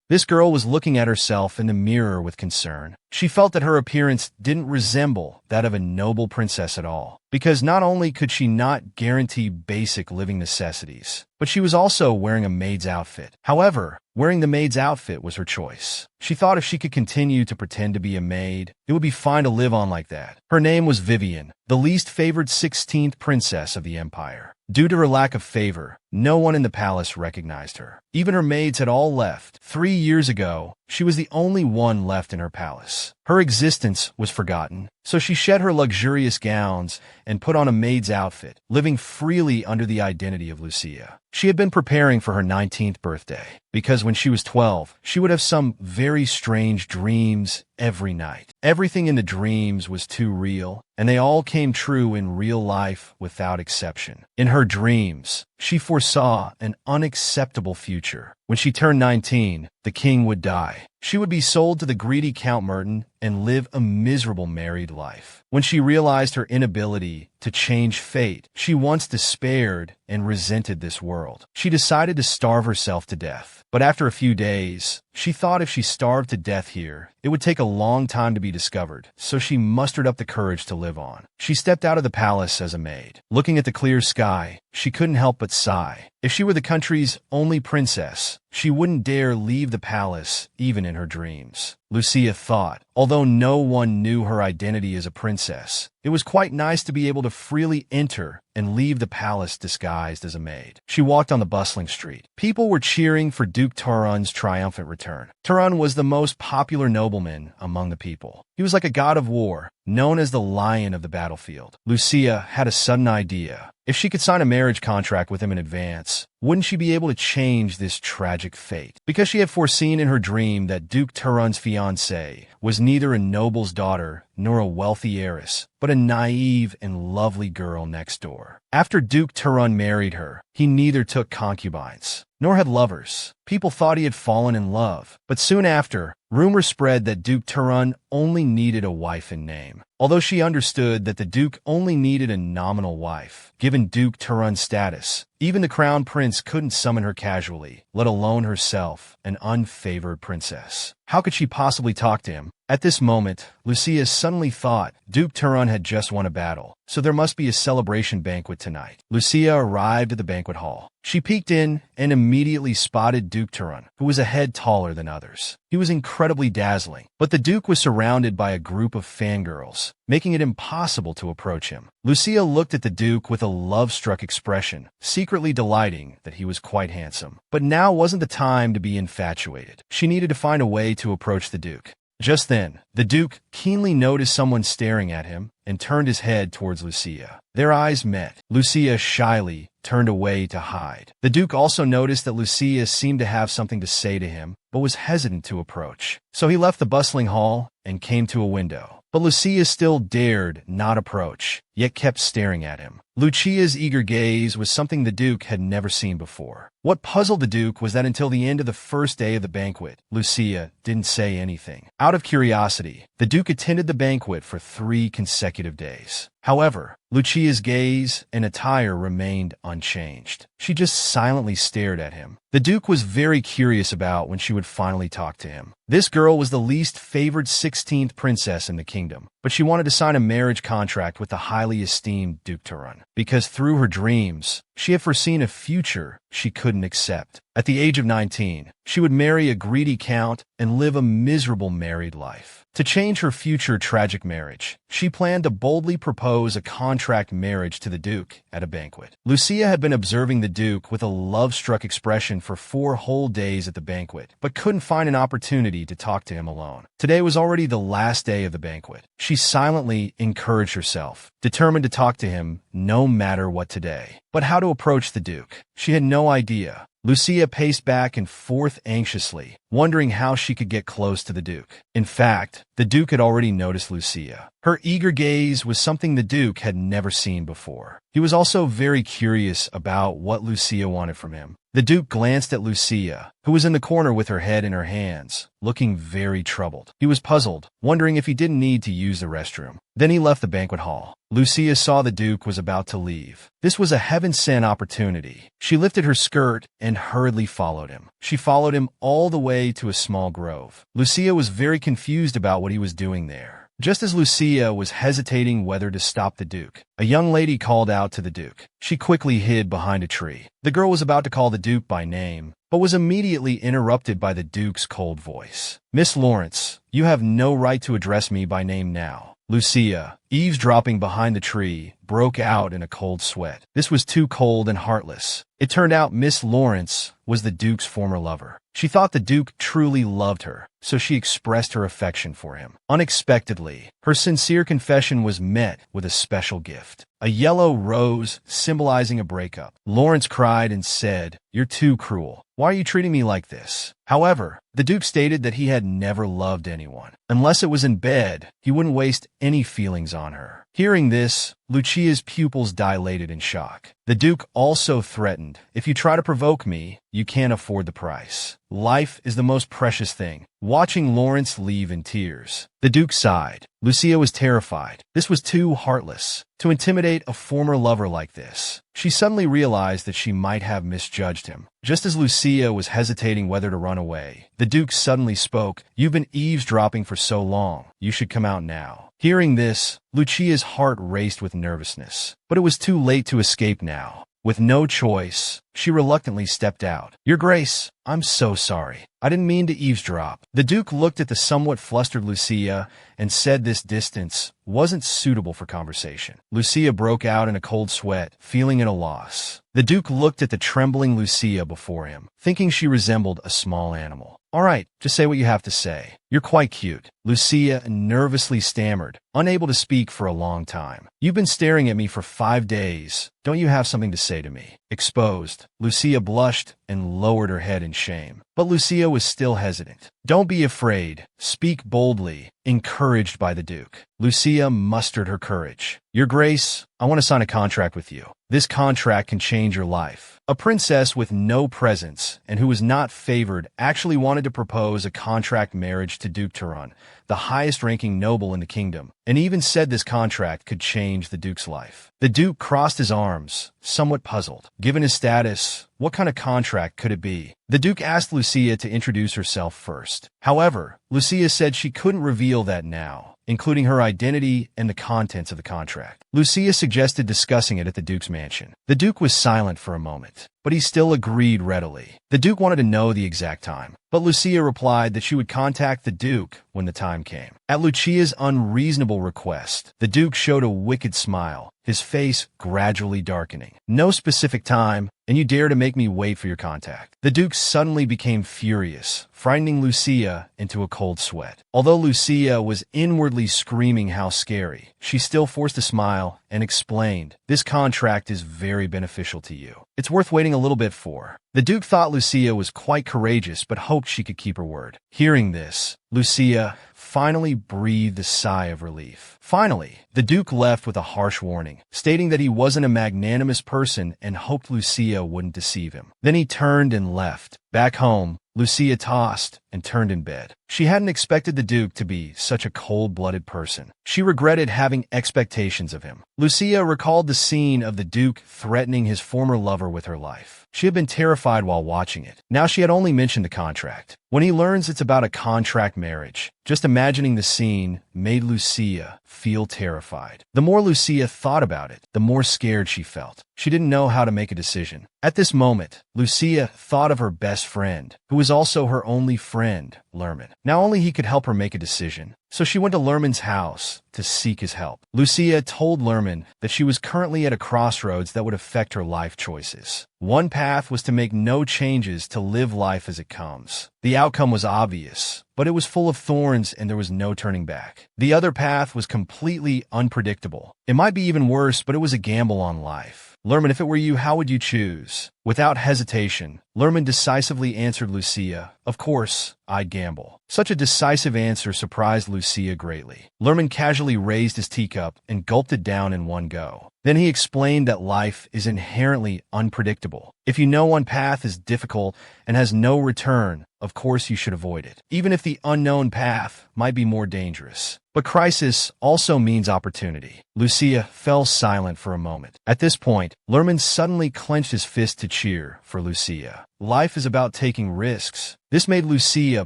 This girl was looking at herself in the mirror with concern. She felt that her appearance didn't resemble that of a noble princess at all, because not only could she not guarantee basic living necessities, but she was also wearing a maid's outfit. However, wearing the maid's outfit was her choice. She thought if she could continue to pretend to be a maid, it would be fine to live on like that. Her name was Vivian, the least favored 16th princess of the empire. Due to her lack of favor, no one in the palace recognized her. Even her maids had all left. 3 years ago, she was the only one left in her palace. Her existence was forgotten, so she shed her luxurious gowns and put on a maid's outfit, living freely under the identity of Lucia. She had been preparing for her 19th birthday, because when she was 12, she would have some very strange dreams every night. Everything in the dreams was too real, and they all came true in real life without exception. In her dreams, she foresaw an unacceptable future. When she turned 19, the king would die. She would be sold to the greedy Count Merton and live a miserable married life. When she realized her inability to change fate, she once despaired and resented this world. She decided to starve herself to death. But after a few days, she thought if she starved to death here, it would take a long time to be discovered, so she mustered up the courage to live on. She stepped out of the palace as a maid. Looking at the clear sky, she couldn't help but sigh. If she were the country's only princess, she wouldn't dare leave the palace even in her dreams. Lucia thought, although no one knew her identity as a princess, it was quite nice to be able to freely enter and leave the palace disguised as a maid. She walked on the bustling street. People were cheering for Duke Turun's triumphant return. Turun was the most popular nobleman among the people. He was like a god of war, known as the lion of the battlefield. Lucia had a sudden idea. If she could sign a marriage contract with him in advance, wouldn't she be able to change this tragic fate? Because she had foreseen in her dream that Duke Turun's fiancée was neither a noble's daughter nor a wealthy heiress, but a naive and lovely girl next door. After Duke Turun married her, he neither took concubines nor had lovers. People thought he had fallen in love, but soon after, rumors spread that Duke Turun only needed a wife in name. Although she understood that the Duke only needed a nominal wife, given Duke Turun's status, even the crown prince couldn't summon her casually, let alone herself, an unfavored princess. How could she possibly talk to him? At this moment, Lucia suddenly thought Duke Turun had just won a battle, so there must be a celebration banquet tonight. Lucia arrived at the banquet hall. She peeked in and immediately spotted Duke Turun, who was a head taller than others. He was incredibly dazzling, but the Duke was surrounded by a group of fangirls, making it impossible to approach him. Lucia looked at the Duke with a love-struck expression, secretly delighting that he was quite handsome. But now wasn't the time to be infatuated. She needed to find a way to approach the Duke. Just then, the Duke keenly noticed someone staring at him and turned his head towards Lucia. Their eyes met. Lucia shyly turned away to hide. The Duke also noticed that Lucia seemed to have something to say to him, but was hesitant to approach. So he left the bustling hall and came to a window. But Lucia still dared not approach, yet kept staring at him. Lucia's eager gaze was something the Duke had never seen before. What puzzled the Duke was that until the end of the first day of the banquet, Lucia didn't say anything. Out of curiosity, the Duke attended the banquet for 3 consecutive days. However, Lucia's gaze and attire remained unchanged. She just silently stared at him. The Duke was very curious about when she would finally talk to him. This girl was the least favored 16th princess in the kingdom, but she wanted to sign a marriage contract with the highly esteemed Duke Turun, because through her dreams, she had foreseen a future she couldn't accept. At the age of 19, she would marry a greedy count and live a miserable married life. To change her future tragic marriage, she planned to boldly propose a contract marriage to the Duke at a banquet. Lucia had been observing the Duke with a love-struck expression for 4 whole days at the banquet, but couldn't find an opportunity to talk to him alone. Today was already the last day of the banquet. She silently encouraged herself, determined to talk to him no matter what today. But how to approach the Duke? She had no idea. Lucia paced back and forth anxiously, wondering how she could get close to the Duke. In fact, the Duke had already noticed Lucia. Her eager gaze was something the Duke had never seen before. He was also very curious about what Lucia wanted from him. The Duke glanced at Lucia, who was in the corner with her head in her hands, looking very troubled. He was puzzled, wondering if he didn't need to use the restroom. Then he left the banquet hall. Lucia saw the Duke was about to leave. This was a heaven-sent opportunity. She lifted her skirt and hurriedly followed him. She followed him all the way to a small grove. Lucia was very confused about what he was doing there. Just as Lucia was hesitating whether to stop the Duke, a young lady called out to the Duke. She quickly hid behind a tree. The girl was about to call the Duke by name, but was immediately interrupted by the Duke's cold voice. "Miss Lawrence, you have no right to address me by name now." Lucia, eavesdropping behind the tree, broke out in a cold sweat. This was too cold and heartless. It turned out Miss Lawrence was the Duke's former lover. She thought the Duke truly loved her, so she expressed her affection for him. Unexpectedly, her sincere confession was met with a special gift. A yellow rose symbolizing a breakup. Lawrence cried and said, "You're too cruel. Why are you treating me like this?" However, the Duke stated that he had never loved anyone. Unless it was in bed, he wouldn't waste any feelings on her. Hearing this, Lucia's pupils dilated in shock. The Duke also threatened, "If you try to provoke me, you can't afford the price. Life is the most precious thing." Watching Lawrence leave in tears, the Duke sighed. Lucia was terrified. This was too heartless. To intimidate a former lover like this. She suddenly realized that she might have misjudged him. Just as Lucia was hesitating whether to run away, the Duke suddenly spoke, "You've been eavesdropping for so long. You should come out now." Hearing this, Lucia's heart raced with nervousness. But it was too late to escape now. With no choice, she reluctantly stepped out. "Your Grace, I'm so sorry. I didn't mean to eavesdrop." The Duke looked at the somewhat flustered Lucia and said this distance wasn't suitable for conversation. Lucia broke out in a cold sweat, feeling at a loss. The Duke looked at the trembling Lucia before him, thinking she resembled a small animal. "All right, just say what you have to say. You're quite cute." Lucia nervously stammered, unable to speak for a long time. "You've been staring at me for 5 days. Don't you have something to say to me?" Exposed, Lucia blushed and lowered her head in shame. But Lucia was still hesitant. "Don't be afraid. Speak boldly," encouraged by the Duke. Lucia mustered her courage. "Your Grace, I want to sign a contract with you. This contract can change your life." A princess with no presence and who was not favored actually wanted to propose a contract marriage to Duke Turan, the highest-ranking noble in the kingdom, and even said this contract could change the Duke's life. The Duke crossed his arms, somewhat puzzled. Given his status, what kind of contract could it be? The Duke asked Lucia to introduce herself first. However, Lucia said she couldn't reveal that now, including her identity and the contents of the contract. Lucia suggested discussing it at the Duke's mansion. The Duke was silent for a moment, but he still agreed readily. The Duke wanted to know the exact time, but Lucia replied that she would contact the Duke when the time came. At Lucia's unreasonable request, the Duke showed a wicked smile, his face gradually darkening. "No specific time, and you dare to make me wait for your contact." The Duke suddenly became furious, frightening Lucia into a cold sweat. Although Lucia was inwardly screaming how scary, she still forced a smile and explained, "This contract is very beneficial to you. It's worth waiting a little bit for." The Duke thought Lucia was quite courageous but hoped she could keep her word. Hearing this, Lucia finally breathed a sigh of relief. Finally, the Duke left with a harsh warning, stating that he wasn't a magnanimous person and hoped Lucia wouldn't deceive him. Then he turned and left. Back home, Lucia tossed and turned in bed. She hadn't expected the Duke to be such a cold-blooded person. She regretted having expectations of him. Lucia recalled the scene of the Duke threatening his former lover with her life. She had been terrified while watching it. Now she had only mentioned the contract. When he learns it's about a contract marriage, just imagining the scene made Lucia feel terrified. The more Lucia thought about it, the more scared she felt. She didn't know how to make a decision. At this moment, Lucia thought of her best friend, who was also her only friend, Lerman. Now only he could help her make a decision. So she went to Lerman's house to seek his help. Lucia told Lerman that she was currently at a crossroads that would affect her life choices. One path was to make no changes to live life as it comes. The outcome was obvious, but it was full of thorns and there was no turning back. The other path was completely unpredictable. It might be even worse, but it was a gamble on life. Lerman, if it were you, how would you choose? Without hesitation, Lerman decisively answered Lucia. Of course, I'd gamble. Such a decisive answer surprised Lucia greatly. Lerman casually raised his teacup and gulped it down in one go. Then he explained that life is inherently unpredictable. If you know one path is difficult and has no return, of course you should avoid it, even if the unknown path might be more dangerous. But crisis also means opportunity. Lucia fell silent for a moment. At this point, Lerman suddenly clenched his fist to cheer for Lucia. Life is about taking risks. This made Lucia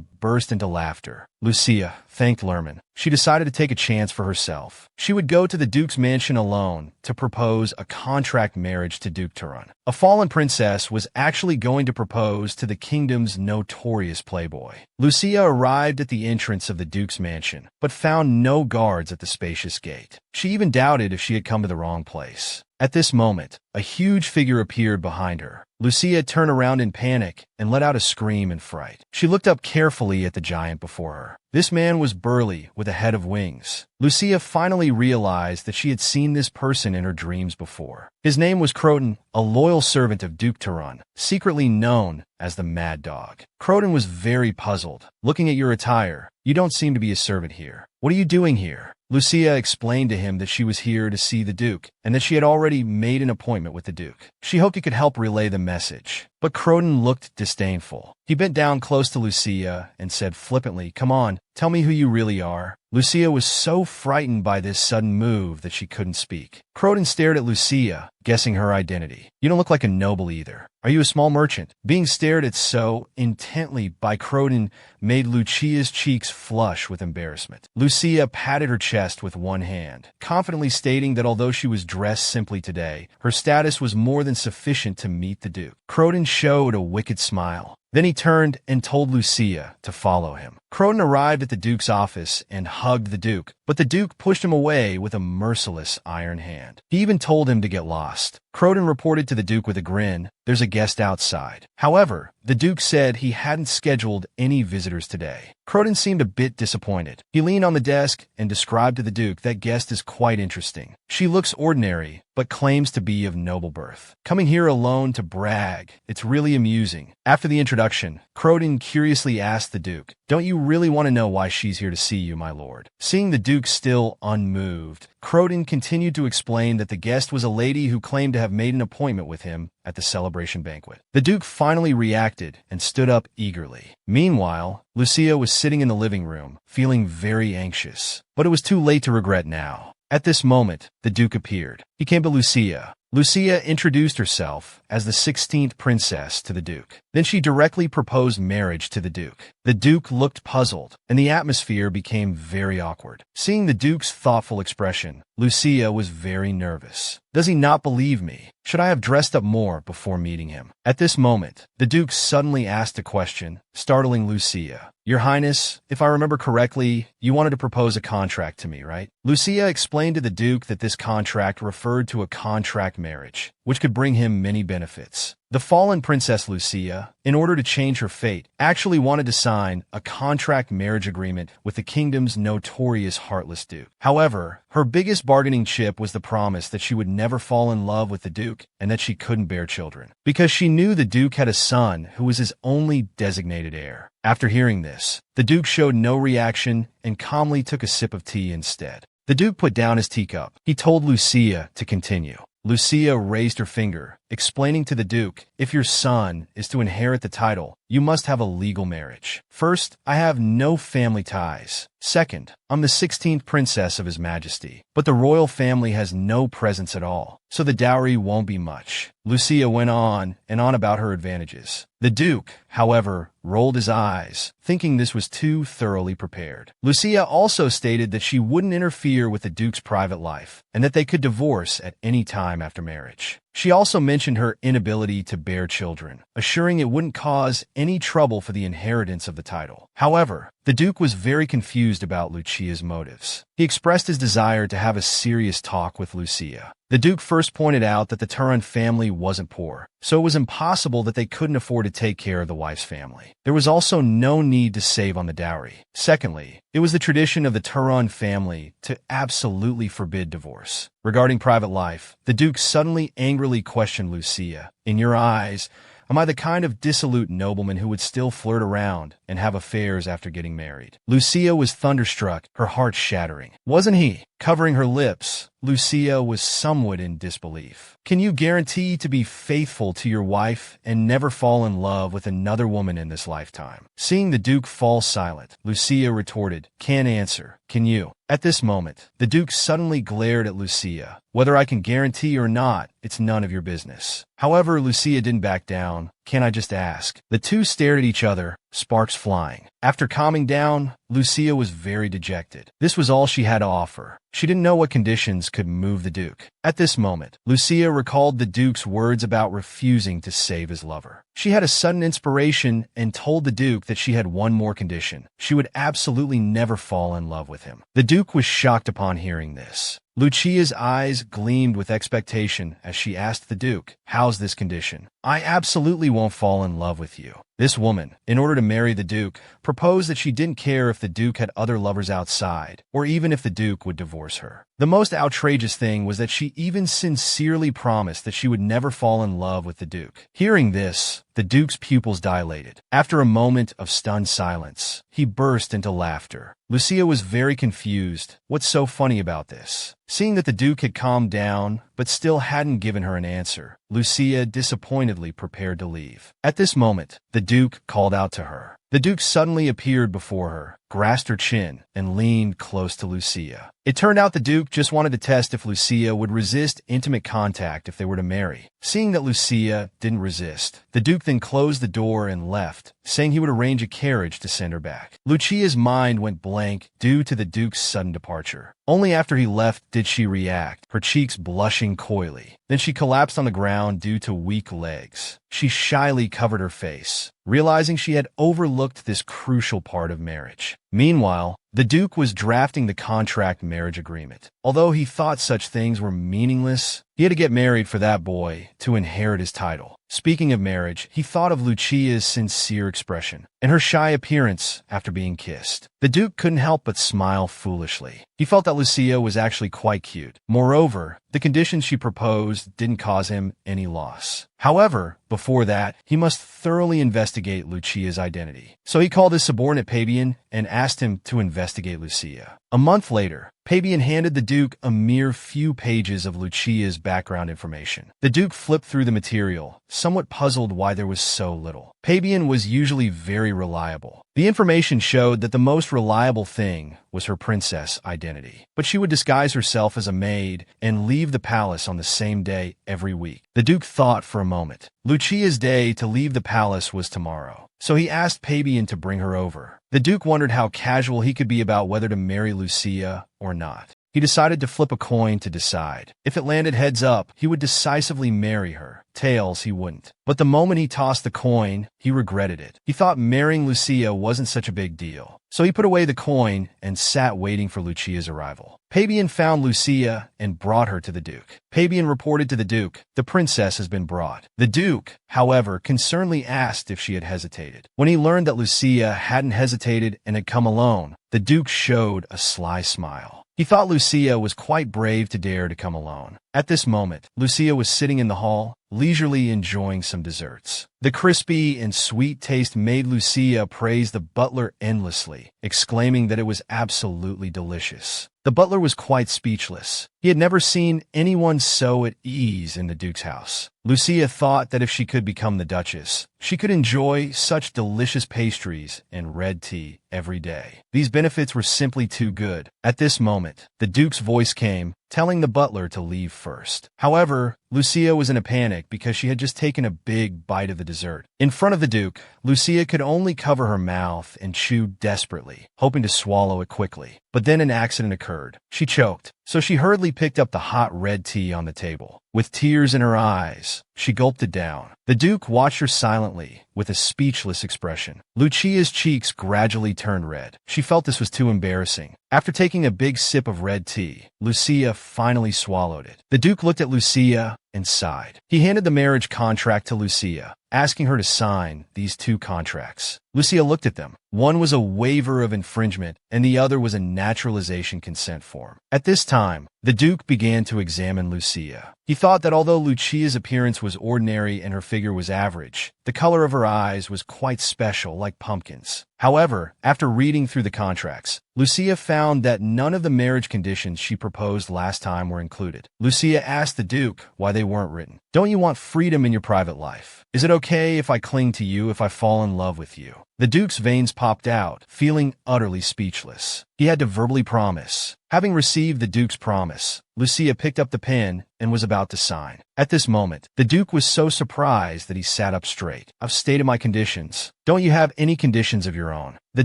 burst into laughter. Lucia thanked Lerman. She decided to take a chance for herself. She would go to the Duke's mansion alone to propose a contract marriage to Duke Turan. A fallen princess was actually going to propose to the kingdom's notorious playboy. Lucia arrived at the entrance of the Duke's mansion, but found no guards at the spacious gate. She even doubted if she had come to the wrong place. At this moment, a huge figure appeared behind her. Lucia turned around in panic and let out a scream in fright. She looked up carefully at the giant before her. This man was burly, with a head of wings. Lucia finally realized that she had seen this person in her dreams before. His name was Croton, a loyal servant of Duke Turan, secretly known as the Mad Dog. Croton was very puzzled. Looking at your attire, you don't seem to be a servant here. What are you doing here? Lucia explained to him that she was here to see the Duke, and that she had already made an appointment with the Duke. She hoped he could help relay the message. But Croton looked disdainful. He bent down close to Lucia and said flippantly, "Come on, tell me who you really are." Lucia was so frightened by this sudden move that she couldn't speak. Croton stared at Lucia, guessing her identity. "You don't look like a noble either. Are you a small merchant?" Being stared at so intently by Croton made Lucia's cheeks flush with embarrassment. Lucia patted her chest with one hand, confidently stating that although she was dressed simply today, her status was more than sufficient to meet the Duke. Croton showed a wicked smile. Then he turned and told Lucia to follow him. Croton arrived at the Duke's office and hugged the Duke, but the Duke pushed him away with a merciless iron hand. He even told him to get lost. Croton reported to the Duke with a grin, "There's a guest outside." However, the Duke said he hadn't scheduled any visitors today. Croton seemed a bit disappointed. He leaned on the desk and described to the Duke that guest is quite interesting. She looks ordinary, but claims to be of noble birth. Coming here alone to brag, it's really amusing. After the introduction, Croton curiously asked the Duke, "Don't you really want to know why she's here to see you, my lord?" Seeing the Duke still unmoved, Croton continued to explain that the guest was a lady who claimed to have made an appointment with him at the celebration banquet. The Duke finally reacted and stood up eagerly. Meanwhile, Lucia was sitting in the living room, feeling very anxious. But it was too late to regret now. At this moment, the Duke appeared. He came to Lucia. Lucia introduced herself as the 16th princess to the Duke. Then she directly proposed marriage to the Duke. The Duke looked puzzled, and the atmosphere became very awkward. Seeing the Duke's thoughtful expression, Lucia was very nervous. Does he not believe me? Should I have dressed up more before meeting him? At this moment, the Duke suddenly asked a question, startling Lucia. "Your Highness, if I remember correctly, you wanted to propose a contract to me, right?" Lucia explained to the Duke that this contract referred to a contract marriage, which could bring him many benefits. The fallen Princess Lucia, in order to change her fate, actually wanted to sign a contract marriage agreement with the kingdom's notorious heartless Duke. However, her biggest bargaining chip was the promise that she would never fall in love with the Duke and that she couldn't bear children, because she knew the Duke had a son who was his only designated heir. After hearing this, the Duke showed no reaction and calmly took a sip of tea instead. The Duke put down his teacup. He told Lucia to continue. Lucia raised her finger, explaining to the Duke, "If your son is to inherit the title, you must have a legal marriage. First, I have no family ties. Second, I'm the 16th princess of His Majesty, but the royal family has no presence at all, so the dowry won't be much." Lucia went on and on about her advantages. The Duke, however, rolled his eyes, thinking this was too thoroughly prepared. Lucia also stated that she wouldn't interfere with the Duke's private life, and that they could divorce at any time after marriage. She also mentioned her inability to bear children, assuring it wouldn't cause any trouble for the inheritance of the title. However, the Duke was very confused about Lucia's motives. He expressed his desire to have a serious talk with Lucia. The Duke first pointed out that the Turan family wasn't poor, so it was impossible that they couldn't afford to take care of the wife's family. There was also no need to save on the dowry. Secondly, it was the tradition of the Turan family to absolutely forbid divorce. Regarding private life, the Duke suddenly angrily questioned Lucia. "In your eyes, Am I the kind of dissolute nobleman who would still flirt around and have affairs after getting married? Lucia was thunderstruck, her heart shattering. Wasn't he? Covering her lips, Lucia was somewhat in disbelief. Can you guarantee to be faithful to your wife and never fall in love with another woman in this lifetime? Seeing the Duke fall silent, Lucia retorted, "Can't answer. Can you?" At this moment, the Duke suddenly glared at Lucia. "Whether I can guarantee or not, it's none of your business." However, Lucia didn't back down. "Can I just ask?" The two stared at each other, sparks flying. After calming down, Lucia was very dejected. This was all she had to offer. She didn't know what conditions could move the Duke. At this moment, Lucia recalled the Duke's words about refusing to save his lover. She had a sudden inspiration and told the Duke that she had one more condition. She would absolutely never fall in love with him. The Duke was shocked upon hearing this. Lucia's eyes gleamed with expectation as she asked the Duke, "How's this condition?" "I absolutely won't fall in love with you." This woman, in order to marry the Duke, proposed that she didn't care if the Duke had other lovers outside, or even if the Duke would divorce her. The most outrageous thing was that she even sincerely promised that she would never fall in love with the Duke. Hearing this, the Duke's pupils dilated. After a moment of stunned silence, he burst into laughter. Lucia was very confused. What's so funny about this? Seeing that the Duke had calmed down, but still hadn't given her an answer, Lucia disappointedly prepared to leave. At this moment, the Duke called out to her. The Duke suddenly appeared before her, grasped her chin, and leaned close to Lucia. It turned out the Duke just wanted to test if Lucia would resist intimate contact if they were to marry. Seeing that Lucia didn't resist, the Duke then closed the door and left, saying he would arrange a carriage to send her back. Lucia's mind went blank due to the Duke's sudden departure. Only after he left did she react, her cheeks blushing coyly. Then she collapsed on the ground due to weak legs. She shyly covered her face, realizing she had overlooked this crucial part of marriage. Meanwhile, the Duke was drafting the contract marriage agreement. Although he thought such things were meaningless, he had to get married for that boy to inherit his title. Speaking of marriage, he thought of Lucia's sincere expression and her shy appearance after being kissed. The Duke couldn't help but smile foolishly. He felt that Lucia was actually quite cute. Moreover, the conditions she proposed didn't cause him any loss. However, before that, he must thoroughly investigate Lucia's identity. So he called his subordinate Pabian and asked him to investigate Lucia. A month later, Pabian handed the Duke a mere few pages of Lucia's background information. The Duke flipped through the material, somewhat puzzled why there was so little. Pabian was usually very reliable. The information showed that the most reliable thing was her princess identity, but she would disguise herself as a maid and leave the palace on the same day every week. The Duke thought for a moment. Lucia's day to leave the palace was tomorrow, so he asked Pabian to bring her over. The Duke wondered how casual he could be about whether to marry Lucia or not. He decided to flip a coin to decide. If it landed heads up, he would decisively marry her. Tails, he wouldn't. But the moment he tossed the coin, he regretted it. He thought marrying Lucia wasn't such a big deal. So he put away the coin and sat waiting for Lucia's arrival. Pabian found Lucia and brought her to the Duke. Pabian reported to the Duke, "The princess has been brought." The Duke, however, concernedly asked if she had hesitated. When he learned that Lucia hadn't hesitated and had come alone, the Duke showed a sly smile. He thought Lucia was quite brave to dare to come alone. At this moment, Lucia was sitting in the hall, leisurely enjoying some desserts. The crispy and sweet taste made Lucia praise the butler endlessly, exclaiming that it was absolutely delicious. The butler was quite speechless. He had never seen anyone so at ease in the Duke's house. Lucia thought that if she could become the Duchess, she could enjoy such delicious pastries and red tea every day. These benefits were simply too good. At this moment, the Duke's voice came, telling the butler to leave first. However, Lucia was in a panic because she had just taken a big bite of the dessert. In front of the Duke, Lucia could only cover her mouth and chew desperately, hoping to swallow it quickly. But then an accident occurred. She choked, so she hurriedly picked up the hot red tea on the table. With tears in her eyes, she gulped it down. The Duke watched her silently, with a speechless expression. Lucia's cheeks gradually turned red. She felt this was too embarrassing. After taking a big sip of red tea, Lucia finally swallowed it. The Duke looked at Lucia and sighed. He handed the marriage contract to Lucia, asking her to sign these two contracts. Lucia looked at them. One was a waiver of infringement, and the other was a naturalization consent form. At this time, the Duke began to examine Lucia. He thought that although Lucia's appearance was ordinary and her figure was average, the color of her eyes was quite special, like pumpkins. However, after reading through the contracts, Lucia found that none of the marriage conditions she proposed last time were included. Lucia asked the Duke why they weren't written. Don't you want freedom in your private life? Is it okay if I cling to you if I fall in love with you? The Duke's veins popped out, feeling utterly speechless. He had to verbally promise. Having received the Duke's promise, Lucia picked up the pen and was about to sign. At this moment, the Duke was so surprised that he sat up straight. I've stated my conditions. Don't you have any conditions of your own? The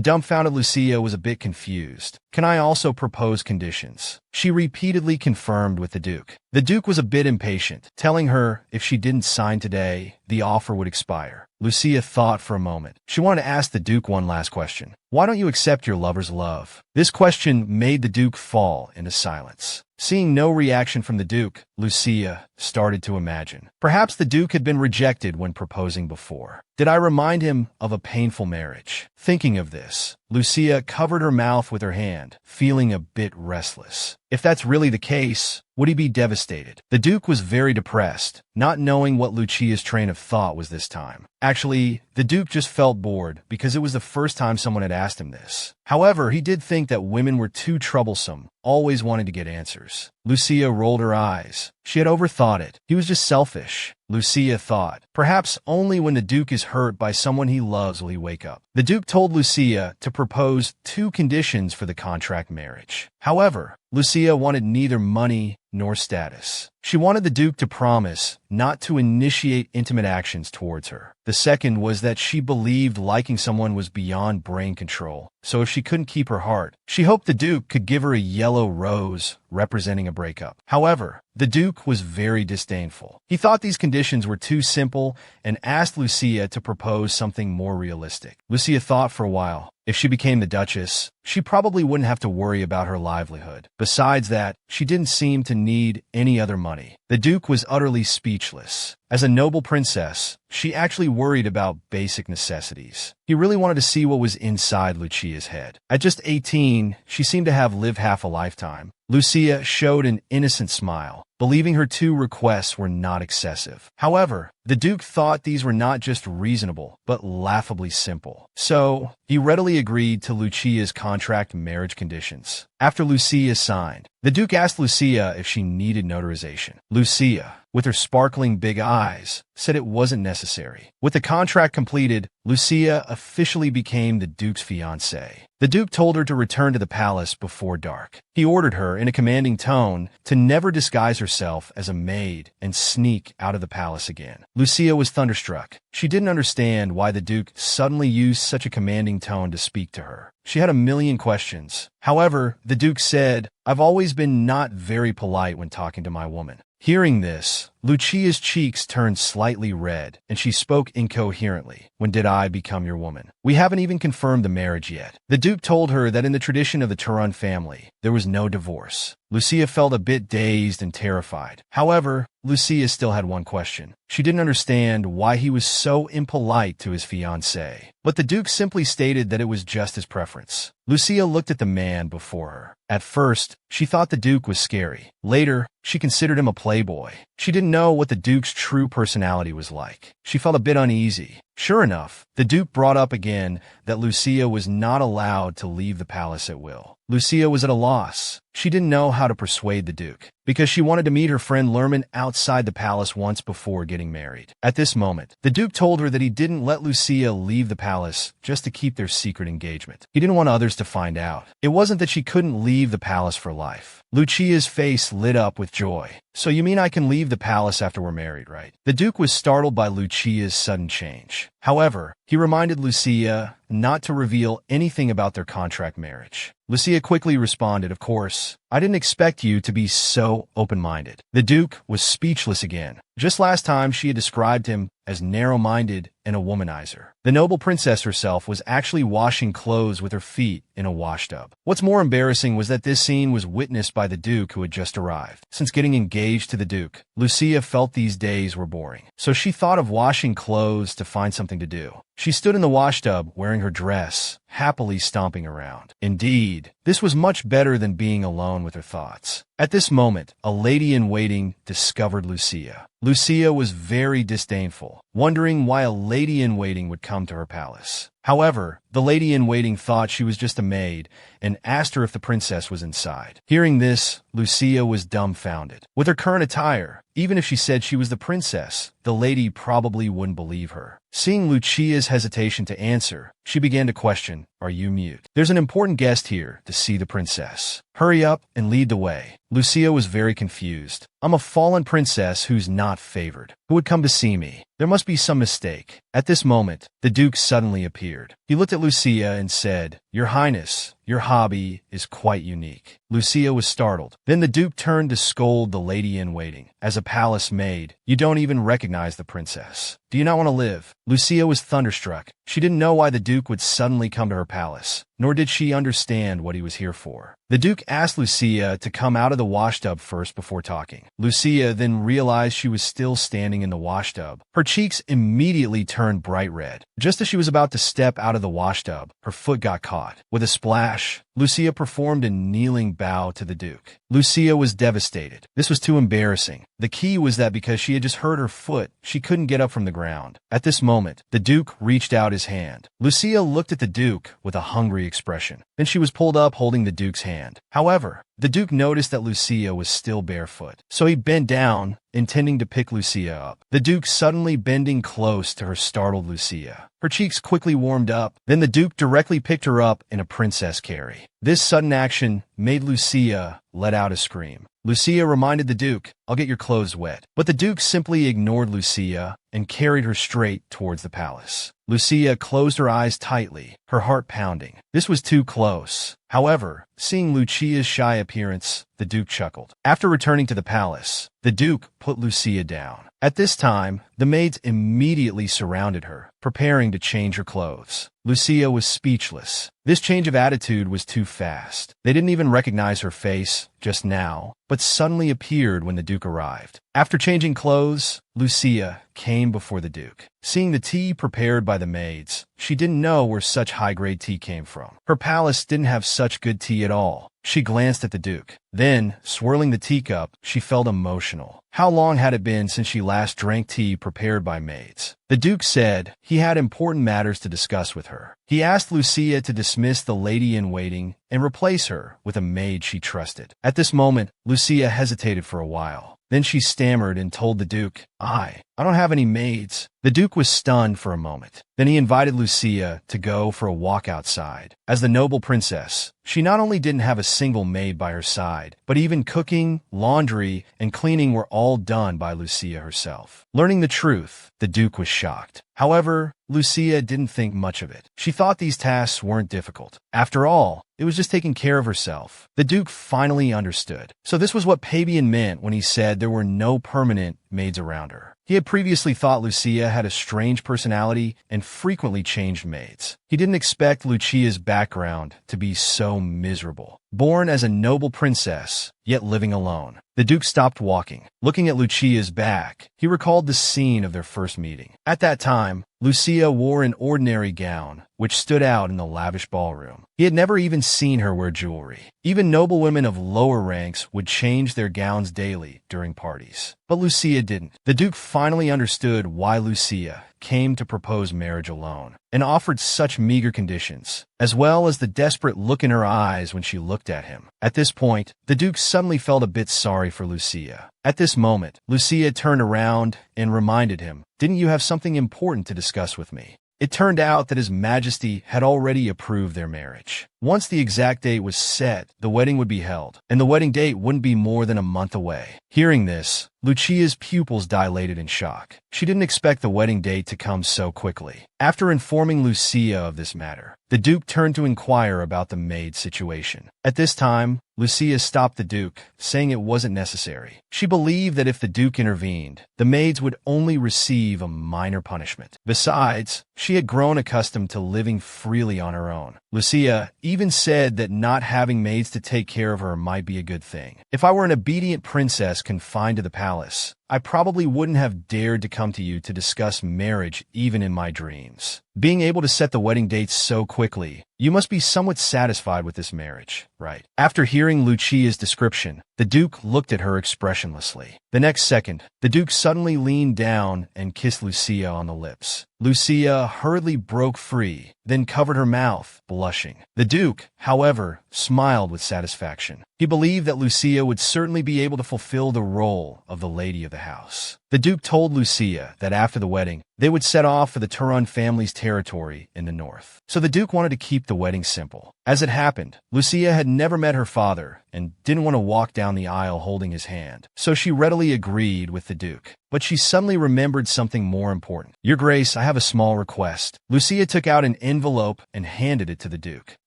dumbfounded Lucia was a bit confused. Can I also propose conditions? She repeatedly confirmed with the Duke. The Duke was a bit impatient, telling her if she didn't sign today, the offer would expire. Lucia thought for a moment. She wanted to ask the Duke one last question. Why don't you accept your lover's love? This question made the Duke fall into silence. Seeing no reaction from the Duke, Lucia started to imagine. Perhaps the Duke had been rejected when proposing before. Did I remind him of a painful marriage? Thinking of this, Lucia covered her mouth with her hand, feeling a bit restless. If that's really the case, would he be devastated? The Duke was very depressed, not knowing what Lucia's train of thought was this time. Actually, the Duke just felt bored because it was the first time someone had asked him this. However, he did think that women were too troublesome, always wanting to get answers. Lucia rolled her eyes. She had overthought it. He was just selfish. Lucia thought. Perhaps only when the Duke is hurt by someone he loves will he wake up. The Duke told Lucia to propose two conditions for the contract marriage. However, Lucia wanted neither money nor status. She wanted the Duke to promise not to initiate intimate actions towards her. The second was that she believed liking someone was beyond brain control, so if she couldn't keep her heart, she hoped the Duke could give her a yellow rose representing a breakup. However, the Duke was very disdainful. He thought these conditions were too simple and asked Lucia to propose something more realistic. Lucia thought for a while. If she became the Duchess, she probably wouldn't have to worry about her livelihood. Besides that, she didn't seem to need any other money. The Duke was utterly speechless. As a noble princess, she actually worried about basic necessities. He really wanted to see what was inside Lucia's head. At just 18, she seemed to have lived half a lifetime. Lucia showed an innocent smile, believing her two requests were not excessive. However, the Duke thought these were not just reasonable, but laughably simple. So, he readily agreed to Lucia's contract marriage conditions. After Lucia signed, the Duke asked Lucia if she needed notarization. Lucia, with her sparkling big eyes, said it wasn't necessary. With the contract completed, Lucia officially became the Duke's fiancée. The Duke told her to return to the palace before dark. He ordered her, in a commanding tone, to never disguise herself as a maid and sneak out of the palace again. Lucia was thunderstruck. She didn't understand why the Duke suddenly used such a commanding tone to speak to her. She had a million questions. However, the Duke said, "I've always been not very polite when talking to my woman." Hearing this, Lucia's cheeks turned slightly red, and she spoke incoherently. "When did I become your woman? We haven't even confirmed the marriage yet." The Duke told her that in the tradition of the Turan family, there was no divorce. Lucia felt a bit dazed and terrified. However, Lucia still had one question. She didn't understand why he was so impolite to his fiancée. But the Duke simply stated that it was just his preference. Lucia looked at the man before her. At first, she thought the Duke was scary. Later, she considered him a playboy. She didn't know what the Duke's true personality was like. She felt a bit uneasy. Sure enough, the Duke brought up again that Lucia was not allowed to leave the palace at will. Lucia was at a loss. She didn't know how to persuade the Duke, because she wanted to meet her friend Lerman outside the palace once before getting married. At this moment, the Duke told her that he didn't let Lucia leave the palace just to keep their secret engagement. He didn't want others to find out. It wasn't that she couldn't leave the palace for life. Lucia's face lit up with joy. "So you mean I can leave the palace after we're married, right?" The Duke was startled by Lucia's sudden change. However, he reminded Lucia not to reveal anything about their contract marriage. Lucia quickly responded, "Of course, I didn't expect you to be so open-minded." The Duke was speechless again. Just last time she had described him as narrow-minded and a womanizer. The noble princess herself was actually washing clothes with her feet in a washtub. What's more embarrassing was that this scene was witnessed by the Duke, who had just arrived. Since getting engaged to the Duke, Lucia felt these days were boring. So she thought of washing clothes to find something to do. She stood in the washtub wearing her dress, happily stomping around. Indeed, this was much better than being alone with her thoughts. At this moment, a lady-in-waiting discovered Lucia. Lucia was very disdainful, wondering why a lady-in-waiting would come to her palace. However, the lady-in-waiting thought she was just a maid and asked her if the princess was inside. Hearing this, Lucia was dumbfounded. With her current attire, even if she said she was the princess, the lady probably wouldn't believe her. Seeing Lucia's hesitation to answer, she began to question, "Are you mute? There's an important guest here to see the princess. Hurry up and lead the way." Lucia was very confused. "I'm a fallen princess who's not favored. Who would come to see me? There must be some mistake." At this moment, the Duke suddenly appeared. He looked at Lucia and said, "Your Highness, your hobby is quite unique." Lucia was startled. Then the Duke turned to scold the lady-in-waiting. "As a palace maid, you don't even recognize the princess. Do you not want to live?" Lucia was thunderstruck. She didn't know why the Duke would suddenly come to her palace, nor did she understand what he was here for. The Duke asked Lucia to come out of the washtub first before talking. Lucia then realized she was still standing in the washtub. Her cheeks immediately turned bright red. Just as she was about to step out of the washtub, her foot got caught. With a splash, Lucia performed a kneeling bow to the Duke. Lucia was devastated. This was too embarrassing. The key was that because she had just hurt her foot, she couldn't get up from the ground. At this moment, the Duke reached out his hand. Lucia looked at the Duke with a hungry expression. Then she was pulled up holding the Duke's hand. However, the Duke noticed that Lucia was still barefoot, so he bent down, intending to pick Lucia up. The Duke suddenly bending close to her startled Lucia. Her cheeks quickly warmed up. Then the Duke directly picked her up in a princess carry. This sudden action made Lucia let out a scream. Lucia reminded the Duke, "I'll get your clothes wet." But the Duke simply ignored Lucia and carried her straight towards the palace. Lucia closed her eyes tightly, her heart pounding. This was too close. However, seeing Lucia's shy appearance, the Duke chuckled. After returning to the palace, the Duke put Lucia down. At this time, the maids immediately surrounded her, preparing to change her clothes. Lucia was speechless. This change of attitude was too fast. They didn't even recognize her face just now, but suddenly appeared when the Duke arrived. After changing clothes, Lucia came before the Duke. Seeing the tea prepared by the maids, she didn't know where such high-grade tea came from. Her palace didn't have such good tea at all. She glanced at the Duke. Then, swirling the teacup, she felt emotional. How long had it been since she last drank tea prepared by maids? The Duke said he had important matters to discuss with her. He asked Lucia to dismiss the lady-in-waiting and replace her with a maid she trusted. At this moment, Lucia hesitated for a while. Then she stammered and told the Duke, I don't have any maids." The Duke was stunned for a moment. Then he invited Lucia to go for a walk outside. As the noble princess, she not only didn't have a single maid by her side, but even cooking, laundry, and cleaning were all done by Lucia herself. Learning the truth, the Duke was shocked. However, Lucia didn't think much of it. She thought these tasks weren't difficult. After all, it was just taking care of herself. The Duke finally understood. So this was what Pabian meant when he said there were no permanent maids around her. He had previously thought Lucia had a strange personality and frequently changed maids. He didn't expect Lucia's background to be so miserable. Born as a noble princess, yet living alone. The Duke stopped walking. Looking at Lucia's back, he recalled the scene of their first meeting. At that time, Lucia wore an ordinary gown, which stood out in the lavish ballroom. He had never even seen her wear jewelry. Even noble women of lower ranks would change their gowns daily during parties. But Lucia didn't. The Duke finally understood why Lucia came to propose marriage alone, and offered such meager conditions, as well as the desperate look in her eyes when she looked at him. At this point, the Duke suddenly felt a bit sorry for Lucia. At this moment, Lucia turned around and reminded him, "Didn't you have something important to discuss with me?" It turned out that His Majesty had already approved their marriage. Once the exact date was set, the wedding would be held, and the wedding date wouldn't be more than a month away. Hearing this, Lucia's pupils dilated in shock. She didn't expect the wedding date to come so quickly. After informing Lucia of this matter, the Duke turned to inquire about the maid's situation. At this time, Lucia stopped the Duke, saying it wasn't necessary. She believed that if the Duke intervened, the maids would only receive a minor punishment. Besides, she had grown accustomed to living freely on her own. Lucia even said that not having maids to take care of her might be a good thing. If I were an obedient princess confined to the palace, I probably wouldn't have dared to come to you to discuss marriage even in my dreams. Being able to set the wedding date so quickly, you must be somewhat satisfied with this marriage, right? After hearing Lucia's description, the Duke looked at her expressionlessly. The next second, the Duke suddenly leaned down and kissed Lucia on the lips. Lucia hurriedly broke free, then covered her mouth, blushing. The Duke, however, smiled with satisfaction. He believed that Lucia would certainly be able to fulfill the role of the lady of the house. The Duke told Lucia that after the wedding, they would set off for the Turan family's territory in the north. So the Duke wanted to keep the wedding simple. As it happened, Lucia had never met her father and didn't want to walk down the aisle holding his hand, so she readily agreed with the Duke. But she suddenly remembered something more important. "Your Grace, I have a small request." Lucia took out an envelope and handed it to the Duke.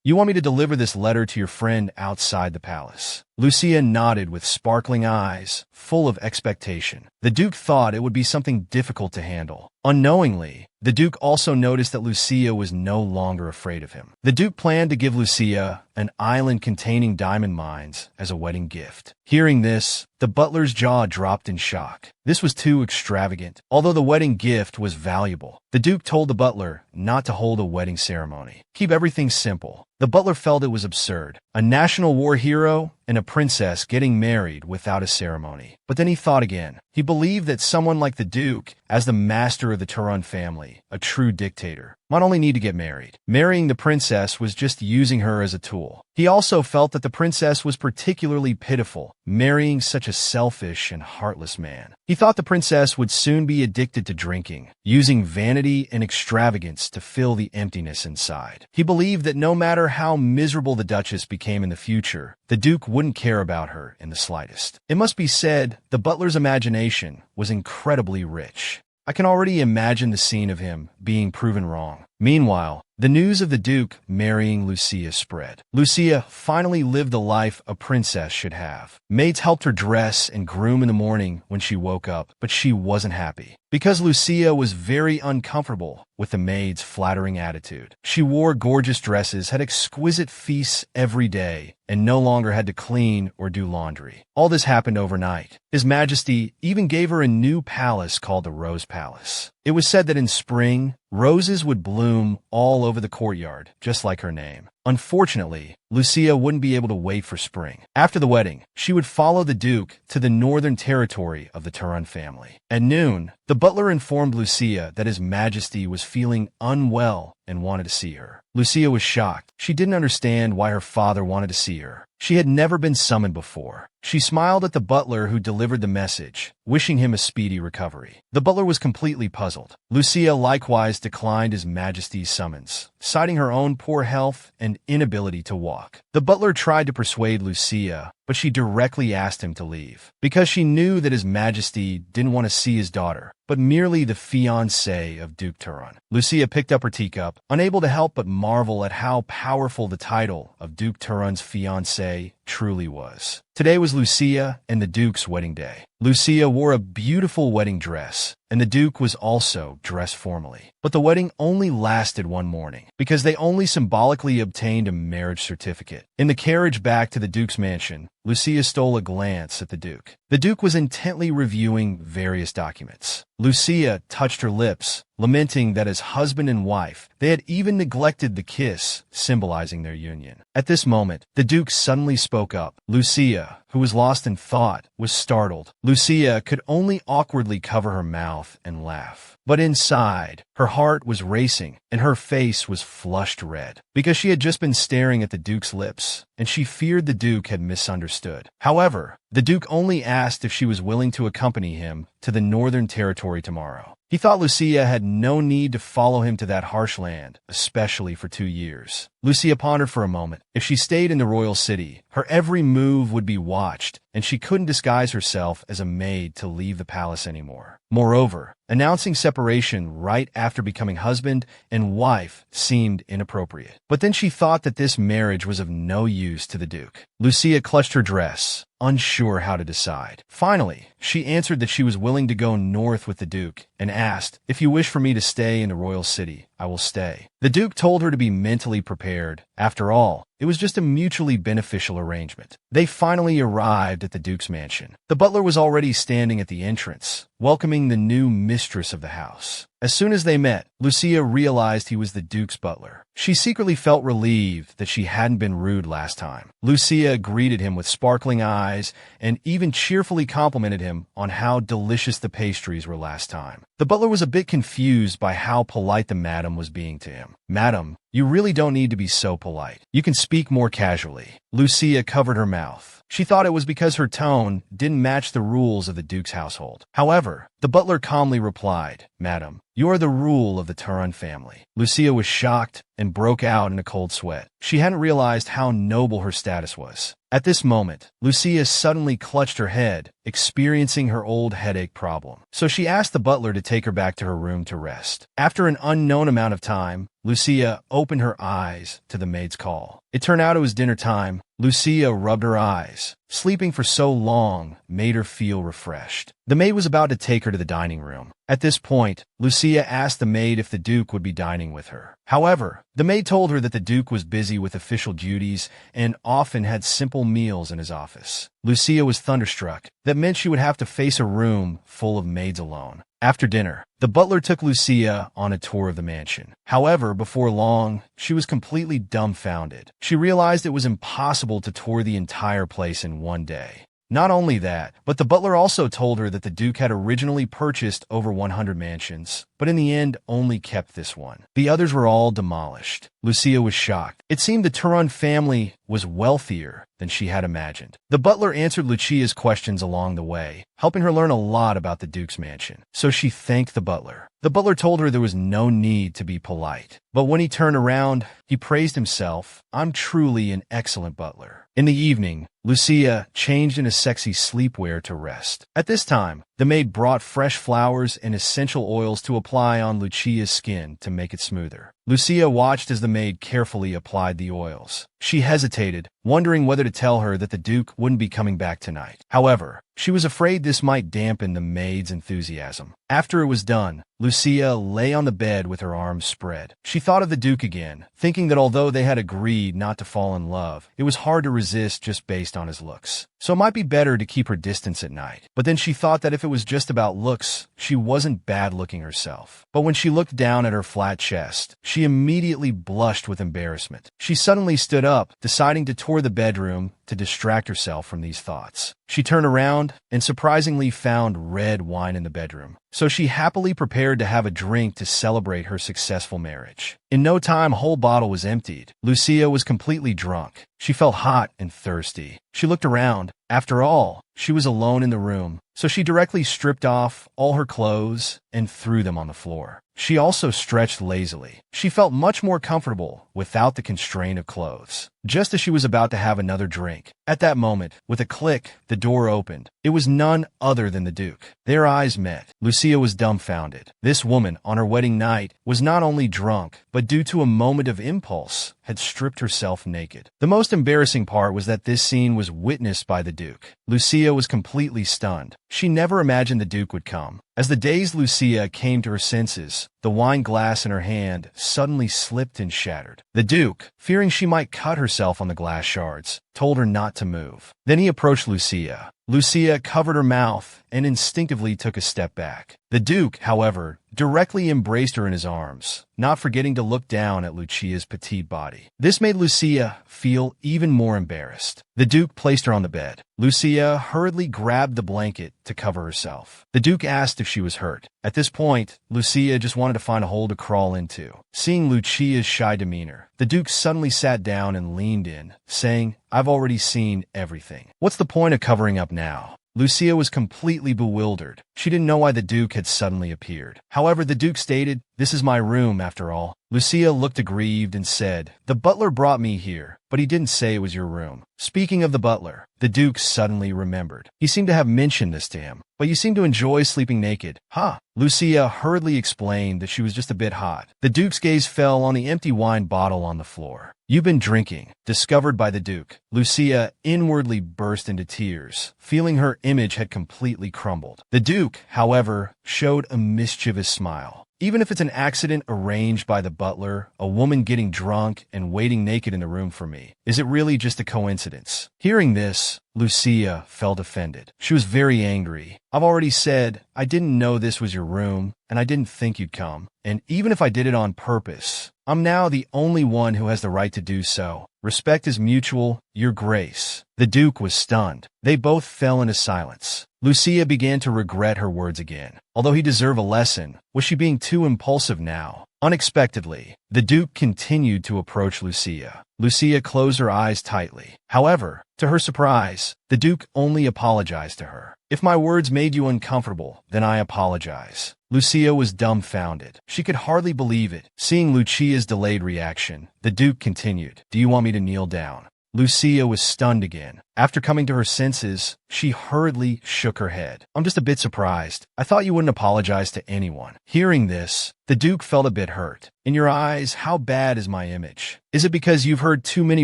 "You want me to deliver this letter to your friend outside the palace?" Lucia nodded with sparkling eyes, full of expectation. The Duke thought it would be something difficult to handle. Unknowingly, the Duke also noticed that Lucia was no longer afraid of him. The Duke planned to give Lucia an island containing diamond mines as a wedding gift. Hearing this, the butler's jaw dropped in shock. This was too extravagant. Although the wedding gift was valuable, the Duke told the butler not to hold a wedding ceremony. Keep everything simple. The butler felt it was absurd. A national war hero and a princess getting married without a ceremony. But then he thought again. He believed that someone like the Duke, as the master of the Turan family, a true dictator, might only need to get married. Marrying the princess was just using her as a tool. He also felt that the princess was particularly pitiful, marrying such a selfish and heartless man. He thought the princess would soon be addicted to drinking, using vanity and extravagance to fill the emptiness inside. He believed that no matter how miserable the Duchess became in the future, the Duke wouldn't care about her in the slightest. It must be said, the butler's imagination was incredibly rich. I can already imagine the scene of him being proven wrong. Meanwhile, the news of the Duke marrying Lucia spread. Lucia finally lived the life a princess should have. Maids helped her dress and groom in the morning when she woke up, but she wasn't happy. Because Lucia was very uncomfortable with the maid's flattering attitude. She wore gorgeous dresses, had exquisite feasts every day, and no longer had to clean or do laundry. All this happened overnight. His Majesty even gave her a new palace called the Rose Palace. It was said that in spring, roses would bloom all over the courtyard, just like her name. Unfortunately, Lucia wouldn't be able to wait for spring. After the wedding, she would follow the Duke to the northern territory of the Turan family. At noon, the butler informed Lucia that His Majesty was feeling unwell and wanted to see her. Lucia was shocked. She didn't understand why her father wanted to see her. She had never been summoned before. She smiled at the butler who delivered the message, wishing him a speedy recovery. The butler was completely puzzled. Lucia likewise declined His Majesty's summons, citing her own poor health and inability to walk. The butler tried to persuade Lucia, but she directly asked him to leave, because she knew that His Majesty didn't want to see his daughter, but merely the fiancée of Duke Turan. Lucia picked up her teacup, unable to help but marvel at how powerful the title of Duke Turan's fiancée truly was. Today was Lucia and the Duke's wedding day. Lucia wore a beautiful wedding dress, and the Duke was also dressed formally. But the wedding only lasted one morning, because they only symbolically obtained a marriage certificate. In the carriage back to the Duke's mansion, Lucia stole a glance at the Duke. The Duke was intently reviewing various documents. Lucia touched her lips, lamenting that as husband and wife, they had even neglected the kiss, symbolizing their union. At this moment, the Duke suddenly spoke up. Lucia, who was lost in thought, was startled. Lucia could only awkwardly cover her mouth and laugh. But inside, her heart was racing, and her face was flushed red, because she had just been staring at the Duke's lips, and she feared the Duke had misunderstood. However, the Duke only asked if she was willing to accompany him to the Northern Territory tomorrow. He thought Lucia had no need to follow him to that harsh land, especially for 2 years. Lucia pondered for a moment. If she stayed in the royal city, her every move would be watched, and she couldn't disguise herself as a maid to leave the palace anymore. Moreover, announcing separation right after becoming husband and wife seemed inappropriate. But then she thought that this marriage was of no use to the Duke. Lucia clutched her dress, unsure how to decide. Finally, she answered that she was willing to go north with the Duke and asked, "If you wish for me to stay in the royal city, I will stay." The Duke told her to be mentally prepared. After all, it was just a mutually beneficial arrangement. They finally arrived at the Duke's mansion. The butler was already standing at the entrance, welcoming the new mistress of the house. As soon as they met, Lucia realized he was the Duke's butler. She secretly felt relieved that she hadn't been rude last time. Lucia greeted him with sparkling eyes and even cheerfully complimented him on how delicious the pastries were last time. The butler was a bit confused by how polite the madam was being to him. "Madam, you really don't need to be so polite. You can speak more casually." Lucia covered her mouth. She thought it was because her tone didn't match the rules of the Duke's household. However, the butler calmly replied, "Madam, you are the rule of the Turan family." Lucia was shocked and broke out in a cold sweat. She hadn't realized how noble her status was. At this moment, Lucia suddenly clutched her head, experiencing her old headache problem. So she asked the butler to take her back to her room to rest. After an unknown amount of time, Lucia opened her eyes to the maid's call. It turned out it was dinner time. Lucia rubbed her eyes. Sleeping for so long made her feel refreshed. The maid was about to take her to the dining room. At this point, Lucia asked the maid if the Duke would be dining with her. However, the maid told her that the Duke was busy with official duties and often had simple meals in his office. Lucia was thunderstruck. That meant she would have to face a room full of maids alone. After dinner, the butler took Lucia on a tour of the mansion. However, before long, she was completely dumbfounded. She realized it was impossible to tour the entire place in one day. Not only that, but the butler also told her that the Duke had originally purchased over 100 mansions, but in the end only kept this one. The others were all demolished. Lucia was shocked. It seemed the Turan family was wealthier than she had imagined. The butler answered Lucia's questions along the way, helping her learn a lot about the Duke's mansion. So she thanked the butler. The butler told her there was no need to be polite. But when he turned around, he praised himself. "I'm truly an excellent butler." In the evening, Lucia changed into sexy sleepwear to rest. At this time, the maid brought fresh flowers and essential oils to apply on Lucia's skin to make it smoother. Lucia watched as the maid carefully applied the oils. She hesitated, wondering whether to tell her that the Duke wouldn't be coming back tonight. However, she was afraid this might dampen the maid's enthusiasm. After it was done, Lucia lay on the bed with her arms spread. She thought of the Duke again, thinking that although they had agreed not to fall in love, it was hard to resist just based on his looks. So it might be better to keep her distance at night. But then she thought that if it was just about looks, she wasn't bad-looking herself. But when she looked down at her flat chest, she immediately blushed with embarrassment. She suddenly stood up, deciding to tour the bedroom to distract herself from these thoughts. She turned around and surprisingly found red wine in the bedroom. So she happily prepared to have a drink to celebrate her successful marriage. In no time, a whole bottle was emptied. Lucia was completely drunk. She felt hot and thirsty. She looked around. After all, she was alone in the room, so she directly stripped off all her clothes and threw them on the floor. She also stretched lazily. She felt much more comfortable without the constraint of clothes. Just as she was about to have another drink, at that moment, with a click, the door opened. It was none other than the Duke. Their eyes met. Lucia was dumbfounded. This woman, on her wedding night, was not only drunk, but due to a moment of impulse, had stripped herself naked. The most embarrassing part was that this scene was witnessed by the Duke. Lucia was completely stunned. She never imagined the Duke would come. As the dazed Lucia came to her senses, the wine glass in her hand suddenly slipped and shattered. The Duke, fearing she might cut herself on the glass shards, told her not to move. Then he approached Lucia. Lucia covered her mouth and instinctively took a step back. The Duke, however, directly embraced her in his arms, not forgetting to look down at Lucia's petite body. This made Lucia feel even more embarrassed. The Duke placed her on the bed. Lucia hurriedly grabbed the blanket to cover herself. The Duke asked if she was hurt. At this point, Lucia just wanted to find a hole to crawl into. Seeing Lucia's shy demeanor, the Duke suddenly sat down and leaned in, saying, "I've already seen everything. What's the point of covering up now? Lucia was completely bewildered. She didn't know why the Duke had suddenly appeared. However, the Duke stated, "This is my room, after all." Lucia looked aggrieved and said, "The butler brought me here, but he didn't say it was your room." Speaking of the butler, the Duke suddenly remembered. He seemed to have mentioned this to him. "But you seem to enjoy sleeping naked, huh?" Lucia hurriedly explained that she was just a bit hot. The Duke's gaze fell on the empty wine bottle on the floor. "You've been drinking," discovered by the Duke. Lucia inwardly burst into tears, feeling her image had completely crumbled. The Duke, however, showed a mischievous smile. "Even if it's an accident arranged by the butler, a woman getting drunk and waiting naked in the room for me, is it really just a coincidence?" Hearing this, Lucia felt offended. She was very angry. "I've already said I didn't know this was your room, and I didn't think you'd come. And even if I did it on purpose, I'm now the only one who has the right to do so. Respect is mutual, Your Grace." The Duke was stunned. They both fell into silence. Lucia began to regret her words again. Although he deserved a lesson, was she being too impulsive now? Unexpectedly, the Duke continued to approach Lucia. Lucia closed her eyes tightly. However, to her surprise, the Duke only apologized to her. "If my words made you uncomfortable, then I apologize." Lucia was dumbfounded. She could hardly believe it. Seeing Lucia's delayed reaction, the Duke continued, "Do you want me to kneel down?" Lucia was stunned again. After coming to her senses, she hurriedly shook her head. "I'm just a bit surprised. I thought you wouldn't apologize to anyone." Hearing this, the Duke felt a bit hurt. "In your eyes, how bad is my image? Is it because you've heard too many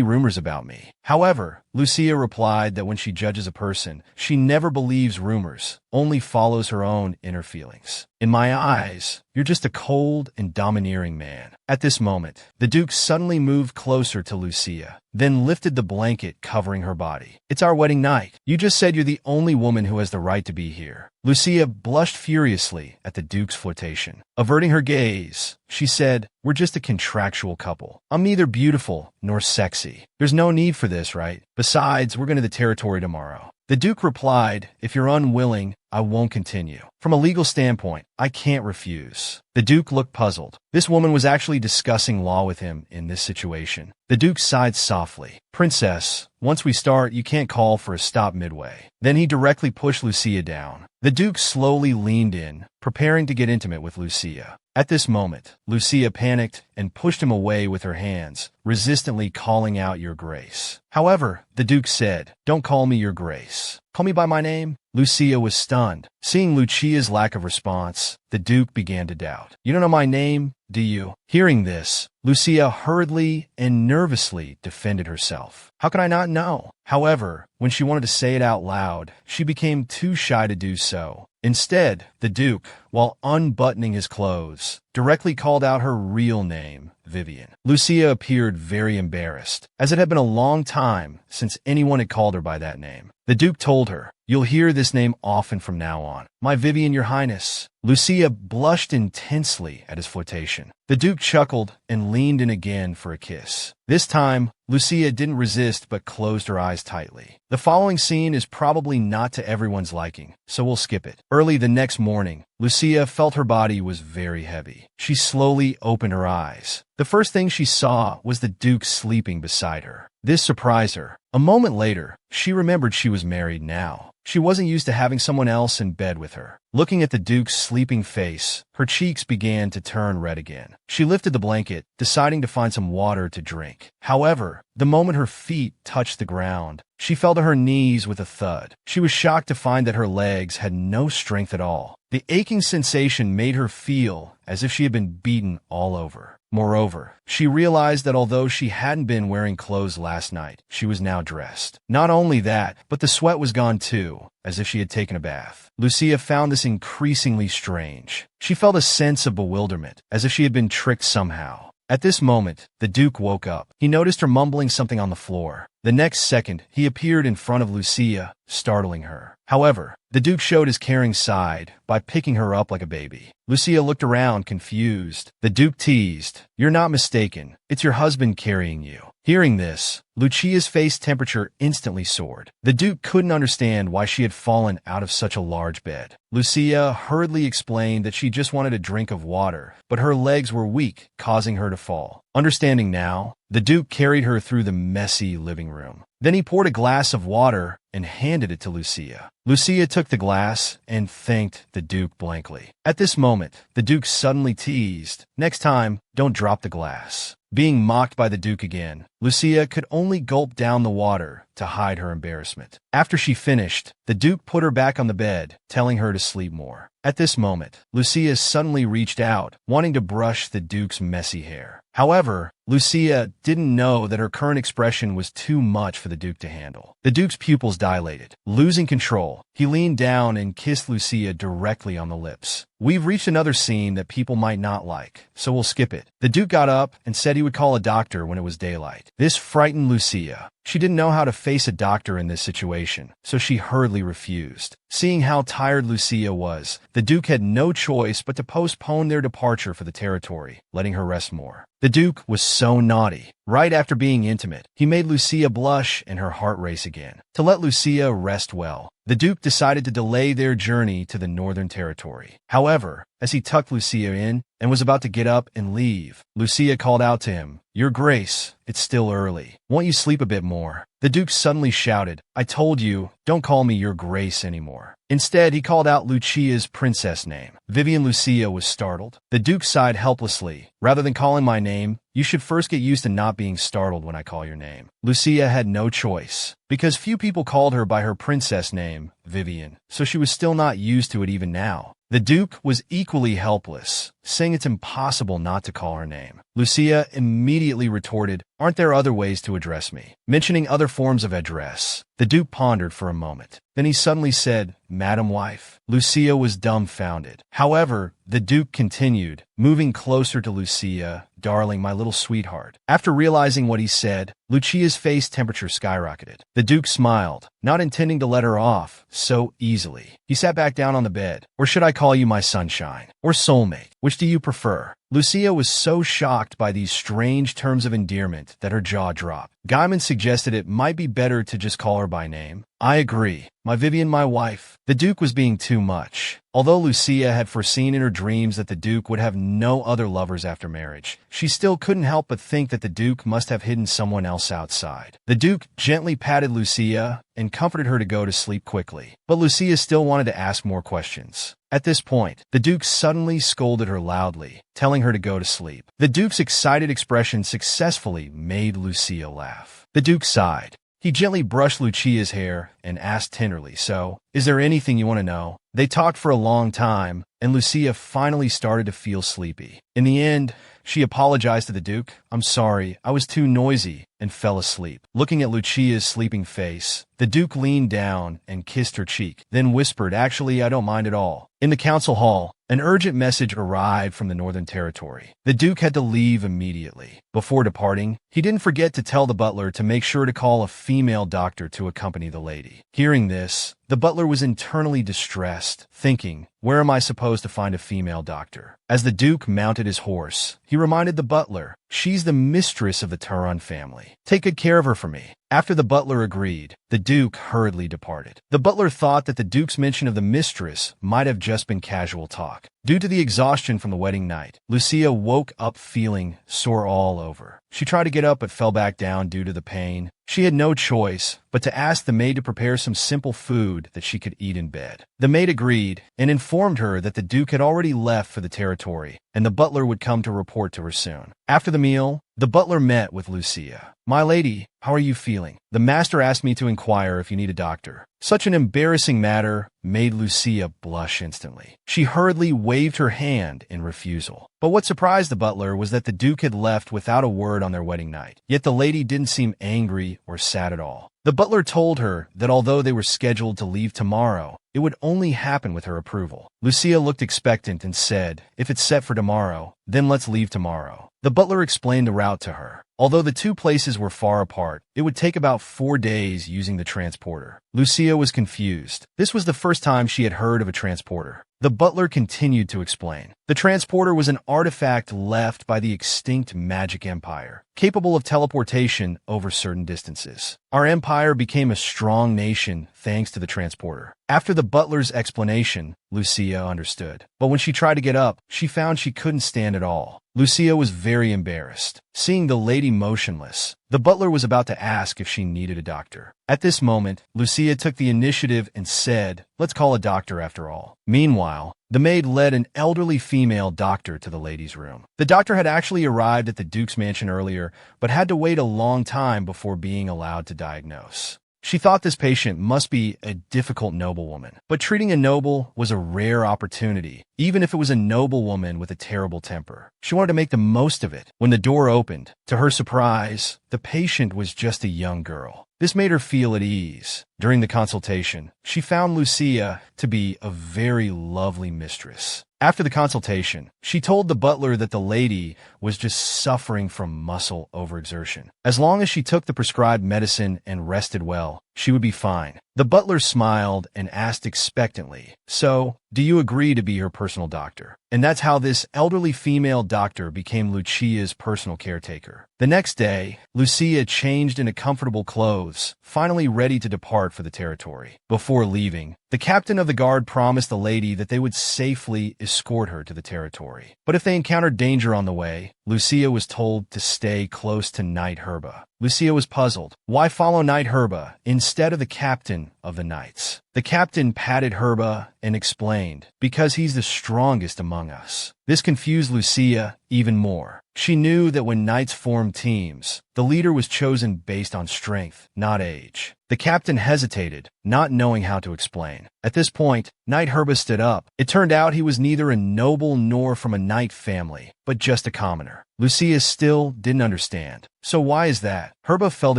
rumors about me?" However, Lucia replied that when she judges a person, she never believes rumors, only follows her own inner feelings. "In my eyes, you're just a cold and domineering man." At this moment, the Duke suddenly moved closer to Lucia, then lifted the blanket covering her body. "It's our wedding night. You just said you're the only woman who has the right to be here." Lucia blushed furiously at the Duke's flirtation. Averting her gaze, she said, "We're just a contractual couple. I'm neither beautiful nor sexy. There's no need for this, right? Besides, we're going to the territory tomorrow." The Duke replied, "If you're unwilling, I won't continue. From a legal standpoint, I can't refuse." The Duke looked puzzled. This woman was actually discussing law with him in this situation. The Duke sighed softly. "Princess, once we start, you can't call for a stop midway." Then he directly pushed Lucia down. The Duke slowly leaned in, preparing to get intimate with Lucia. At this moment, Lucia panicked and pushed him away with her hands, resistantly calling out, "Your Grace." However, the Duke said, "Don't call me Your Grace. Call me by my name." Lucia was stunned. Seeing Lucia's lack of response, the Duke began to doubt. "You don't know my name, do you?" Hearing this, Lucia hurriedly and nervously defended herself. "How can I not know?" However, when she wanted to say it out loud, she became too shy to do so. Instead, the Duke, while unbuttoning his clothes, directly called out her real name, Vivian. Lucia appeared very embarrassed, as it had been a long time since anyone had called her by that name. The Duke told her, "You'll hear this name often from now on. My Vivian, Your Highness." Lucia blushed intensely at his flirtation. The Duke chuckled and leaned in again for a kiss. This time, Lucia didn't resist but closed her eyes tightly. The following scene is probably not to everyone's liking, so we'll skip it. Early the next morning, Lucia felt her body was very heavy. She slowly opened her eyes. The first thing she saw was the Duke sleeping beside her. This surprised her. A moment later, she remembered she was married now. She wasn't used to having someone else in bed with her. Looking at the Duke's sleeping face, her cheeks began to turn red again. She lifted the blanket, deciding to find some water to drink. However, the moment her feet touched the ground, she fell to her knees with a thud. She was shocked to find that her legs had no strength at all. The aching sensation made her feel as if she had been beaten all over. Moreover, she realized that although she hadn't been wearing clothes last night, she was now dressed. Not only that, but the sweat was gone too, as if she had taken a bath. Lucia found this increasingly strange. She felt a sense of bewilderment, as if she had been tricked somehow. At this moment, the Duke woke up. He noticed her mumbling something on the floor. The next second, he appeared in front of Lucia, startling her. However, the Duke showed his caring side by picking her up like a baby. Lucia looked around, confused. The Duke teased, "You're not mistaken. It's your husband carrying you." Hearing this, Lucia's face temperature instantly soared. The Duke couldn't understand why she had fallen out of such a large bed. Lucia hurriedly explained that she just wanted a drink of water, but her legs were weak, causing her to fall. Understanding now, the Duke carried her through the messy living room. Then he poured a glass of water and handed it to Lucia. Lucia took the glass and thanked the Duke blankly. At this moment, the Duke suddenly teased, "Next time, don't drop the glass." Being mocked by the Duke again, Lucia could only gulp down the water to hide her embarrassment. After she finished, the Duke put her back on the bed, telling her to sleep more. At this moment, Lucia suddenly reached out, wanting to brush the Duke's messy hair. However, Lucia didn't know that her current expression was too much for the Duke to handle. The Duke's pupils dilated. Losing control, he leaned down and kissed Lucia directly on the lips. "We've reached another scene that people might not like, so we'll skip it." The Duke got up and said he would call a doctor when it was daylight. This frightened Lucia. She didn't know how to face a doctor in this situation, so she hurriedly refused. Seeing how tired Lucia was, the Duke had no choice but to postpone their departure for the territory, letting her rest more. The Duke was so naughty. Right after being intimate, he made Lucia blush and her heart race again. To let Lucia rest well, the Duke decided to delay their journey to the Northern Territory. However, as he tucked Lucia in and was about to get up and leave, Lucia called out to him, "Your Grace, it's still early. Won't you sleep a bit more?" The Duke suddenly shouted, "I told you, don't call me Your Grace anymore." Instead, he called out Lucia's princess name. Vivian Lucia was startled. The Duke sighed helplessly. "Rather than calling my name, you should first get used to not being startled when I call your name." Lucia had no choice, because few people called her by her princess name, Vivian, so she was still not used to it even now. The Duke was equally helpless, saying it's impossible not to call her name. Lucia immediately retorted, "Aren't there other ways to address me?" Mentioning other forms of address, the Duke pondered for a moment. Then he suddenly said, "Madam Wife." Lucia was dumbfounded. However, the Duke continued, moving closer to Lucia, "Darling, my little sweetheart." After realizing what he said, Lucia's face temperature skyrocketed. The Duke smiled, not intending to let her off so easily. He sat back down on the bed. "Or should I call you my sunshine? Or soulmate? Which do you prefer?" Lucia was so shocked by these strange terms of endearment that her jaw dropped. Gaiman suggested it might be better to just call her by name. "I agree. My Vivian, my wife." The Duke was being too much. Although Lucia had foreseen in her dreams that the Duke would have no other lovers after marriage, she still couldn't help but think that the Duke must have hidden someone else outside. The Duke gently patted Lucia and comforted her to go to sleep quickly. But Lucia still wanted to ask more questions. At this point, the Duke suddenly scolded her loudly, telling her to go to sleep. The Duke's excited expression successfully made Lucia laugh. The Duke sighed. He gently brushed Lucia's hair and asked tenderly, "So, is there anything you want to know?" They talked for a long time, and Lucia finally started to feel sleepy. In the end, she apologized to the Duke. "I'm sorry, I was too noisy," and fell asleep. Looking at Lucia's sleeping face, the Duke leaned down and kissed her cheek, then whispered, "Actually, I don't mind at all." In the council hall, an urgent message arrived from the Northern Territory. The Duke had to leave immediately. Before departing, he didn't forget to tell the butler to make sure to call a female doctor to accompany the lady. Hearing this, the butler was internally distressed, thinking, "Where am I supposed to find a female doctor?" As the Duke mounted his horse, he reminded the butler, "She's the mistress of the Turan family. Take good care of her for me." After the butler agreed, the Duke hurriedly departed. The butler thought that the Duke's mention of the mistress might have just been casual talk. Due to the exhaustion from the wedding night, Lucia woke up feeling sore all over. She tried to get up but fell back down due to the pain. She had no choice but to ask the maid to prepare some simple food that she could eat in bed. The maid agreed and informed her that the Duke had already left for the territory and the butler would come to report to her soon. After the meal, the butler met with Lucia. "My lady, how are you feeling? The master asked me to inquire if you need a doctor." Such an embarrassing matter made Lucia blush instantly. She hurriedly waved her hand in refusal. But what surprised the butler was that the Duke had left without a word on their wedding night. Yet the lady didn't seem angry or sad at all. The butler told her that although they were scheduled to leave tomorrow, it would only happen with her approval. Lucia looked expectant and said, "If it's set for tomorrow, then let's leave tomorrow." The butler explained the route to her. Although the two places were far apart, it would take about 4 days using the transporter. Lucia was confused. This was the first time she had heard of a transporter. The butler continued to explain. The transporter was an artifact left by the extinct Magic Empire, capable of teleportation over certain distances. Our empire became a strong nation thanks to the transporter. After the butler's explanation, Lucia understood. But when she tried to get up, she found she couldn't stand at all. Lucia was very embarrassed. Seeing the lady motionless, the butler was about to ask if she needed a doctor. At this moment, Lucia took the initiative and said, "Let's call a doctor after all." Meanwhile, the maid led an elderly female doctor to the lady's room. The doctor had actually arrived at the Duke's mansion earlier, but had to wait a long time before being allowed to diagnose. She thought this patient must be a difficult noblewoman, but treating a noble was a rare opportunity, even if it was a noblewoman with a terrible temper. She wanted to make the most of it. When the door opened, to her surprise, the patient was just a young girl. This made her feel at ease. During the consultation, she found Lucia to be a very lovely mistress. After the consultation, she told the butler that the lady was just suffering from muscle overexertion. As long as she took the prescribed medicine and rested well, she would be fine. The butler smiled and asked expectantly, "So, do you agree to be her personal doctor?" And that's how this elderly female doctor became Lucia's personal caretaker. The next day, Lucia changed into comfortable clothes, finally ready to depart for the territory. Before leaving, the captain of the guard promised the lady that they would safely escort her to the territory. But if they encountered danger on the way, Lucia was told to stay close to Knight Herba. Lucia was puzzled. Why follow Knight Herba instead of the captain of the knights? The captain patted Herba and explained, "Because he's the strongest among us." This confused Lucia even more. She knew that when knights formed teams, the leader was chosen based on strength, not age. The captain hesitated, not knowing how to explain. At this point, Knight Herba stood up. It turned out he was neither a noble nor from a knight family, but just a commoner. Lucia still didn't understand. So why is that? Herba felt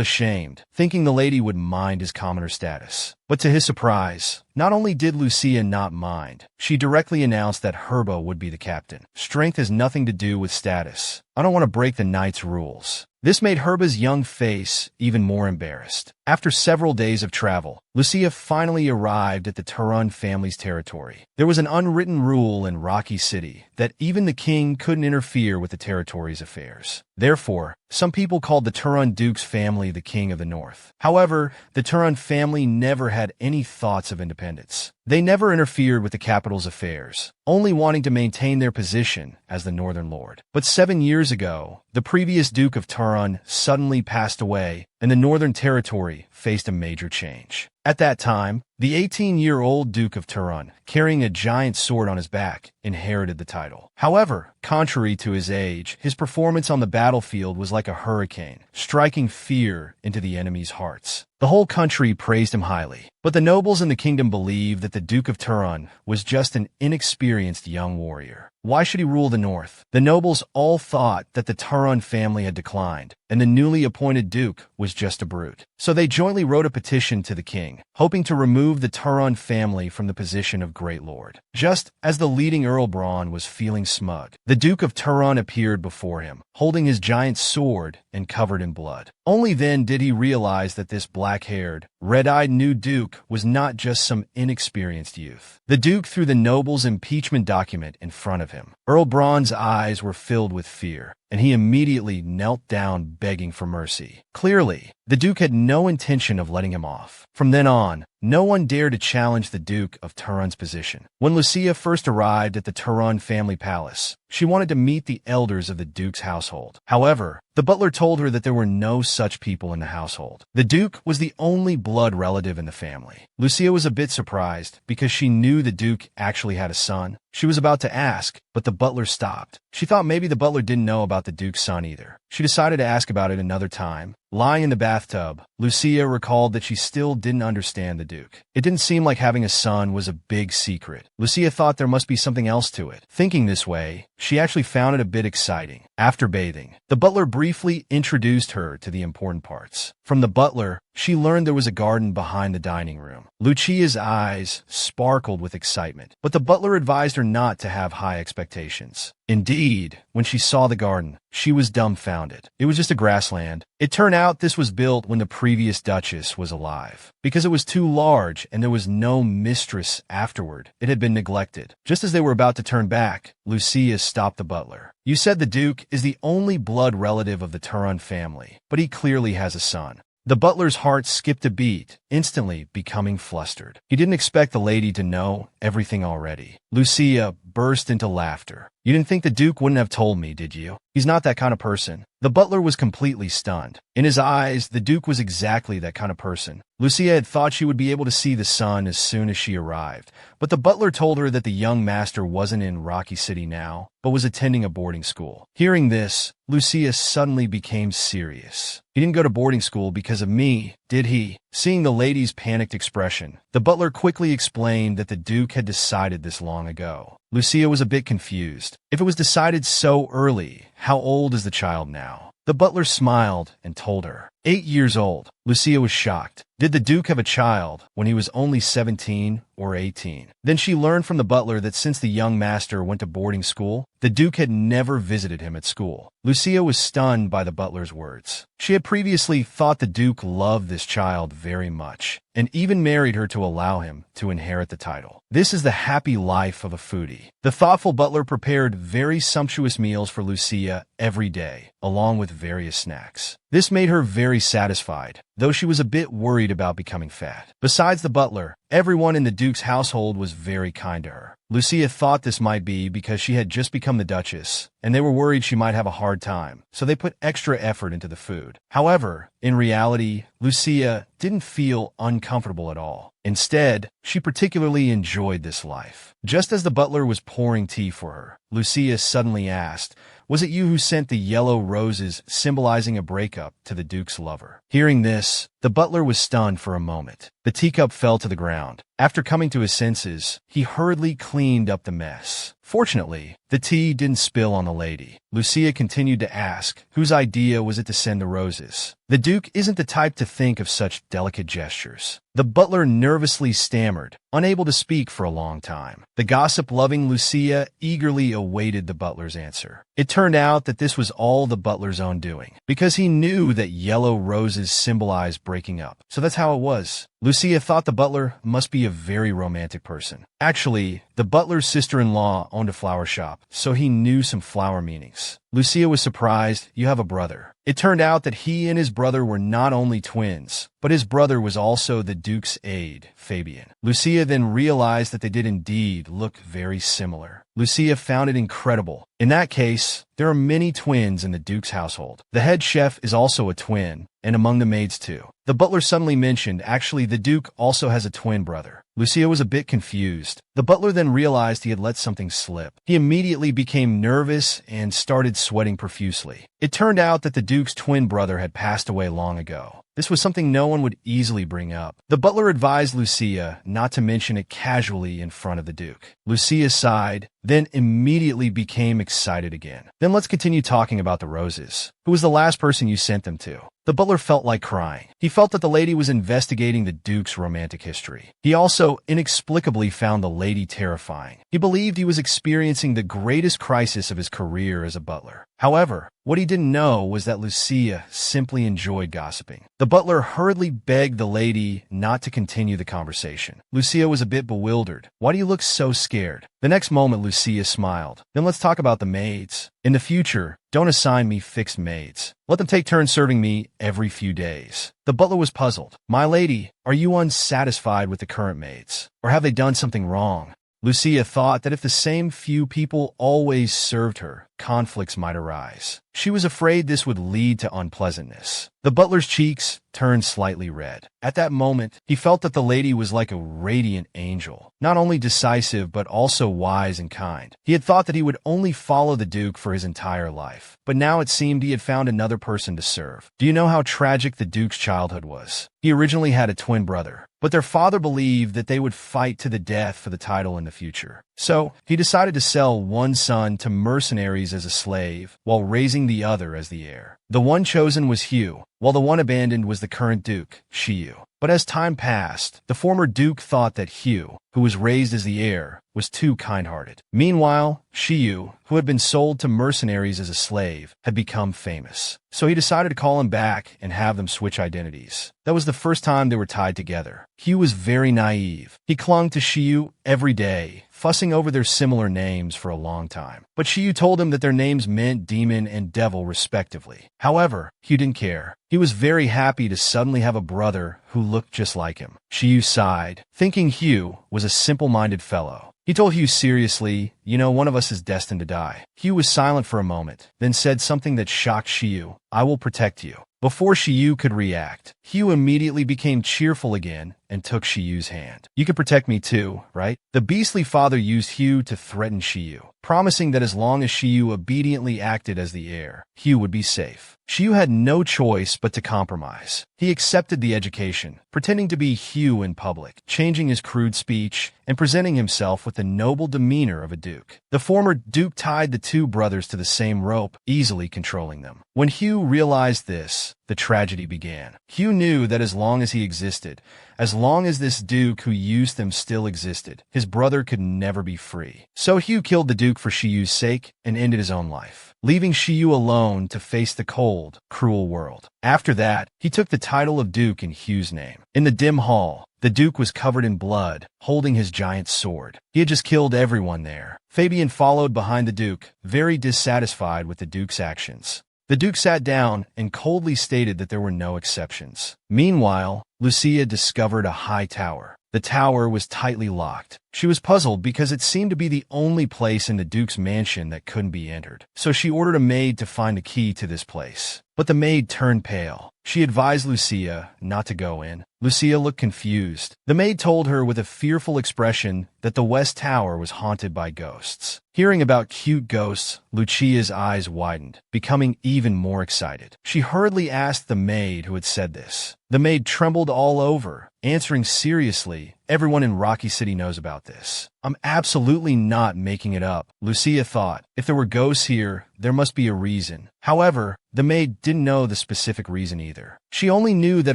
ashamed, thinking the lady would mind his commoner status. But to his surprise, not only did Lucia not mind, she directly announced that Herba would be the captain. Strength has nothing to do with status. I don't want to break the knight's rules. This made Herba's young face even more embarrassed. After several days of travel, Lucia finally arrived at the Turan family's territory. There was an unwritten rule in Rocky City that even the king couldn't interfere with the territory's affairs. Therefore, some people called the Turan Duke's family the King of the North. However, the Turan family never had any thoughts of independence. They never interfered with the capital's affairs, only wanting to maintain their position as the Northern Lord. But 7 years ago, the previous Duke of Turan suddenly passed away, and the Northern Territory faced a major change. At that time, the 18-year-old Duke of Turan, carrying a giant sword on his back, inherited the title. However, contrary to his age, his performance on the battlefield was like a hurricane, striking fear into the enemy's hearts. The whole country praised him highly, but the nobles in the kingdom believed that the Duke of Turan was just an inexperienced young warrior. Why should he rule the north? The nobles all thought that the Turan family had declined, and the newly appointed duke was just a brute. So they jointly wrote a petition to the king, hoping to remove the Turan family from the position of Great Lord. Just as the leading Earl Braun was feeling smug, the Duke of Turan appeared before him, holding his giant sword and covered in blood. Only then did he realize that this black-haired, red-eyed new duke was not just some inexperienced youth. The duke threw the noble's impeachment document in front of him. Earl Braun's eyes were filled with fear, and he immediately knelt down begging for mercy. Clearly, the duke had no intention of letting him off. From then on, no one dared to challenge the Duke of Turan's position. When Lucia first arrived at the Turan family palace, she wanted to meet the elders of the duke's household. However, the butler told her that there were no such people in the household. The duke was the only blood relative in the family. Lucia was a bit surprised because she knew the duke actually had a son. She was about to ask, but the butler stopped. She thought maybe the butler didn't know about the duke's son either. She decided to ask about it another time. Lying in the bathtub, Lucia recalled that she still didn't understand the duke. It didn't seem like having a son was a big secret. Lucia thought there must be something else to it. Thinking this way, she actually found it a bit exciting. After bathing, the butler briefly introduced her to the important parts. From the butler, she learned there was a garden behind the dining room. Lucia's eyes sparkled with excitement, but the butler advised her not to have high expectations. Indeed, when she saw the garden, she was dumbfounded. It was just a grassland. It turned out this was built when the previous duchess was alive. Because it was too large and there was no mistress afterward, it had been neglected. Just as they were about to turn back, Lucia stopped the butler. "You said the duke is the only blood relative of the Turan family, but he clearly has a son." The butler's heart skipped a beat, instantly becoming flustered. He didn't expect the lady to know everything already. Lucia burst into laughter. You didn't think the Duke wouldn't have told me, did you? He's not that kind of person. The butler was completely stunned. In his eyes, the Duke was exactly that kind of person. Lucia had thought she would be able to see the sun as soon as she arrived, but the butler told her that the young master wasn't in Rocky City now, but was attending a boarding school. Hearing this, Lucia suddenly became serious. He didn't go to boarding school because of me, did he? Seeing the lady's panicked expression, the butler quickly explained that the Duke had decided this long ago. Lucia was a bit confused. If it was decided so early, how old is the child now? The butler smiled and told her. 8 years old. Lucia was shocked. Did the Duke have a child when he was only 17 or 18? Then she learned from the butler that since the young master went to boarding school, the Duke had never visited him at school. Lucia was stunned by the butler's words. She had previously thought the Duke loved this child very much, and even married her to allow him to inherit the title. This is the happy life of a foodie. The thoughtful butler prepared very sumptuous meals for Lucia every day, along with various snacks. This made her very satisfied, though she was a bit worried about becoming fat. Besides the butler, everyone in the Duke's household was very kind to her. Lucia thought this might be because she had just become the Duchess, and they were worried she might have a hard time, so they put extra effort into the food. However, in reality, Lucia didn't feel uncomfortable at all. Instead, she particularly enjoyed this life. Just as the butler was pouring tea for her, Lucia suddenly asked, "Was it you who sent the yellow roses symbolizing a breakup to the Duke's lover?" Hearing this, the butler was stunned for a moment. The teacup fell to the ground. After coming to his senses, he hurriedly cleaned up the mess. Fortunately, the tea didn't spill on the lady. Lucia continued to ask, whose idea was it to send the roses? The Duke isn't the type to think of such delicate gestures. The butler nervously stammered, unable to speak for a long time. The gossip-loving Lucia eagerly awaited the butler's answer. It turned out that this was all the butler's own doing, because he knew that yellow roses symbolized breaking up. So that's how it was. Lucia thought the butler must be a very romantic person. Actually, the butler's sister-in-law owned a flower shop, so he knew some flower meanings. Lucia was surprised. "You have a brother." It turned out that he and his brother were not only twins, but his brother was also the Duke's aide, Fabian. Lucia then realized that they did indeed look very similar. Lucia found it incredible. In that case, there are many twins in the Duke's household. The head chef is also a twin, and among the maids too. The butler suddenly mentioned, actually, the Duke also has a twin brother. Lucia was a bit confused. The butler then realized he had let something slip. He immediately became nervous and started sweating profusely. It turned out that the Duke's twin brother had passed away long ago. This was something no one would easily bring up. The butler advised Lucia not to mention it casually in front of the Duke. Lucia sighed, then immediately became excited again. "Then let's continue talking about the roses. Who was the last person you sent them to?" The butler felt like crying. He felt that the lady was investigating the Duke's romantic history. He also inexplicably found the lady terrifying. He believed he was experiencing the greatest crisis of his career as a butler. However, what he didn't know was that Lucia simply enjoyed gossiping. The butler hurriedly begged the lady not to continue the conversation. Lucia was a bit bewildered. "Why do you look so scared?" The next moment, Lucia smiled. "Then let's talk about the maids. In the future, don't assign me fixed maids. Let them take turns serving me every few days." The butler was puzzled. "My lady, are you unsatisfied with the current maids? Or have they done something wrong?" Lucia thought that if the same few people always served her, conflicts might arise. She was afraid this would lead to unpleasantness. The butler's cheeks turned slightly red. At that moment, he felt that the lady was like a radiant angel, not only decisive but also wise and kind. He had thought that he would only follow the Duke for his entire life, but now it seemed he had found another person to serve. Do you know how tragic the Duke's childhood was? He originally had a twin brother, but their father believed that they would fight to the death for the title in the future. So, he decided to sell one son to mercenaries as a slave, while raising the other as the heir. The one chosen was Hugh, while the one abandoned was the current Duke, Shiyu. But as time passed, the former Duke thought that Hugh, who was raised as the heir, was too kind-hearted. Meanwhile, Shiyu, who had been sold to mercenaries as a slave, had become famous. So he decided to call him back and have them switch identities. That was the first time they were tied together. Hugh was very naive. He clung to Shiyu every day, fussing over their similar names for a long time. But Shiyu told him that their names meant demon and devil respectively. However, Hugh didn't care. He was very happy to suddenly have a brother who looked just like him. Shiyu sighed, thinking Hugh was a simple-minded fellow. He told Hugh seriously, "You know, one of us is destined to die." Hugh was silent for a moment, then said something that shocked Shiyu. "I will protect you." Before Shiyu could react, Hugh immediately became cheerful again and took Shiyu's hand. "You can protect me too, right?" The beastly father used Hugh to threaten Shiyu, promising that as long as Shiyu obediently acted as the heir, Hugh would be safe. Shiyu had no choice but to compromise. He accepted the education, pretending to be Hugh in public, changing his crude speech, and presenting himself with the noble demeanor of a duke. The former duke tied the two brothers to the same rope, easily controlling them. When Hugh realized this, the tragedy began. Hugh knew that as long as he existed, as long as this duke who used them still existed, his brother could never be free. So Hugh killed the duke for Shiyu's sake and ended his own life, leaving Shiyu alone to face the cold, cruel world. After that, he took the title of duke in Hugh's name. In the dim hall, the duke was covered in blood, holding his giant sword. He had just killed everyone there. Fabian followed behind the duke, very dissatisfied with the duke's actions. The duke sat down and coldly stated that there were no exceptions. Meanwhile, Lucia discovered a high tower. The tower was tightly locked. She was puzzled because it seemed to be the only place in the duke's mansion that couldn't be entered. So she ordered a maid to find a key to this place. But the maid turned pale. She advised Lucia not to go in. Lucia looked confused. The maid told her with a fearful expression that the West Tower was haunted by ghosts. Hearing about cute ghosts, Lucia's eyes widened, becoming even more excited. She hurriedly asked the maid who had said this. The maid trembled all over, answering seriously, "Everyone in Rocky City knows about this. I'm absolutely not making it up." Lucia thought, if there were ghosts here, there must be a reason. However, the maid didn't know the specific reason either. She only knew that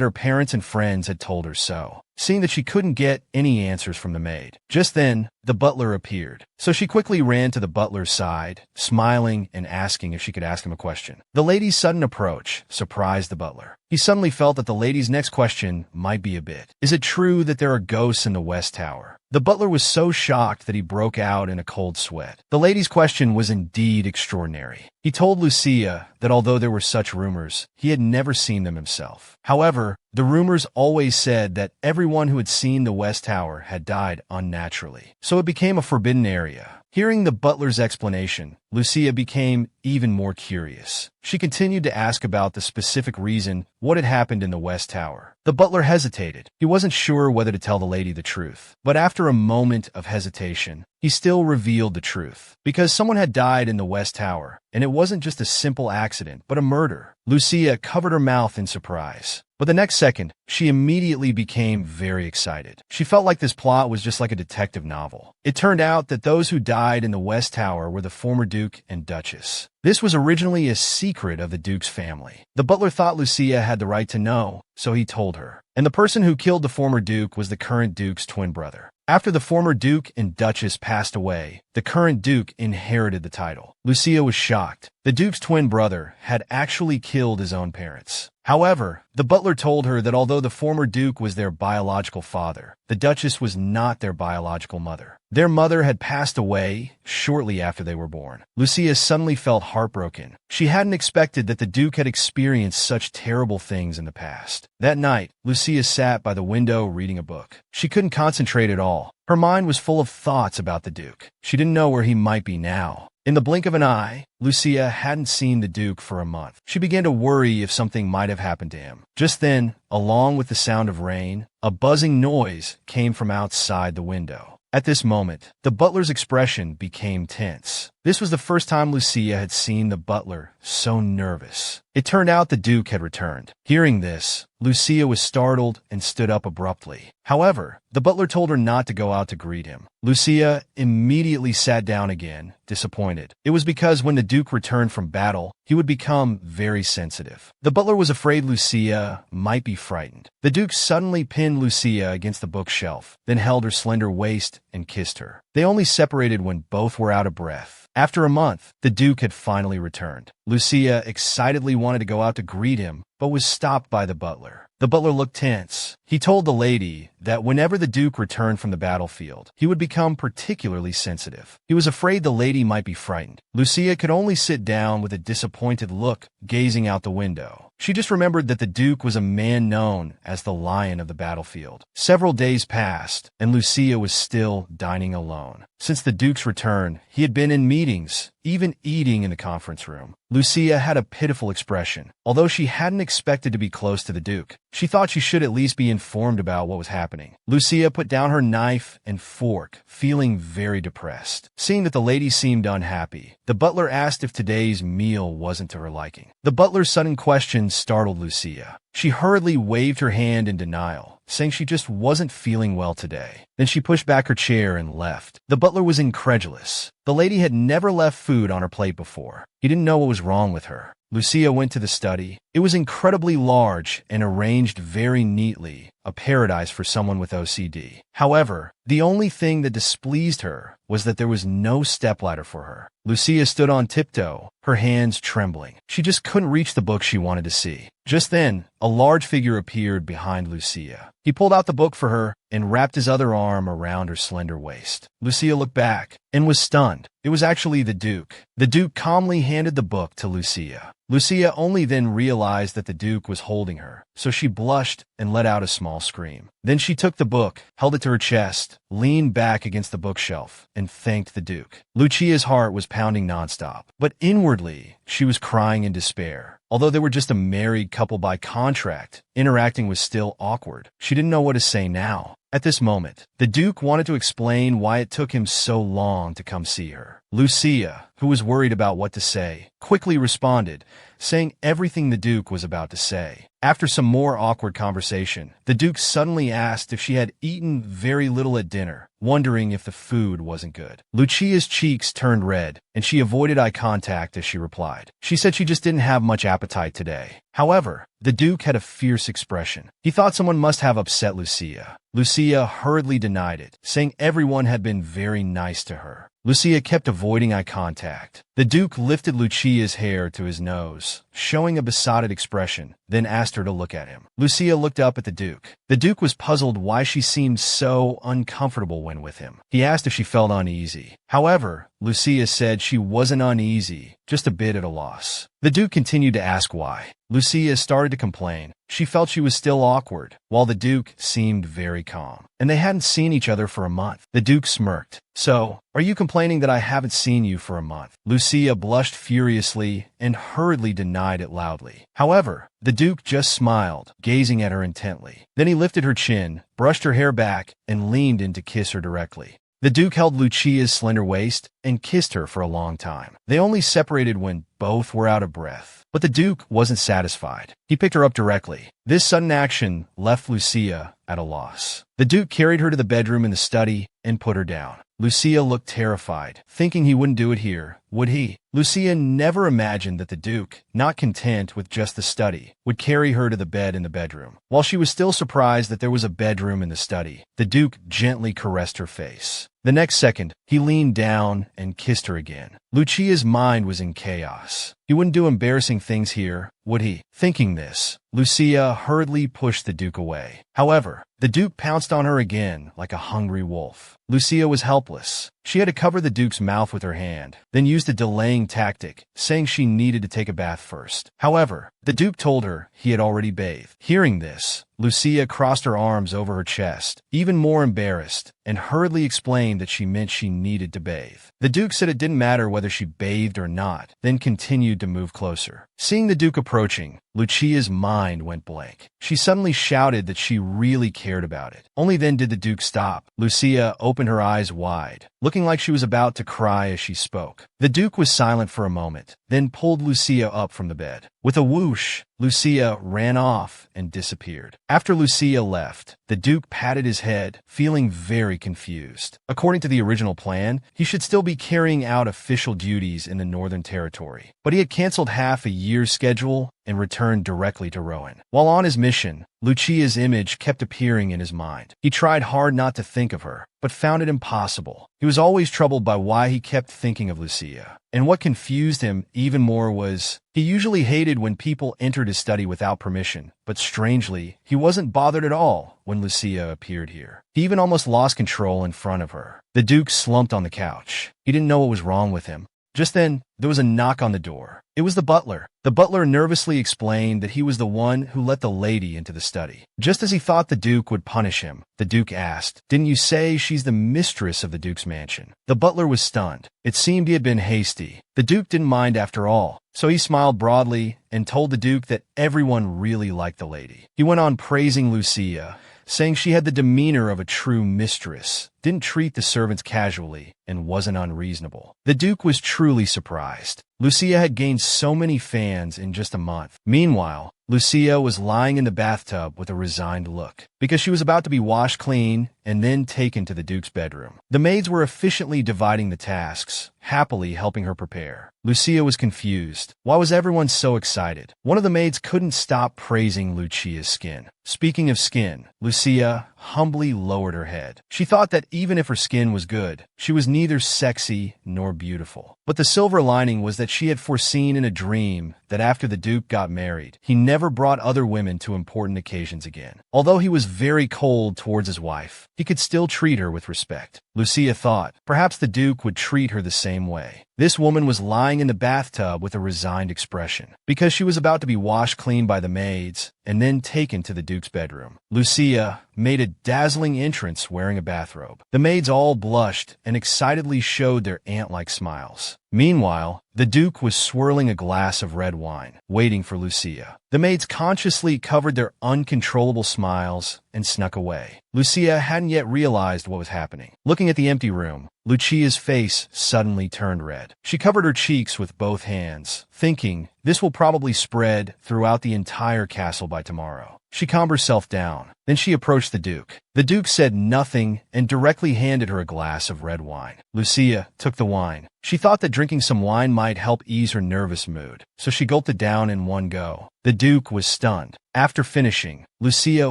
her parents and friends had told her so. Seeing that she couldn't get any answers from the maid. Just then, the butler appeared. So she quickly ran to the butler's side, smiling and asking if she could ask him a question. The lady's sudden approach surprised the butler. He suddenly felt that the lady's next question might be a bit. "Is it true that there are ghosts in the West Tower?" The butler was so shocked that he broke out in a cold sweat. The lady's question was indeed extraordinary. He told Lucia that although there were such rumors, he had never seen them himself. However, the rumors always said that everyone who had seen the West Tower had died unnaturally. So it became a forbidden area. Hearing the butler's explanation, Lucia became even more curious. She continued to ask about the specific reason what had happened in the West Tower. The butler hesitated. He wasn't sure whether to tell the lady the truth. But after a moment of hesitation, he still revealed the truth. Because someone had died in the West Tower, and it wasn't just a simple accident, but a murder. Lucia covered her mouth in surprise. But the next second, she immediately became very excited. She felt like this plot was just like a detective novel. It turned out that those who died in the West Tower were the former Duke and Duchess. This was originally a secret of the Duke's family. The butler thought Lucia had the right to know, so he told her. And the person who killed the former Duke was the current Duke's twin brother. After the former Duke and Duchess passed away, the current Duke inherited the title. Lucia was shocked. The Duke's twin brother had actually killed his own parents. However, the butler told her that although the former Duke was their biological father, the Duchess was not their biological mother. Their mother had passed away shortly after they were born. Lucia suddenly felt heartbroken. She hadn't expected that the Duke had experienced such terrible things in the past. That night, Lucia sat by the window reading a book. She couldn't concentrate at all. Her mind was full of thoughts about the Duke. She didn't know where he might be now. In the blink of an eye, Lucia hadn't seen the Duke for a month. She began to worry if something might have happened to him. Just then, along with the sound of rain, a buzzing noise came from outside the window. At this moment, the butler's expression became tense. This was the first time Lucia had seen the butler so nervous. It turned out the Duke had returned. Hearing this, Lucia was startled and stood up abruptly. However, the butler told her not to go out to greet him. Lucia immediately sat down again, disappointed. It was because when the Duke returned from battle, he would become very sensitive. The butler was afraid Lucia might be frightened. The Duke suddenly pinned Lucia against the bookshelf, then held her slender waist and kissed her. They only separated when both were out of breath. After a month, the Duke had finally returned. Lucia excitedly wanted to go out to greet him, but was stopped by the butler. The butler looked tense. He told the lady that whenever the Duke returned from the battlefield, he would become particularly sensitive. He was afraid the lady might be frightened. Lucia could only sit down with a disappointed look, gazing out the window. She just remembered that the Duke was a man known as the Lion of the battlefield. Several days passed, and Lucia was still dining alone. Since the Duke's return, he had been in meetings, even eating in the conference room. Lucia had a pitiful expression. Although she hadn't expected to be close to the Duke, she thought she should at least be informed about what was happening. Lucia put down her knife and fork, feeling very depressed. Seeing that the lady seemed unhappy, the butler asked if today's meal wasn't to her liking. The butler's sudden question startled Lucia. She hurriedly waved her hand in denial, saying she just wasn't feeling well today. Then she pushed back her chair and left. The butler was incredulous. The lady had never left food on her plate before. He didn't know what was wrong with her. Lucia went to the study. It was incredibly large and arranged very neatly, a paradise for someone with OCD. However, the only thing that displeased her was that there was no stepladder for her. Lucia stood on tiptoe, her hands trembling. She just couldn't reach the book she wanted to see. Just then, a large figure appeared behind Lucia. He pulled out the book for her and wrapped his other arm around her slender waist. Lucia looked back and was stunned. It was actually the Duke. The Duke calmly handed the book to Lucia. Lucia only then realized that the Duke was holding her, so she blushed and let out a small scream. Then she took the book, held it to her chest, leaned back against the bookshelf, and thanked the Duke. Lucia's heart was pounding nonstop, but inwardly, she was crying in despair. Although they were just a married couple by contract, interacting was still awkward. She didn't know what to say now. At this moment, the Duke wanted to explain why it took him so long to come see her. Lucia, who was worried about what to say, quickly responded, saying everything the Duke was about to say. After some more awkward conversation, the Duke suddenly asked if she had eaten very little at dinner, wondering if the food wasn't good. Lucia's cheeks turned red, and she avoided eye contact as she replied. She said she just didn't have much appetite today. However, the Duke had a fierce expression. He thought someone must have upset Lucia. Lucia hurriedly denied it, saying everyone had been very nice to her. Lucia kept avoiding eye contact. The Duke lifted Lucia's hair to his nose, showing a besotted expression, then asked her to look at him. Lucia looked up at the Duke. The Duke was puzzled why she seemed so uncomfortable when with him. He asked if she felt uneasy. However, Lucia said she wasn't uneasy, just a bit at a loss. The Duke continued to ask why. Lucia started to complain. She felt she was still awkward, while the Duke seemed very calm. And they hadn't seen each other for a month. The Duke smirked. So, are you complaining that I haven't seen you for a month? Lucia blushed furiously and hurriedly denied it loudly. However, the Duke just smiled, gazing at her intently. Then he lifted her chin, brushed her hair back, and leaned in to kiss her directly. The Duke held Lucia's slender waist and kissed her for a long time. They only separated when both were out of breath. But the Duke wasn't satisfied. He picked her up directly. This sudden action left Lucia at a loss. The Duke carried her to the bedroom in the study and put her down. Lucia looked terrified, thinking he wouldn't do it here, would he? Lucia never imagined that the Duke, not content with just the study, would carry her to the bed in the bedroom. While she was still surprised that there was a bedroom in the study, the Duke gently caressed her face. The next second, he leaned down and kissed her again. Lucia's mind was in chaos. He wouldn't do embarrassing things here, would he? Thinking this, Lucia hurriedly pushed the Duke away. However, the Duke pounced on her again like a hungry wolf. Lucia was helpless. She had to cover the Duke's mouth with her hand, then used a delaying tactic, saying she needed to take a bath first. However, the Duke told her he had already bathed. Hearing this, Lucia crossed her arms over her chest, even more embarrassed, and hurriedly explained that she meant she needed to bathe. The Duke said it didn't matter whether she bathed or not, then continued to move closer. Seeing the Duke approaching, Lucia's mind went blank. She suddenly shouted that she really cared about it. Only then did the Duke stop. Lucia opened her eyes wide, looking like she was about to cry as she spoke. The Duke was silent for a moment, then pulled Lucia up from the bed. With a whoosh, Lucia ran off and disappeared. After Lucia left, the Duke patted his head, feeling very confused. According to the original plan, he should still be carrying out official duties in the Northern Territory, but he had canceled half a year's schedule and returned directly to Rowan. While on his mission, Lucia's image kept appearing in his mind. He tried hard not to think of her, but found it impossible. He was always troubled by why he kept thinking of Lucia. And what confused him even more was, he usually hated when people entered his study without permission, but strangely, he wasn't bothered at all when Lucia appeared here. He even almost lost control in front of her. The Duke slumped on the couch. He didn't know what was wrong with him. Just then, there was a knock on the door. It was the butler. The butler nervously explained that he was the one who let the lady into the study. Just as he thought the Duke would punish him, the Duke asked, "Didn't you say she's the mistress of the Duke's mansion?" The butler was stunned. It seemed he had been hasty. The Duke didn't mind after all, so he smiled broadly and told the Duke that everyone really liked the lady. He went on praising Lucia, saying she had the demeanor of a true mistress, didn't treat the servants casually, and wasn't unreasonable. The Duke was truly surprised. Lucia had gained so many fans in just a month. Meanwhile, Lucia was lying in the bathtub with a resigned look, because she was about to be washed clean and then taken to the Duke's bedroom. The maids were efficiently dividing the tasks, happily helping her prepare. Lucia was confused. Why was everyone so excited? One of the maids couldn't stop praising Lucia's skin. Speaking of skin, Lucia humbly lowered her head. She thought that even if her skin was good, she was neither sexy nor beautiful. But the silver lining was that she had foreseen in a dream that after the Duke got married, he never brought other women to important occasions again. Although he was very cold towards his wife, he could still treat her with respect. Lucia thought perhaps the Duke would treat her the same way. This woman was lying in the bathtub with a resigned expression, because she was about to be washed clean by the maids and then taken to the Duke's bedroom. Lucia made a dazzling entrance wearing a bathrobe. The maids all blushed and excitedly showed their ant-like smiles. Meanwhile, the Duke was swirling a glass of red wine, waiting for Lucia. The maids consciously covered their uncontrollable smiles and snuck away. Lucia hadn't yet realized what was happening. Looking at the empty room, Lucia's face suddenly turned red. She covered her cheeks with both hands, thinking, this will probably spread throughout the entire castle by tomorrow. She calmed herself down. Then she approached the Duke. The Duke said nothing and directly handed her a glass of red wine. Lucia took the wine. She thought that drinking some wine might help ease her nervous mood, so she gulped it down in one go. The Duke was stunned. After finishing, Lucia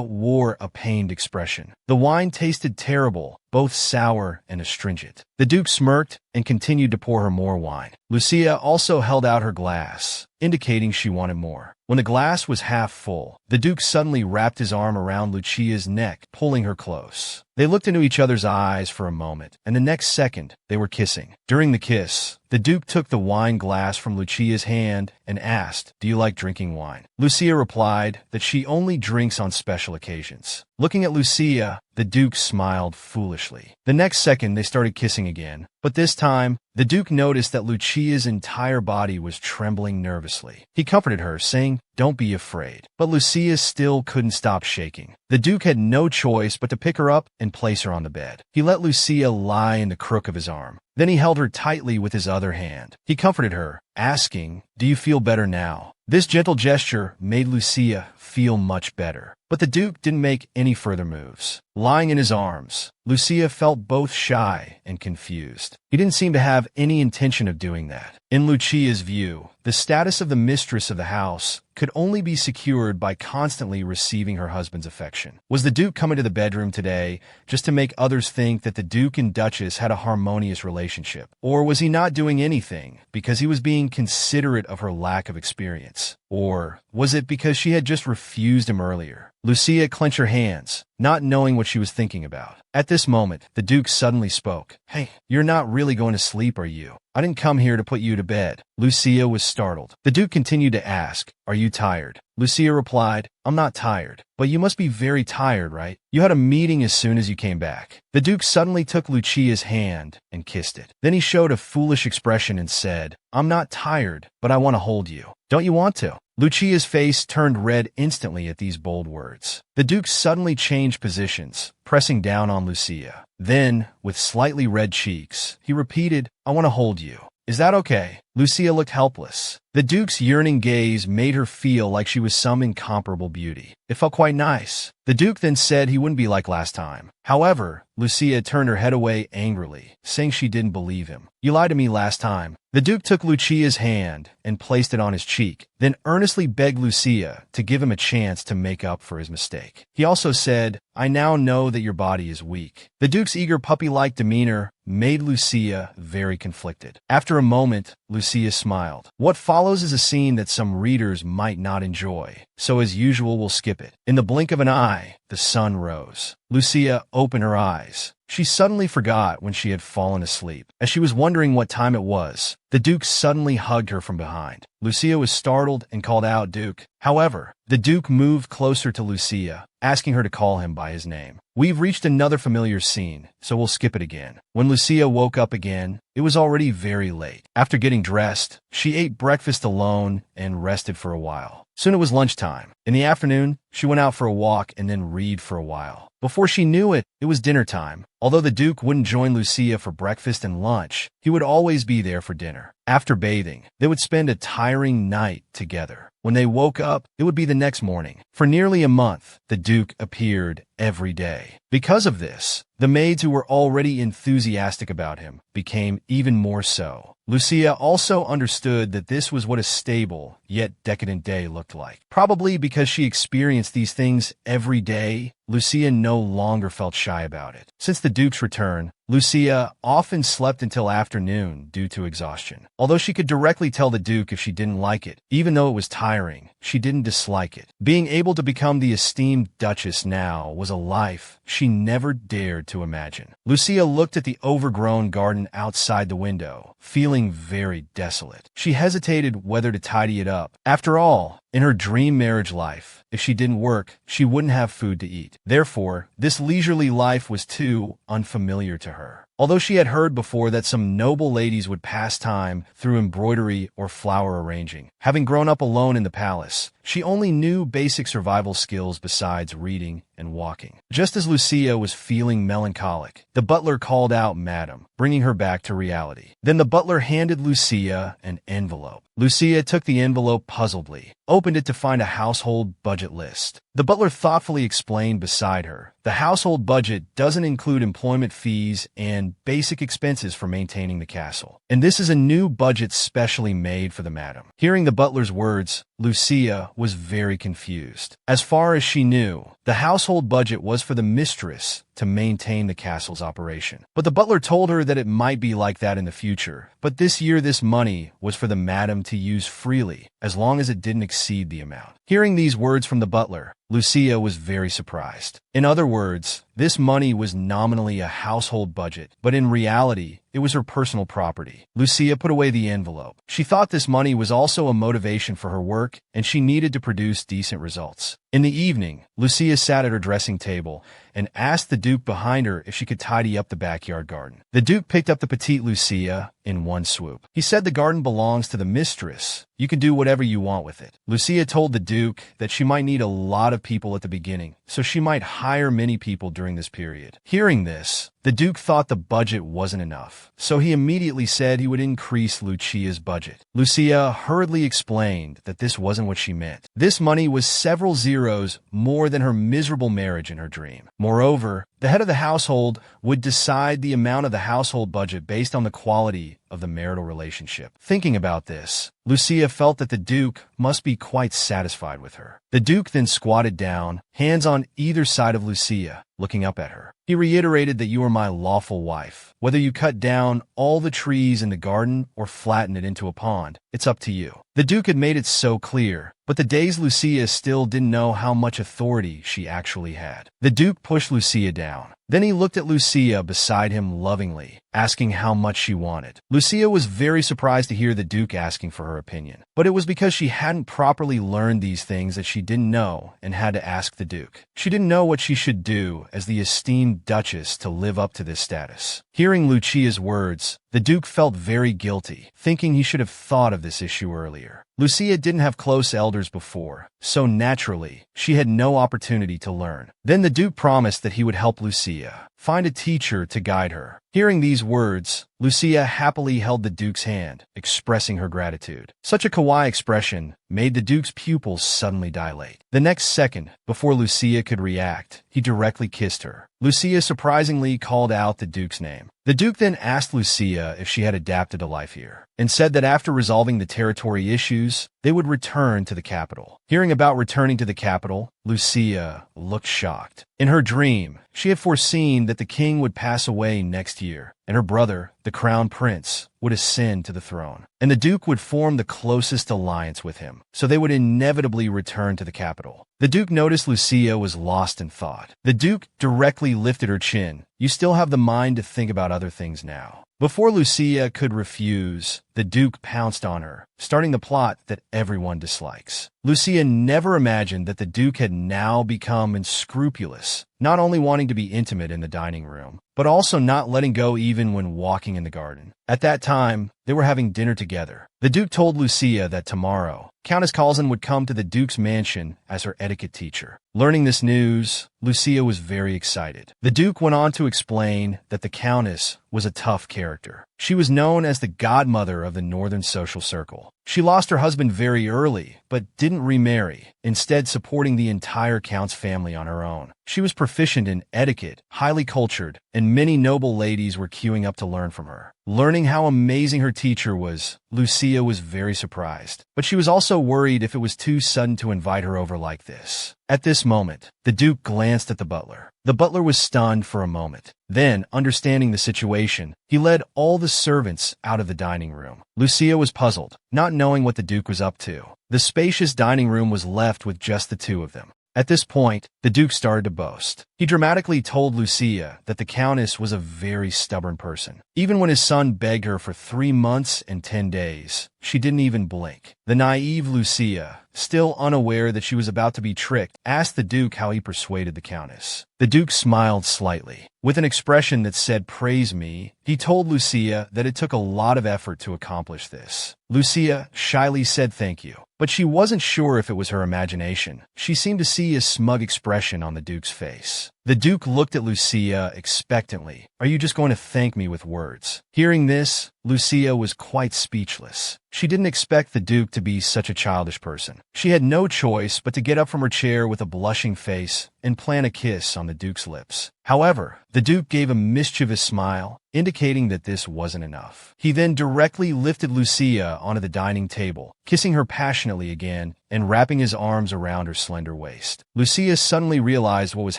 wore a pained expression. The wine tasted terrible, both sour and astringent. The Duke smirked and continued to pour her more wine. Lucia also held out her glass, indicating she wanted more. When the glass was half full, the Duke suddenly wrapped his arm around Lucia's neck, pulling her close. They looked into each other's eyes for a moment, and the next second, they were kissing. During the kiss, the Duke took the wine glass from Lucia's hand and asked, "Do you like drinking wine?" Lucia replied that she only drinks on special occasions. Looking at Lucia, the Duke smiled foolishly. The next second, they started kissing again, but this time, the Duke noticed that Lucia's entire body was trembling nervously. He comforted her, saying, "Don't be afraid." But Lucia still couldn't stop shaking. The Duke had no choice but to pick her up and place her on the bed. He let Lucia lie in the crook of his arm. Then he held her tightly with his other hand. He comforted her, asking, "Do you feel better now?" This gentle gesture made Lucia feel much better. But the Duke didn't make any further moves. Lying in his arms, Lucia felt both shy and confused. He didn't seem to have any intention of doing that. In Lucia's view, the status of the mistress of the house could only be secured by constantly receiving her husband's affection. Was the Duke coming to the bedroom today just to make others think that the Duke and Duchess had a harmonious relationship? Or was he not doing anything because he was being considerate of her lack of experience? Or was it because she had just refused him earlier? Lucia clenched her hands, not knowing what she was thinking about. At this moment, the Duke suddenly spoke. "Hey, you're not really going to sleep, are you? I didn't come here to put you to bed." Lucia was startled. The Duke continued to ask, "Are you tired?" Lucia replied, "I'm not tired, but you must be very tired, right? You had a meeting as soon as you came back." The Duke suddenly took Lucia's hand and kissed it. Then he showed a foolish expression and said, "I'm not tired, but I want to hold you. Don't you want to?" Lucia's face turned red instantly at these bold words. The Duke suddenly changed positions, pressing down on Lucia. Then, with slightly red cheeks, he repeated, "I want to hold you. Is that okay?" Lucia looked helpless. The Duke's yearning gaze made her feel like she was some incomparable beauty. It felt quite nice. The Duke then said he wouldn't be like last time. However, Lucia turned her head away angrily, saying she didn't believe him. "You lied to me last time." The Duke took Lucia's hand and placed it on his cheek, then earnestly begged Lucia to give him a chance to make up for his mistake. He also said, "I now know that your body is weak." The Duke's eager puppy-like demeanor made Lucia very conflicted. After a moment, Lucia smiled. What follows is a scene that some readers might not enjoy, so as usual we'll skip it. In the blink of an eye, the sun rose. Lucia opened her eyes. She suddenly forgot when she had fallen asleep. As she was wondering what time it was, the Duke suddenly hugged her from behind. Lucia was startled and called out, "Duke." However, the Duke moved closer to Lucia, asking her to call him by his name. We've reached another familiar scene, so we'll skip it again. When Lucia woke up again, it was already very late. After getting dressed, she ate breakfast alone and rested for a while. Soon it was lunchtime. In the afternoon, she went out for a walk and then read for a while. Before she knew it, it was dinner time. Although the Duke wouldn't join Lucia for breakfast and lunch, he would always be there for dinner. After bathing, they would spend a tiring night together. When they woke up, it would be the next morning. For nearly a month, the Duke appeared every day. Because of this, the maids who were already enthusiastic about him became even more so. Lucia also understood that this was what a stable, yet decadent day looked like. Probably because she experienced these things every day, Lucia no longer felt shy about it. Since the Duke's return, Lucia often slept until afternoon due to exhaustion. Although she could directly tell the Duke if she didn't like it, even though it was tiring, she didn't dislike it. Being able to become the esteemed Duchess now was a life she never dared to imagine. Lucia looked at the overgrown garden outside the window, feeling very desolate. She hesitated whether to tidy it up. After all, in her dream marriage life, if she didn't work, she wouldn't have food to eat. Therefore, this leisurely life was too unfamiliar to her. Although she had heard before that some noble ladies would pass time through embroidery or flower arranging, having grown up alone in the palace, she only knew basic survival skills besides reading and walking. Just as Lucia was feeling melancholic, the butler called out "Madam," bringing her back to reality. Then the butler handed Lucia an envelope. Lucia took the envelope puzzledly, opened it to find a household budget list. The butler thoughtfully explained beside her, "The household budget doesn't include employment fees and basic expenses for maintaining the castle. And this is a new budget specially made for the madam." Hearing the butler's words, Lucia was very confused. As far as she knew, the household budget was for the mistress to maintain the castle's operation. But the butler told her that it might be like that in the future. But this year this money was for the madam to use freely, as long as it didn't exceed the amount. Hearing these words from the butler, Lucia was very surprised. In other words, this money was nominally a household budget, but in reality, it was her personal property. Lucia put away the envelope. She thought this money was also a motivation for her work, and she needed to produce decent results. In the evening, Lucia sat at her dressing table and asked the Duke behind her if she could tidy up the backyard garden. The Duke picked up the petite Lucia in one swoop. He said the garden belongs to the mistress. You can do whatever you want with it. Lucia told the Duke that she might need a lot of people at the beginning, so she might hire many people during this period. Hearing this, the Duke thought the budget wasn't enough, so he immediately said he would increase Lucia's budget. Lucia hurriedly explained that this wasn't what she meant. This money was several zeros more than her miserable marriage in her dream. Moreover, the head of the household would decide the amount of the household budget based on the quality of the marital relationship. Thinking about this, Lucia felt that the Duke must be quite satisfied with her. The Duke then squatted down, hands on either side of Lucia, looking up at her. He reiterated that "You are my lawful wife. Whether you cut down all the trees in the garden or flatten it into a pond, it's up to you." The Duke had made it so clear, but the dazed Lucia still didn't know how much authority she actually had. The Duke pushed Lucia down. Then he looked at Lucia beside him lovingly, asking how much she wanted. Lucia was very surprised to hear the Duke asking for her opinion, but it was because she hadn't properly learned these things that she didn't know and had to ask the Duke. She didn't know what she should do as the esteemed Duchess to live up to this status. Hearing Lucia's words, the Duke felt very guilty, thinking he should have thought of this issue earlier. Lucia didn't have close elders before, so naturally, she had no opportunity to learn. Then the Duke promised that he would help Lucia find a teacher to guide her. Hearing these words, Lucia happily held the Duke's hand, expressing her gratitude. Such a kawaii expression made the Duke's pupils suddenly dilate. The next second, before Lucia could react, he directly kissed her. Lucia surprisingly called out the Duke's name. The Duke then asked Lucia if she had adapted to life here, and said that after resolving the territory issues, they would return to the capital. Hearing about returning to the capital, Lucia looked shocked. In her dream, she had foreseen that the king would pass away next year, and her brother, the crown prince, would ascend to the throne, and the Duke would form the closest alliance with him, so they would inevitably return to the capital. The Duke noticed Lucia was lost in thought. The Duke directly lifted her chin. You still have the mind to think about other things now. Before Lucia could refuse, the Duke pounced on her, starting the plot that everyone dislikes. Lucia never imagined that the Duke had now become unscrupulous, not only wanting to be intimate in the dining room, but also not letting go even when walking in the garden. At that time, they were having dinner together. The Duke told Lucia that tomorrow, Countess Calzin would come to the Duke's mansion as her etiquette teacher. Learning this news, Lucia was very excited. The Duke went on to explain that the Countess was a tough character. She was known as the godmother of the Northern social circle. She lost her husband very early, but didn't remarry, instead supporting the entire Count's family on her own. She was proficient in etiquette, highly cultured, and many noble ladies were queuing up to learn from her. Learning how amazing her teacher was, Lucia was very surprised, but she was also worried if it was too sudden to invite her over like this. At this moment, the Duke glanced at the butler. The butler was stunned for a moment. Then, understanding the situation, he led all the servants out of the dining room. Lucia was puzzled, not knowing what the Duke was up to. The spacious dining room was left with just the two of them. At this point, the Duke started to boast. He dramatically told Lucia that the Countess was a very stubborn person. Even when his son begged her for 3 months and 10 days, she didn't even blink. The naive Lucia, still unaware that she was about to be tricked, asked the Duke how he persuaded the Countess. The Duke smiled slightly. With an expression that said, "Praise me," he told Lucia that it took a lot of effort to accomplish this. Lucia shyly said thank you, but she wasn't sure if it was her imagination. She seemed to see a smug expression on the Duke's face. The Duke looked at Lucia expectantly. "Are you just going to thank me with words?" Hearing this, Lucia was quite speechless. She didn't expect the Duke to be such a childish person. She had no choice but to get up from her chair with a blushing face and plant a kiss on the Duke's lips. However, the Duke gave a mischievous smile, indicating that this wasn't enough. He then directly lifted Lucia onto the dining table, kissing her passionately again and wrapping his arms around her slender waist. Lucia suddenly realized what was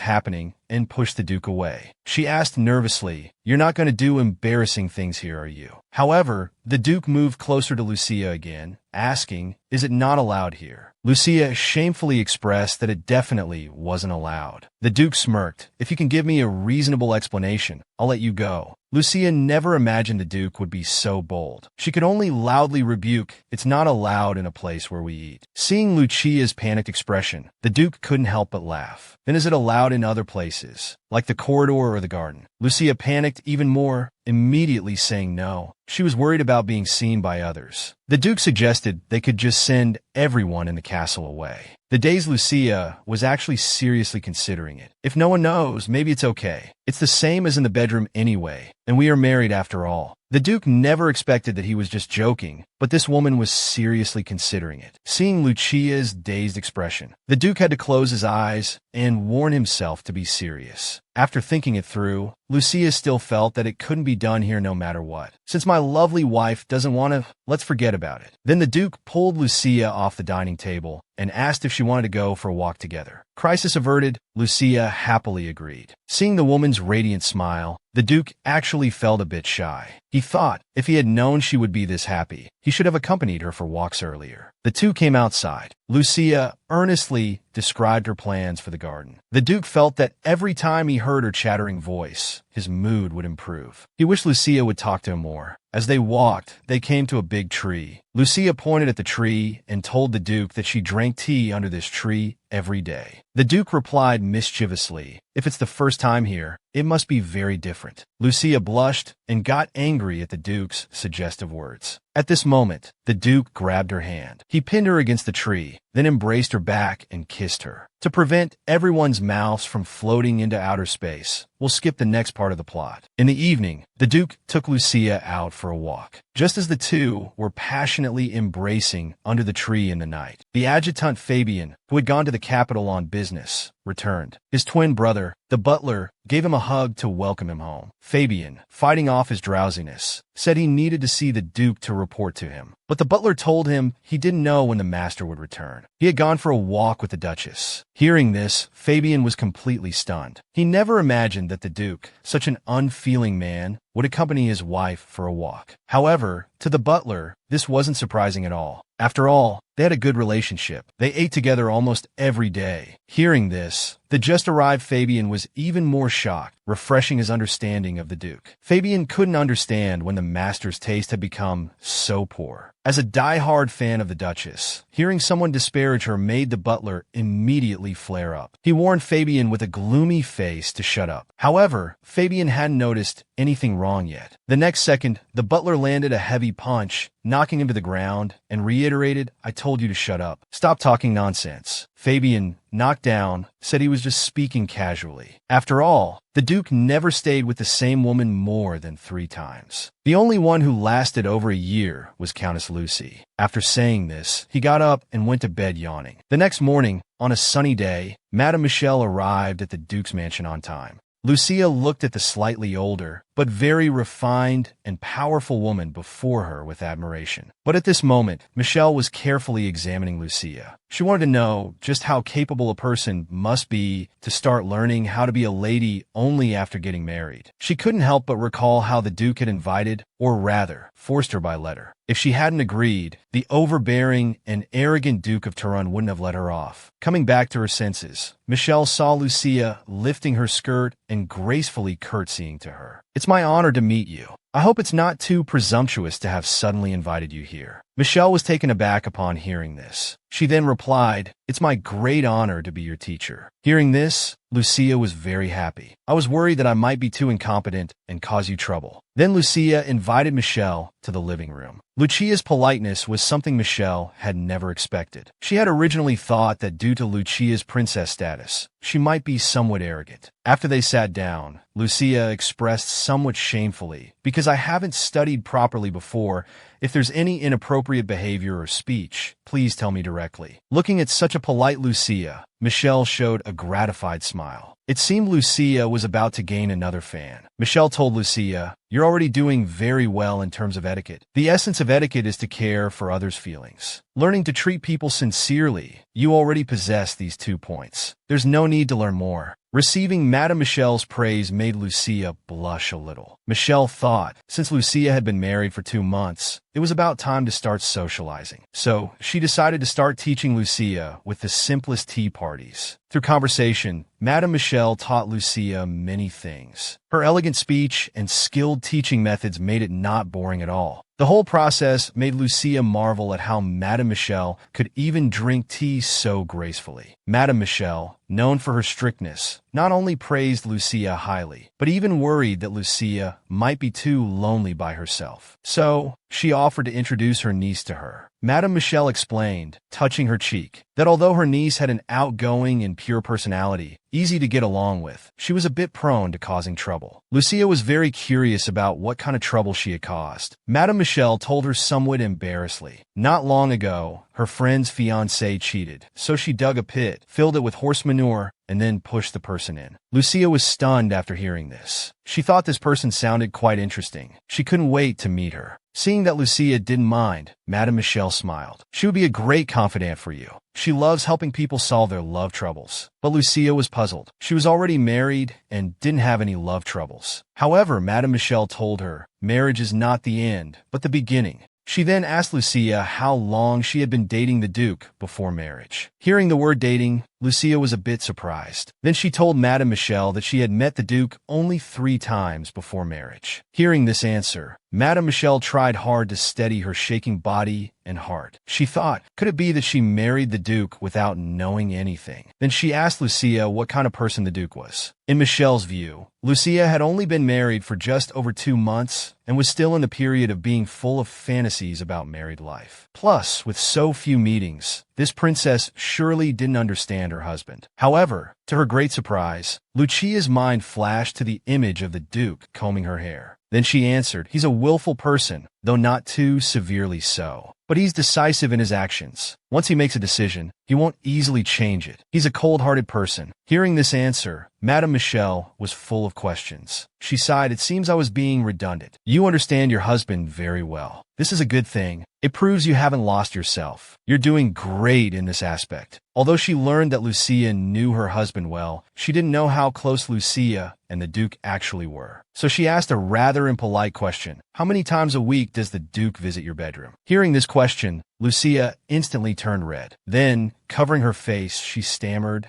happening and pushed the Duke away. She asked nervously, "You're not going to do embarrassing things here, are you?" However, the Duke moved closer to Lucia again, asking, "Is it not allowed here?" Lucia shamefully expressed that it definitely wasn't allowed. The Duke smirked. "If you can give me a reasonable explanation, I'll let you go." Lucia never imagined the Duke would be so bold. She could only loudly rebuke, "It's not allowed in a place where we eat." Seeing Lucia's panicked expression, the Duke couldn't help but laugh. "Then is it allowed in other places, like the corridor or the garden?" Lucia panicked even more, immediately saying no. She was worried about being seen by others. The Duke suggested they could just send everyone in the castle away. The days Lucia was actually seriously considering it. "If no one knows, maybe it's okay. It's the same as in the bedroom anyway, and we are married after all." The Duke never expected that he was just joking, but this woman was seriously considering it. Seeing Lucia's dazed expression, the Duke had to close his eyes and warn himself to be serious. After thinking it through, Lucia still felt that it couldn't be done here no matter what. "Since my lovely wife doesn't want to, let's forget about it." Then the Duke pulled Lucia off the dining table and asked if she wanted to go for a walk together. Crisis averted, Lucia happily agreed. Seeing the woman's radiant smile, the Duke actually felt a bit shy. He thought, if he had known she would be this happy, he should have accompanied her for walks earlier. The two came outside. Lucia earnestly described her plans for the garden. The Duke felt that every time he heard her chattering voice, his mood would improve. He wished Lucia would talk to him more. As they walked, they came to a big tree. Lucia pointed at the tree and told the Duke that she drank tea under this tree every day. The Duke replied mischievously, "If it's the first time here, it must be very different." Lucia blushed and got angry at the Duke's suggestive words. At this moment, the Duke grabbed her hand. He pinned her against the tree, then embraced her back and kissed her. To prevent everyone's mouths from floating into outer space, we'll skip the next part of the plot. In the evening, the Duke took Lucia out for a walk. Just as the two were passionately embracing under the tree in the night, the adjutant Fabian, who had gone to the capital on business, returned. His twin brother, the butler, gave him a hug to welcome him home. Fabian, fighting off his drowsiness, said he needed to see the Duke to report to him. But the butler told him he didn't know when the master would return. He had gone for a walk with the Duchess. Hearing this, Fabian was completely stunned. He never imagined that the Duke, such an unfeeling man, would accompany his wife for a walk. However, to the butler, this wasn't surprising at all. After all, they had a good relationship. They ate together almost every day. Hearing this, the just-arrived Fabian was even more shocked, refreshing his understanding of the Duke. Fabian couldn't understand when the master's taste had become so poor. As a die-hard fan of the Duchess, hearing someone disparage her made the butler immediately flare up. He warned Fabian with a gloomy face to shut up. However, Fabian hadn't noticed anything wrong yet. The next second, the butler landed a heavy punch, knocking him to the ground, and reiterated, "I told you to shut up. Stop talking nonsense." Fabian, knocked down, said he was just speaking casually. After all, the Duke never stayed with the same woman more than 3 times. The only one who lasted over a year was Countess Lucy. After saying this, he got up and went to bed yawning. The next morning, on a sunny day, Madame Michel arrived at the Duke's mansion on time. Lucia looked at the slightly older, but very refined and powerful woman before her with admiration. But at this moment, Michelle was carefully examining Lucia. She wanted to know just how capable a person must be to start learning how to be a lady only after getting married. She couldn't help but recall how the Duke had invited, or rather, forced her by letter. If she hadn't agreed, the overbearing and arrogant Duke of Turin wouldn't have let her off. Coming back to her senses, Michelle saw Lucia lifting her skirt and gracefully curtsying to her. "It's my honor to meet you. I hope it's not too presumptuous to have suddenly invited you here." Michelle was taken aback upon hearing this. She then replied, "It's my great honor to be your teacher." Hearing this, Lucia was very happy. "I was worried that I might be too incompetent and cause you trouble." Then Lucia invited Michelle to the living room. Lucia's politeness was something Michelle had never expected. She had originally thought that due to Lucia's princess status, she might be somewhat arrogant. After they sat down, Lucia expressed somewhat shamefully, "Because I haven't studied properly before, if there's any inappropriate behavior or speech, please tell me directly." Looking at such a polite Lucia, Michelle showed a gratified smile. It seemed Lucia was about to gain another fan. Michelle told Lucia, "You're already doing very well in terms of etiquette. The essence of etiquette is to care for others' feelings. Learning to treat people sincerely, you already possess these 2 points. There's no need to learn more." Receiving Madame Michel's praise made Lucia blush a little. Michelle thought, since Lucia had been married for 2 months, it was about time to start socializing. So, she decided to start teaching Lucia with the simplest tea parties. Through conversation, Madame Michel taught Lucia many things. Her elegant speech and skilled teaching methods made it not boring at all. The whole process made Lucia marvel at how Madame Michel could even drink tea so gracefully. Madame Michel, known for her strictness, not only praised Lucia highly, but even worried that Lucia might be too lonely by herself. So, she offered to introduce her niece to her. Madame Michel explained, touching her cheek, that although her niece had an outgoing and pure personality, easy to get along with, she was a bit prone to causing trouble. Lucia was very curious about what kind of trouble she had caused. Madame Michel told her somewhat embarrassedly. Not long ago, her friend's fiancé cheated, so she dug a pit, filled it with horse manure, and then pushed the person in. Lucia was stunned after hearing this. She thought this person sounded quite interesting. She couldn't wait to meet her. Seeing that Lucia didn't mind, Madame Michel smiled. "She would be a great confidant for you. She loves helping people solve their love troubles." But Lucia was puzzled. She was already married and didn't have any love troubles. However, Madame Michel told her, marriage is not the end, but the beginning. She then asked Lucia how long she had been dating the Duke before marriage. Hearing the word dating, Lucia was a bit surprised. Then she told Madame Michel that she had met the Duke only 3 times before marriage. Hearing this answer, Madame Michel tried hard to steady her shaking body and heart. She thought, could it be that she married the Duke without knowing anything? Then she asked Lucia what kind of person the Duke was. In Michel's view, Lucia had only been married for just over 2 months and was still in the period of being full of fantasies about married life. Plus, with so few meetings, This princess surely didn't understand her husband. However, to her great surprise, Lucia's mind flashed to the image of the Duke combing her hair. Then she answered, "He's a willful person, though not too severely so. But he's decisive in his actions. Once he makes a decision, he won't easily change it. He's a cold-hearted person." Hearing this answer, Madame Michelle was full of questions. She sighed, "It seems I was being redundant. You understand your husband very well. This is a good thing. It proves you haven't lost yourself. You're doing great in this aspect." Although she learned that Lucia knew her husband well, she didn't know how close Lucia and the Duke actually were. So she asked a rather impolite question. "How many times a week does the Duke visit your bedroom?" Hearing this question, Lucia instantly turned red. Then, covering her face, she stammered,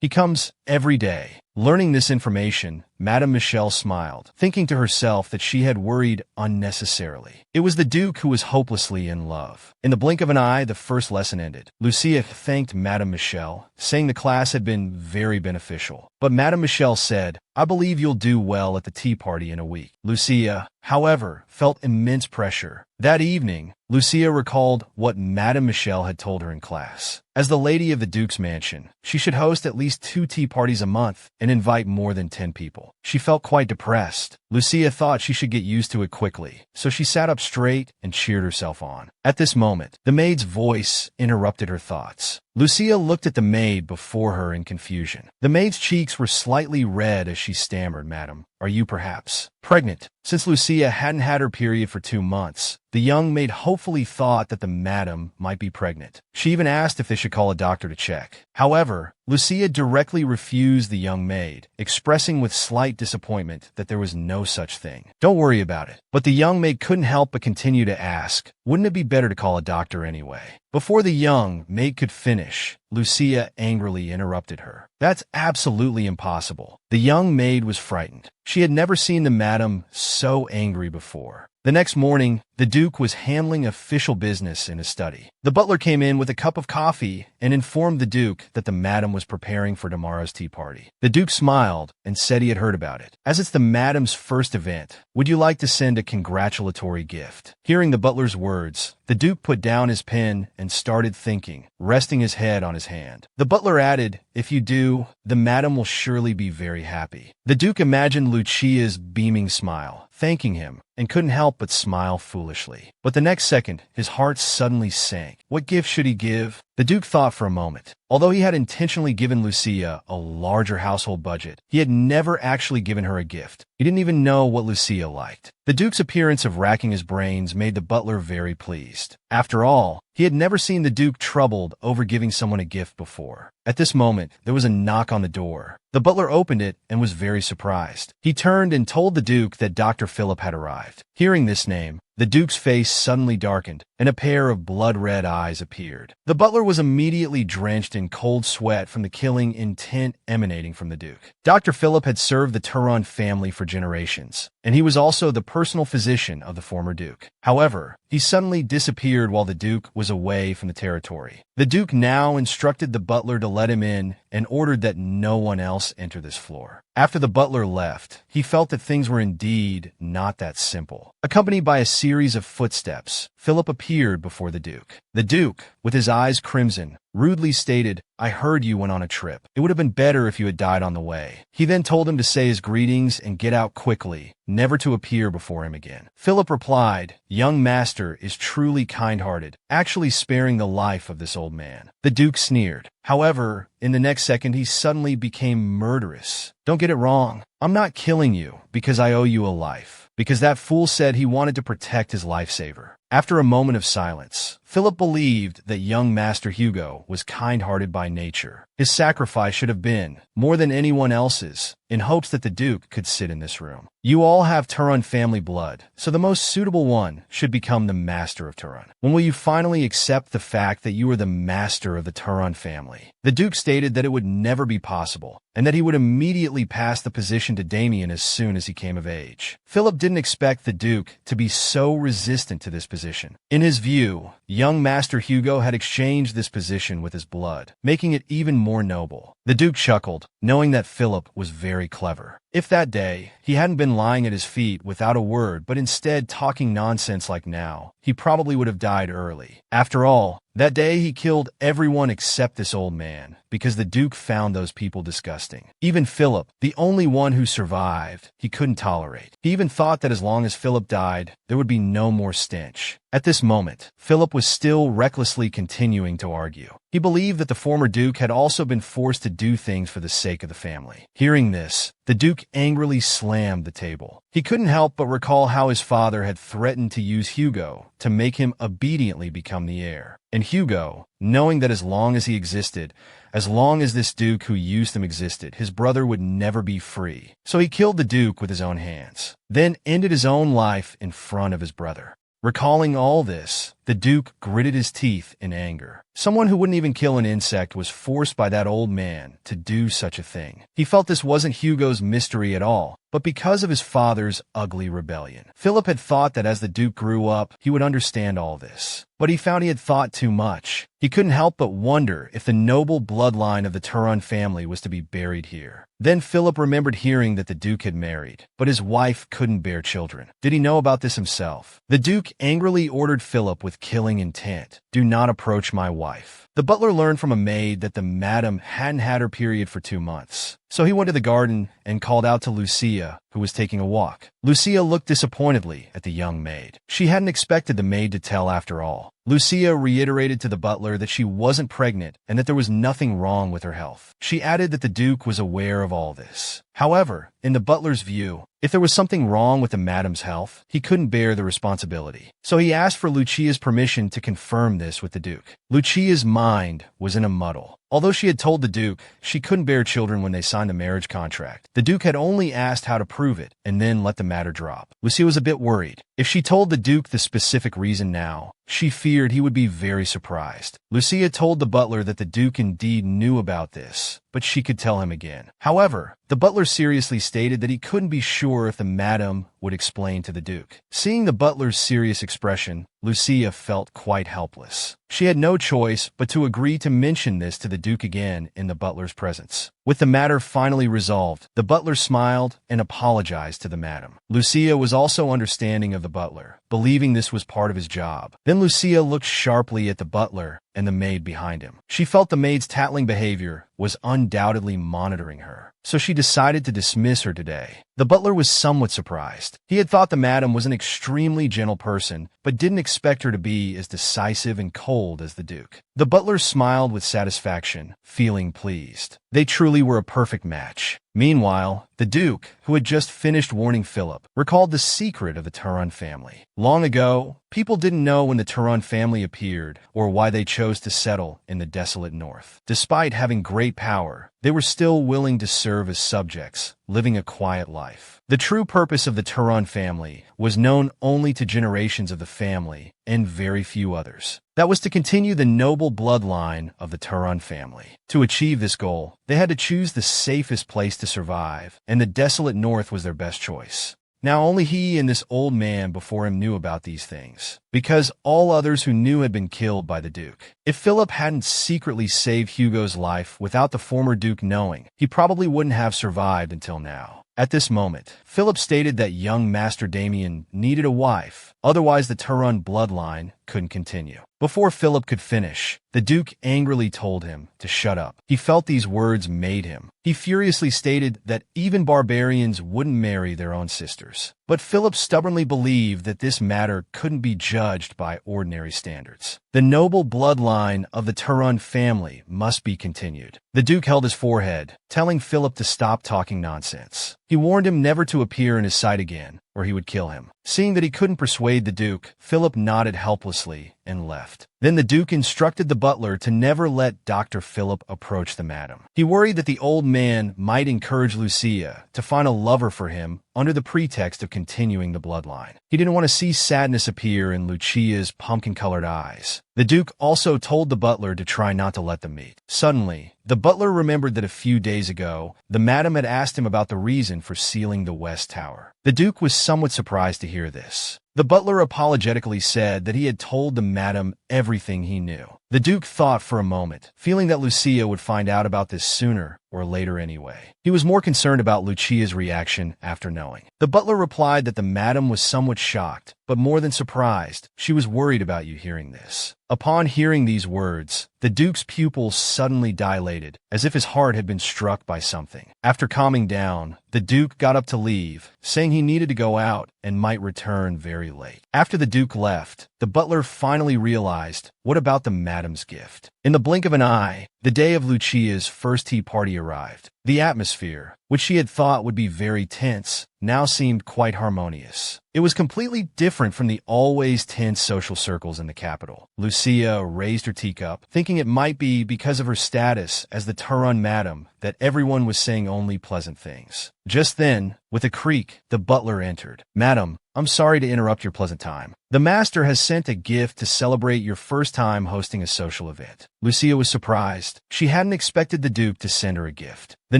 "He comes every day." Learning this information, Madame Michelle smiled, thinking to herself that she had worried unnecessarily. It was the Duke who was hopelessly in love. In the blink of an eye, the first lesson ended. Lucia thanked Madame Michelle, saying the class had been very beneficial. But Madame Michelle said, "I believe you'll do well at the tea party in a week." Lucia, however, felt immense pressure. That evening, Lucia recalled what Madame Michelle had told her in class. As the lady of the Duke's mansion, she should host at least 2 tea parties a month and invite more than 10 people. She felt quite depressed. Lucia thought she should get used to it quickly, so she sat up straight and cheered herself on. At this moment, the maid's voice interrupted her thoughts. Lucia looked at the maid before her in confusion. The maid's cheeks were slightly red as she stammered, "Madam, are you perhaps pregnant?" Since Lucia hadn't had her period for 2 months, the young maid hopefully thought that the madam might be pregnant. She even asked if they should call a doctor to check. However, Lucia directly refused the young maid, expressing with slight disappointment that there was no such thing. "Don't worry about it." But the young maid couldn't help but continue to ask, "Wouldn't it be better to call a doctor anyway?" Before the young maid could finish, Lucia angrily interrupted her. "That's absolutely impossible." The young maid was frightened. She had never seen the madam so angry before. The next morning, the Duke was handling official business in his study. The butler came in with a cup of coffee and informed the Duke that the madam was preparing for tomorrow's tea party. The Duke smiled and said he had heard about it. "As it's the madam's first event, would you like to send a congratulatory gift?" Hearing the butler's words, the Duke put down his pen and started thinking, resting his head on his hand. The butler added, "If you do, the madam will surely be very happy." The Duke imagined Lucia's beaming smile, thanking him, and couldn't help but smile foolishly. But the next second, his heart suddenly sank. What gift should he give? The Duke thought for a moment. Although he had intentionally given Lucia a larger household budget, he had never actually given her a gift. He didn't even know what Lucia liked. The Duke's appearance of racking his brains made the butler very pleased. After all, he had never seen the Duke troubled over giving someone a gift before. At this moment, there was a knock on the door. The butler opened it and was very surprised. He turned and told the Duke that Dr. Philip had arrived. Hearing this name, the Duke's face suddenly darkened, and a pair of blood-red eyes appeared. The butler was immediately drenched in cold sweat from the killing intent emanating from the Duke. Dr. Philip had served the Turan family for generations, and he was also the personal physician of the former Duke. However, he suddenly disappeared while the Duke was away from the territory. The Duke now instructed the butler to let him in and ordered that no one else enter this floor. After the butler left, he felt that things were indeed not that simple. Accompanied by a series of footsteps, Philip appeared before the Duke. The Duke, with his eyes crimson, rudely stated, "I heard you went on a trip. It would have been better if you had died on the way." He then told him to say his greetings and get out quickly, never to appear before him again. Philip replied, "Young master is truly kind-hearted, actually sparing the life of this old man." The Duke sneered. However, in the next second, he suddenly became murderous. "Don't get it wrong. I'm not killing you because I owe you a life, because that fool said he wanted to protect his lifesaver." After a moment of silence, Philip believed that young Master Hugo was kind-hearted by nature. His sacrifice should have been, more than anyone else's, in hopes that the Duke could sit in this room. You all have Turan family blood, so the most suitable one should become the master of Turan. When will you finally accept the fact that you are the master of the Turan family? The Duke stated that it would never be possible, and that he would immediately pass the position to Damien as soon as he came of age. Philip didn't expect the Duke to be so resistant to this position. In his view, young Master Hugo had exchanged this position with his blood, making it even more noble. The Duke chuckled, knowing that Philip was very clever. If that day he hadn't been lying at his feet without a word but instead talking nonsense like now, he probably would have died early. After all, that day he killed everyone except this old man, because the Duke found those people disgusting. Even Philip, the only one who survived, he couldn't tolerate. He even thought that as long as Philip died, there would be no more stench. At this moment, Philip was still recklessly continuing to argue. He believed that the former Duke had also been forced to do things for the sake of the family. Hearing this, the Duke angrily slammed the table. He couldn't help but recall how his father had threatened to use Hugo to make him obediently become the heir. And Hugo, knowing that as long as he existed, as long as this Duke who used him existed, his brother would never be free. So he killed the Duke with his own hands, then ended his own life in front of his brother. Recalling all this, the Duke gritted his teeth in anger. Someone who wouldn't even kill an insect was forced by that old man to do such a thing. He felt this wasn't Hugo's mystery at all, but because of his father's ugly rebellion. Philip had thought that as the Duke grew up, he would understand all this. But he found he had thought too much. He couldn't help but wonder if the noble bloodline of the Turan family was to be buried here. Then Philip remembered hearing that the Duke had married, but his wife couldn't bear children. Did he know about this himself? The Duke angrily ordered Philip with killing intent, "Do not approach my wife." The butler learned from a maid that the madam hadn't had her period for 2 months. So he went to the garden and called out to Lucia, who was taking a walk. Lucia looked disappointedly at the young maid. She hadn't expected the maid to tell after all. Lucia reiterated to the butler that she wasn't pregnant and that there was nothing wrong with her health. She added that the Duke was aware of all this. However, in the butler's view, if there was something wrong with the madam's health, he couldn't bear the responsibility. So he asked for Lucia's permission to confirm this with the Duke. Lucia's mind was in a muddle. Although she had told the Duke she couldn't bear children when they signed the marriage contract, the Duke had only asked how to prove it and then let the matter drop. Lucia was a bit worried. If she told the Duke the specific reason now, she feared he would be very surprised. Lucia told the butler that the Duke indeed knew about this, but she could tell him again. However, the butler seriously stated that he couldn't be sure if the madam would explain to the Duke. Seeing the butler's serious expression, Lucia felt quite helpless. She had no choice but to agree to mention this to the Duke again in the butler's presence. With the matter finally resolved, the butler smiled and apologized to the madam. Lucia was also understanding of the butler, believing this was part of his job. Then Lucia looked sharply at the butler and the maid behind him. She felt the maid's tattling behavior was undoubtedly monitoring her, so she decided to dismiss her today. The butler was somewhat surprised. He had thought the madam was an extremely gentle person, but didn't expect her to be as decisive and cold as the Duke. The butler smiled with satisfaction, feeling pleased. They truly were a perfect match. Meanwhile, the Duke, who had just finished warning Philip, recalled the secret of the Turan family. Long ago, people didn't know when the Turan family appeared or why they chose to settle in the desolate north. Despite having great power, they were still willing to serve as subjects, living a quiet life. The true purpose of the Turan family was known only to generations of the family and very few others. That was to continue the noble bloodline of the Turan family. To achieve this goal, they had to choose the safest place to survive, and the desolate north was their best choice. Now only he and this old man before him knew about these things, because all others who knew had been killed by the Duke. If Philip hadn't secretly saved Hugo's life without the former Duke knowing, he probably wouldn't have survived until now. At this moment, Philip stated that young Master Damien needed a wife, otherwise the Turan bloodline couldn't continue. Before Philip could finish, the Duke angrily told him to shut up. He felt these words made him. He furiously stated that even barbarians wouldn't marry their own sisters. But Philip stubbornly believed that this matter couldn't be judged by ordinary standards. The noble bloodline of the Turan family must be continued. The Duke held his forehead, telling Philip to stop talking nonsense. He warned him never to appear in his sight again, or he would kill him. Seeing that he couldn't persuade the Duke, Philip nodded helplessly and left. Then the Duke instructed the butler to never let Dr. Philip approach the madam. He worried that the old man might encourage Lucia to find a lover for him under the pretext of continuing the bloodline. He didn't want to see sadness appear in Lucia's pumpkin-colored eyes. The Duke also told the butler to try not to let them meet. Suddenly, the butler remembered that a few days ago, the madam had asked him about the reason for sealing the West Tower. The Duke was somewhat surprised to hear this. The butler apologetically said that he had told the madam everything he knew. The Duke thought for a moment, feeling that Lucia would find out about this sooner or later anyway. He was more concerned about Lucia's reaction after knowing. The butler replied that the madam was somewhat shocked, but more than surprised. She was worried about you hearing this. Upon hearing these words, the Duke's pupils suddenly dilated, as if his heart had been struck by something. After calming down, the Duke got up to leave, saying he needed to go out and might return very late. After the Duke left, the butler finally realized, what about the madam's gift? In the blink of an eye, the day of Lucia's first tea party arrived. The atmosphere, which she had thought would be very tense, now seemed quite harmonious. It was completely different from the always tense social circles in the capital. Lucia raised her teacup, thinking it might be because of her status as the Turan madam that everyone was saying only pleasant things. Just then, with a creak, the butler entered. "Madam, I'm sorry to interrupt your pleasant time. The master has sent a gift to celebrate your first time hosting a social event." Lucia was surprised. She hadn't expected the Duke to send her a gift. The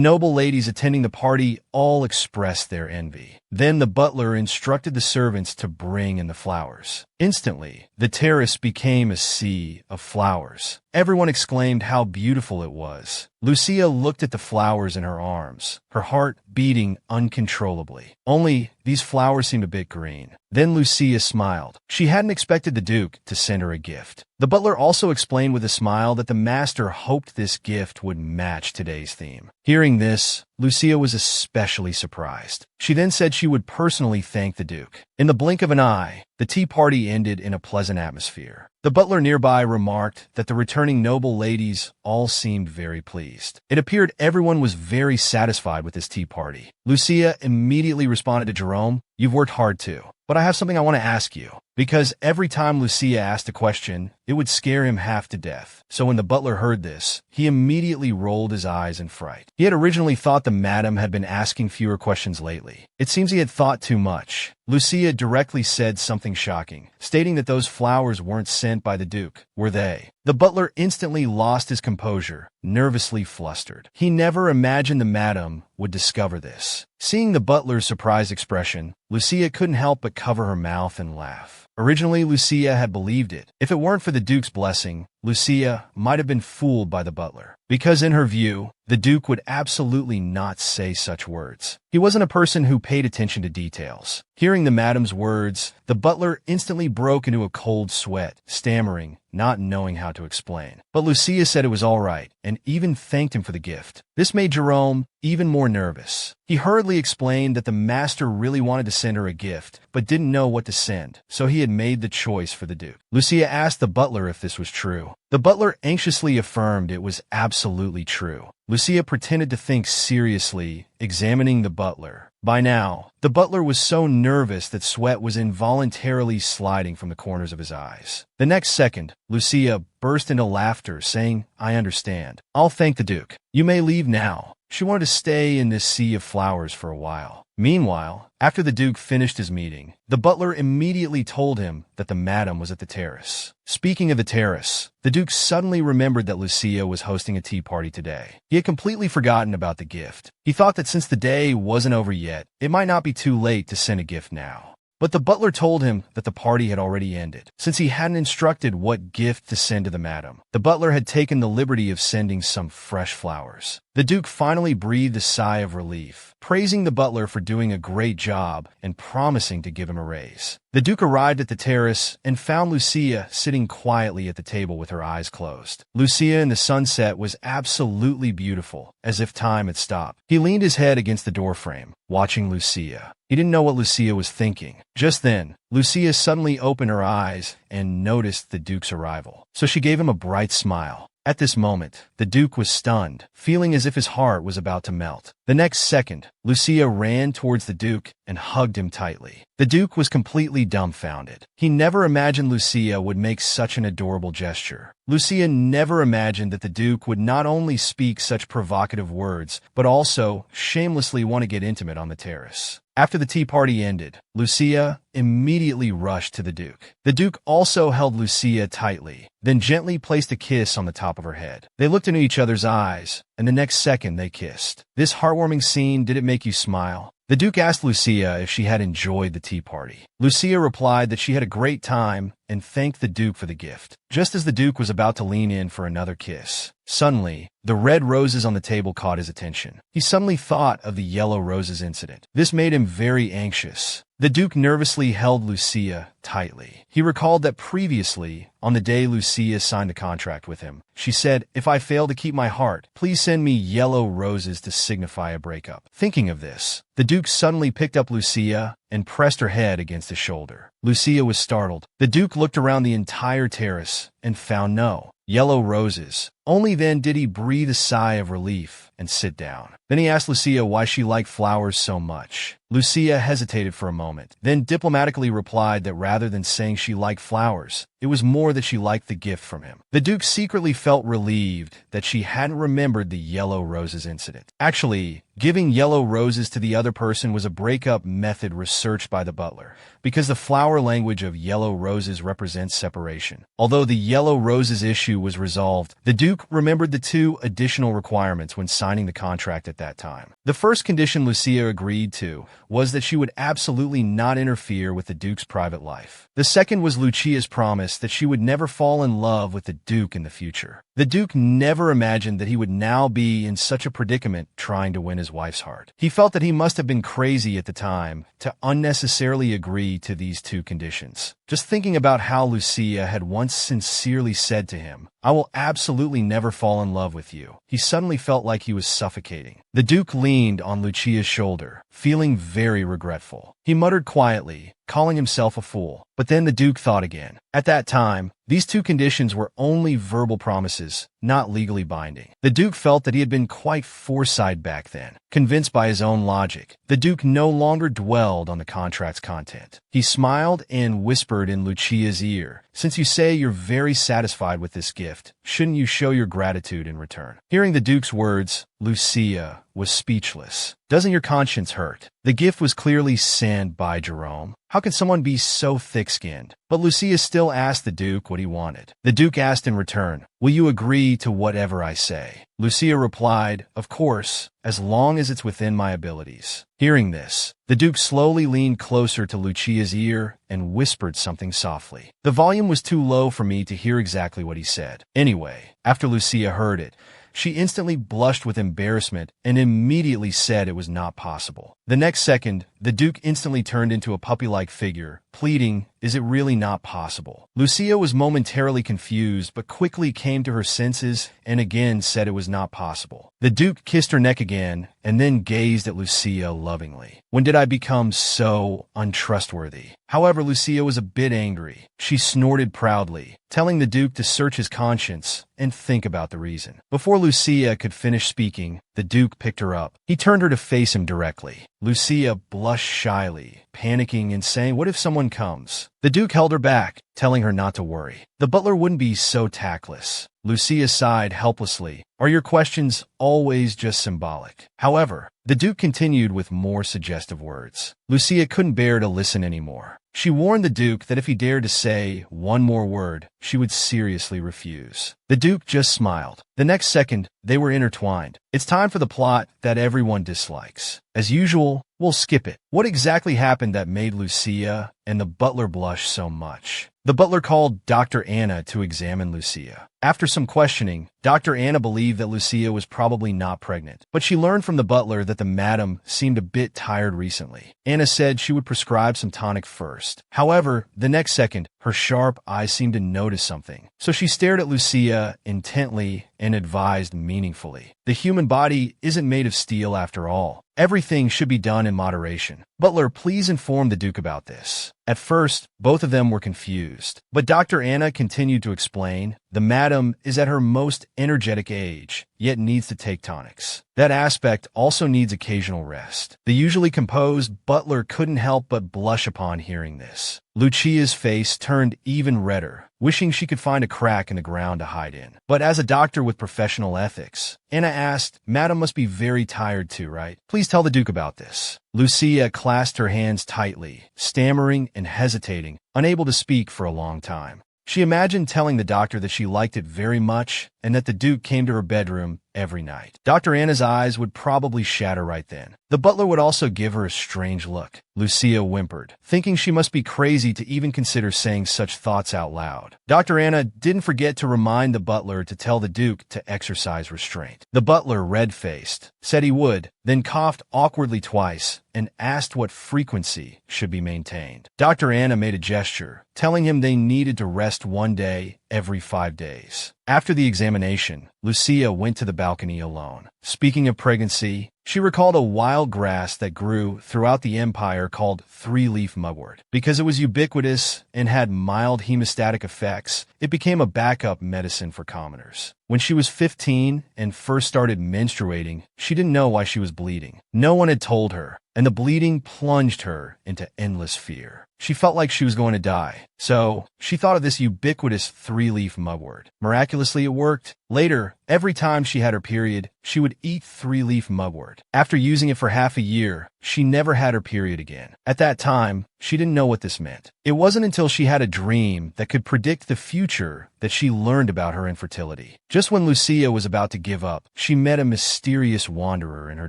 noble ladies attending the party all expressed their envy. Then the butler instructed the servants to bring in the flowers. Instantly, the terrace became a sea of flowers. Everyone exclaimed how beautiful it was. Lucia looked at the flowers in her arms, her heart beating uncontrollably. Only, these flowers seemed a bit green. Then Lucia smiled. She hadn't expected the Duke to send her a gift. The butler also explained with a smile that the master hoped this gift would match today's theme. Hearing this, Lucia was especially surprised. She then said she would personally thank the Duke. In the blink of an eye, the tea party ended in a pleasant atmosphere. The butler nearby remarked that the returning noble ladies all seemed very pleased. It appeared everyone was very satisfied with this tea party. Lucia immediately responded to Jerome, "You've worked hard too, but I have something I want to ask you." Because every time Lucia asked a question, it would scare him half to death. So when the butler heard this, he immediately rolled his eyes in fright. He had originally thought the madam had been asking fewer questions lately. It seems he had thought too much. Lucia directly said something shocking, stating that those flowers weren't sent by the Duke, were they? The butler instantly lost his composure, nervously flustered. He never imagined the madam would discover this. Seeing the butler's surprised expression, Lucia couldn't help but cover her mouth and laugh. Originally, Lucia had believed it. If it weren't for the Duke's blessing, Lucia might have been fooled by the butler. Because in her view, the Duke would absolutely not say such words. He wasn't a person who paid attention to details. Hearing the madam's words, the butler instantly broke into a cold sweat, stammering, not knowing how to explain. But Lucia said it was all right, and even thanked him for the gift. This made Jerome even more nervous. He hurriedly explained that the master really wanted to send her a gift, but didn't know what to send, so he had made the choice for the Duke. Lucia asked the butler if this was true. The butler anxiously affirmed it was absolutely true. Lucia pretended to think seriously, examining the butler. By now, the butler was so nervous that sweat was involuntarily sliding from the corners of his eyes. The next second, Lucia burst into laughter, saying, "I understand. I'll thank the Duke. You may leave now." She wanted to stay in this sea of flowers for a while. Meanwhile, after the Duke finished his meeting, the butler immediately told him that the madam was at the terrace. Speaking of the terrace, the Duke suddenly remembered that Lucia was hosting a tea party today. He had completely forgotten about the gift. He thought that since the day wasn't over yet, it might not be too late to send a gift now. But the butler told him that the party had already ended, since he hadn't instructed what gift to send to the madam. The butler had taken the liberty of sending some fresh flowers. The Duke finally breathed a sigh of relief, praising the butler for doing a great job and promising to give him a raise. The Duke arrived at the terrace and found Lucia sitting quietly at the table with her eyes closed. Lucia in the sunset was absolutely beautiful, as if time had stopped. He leaned his head against the doorframe, watching Lucia. He didn't know what Lucia was thinking. Just then, Lucia suddenly opened her eyes and noticed the Duke's arrival. So she gave him a bright smile. At this moment, the Duke was stunned, feeling as if his heart was about to melt. The next second, Lucia ran towards the Duke and hugged him tightly. The Duke was completely dumbfounded. He never imagined Lucia would make such an adorable gesture. Lucia never imagined that the Duke would not only speak such provocative words, but also shamelessly want to get intimate on the terrace. After the tea party ended, Lucia immediately rushed to the Duke. The Duke also held Lucia tightly, then gently placed a kiss on the top of her head. They looked into each other's eyes, and the next second they kissed. This heartwarming scene didn't make you smile. The Duke asked Lucia if she had enjoyed the tea party. Lucia replied that she had a great time and thanked the Duke for the gift. Just as the Duke was about to lean in for another kiss, suddenly, the red roses on the table caught his attention. He suddenly thought of the yellow roses incident. This made him very anxious. The Duke nervously held Lucia tightly. He recalled that previously, on the day Lucia signed the contract with him, she said, "If I fail to keep my heart, please send me yellow roses to signify a breakup." Thinking of this, the Duke suddenly picked up Lucia and pressed her head against his shoulder. Lucia was startled. The Duke looked around the entire terrace and found no yellow roses. Only then did he breathe a sigh of relief and sit down. Then he asked Lucia why she liked flowers so much. Lucia hesitated for a moment, then diplomatically replied that rather than saying she liked flowers, it was more that she liked the gift from him. The Duke secretly felt relieved that she hadn't remembered the yellow roses incident. Actually, giving yellow roses to the other person was a breakup method researched by the butler, because the flower language of yellow roses represents separation. Although the yellow roses issue was resolved, the Duke remembered the two additional requirements when signing the contract at that time. The first condition Lucia agreed to was that she would absolutely not interfere with the Duke's private life. The second was Lucia's promise that she would never fall in love with the Duke in the future. The Duke never imagined that he would now be in such a predicament trying to win his wife's heart. He felt that he must have been crazy at the time to unnecessarily agree to these two conditions. Just thinking about how Lucia had once sincerely said to him, "I will absolutely never fall in love with you," he suddenly felt like he was suffocating. The Duke leaned on Lucia's shoulder, feeling very regretful. He muttered quietly, calling himself a fool. But then the Duke thought again. At that time, these two conditions were only verbal promises, not legally binding. The Duke felt that he had been quite foresighted back then. Convinced by his own logic, the Duke no longer dwelled on the contract's content. He smiled and whispered in Lucia's ear, "Since you say you're very satisfied with this gift, shouldn't you show your gratitude in return?" Hearing the Duke's words, Lucia was speechless. "Doesn't your conscience hurt?" The gift was clearly sent by Jerome. How could someone be so thick-skinned? But Lucia still asked the Duke what he wanted. The Duke asked in return, "Will you agree to whatever I say?" Lucia replied, "Of course, as long as it's within my abilities." Hearing this, the Duke slowly leaned closer to Lucia's ear and whispered something softly. The volume was too low for me to hear exactly what he said. Anyway, after Lucia heard it, she instantly blushed with embarrassment and immediately said it was not possible. The next second, the Duke instantly turned into a puppy-like figure, pleading, "Is it really not possible?" Lucia was momentarily confused but quickly came to her senses and again said it was not possible. The Duke kissed her neck again and then gazed at Lucia lovingly. "When did I become so untrustworthy?" However, Lucia was a bit angry. She snorted proudly, telling the Duke to search his conscience and think about the reason. Before Lucia could finish speaking, the Duke picked her up. He turned her to face him directly. Lucia blushed shyly, panicking and saying, "What if someone comes?" The Duke held her back, telling her not to worry. The butler wouldn't be so tactless. Lucia sighed helplessly. "Are your questions always just symbolic?" However, the Duke continued with more suggestive words. Lucia couldn't bear to listen anymore. She warned the Duke that if he dared to say one more word, she would seriously refuse. The Duke just smiled. The next second, they were intertwined. "It's time for the plot that everyone dislikes. As usual, we'll skip it." What exactly happened that made Lucia and the butler blush so much? The butler called Dr. Anna to examine Lucia. After some questioning, Dr. Anna believed that Lucia was probably not pregnant, but she learned from the butler that the madam seemed a bit tired recently. Anna said she would prescribe some tonic first. However, the next second, her sharp eyes seemed to notice something. So she stared at Lucia intently and advised meaningfully. "The human body isn't made of steel after all. Everything should be done in moderation. Butler, please inform the Duke about this." At first, both of them were confused, but Dr. Anna continued to explain, "The madam is at her most energetic age, yet needs to take tonics. That aspect also needs occasional rest." The usually composed butler couldn't help but blush upon hearing this. Lucia's face turned even redder, wishing she could find a crack in the ground to hide in. But as a doctor with professional ethics, Anna asked, "Madam must be very tired too, right? Please tell the Duke about this." Lucia clasped her hands tightly, stammering and hesitating, unable to speak for a long time. She imagined telling the doctor that she liked it very much and that the Duke came to her bedroom every night. Dr. Anna's eyes would probably shatter right then. The butler would also give her a strange look. Lucia whimpered, thinking she must be crazy to even consider saying such thoughts out loud. Dr. Anna didn't forget to remind the butler to tell the Duke to exercise restraint. The butler, red-faced, said he would, then coughed awkwardly twice and asked what frequency should be maintained. Dr. Anna made a gesture, telling him they needed to rest 1 day every 5 days. After the examination, Lucia went to the balcony alone. Speaking of pregnancy, she recalled a wild grass that grew throughout the empire called three-leaf mugwort. Because it was ubiquitous and had mild hemostatic effects, it became a backup medicine for commoners. When she was 15 and first started menstruating, she didn't know why she was bleeding. No one had told her, and the bleeding plunged her into endless fear. She felt like she was going to die, so she thought of this ubiquitous three-leaf mugwort. Miraculously, it worked. Later, every time she had her period, she would eat three-leaf mugwort. After using it for half a year, she never had her period again. At that time, she didn't know what this meant. It wasn't until she had a dream that could predict the future that she learned about her infertility. Just when Lucia was about to give up, she met a mysterious wanderer in her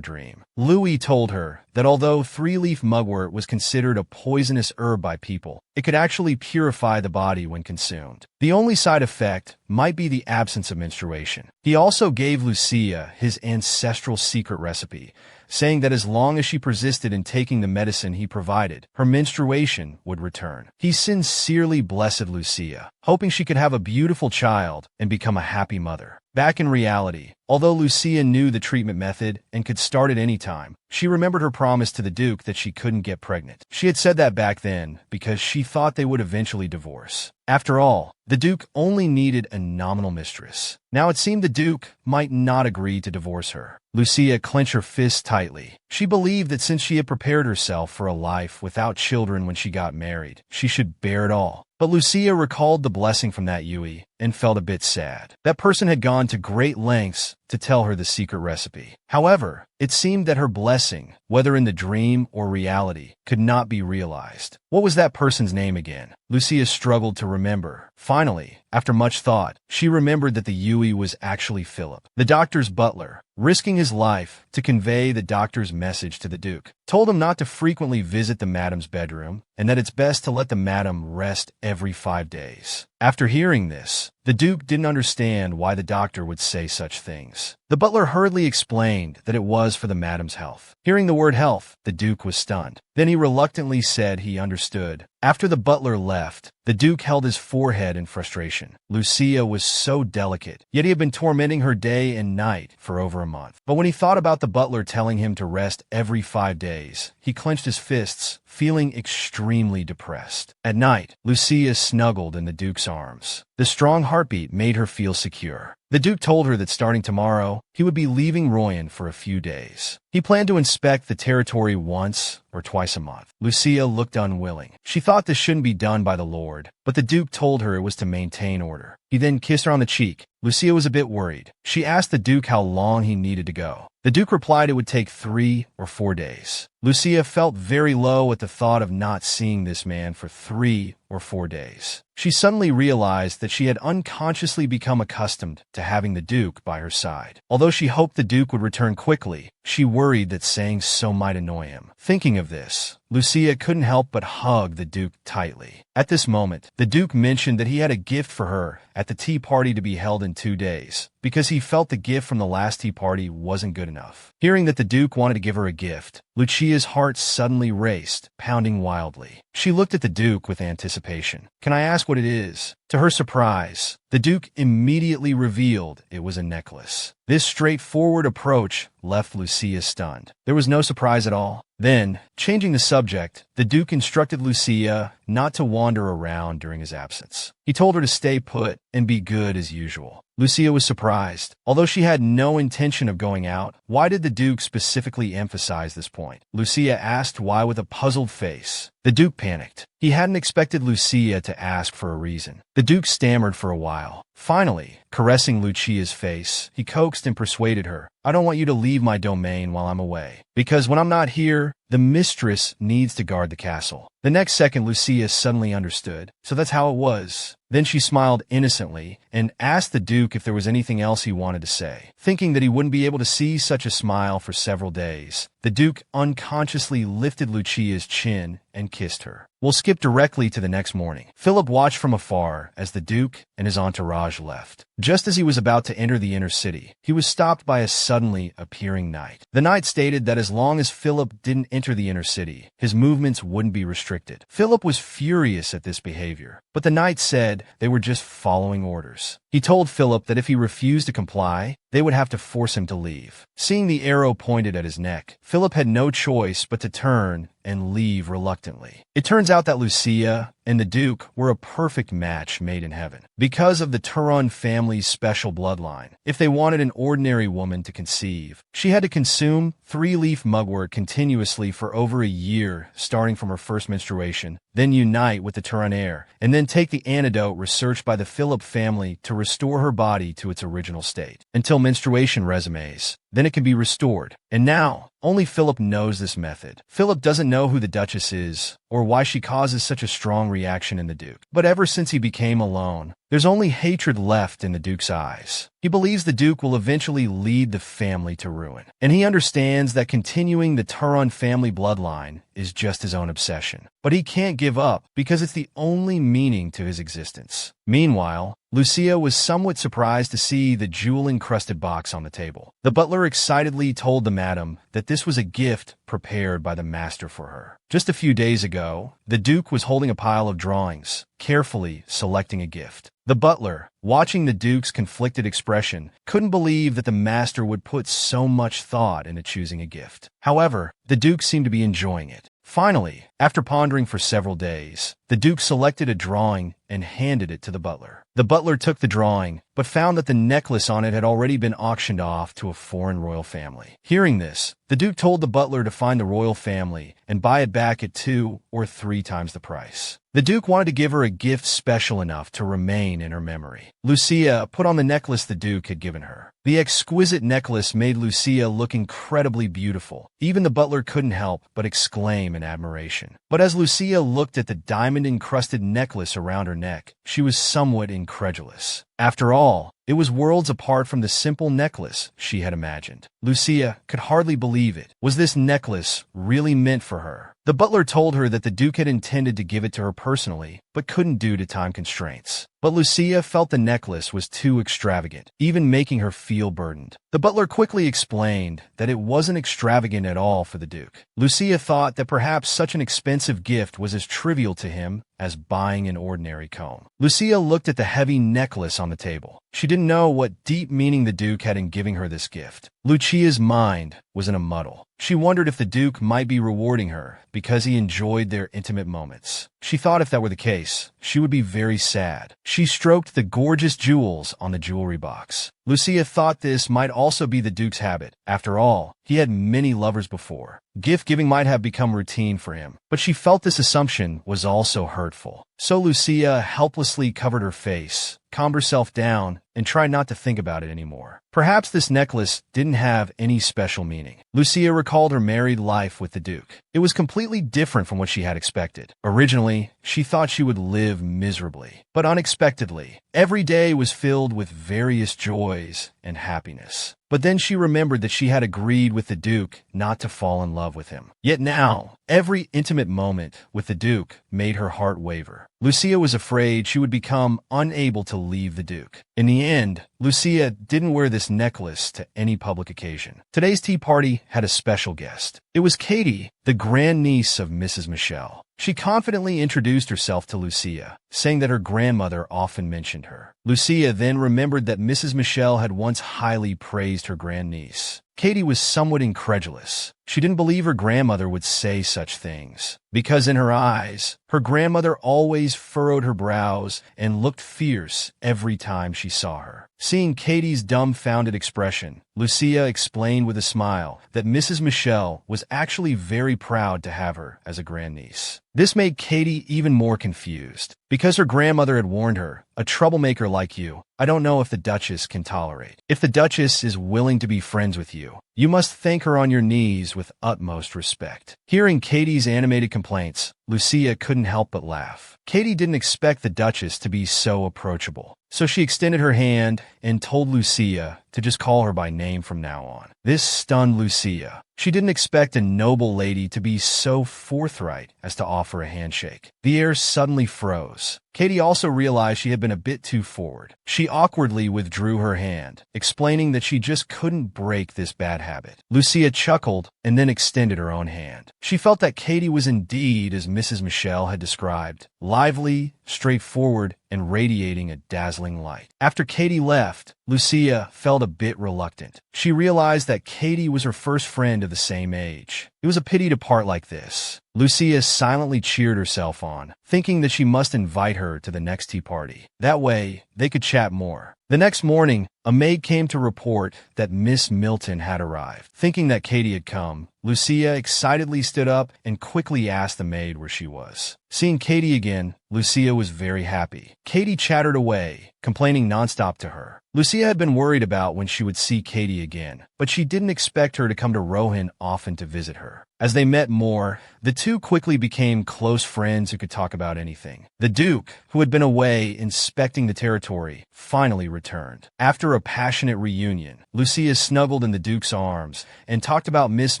dream. Louis told her that although three-leaf mugwort was considered a poisonous herb by people, it could actually purify the body when consumed. The only side effect might be the absence of menstruation. He also gave Lucia his ancestral secret recipe, saying that as long as she persisted in taking the medicine he provided, her menstruation would return. He sincerely blessed Lucia, hoping she could have a beautiful child and become a happy mother. Back in reality, although Lucia knew the treatment method and could start at any time, she remembered her promise to the Duke that she couldn't get pregnant. She had said that back then because she thought they would eventually divorce. After all, the Duke only needed a nominal mistress. Now it seemed the Duke might not agree to divorce her. Lucia clenched her fists tightly. She believed that since she had prepared herself for a life without children when she got married, she should bear it all. But Lucia recalled the blessing from that Yui and felt a bit sad. That person had gone to great lengths to tell her the secret recipe. However, it seemed that her blessing, whether in the dream or reality, could not be realized. What was that person's name again? Lucia struggled to remember. Finally, after much thought, she remembered that the Yui was actually Philip, the doctor's butler. Risking his life to convey the doctor's message to the Duke, told him not to frequently visit the madam's bedroom and that it's best to let the madam rest every 5 days. After hearing this, the Duke didn't understand why the doctor would say such things. The butler hurriedly explained that it was for the madam's health. Hearing the word health, the Duke was stunned. Then he reluctantly said he understood. After the butler left, the Duke held his forehead in frustration. Lucia was so delicate, yet he had been tormenting her day and night for over a month. But when he thought about the butler telling him to rest every 5 days, he clenched his fists, feeling extremely depressed. At night, Lucia snuggled in the Duke's arms. The strong heartbeat made her feel secure. The Duke told her that starting tomorrow, he would be leaving Royan for a few days. He planned to inspect the territory once or twice a month. Lucia looked unwilling. She thought this shouldn't be done by the Lord, but the Duke told her it was to maintain order. He then kissed her on the cheek. Lucia was a bit worried. She asked the Duke how long he needed to go. The Duke replied it would take 3 or 4 days. Lucia felt very low at the thought of not seeing this man for 3 or 4 days. She suddenly realized that she had unconsciously become accustomed to having the Duke by her side. Although she hoped the Duke would return quickly, she worried that saying so might annoy him. Thinking of this, Lucia couldn't help but hug the Duke tightly. At this moment, the Duke mentioned that he had a gift for her at the tea party to be held in 2 days, because he felt the gift from the last tea party wasn't good enough. Hearing that the Duke wanted to give her a gift, Lucia's heart suddenly raced, pounding wildly. She looked at the Duke with anticipation. "Can I ask what it is?" To her surprise, the Duke immediately revealed it was a necklace. This straightforward approach left Lucia stunned. There was no surprise at all. Then, changing the subject, the Duke instructed Lucia not to wander around during his absence. He told her to stay put and be good as usual. Lucia was surprised. Although she had no intention of going out, why did the Duke specifically emphasize this point? Lucia asked why with a puzzled face. The Duke panicked. He hadn't expected Lucia to ask for a reason. The Duke stammered for a while. Finally, Caressing Lucia's face, he coaxed and persuaded her, "I don't want you to leave my domain while I'm away, because when I'm not here, the mistress needs to guard the castle." The next second, Lucia suddenly understood. So that's how it was. Then she smiled innocently and asked the Duke if there was anything else he wanted to say. Thinking that he wouldn't be able to see such a smile for several days, the Duke unconsciously lifted Lucia's chin and kissed her. We'll skip directly to the next morning. Philip watched from afar as the Duke and his entourage left. Just as he was about to enter the inner city, he was stopped by a suddenly appearing knight. The knight stated that as long as Philip didn't enter the inner city, his movements wouldn't be restricted. Philip was furious at this behavior, but the knight said they were just following orders. He told Philip that if he refused to comply, they would have to force him to leave. Seeing the arrow pointed at his neck, Philip had no choice but to turn and leave reluctantly. It turns out that Lucia and the Duke were a perfect match made in heaven. Because of the Turon family's special bloodline, if they wanted an ordinary woman to conceive, she had to consume 3-leaf mugwort continuously for over a year, starting from her first menstruation, then unite with the Turon heir, and then take the antidote researched by the Philip family to restore her body to its original state, until menstruation resumes. Then it can be restored. And now, only Philip knows this method. Philip doesn't know who the Duchess is, or why she causes such a strong reaction in the Duke. But ever since he became alone, there's only hatred left in the Duke's eyes. He believes the Duke will eventually lead the family to ruin, and he understands that continuing the Turon family bloodline is just his own obsession. But he can't give up, because it's the only meaning to his existence. Meanwhile, Lucia was somewhat surprised to see the jewel-encrusted box on the table. The butler excitedly told the madam that this was a gift prepared by the master for her. Just a few days ago, the Duke was holding a pile of drawings, carefully selecting a gift. The butler, watching the Duke's conflicted expression, couldn't believe that the master would put so much thought into choosing a gift. However, the Duke seemed to be enjoying it. Finally, after pondering for several days, the Duke selected a drawing and handed it to the butler. The butler took the drawing, but found that the necklace on it had already been auctioned off to a foreign royal family. Hearing this, the Duke told the butler to find the royal family and buy it back at 2 or 3 times the price. The Duke wanted to give her a gift special enough to remain in her memory. Lucia put on the necklace the Duke had given her. The exquisite necklace made Lucia look incredibly beautiful. Even the butler couldn't help but exclaim in admiration. But as Lucia looked at the diamond-encrusted necklace around her neck, she was somewhat incredulous. After all, it was worlds apart from the simple necklace she had imagined. Lucia could hardly believe it. Was this necklace really meant for her? The butler told her that the Duke had intended to give it to her personally, but couldn't due to time constraints. But Lucia felt the necklace was too extravagant, even making her feel burdened. The butler quickly explained that it wasn't extravagant at all for the Duke. Lucia thought that perhaps such an expensive gift was as trivial to him as buying an ordinary comb. Lucia looked at the heavy necklace on the table. She didn't know what deep meaning the Duke had in giving her this gift. Lucia's mind was in a muddle. She wondered if the Duke might be rewarding her because he enjoyed their intimate moments. She thought if that were the case, she would be very sad. She stroked the gorgeous jewels on the jewelry box. Lucia thought this might also be the Duke's habit. After all, he had many lovers before. Gift-giving might have become routine for him, but she felt this assumption was also hurtful. So Lucia helplessly covered her face, calmed herself down, and tried not to think about it anymore. Perhaps this necklace didn't have any special meaning. Lucia recalled her married life with the Duke. It was completely different from what she had expected. Originally, she thought she would live miserably, but unexpectedly, every day was filled with various joys and happiness. But then she remembered that she had agreed with the Duke not to fall in love with him. Yet now, every intimate moment with the Duke made her heart waver. Lucia was afraid she would become unable to leave the Duke. In the end, Lucia didn't wear this necklace to any public occasion. Today's tea party had a special guest. It was Katie, the grandniece of Mrs. Michelle. She confidently introduced herself to Lucia, saying that her grandmother often mentioned her. Lucia then remembered that Mrs. Michelle had once highly praised her grandniece. Katie was somewhat incredulous. She didn't believe her grandmother would say such things, because in her eyes, her grandmother always furrowed her brows and looked fierce every time she saw her. Seeing Katie's dumbfounded expression, Lucia explained with a smile that Mrs. Michelle was actually very proud to have her as a grandniece. This made Katie even more confused, because her grandmother had warned her, "A troublemaker like you, I don't know if the Duchess can tolerate. If the Duchess is willing to be friends with you, you must thank her on your knees with utmost respect." Hearing Katie's animated complaints, Lucia couldn't help but laugh. Katie didn't expect the Duchess to be so approachable, so she extended her hand and told Lucia to just call her by name from now on. This stunned Lucia. She didn't expect a noble lady to be so forthright as to offer a handshake. The air suddenly froze. Katie also realized she had been a bit too forward. She awkwardly withdrew her hand, explaining that she just couldn't break this bad habit. Lucia chuckled and then extended her own hand. She felt that Katie was indeed as Mrs. Michelle had described, lively, straightforward, and radiating a dazzling light. After Katie left, Lucia felt a bit reluctant. She realized that Katie was her first friend of the same age. It was a pity to part like this. Lucia silently cheered herself on, thinking that she must invite her to the next tea party. That way, they could chat more. The next morning, a maid came to report that Miss Milton had arrived. Thinking that Katie had come, Lucia excitedly stood up and quickly asked the maid where she was. Seeing Katie again, Lucia was very happy. Katie chattered away, complaining nonstop to her. Lucia had been worried about when she would see Katie again, but she didn't expect her to come to Rohan often to visit her. As they met more, the two quickly became close friends who could talk about anything. The Duke, who had been away inspecting the territory, finally returned. After a passionate reunion, Lucia snuggled in the Duke's arms and talked about Miss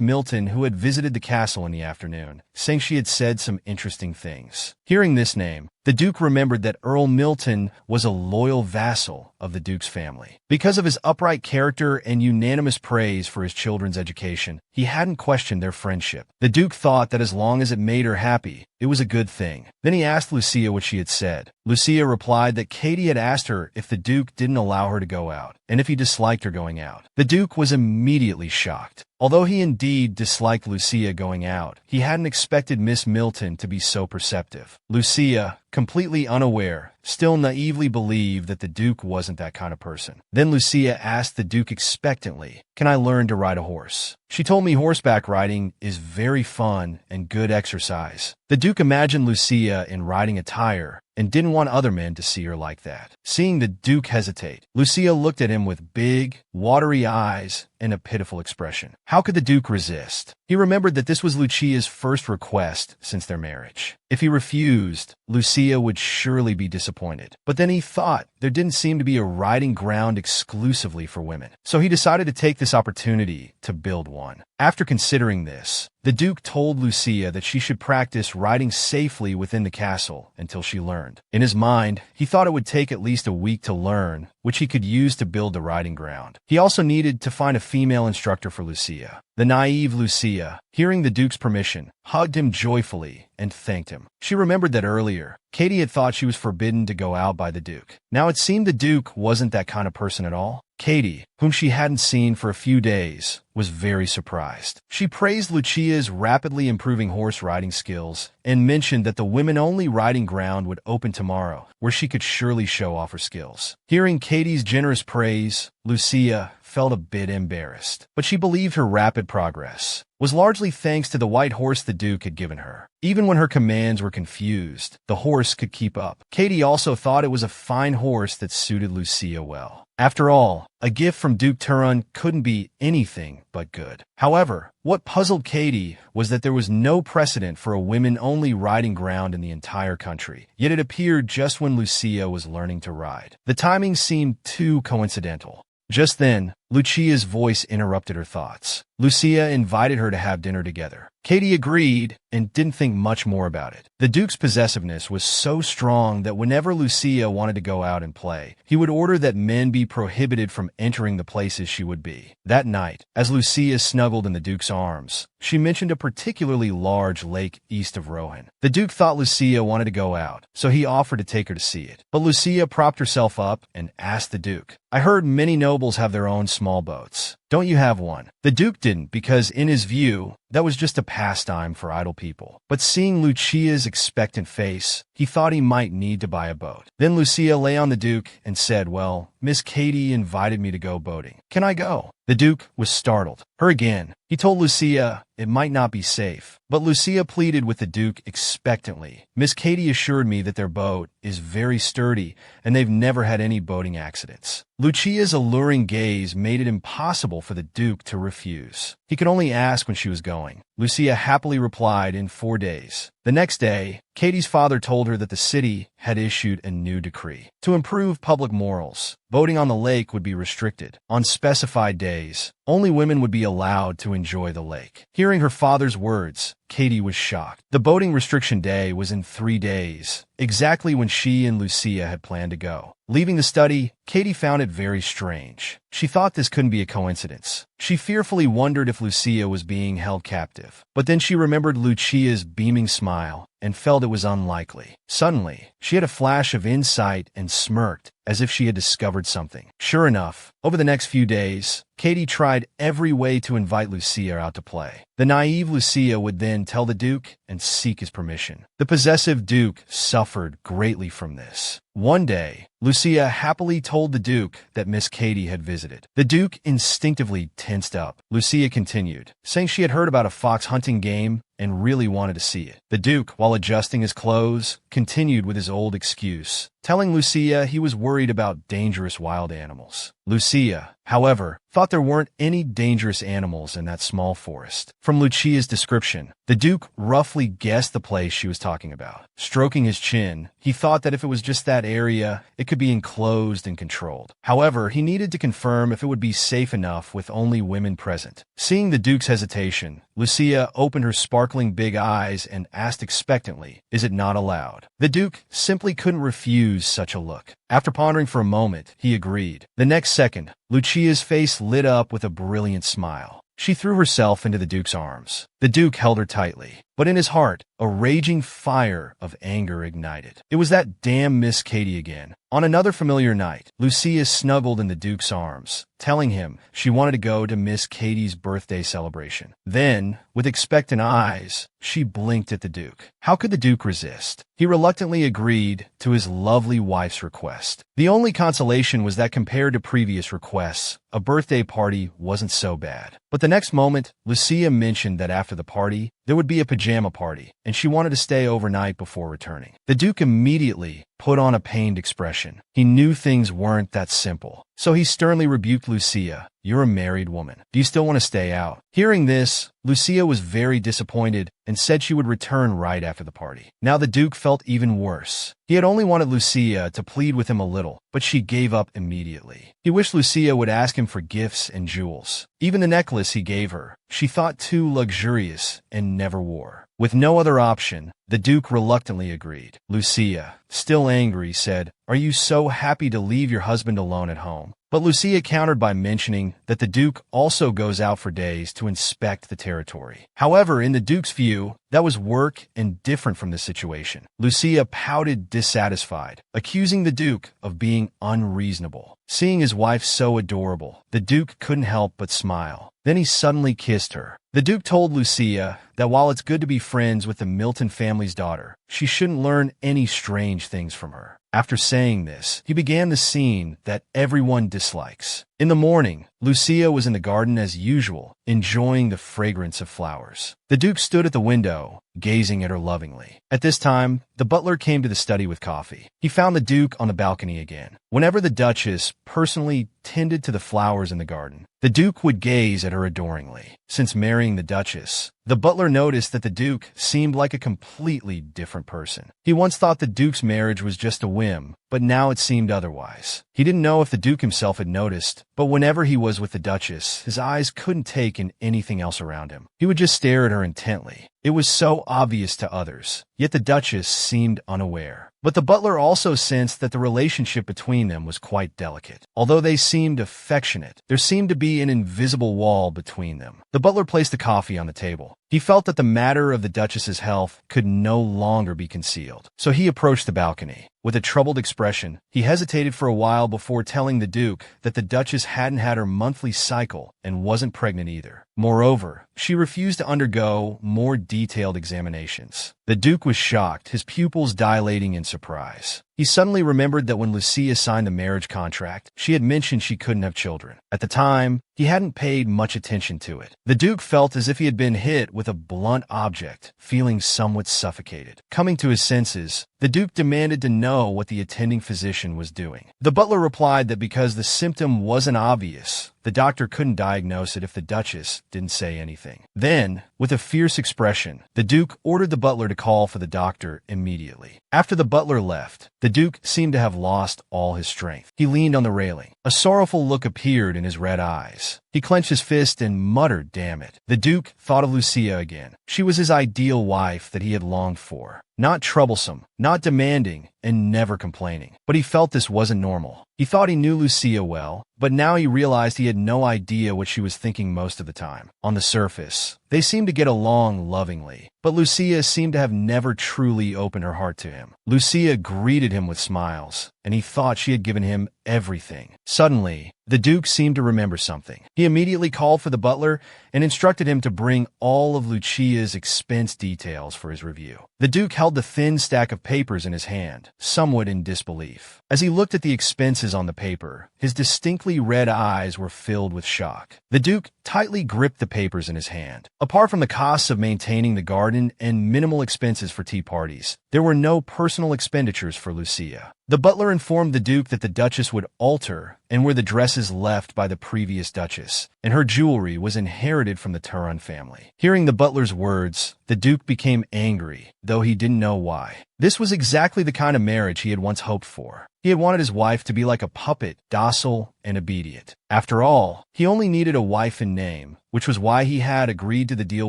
Milton, who had visited the castle in the afternoon, saying she had said some interesting things. Hearing this name, the Duke remembered that Earl Milton was a loyal vassal of the Duke's family. Because of his upright character and unanimous praise for his children's education, he hadn't questioned their friendship. The Duke thought that as long as it made her happy, it was a good thing. Then he asked Lucia what she had said. Lucia replied that Katie had asked her if the Duke didn't allow her to go out, and if he disliked her going out. The Duke was immediately shocked. Although he indeed disliked Lucia going out, he hadn't expected Miss Milton to be so perceptive. Lucia, completely unaware, still naively believed that the Duke wasn't that kind of person. Then Lucia asked the Duke expectantly, "Can I learn to ride a horse?" She told me horseback riding is very fun and good exercise. The Duke imagined Lucia in riding attire and didn't want other men to see her like that. Seeing the Duke hesitate, Lucia looked at him with big, watery eyes and a pitiful expression. How could the Duke resist? He remembered that this was Lucia's first request since their marriage. If he refused, Lucia would surely be disappointed. But then he thought there didn't seem to be a riding ground exclusively for women. So he decided to take this opportunity to build one. After considering this, the Duke told Lucia that she should practice riding safely within the castle until she learned. In his mind, he thought it would take at least a week to learn, which he could use to build the riding ground. He also needed to find a female instructor for Lucia. The naive Lucia, hearing the Duke's permission, hugged him joyfully and thanked him. She remembered that earlier, Katie had thought she was forbidden to go out by the Duke. Now it seemed the Duke wasn't that kind of person at all. Katie, whom she hadn't seen for a few days, was very surprised. She praised Lucia's rapidly improving horse riding skills and mentioned that the women-only riding ground would open tomorrow, where she could surely show off her skills. Hearing Katie's generous praise, Lucia felt a bit embarrassed, but she believed her rapid progress was largely thanks to the white horse the Duke had given her. Even when her commands were confused, the horse could keep up. Katie also thought it was a fine horse that suited Lucia well. After all, a gift from Duke Turan couldn't be anything but good. However, what puzzled Katie was that there was no precedent for a women-only riding ground in the entire country, yet it appeared just when Lucia was learning to ride. The timing seemed too coincidental. Just then, Lucia's voice interrupted her thoughts. Lucia invited her to have dinner together. Katie agreed and didn't think much more about it. The Duke's possessiveness was so strong that whenever Lucia wanted to go out and play, he would order that men be prohibited from entering the places she would be. That night, as Lucia snuggled in the Duke's arms, she mentioned a particularly large lake east of Rohan. The Duke thought Lucia wanted to go out, so he offered to take her to see it. But Lucia propped herself up and asked the Duke, "I heard many nobles have their own small boats. "Don't you have one?" The Duke didn't, because in his view, that was just a pastime for idle people. But seeing Lucia's expectant face, he thought he might need to buy a boat. Then Lucia lay on the Duke and said, "Well, Miss Katie invited me to go boating. Can I go?" The Duke was startled. Her again. He told Lucia it might not be safe. But Lucia pleaded with the Duke expectantly. "Miss Katie assured me that their boat is very sturdy and they've never had any boating accidents." Lucia's alluring gaze made it impossible for the Duke to refuse. He could only ask when she was going. Lucia happily replied in 4 days. The next day, Katie's father told her that the city had issued a new decree. To improve public morals, boating on the lake would be restricted. On specified days, only women would be allowed to enjoy the lake. Hearing her father's words, Katie was shocked. The boating restriction day was in 3 days, exactly when she and Lucia had planned to go. Leaving the study, Katie found it very strange. She thought this couldn't be a coincidence. She fearfully wondered if Lucia was being held captive. But then she remembered Lucia's beaming smile and felt it was unlikely. Suddenly, she had a flash of insight and smirked, as if she had discovered something. Sure enough, over the next few days, Katie tried every way to invite Lucia out to play. The naive Lucia would then tell the Duke and seek his permission. The possessive Duke suffered greatly from this. One day, Lucia happily told the Duke that Miss Katie had visited. The Duke instinctively tensed up. Lucia continued, saying she had heard about a fox hunting game and really wanted to see it. The Duke, while adjusting his clothes, continued with his old excuse, telling Lucia he was worried about dangerous wild animals. Lucia, however, thought there weren't any dangerous animals in that small forest. From Lucia's description, the Duke roughly guessed the place she was talking about. Stroking his chin, he thought that if it was just that area, it could be enclosed and controlled. However, he needed to confirm if it would be safe enough with only women present. Seeing the Duke's hesitation, Lucia opened her sparkling big eyes and asked expectantly, "Is it not allowed?" The Duke simply couldn't refuse such a look. After pondering for a moment, he agreed. The next second, Lucia's face lit up with a brilliant smile. She threw herself into the Duke's arms. The Duke held her tightly, but in his heart, a raging fire of anger ignited. It was that damn Miss Katie again. On another familiar night, Lucia snuggled in the Duke's arms, telling him she wanted to go to Miss Katie's birthday celebration. Then, with expectant eyes, she blinked at the Duke. How could the Duke resist? He reluctantly agreed to his lovely wife's request. The only consolation was that compared to previous requests, a birthday party wasn't so bad. But the next moment, Lucia mentioned that after the party, there would be a pajama party, and she wanted to stay overnight before returning. The Duke immediately put on a pained expression. He knew things weren't that simple. So he sternly rebuked Lucia. "You're a married woman. Do you still want to stay out?" Hearing this, Lucia was very disappointed and said she would return right after the party. Now the Duke felt even worse. He had only wanted Lucia to plead with him a little, but she gave up immediately. He wished Lucia would ask him for gifts and jewels. Even the necklace he gave her, she thought too luxurious and never wore. With no other option, the Duke reluctantly agreed. Lucia, still angry, said, "Are you so happy to leave your husband alone at home?" But Lucia countered by mentioning that the Duke also goes out for days to inspect the territory. However, in the Duke's view, that was work and different from the situation. Lucia pouted dissatisfied, accusing the Duke of being unreasonable. Seeing his wife so adorable, the Duke couldn't help but smile. Then he suddenly kissed her. The Duke told Lucia that while it's good to be friends with the Milton family's daughter, she shouldn't learn any strange things from her. After saying this, he began the scene that everyone dislikes. In the morning, Lucia was in the garden as usual, enjoying the fragrance of flowers. The Duke stood at the window, gazing at her lovingly. At this time, the butler came to the study with coffee. He found the Duke on the balcony again. Whenever the Duchess personally tended to the flowers in the garden, the Duke would gaze at her adoringly. Since marrying the Duchess, the butler noticed that the Duke seemed like a completely different person. He once thought the Duke's marriage was just a whim, but now it seemed otherwise. He didn't know if the Duke himself had noticed, but whenever he was with the Duchess, his eyes couldn't take in anything else around him. He would just stare at her intently. It was so obvious to others, yet the Duchess seemed unaware. But the butler also sensed that the relationship between them was quite delicate. Although they seemed affectionate, there seemed to be an invisible wall between them. The butler placed the coffee on the table. He felt that the matter of the Duchess's health could no longer be concealed. So he approached the balcony. With a troubled expression, he hesitated for a while before telling the Duke that the Duchess hadn't had her monthly cycle and wasn't pregnant either. Moreover, she refused to undergo more detailed examinations. The Duke was shocked, his pupils dilating in surprise. He suddenly remembered that when Lucia signed the marriage contract, she had mentioned she couldn't have children. At the time, he hadn't paid much attention to it. The Duke felt as if he had been hit with a blunt object, feeling somewhat suffocated. Coming to his senses, the Duke demanded to know what the attending physician was doing. The butler replied that because the symptom wasn't obvious, the doctor couldn't diagnose it if the Duchess didn't say anything. Then, with a fierce expression, the Duke ordered the butler to call for the doctor immediately. After the butler left, the Duke seemed to have lost all his strength. He leaned on the railing. A sorrowful look appeared in his red eyes. He clenched his fist and muttered, "Damn it." The Duke thought of Lucia again. She was his ideal wife that he had longed for. Not troublesome, not demanding, and never complaining. But he felt this wasn't normal. He thought he knew Lucia well, but now he realized he had no idea what she was thinking most of the time. On the surface, they seemed to get along lovingly, but Lucia seemed to have never truly opened her heart to him. Lucia greeted him with smiles, and he thought she had given him everything. Suddenly, the Duke seemed to remember something. He immediately called for the butler and instructed him to bring all of Lucia's expense details for his review. The Duke held the thin stack of papers in his hand, somewhat in disbelief. As he looked at the expenses on the paper, his distinctly red eyes were filled with shock. The Duke tightly gripped the papers in his hand. Apart from the costs of maintaining the garden and minimal expenses for tea parties, there were no personal expenditures for Lucia. The butler informed the Duke that the Duchess would alter and were the dresses left by the previous Duchess, and her jewelry was inherited from the Turan family. Hearing the butler's words, the Duke became angry, though he didn't know why. This was exactly the kind of marriage he had once hoped for. He had wanted his wife to be like a puppet, docile and obedient. After all, he only needed a wife in name, which was why he had agreed to the deal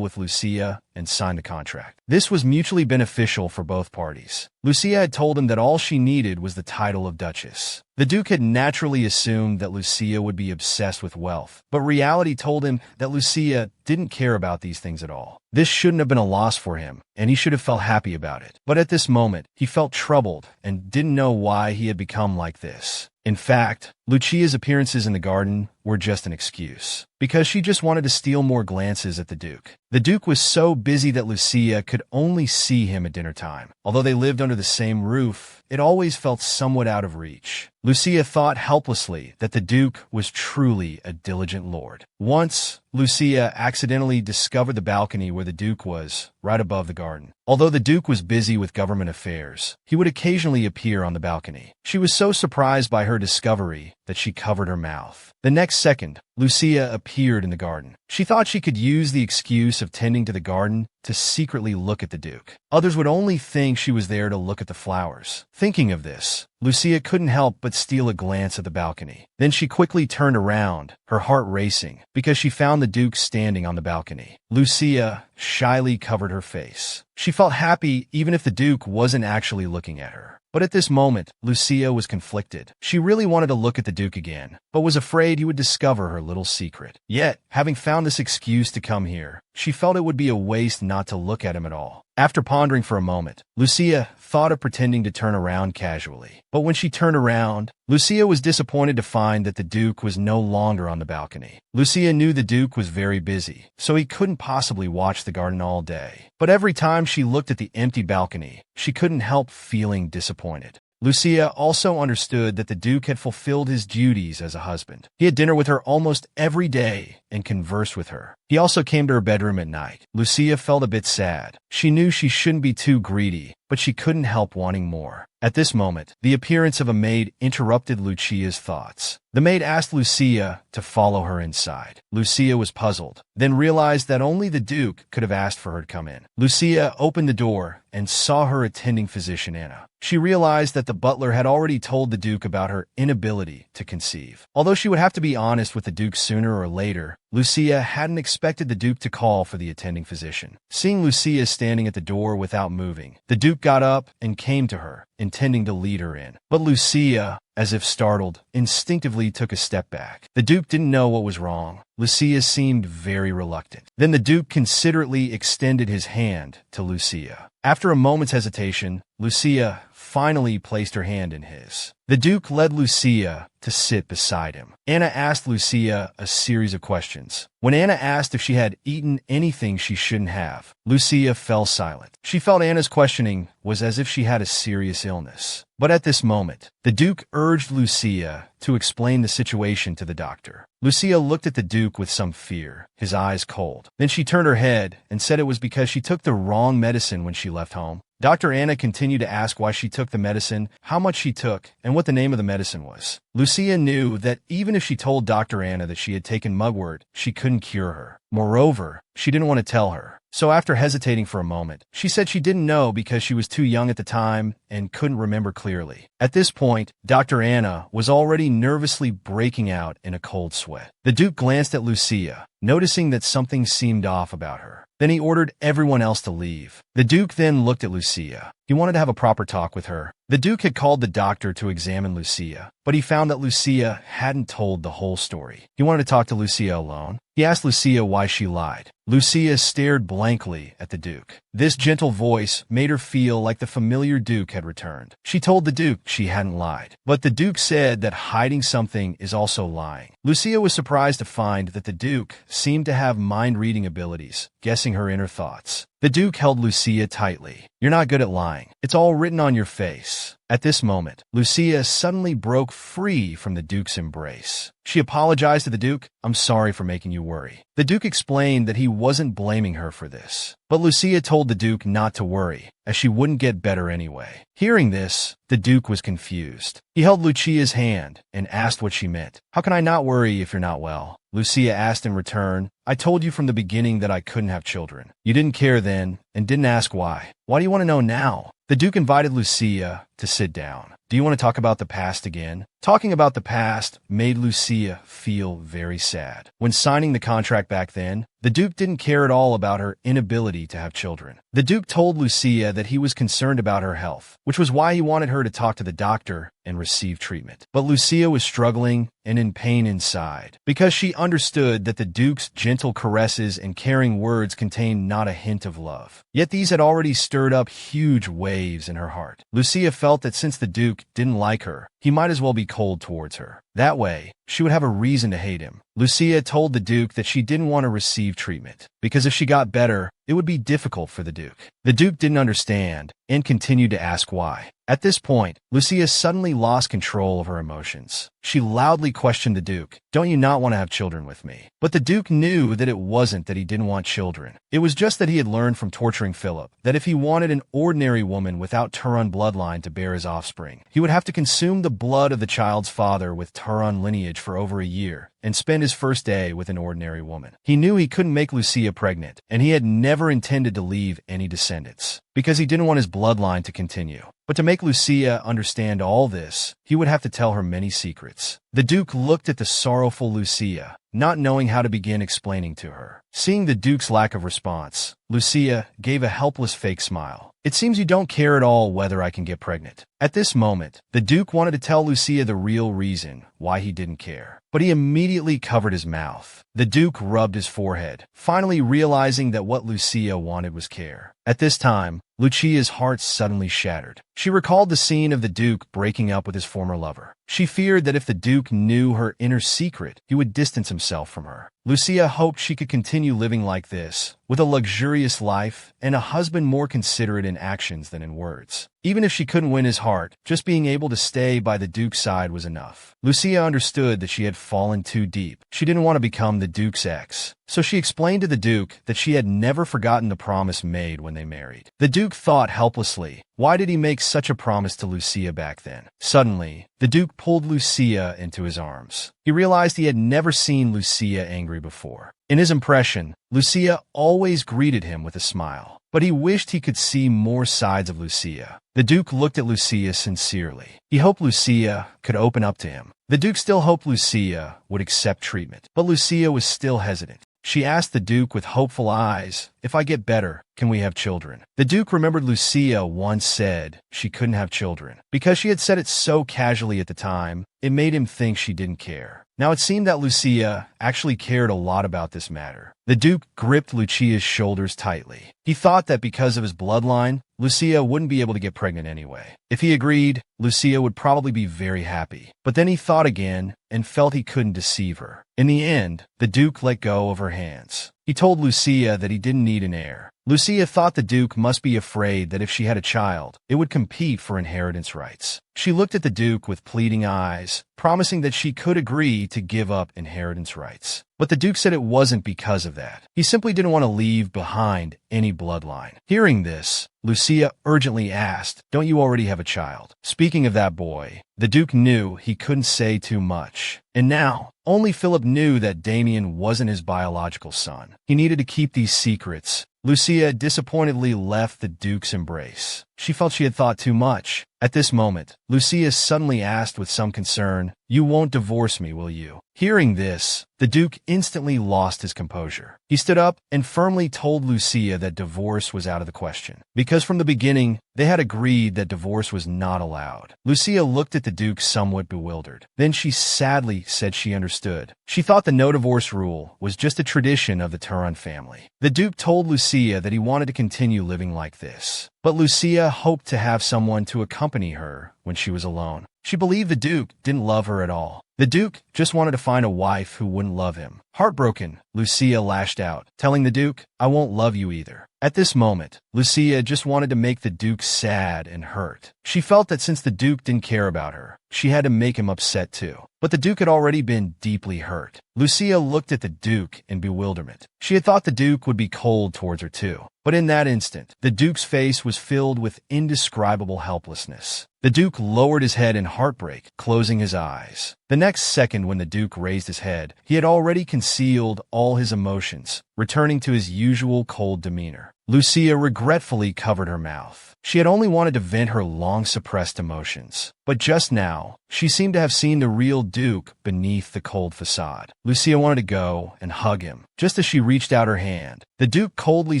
with Lucia and signed the contract. This was mutually beneficial for both parties. Lucia had told him that all she needed was the title of Duchess. The Duke had naturally assumed that Lucia would be obsessed with wealth, but reality told him that Lucia didn't care about these things at all. This shouldn't have been a loss for him, and he should have felt happy about it. But at this moment, he felt troubled and didn't know why he had become like this. In fact, Lucia's appearances in the garden were just an excuse, because she just wanted to steal more glances at the Duke. The Duke was so busy that Lucia could only see him at dinner time. Although they lived under the same roof, it always felt somewhat out of reach. Lucia thought helplessly that the Duke was truly a diligent lord. Once, Lucia accidentally discovered the balcony where the Duke was, right above the garden. Although the Duke was busy with government affairs, he would occasionally appear on the balcony. She was so surprised by her discovery that she covered her mouth. The next second, Lucia appeared in the garden. She thought she could use the excuse of tending to the garden to secretly look at the Duke. Others would only think she was there to look at the flowers. Thinking of this, Lucia couldn't help but steal a glance at the balcony. Then she quickly turned around, her heart racing, because she found the Duke standing on the balcony. Lucia shyly covered her face. She felt happy even if the Duke wasn't actually looking at her. But at this moment, Lucia was conflicted. She really wanted to look at the Duke again, but was afraid he would discover her little secret. Yet, having found this excuse to come here, she felt it would be a waste not to look at him at all. After pondering for a moment, Lucia thought of pretending to turn around casually. But when she turned around, Lucia was disappointed to find that the Duke was no longer on the balcony. Lucia knew the Duke was very busy, so he couldn't possibly watch the garden all day. But every time she looked at the empty balcony, she couldn't help feeling disappointed. Lucia also understood that the Duke had fulfilled his duties as a husband. He had dinner with her almost every day and conversed with her. He also came to her bedroom at night. Lucia felt a bit sad. She knew she shouldn't be too greedy, but she couldn't help wanting more. At this moment, the appearance of a maid interrupted Lucia's thoughts. The maid asked Lucia to follow her inside. Lucia was puzzled, then realized that only the Duke could have asked for her to come in. Lucia opened the door and saw her attending physician Anna. She realized that the butler had already told the Duke about her inability to conceive. Although she would have to be honest with the Duke sooner or later, Lucia hadn't expected the Duke to call for the attending physician. Seeing Lucia standing at the door without moving, the Duke got up and came to her, intending to lead her in. But Lucia, as if startled, instinctively took a step back. The Duke didn't know what was wrong. Lucia seemed very reluctant. Then the Duke considerately extended his hand to Lucia. After a moment's hesitation, Lucia finally placed her hand in his. The Duke led Lucia to sit beside him. Anna asked Lucia a series of questions. When Anna asked if she had eaten anything she shouldn't have, Lucia fell silent. She felt Anna's questioning was as if she had a serious illness. But at this moment, the Duke urged Lucia to explain the situation to the doctor. Lucia looked at the Duke with some fear, his eyes cold. Then she turned her head and said it was because she took the wrong medicine when she left home. Dr. Anna continued to ask why she took the medicine, how much she took, and what the name of the medicine was. Lucia knew that even if she told Dr. Anna that she had taken mugwort, she couldn't cure her. Moreover, she didn't want to tell her. So after hesitating for a moment, she said she didn't know because she was too young at the time and couldn't remember clearly. At this point, Dr. Anna was already nervously breaking out in a cold sweat. The Duke glanced at Lucia, noticing that something seemed off about her. Then he ordered everyone else to leave. The Duke then looked at Lucia. He wanted to have a proper talk with her. The Duke had called the doctor to examine Lucia, but he found that Lucia hadn't told the whole story. He wanted to talk to Lucia alone. He asked Lucia why she lied. Lucia stared blankly at the Duke. This gentle voice made her feel like the familiar Duke had returned. She told the Duke she hadn't lied, but the Duke said that hiding something is also lying. Lucia was surprised to find that the Duke seemed to have mind-reading abilities, guessing her inner thoughts. The Duke held Lucia tightly. "You're not good at lying. It's all written on your face." At this moment, Lucia suddenly broke free from the Duke's embrace. She apologized to the Duke. "I'm sorry for making you worry." The Duke explained that he wasn't blaming her for this. But Lucia told the Duke not to worry, as she wouldn't get better anyway. Hearing this, the Duke was confused. He held Lucia's hand and asked what she meant. "How can I not worry if you're not well?" Lucia asked in return. "I told you from the beginning that I couldn't have children. You didn't care then and didn't ask why. Why do you want to know now?" The Duke invited Lucia to sit down. "Do you want to talk about the past again?" Talking about the past made Lucia feel very sad. When signing the contract back then, the Duke didn't care at all about her inability to have children. The Duke told Lucia that he was concerned about her health, which was why he wanted her to talk to the doctor and receive treatment. But Lucia was struggling and in pain inside, because she understood that the Duke's gentle caresses and caring words contained not a hint of love. Yet these had already stirred up huge waves in her heart. Lucia felt that since the Duke didn't like her, he might as well be cold towards her. That way, she would have a reason to hate him. Lucia told the Duke that she didn't want to receive treatment, because if she got better, it would be difficult for the Duke. The Duke didn't understand and continued to ask why. At this point, Lucia suddenly lost control of her emotions. She loudly questioned the Duke, "Don't you not want to have children with me?" But the Duke knew that it wasn't that he didn't want children. It was just that he had learned from torturing Philip that if he wanted an ordinary woman without Turan bloodline to bear his offspring, he would have to consume the blood of the child's father with Turan lineage for over a year and spend his first day with an ordinary woman. He knew he couldn't make Lucia pregnant, and he had never intended to leave any descendants, because he didn't want his bloodline to continue. But to make Lucia understand all this, he would have to tell her many secrets. The Duke looked at the sorrowful Lucia, not knowing how to begin explaining to her. Seeing the Duke's lack of response, Lucia gave a helpless fake smile. "It seems you don't care at all whether I can get pregnant." At this moment, the Duke wanted to tell Lucia the real reason why he didn't care, but he immediately covered his mouth. The Duke rubbed his forehead, finally realizing that what Lucia wanted was care. At this time, Lucia's heart suddenly shattered. She recalled the scene of the Duke breaking up with his former lover. She feared that if the Duke knew her inner secret, he would distance himself from her. Lucia hoped she could continue living like this, with a luxurious life and a husband more considerate in actions than in words. Even if she couldn't win his heart, just being able to stay by the Duke's side was enough. Lucia understood that she had fallen too deep. She didn't want to become the Duke's ex. So she explained to the Duke that she had never forgotten the promise made when they married. The Duke thought helplessly, why did he make such a promise to Lucia back then? Suddenly, the Duke pulled Lucia into his arms. He realized he had never seen Lucia angry before. In his impression, Lucia always greeted him with a smile, but he wished he could see more sides of Lucia. The Duke looked at Lucia sincerely. He hoped Lucia could open up to him, The Duke still hoped Lucia would accept treatment, but Lucia was still hesitant. She asked the Duke with hopeful eyes, "If I get better, can we have children?" The Duke remembered Lucia once said she couldn't have children. Because she had said it so casually at the time, it made him think she didn't care. Now it seemed that Lucia actually cared a lot about this matter. The Duke gripped Lucia's shoulders tightly. He thought that because of his bloodline, Lucia wouldn't be able to get pregnant anyway. If he agreed, Lucia would probably be very happy. But then he thought again and felt he couldn't deceive her. In the end, the Duke let go of her hands. He told Lucia that he didn't need an heir. Lucia thought the Duke must be afraid that if she had a child, it would compete for inheritance rights. She looked at the Duke with pleading eyes, promising that she could agree to give up inheritance rights. But the Duke said it wasn't because of that. He simply didn't want to leave behind any bloodline. Hearing this, Lucia urgently asked, "Don't you already have a child?" Speaking of that boy, the Duke knew he couldn't say too much. And now, only Philip knew that Damien wasn't his biological son. He needed to keep these secrets. Lucia disappointedly left the Duke's embrace. She felt she had thought too much. At this moment, Lucia suddenly asked with some concern, "You won't divorce me, will you?" Hearing this, the Duke instantly lost his composure. He stood up and firmly told Lucia that divorce was out of the question, because from the beginning, they had agreed that divorce was not allowed. Lucia looked at the Duke somewhat bewildered. Then she sadly said she understood. She thought the no-divorce rule was just a tradition of the Turan family. The Duke told Lucia that he wanted to continue living like this. But Lucia hoped to have someone to accompany her when she was alone. She believed the Duke didn't love her at all. The Duke just wanted to find a wife who wouldn't love him. Heartbroken, Lucia lashed out, telling the Duke, "I won't love you either." At this moment, Lucia just wanted to make the Duke sad and hurt. She felt that since the Duke didn't care about her, she had to make him upset too. But the Duke had already been deeply hurt. Lucia looked at the Duke in bewilderment. She had thought the Duke would be cold towards her too. But in that instant, the Duke's face was filled with indescribable helplessness. The Duke lowered his head in heartbreak, closing his eyes. The next second when the Duke raised his head, he had already concealed all his emotions, returning to his usual cold demeanor. Lucia regretfully covered her mouth. She had only wanted to vent her long-suppressed emotions. But just now, she seemed to have seen the real Duke beneath the cold facade. Lucia wanted to go and hug him. Just as she reached out her hand, the Duke coldly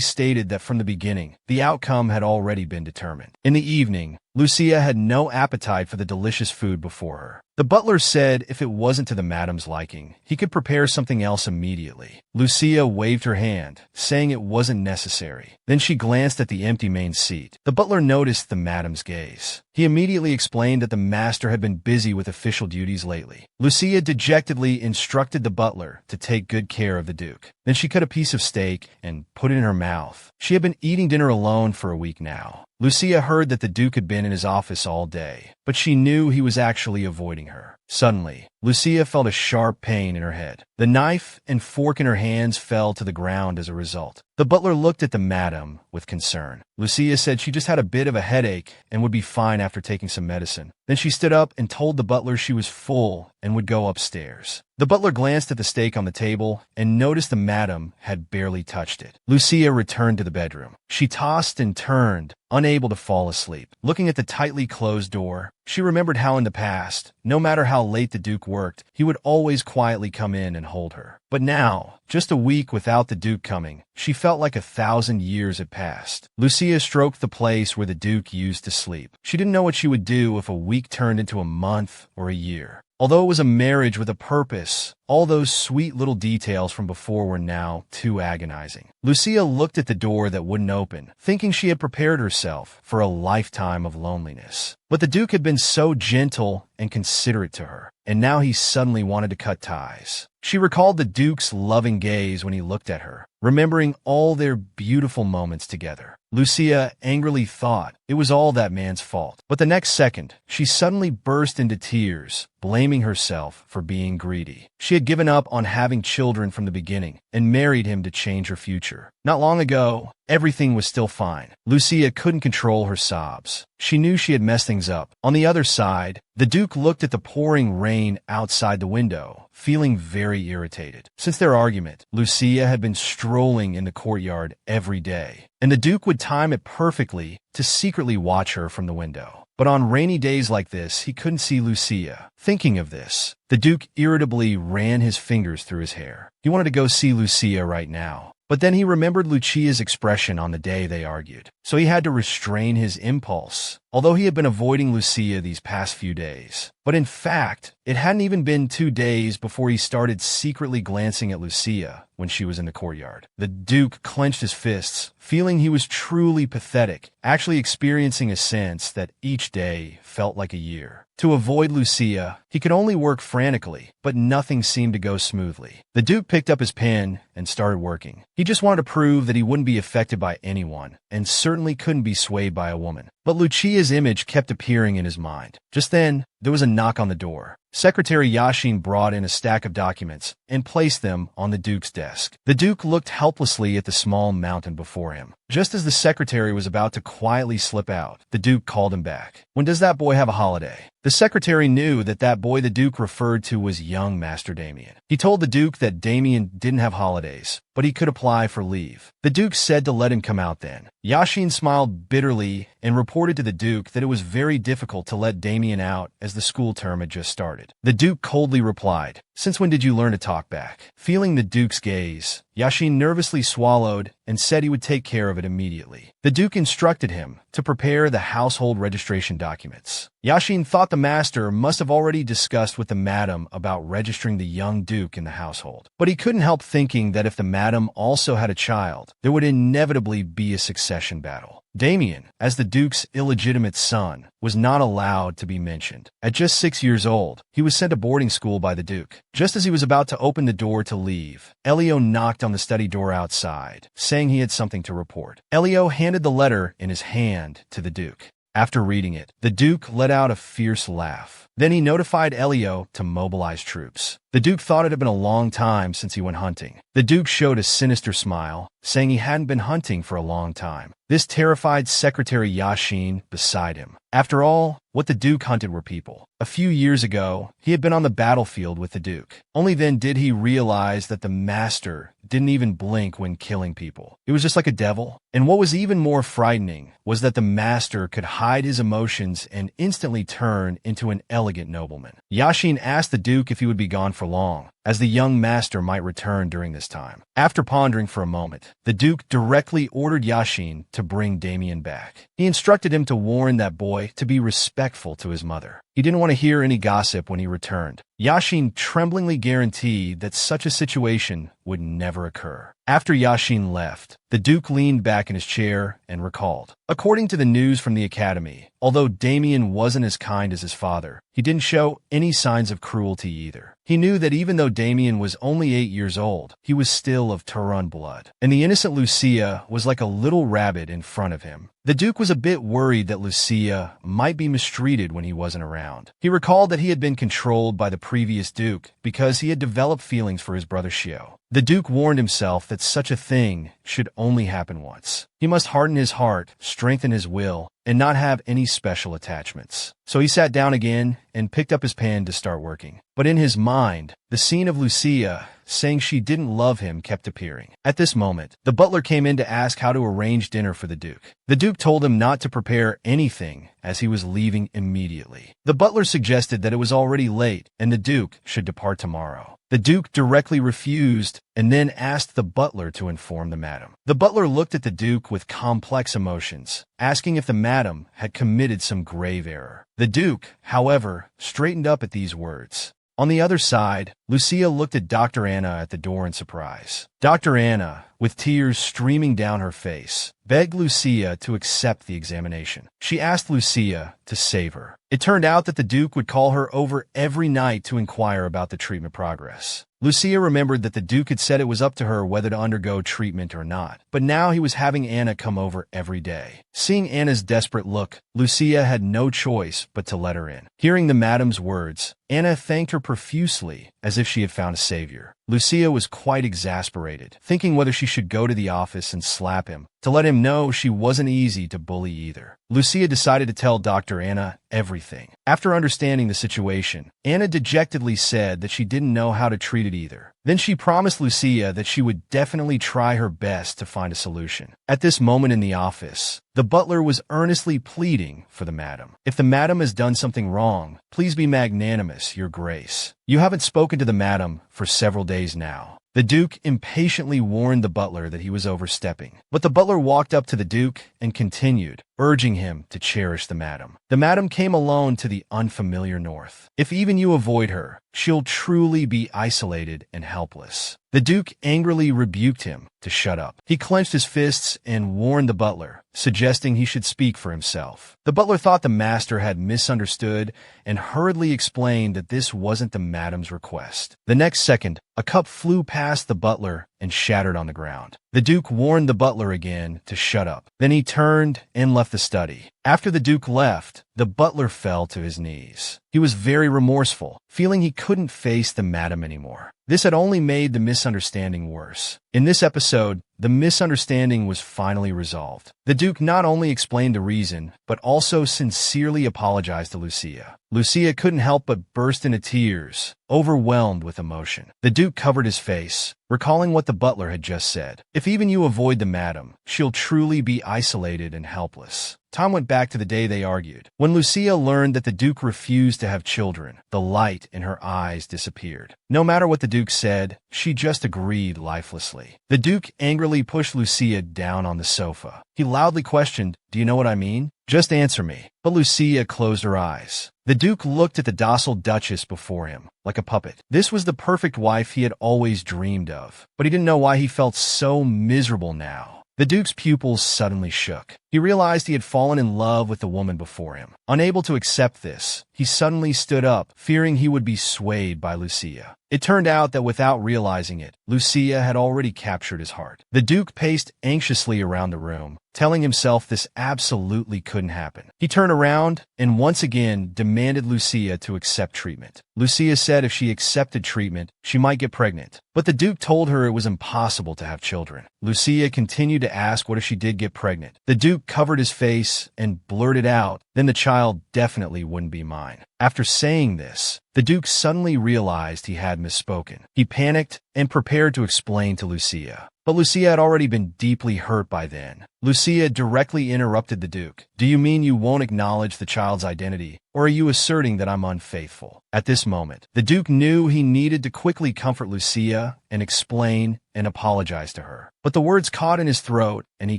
stated that from the beginning, the outcome had already been determined. In the evening, Lucia had no appetite for the delicious food before her. The butler said if it wasn't to the madam's liking, he could prepare something else immediately. Lucia waved her hand, saying it wasn't necessary. Then she glanced at the empty main seat. The butler noticed the madam's gaze. He immediately explained that the master had been busy with official duties lately. Lucia dejectedly instructed the butler to take good care of the Duke. Then she cut a piece of steak and put it in her mouth. She had been eating dinner alone for a week now. Lucia heard that the Duke had been in his office all day, but she knew he was actually avoiding her. Suddenly, Lucia felt a sharp pain in her head. The knife and fork in her hands fell to the ground as a result. The butler looked at the madam with concern. Lucia said she just had a bit of a headache and would be fine after taking some medicine. Then she stood up and told the butler she was full and would go upstairs. The butler glanced at the steak on the table and noticed the madam had barely touched it. Lucia returned to the bedroom. She tossed and turned, unable to fall asleep. Looking at the tightly closed door, she remembered how in the past, no matter how late the Duke worked, he would always quietly come in and hold her. But now, just a week without the Duke coming, she felt like 1,000 years had passed. Lucia stroked the place where the Duke used to sleep. She didn't know what she would do if a week turned into a month or a year. Although it was a marriage with a purpose, all those sweet little details from before were now too agonizing. Lucia looked at the door that wouldn't open, thinking she had prepared herself for a lifetime of loneliness. But the Duke had been so gentle and considerate to her, and now he suddenly wanted to cut ties. She recalled the Duke's loving gaze when he looked at her, remembering all their beautiful moments together. Lucia angrily thought it was all that man's fault. But the next second, she suddenly burst into tears, blaming herself for being greedy. She had given up on having children from the beginning and married him to change her future. Not long ago, everything was still fine. Lucia couldn't control her sobs. She knew she had messed things up. On the other side, the Duke looked at the pouring rain outside the window, feeling very irritated. Since their argument, Lucia had been strolling in the courtyard every day, and the Duke would time it perfectly to secretly watch her from the window. But on rainy days like this, he couldn't see Lucia. Thinking of this, the Duke irritably ran his fingers through his hair. He wanted to go see Lucia right now. But then he remembered Lucia's expression on the day they argued, so he had to restrain his impulse, although he had been avoiding Lucia these past few days. But in fact, it hadn't even been 2 days before he started secretly glancing at Lucia when she was in the courtyard. The Duke clenched his fists, feeling he was truly pathetic, actually experiencing a sense that each day felt like a year. To avoid Lucia, he could only work frantically, but nothing seemed to go smoothly. The Duke picked up his pen and started working. He just wanted to prove that he wouldn't be affected by anyone, and certainly couldn't be swayed by a woman. But Lucia's image kept appearing in his mind. Just then, there was a knock on the door. Secretary Yashin brought in a stack of documents and placed them on the Duke's desk. The Duke looked helplessly at the small mountain before him. Just as the secretary was about to quietly slip out, the Duke called him back. "When does that boy have a holiday?" The secretary knew that boy the Duke referred to was young Master Damien. He told the Duke that Damien didn't have holidays, but he could apply for leave. The Duke said to let him come out then. Yashin smiled bitterly and reported to the Duke that it was very difficult to let Damien out as the school term had just started. The Duke coldly replied, "Since when did you learn to talk back?" Feeling the Duke's gaze, Yashin nervously swallowed and said he would take care of it immediately. The Duke instructed him to prepare the household registration documents. Yashin thought the master must have already discussed with the madam about registering the young Duke in the household. But he couldn't help thinking that if the madam also had a child, there would inevitably be a succession battle. Damien, as the Duke's illegitimate son, was not allowed to be mentioned. At just 6 years old, he was sent to boarding school by the Duke. Just as he was about to open the door to leave, Elio knocked on the study door outside, saying he had something to report. Elio handed the letter in his hand to the Duke. After reading it, the Duke let out a fierce laugh. Then he notified Elio to mobilize troops. The Duke thought it had been a long time since he went hunting. The Duke showed a sinister smile, saying he hadn't been hunting for a long time. This terrified Secretary Yashin beside him. After all, what the Duke hunted were people. A few years ago, he had been on the battlefield with the Duke. Only then did he realize that the master didn't even blink when killing people. It was just like a devil. And what was even more frightening was that the master could hide his emotions and instantly turn into an elegant nobleman. Yashin asked the Duke if he would be gone for long, as the young master might return during this time. After pondering for a moment, the Duke directly ordered Yashin to bring Damien back. He instructed him to warn that boy to be respectful to his mother. He didn't want to hear any gossip when he returned. Yashin tremblingly guaranteed that such a situation would never occur. After Yashin left, the Duke leaned back in his chair and recalled. According to the news from the academy, although Damien wasn't as kind as his father, he didn't show any signs of cruelty either. He knew that even though Damien was only 8 years old, he was still of Turan blood, and the innocent Lucia was like a little rabbit in front of him. The Duke was a bit worried that Lucia might be mistreated when he wasn't around. He recalled that he had been controlled by the previous Duke because he had developed feelings for his brother Shio. The Duke warned himself that such a thing should only happen once. He must harden his heart, strengthen his will, and not have any special attachments. So he sat down again and picked up his pen to start working. But in his mind, the scene of Lucia saying she didn't love him kept appearing. At this moment, the butler came in to ask how to arrange dinner for the Duke. The Duke told him not to prepare anything as he was leaving immediately. The butler suggested that it was already late and the Duke should depart tomorrow. The Duke directly refused and then asked the butler to inform the madam. The butler looked at the Duke with complex emotions, asking if the madam had committed some grave error. The Duke, however, straightened up at these words. On the other side, Lucia looked at Dr. Anna at the door in surprise. Dr. Anna, with tears streaming down her face, begged Lucia to accept the examination. She asked Lucia to save her. It turned out that the Duke would call her over every night to inquire about the treatment progress. Lucia remembered that the Duke had said it was up to her whether to undergo treatment or not, but now he was having Anna come over every day. Seeing Anna's desperate look, Lucia had no choice but to let her in. Hearing the madam's words, Anna thanked her profusely as if she had found a savior. Lucia was quite exasperated, thinking whether she should go to the office and slap him, to let him know she wasn't easy to bully either. Lucia decided to tell Dr. Anna everything. After understanding the situation, Anna dejectedly said that she didn't know how to treat it either. Then she promised Lucia that she would definitely try her best to find a solution. At this moment in the office, the butler was earnestly pleading for the madam. "If the madam has done something wrong, please be magnanimous, your grace. You haven't spoken to the madam for several days now." The Duke impatiently warned the butler that he was overstepping, but the butler walked up to the Duke and continued, urging him to cherish the madam. "The madam came alone to the unfamiliar north. If even you avoid her, she'll truly be isolated and helpless." The Duke angrily rebuked him to shut up. He clenched his fists and warned the butler, suggesting he should speak for himself. The butler thought the master had misunderstood and hurriedly explained that this wasn't the madam's request. The next second, a cup flew past the butler and shattered on the ground. The Duke warned the butler again to shut up. Then he turned and left the study. After the Duke left, the butler fell to his knees. He was very remorseful, feeling he couldn't face the madam anymore. This had only made the misunderstanding worse. In this episode, the misunderstanding was finally resolved. The Duke not only explained the reason, but also sincerely apologized to Lucia. Lucia couldn't help but burst into tears, overwhelmed with emotion. The Duke covered his face, recalling what the butler had just said. "If even you avoid the madam, she'll truly be isolated and helpless." Time went back to the day they argued. When Lucia learned that the Duke refused to have children, the light in her eyes disappeared. No matter what the Duke said, she just agreed lifelessly. The Duke angrily pushed Lucia down on the sofa. He loudly questioned, "Do you know what I mean? Just answer me." But Lucia closed her eyes. The Duke looked at the docile Duchess before him, like a puppet. This was the perfect wife he had always dreamed of, but he didn't know why he felt so miserable now. The Duke's pupils suddenly shook. He realized he had fallen in love with the woman before him. Unable to accept this, he suddenly stood up, fearing he would be swayed by Lucia. It turned out that without realizing it, Lucia had already captured his heart. The Duke paced anxiously around the room, telling himself this absolutely couldn't happen. He turned around and once again demanded Lucia to accept treatment. Lucia said if she accepted treatment, she might get pregnant. But the Duke told her it was impossible to have children. Lucia continued to ask what if she did get pregnant. The Duke covered his face and blurted out, "Then the child definitely wouldn't be mine." After saying this, the Duke suddenly realized he had misspoken. He panicked and prepared to explain to Lucia. But Lucia had already been deeply hurt by then. Lucia directly interrupted the Duke. "Do you mean you won't acknowledge the child's identity, or are you asserting that I'm unfaithful?" At this moment, the Duke knew he needed to quickly comfort Lucia and explain and apologize to her. But the words caught in his throat, and he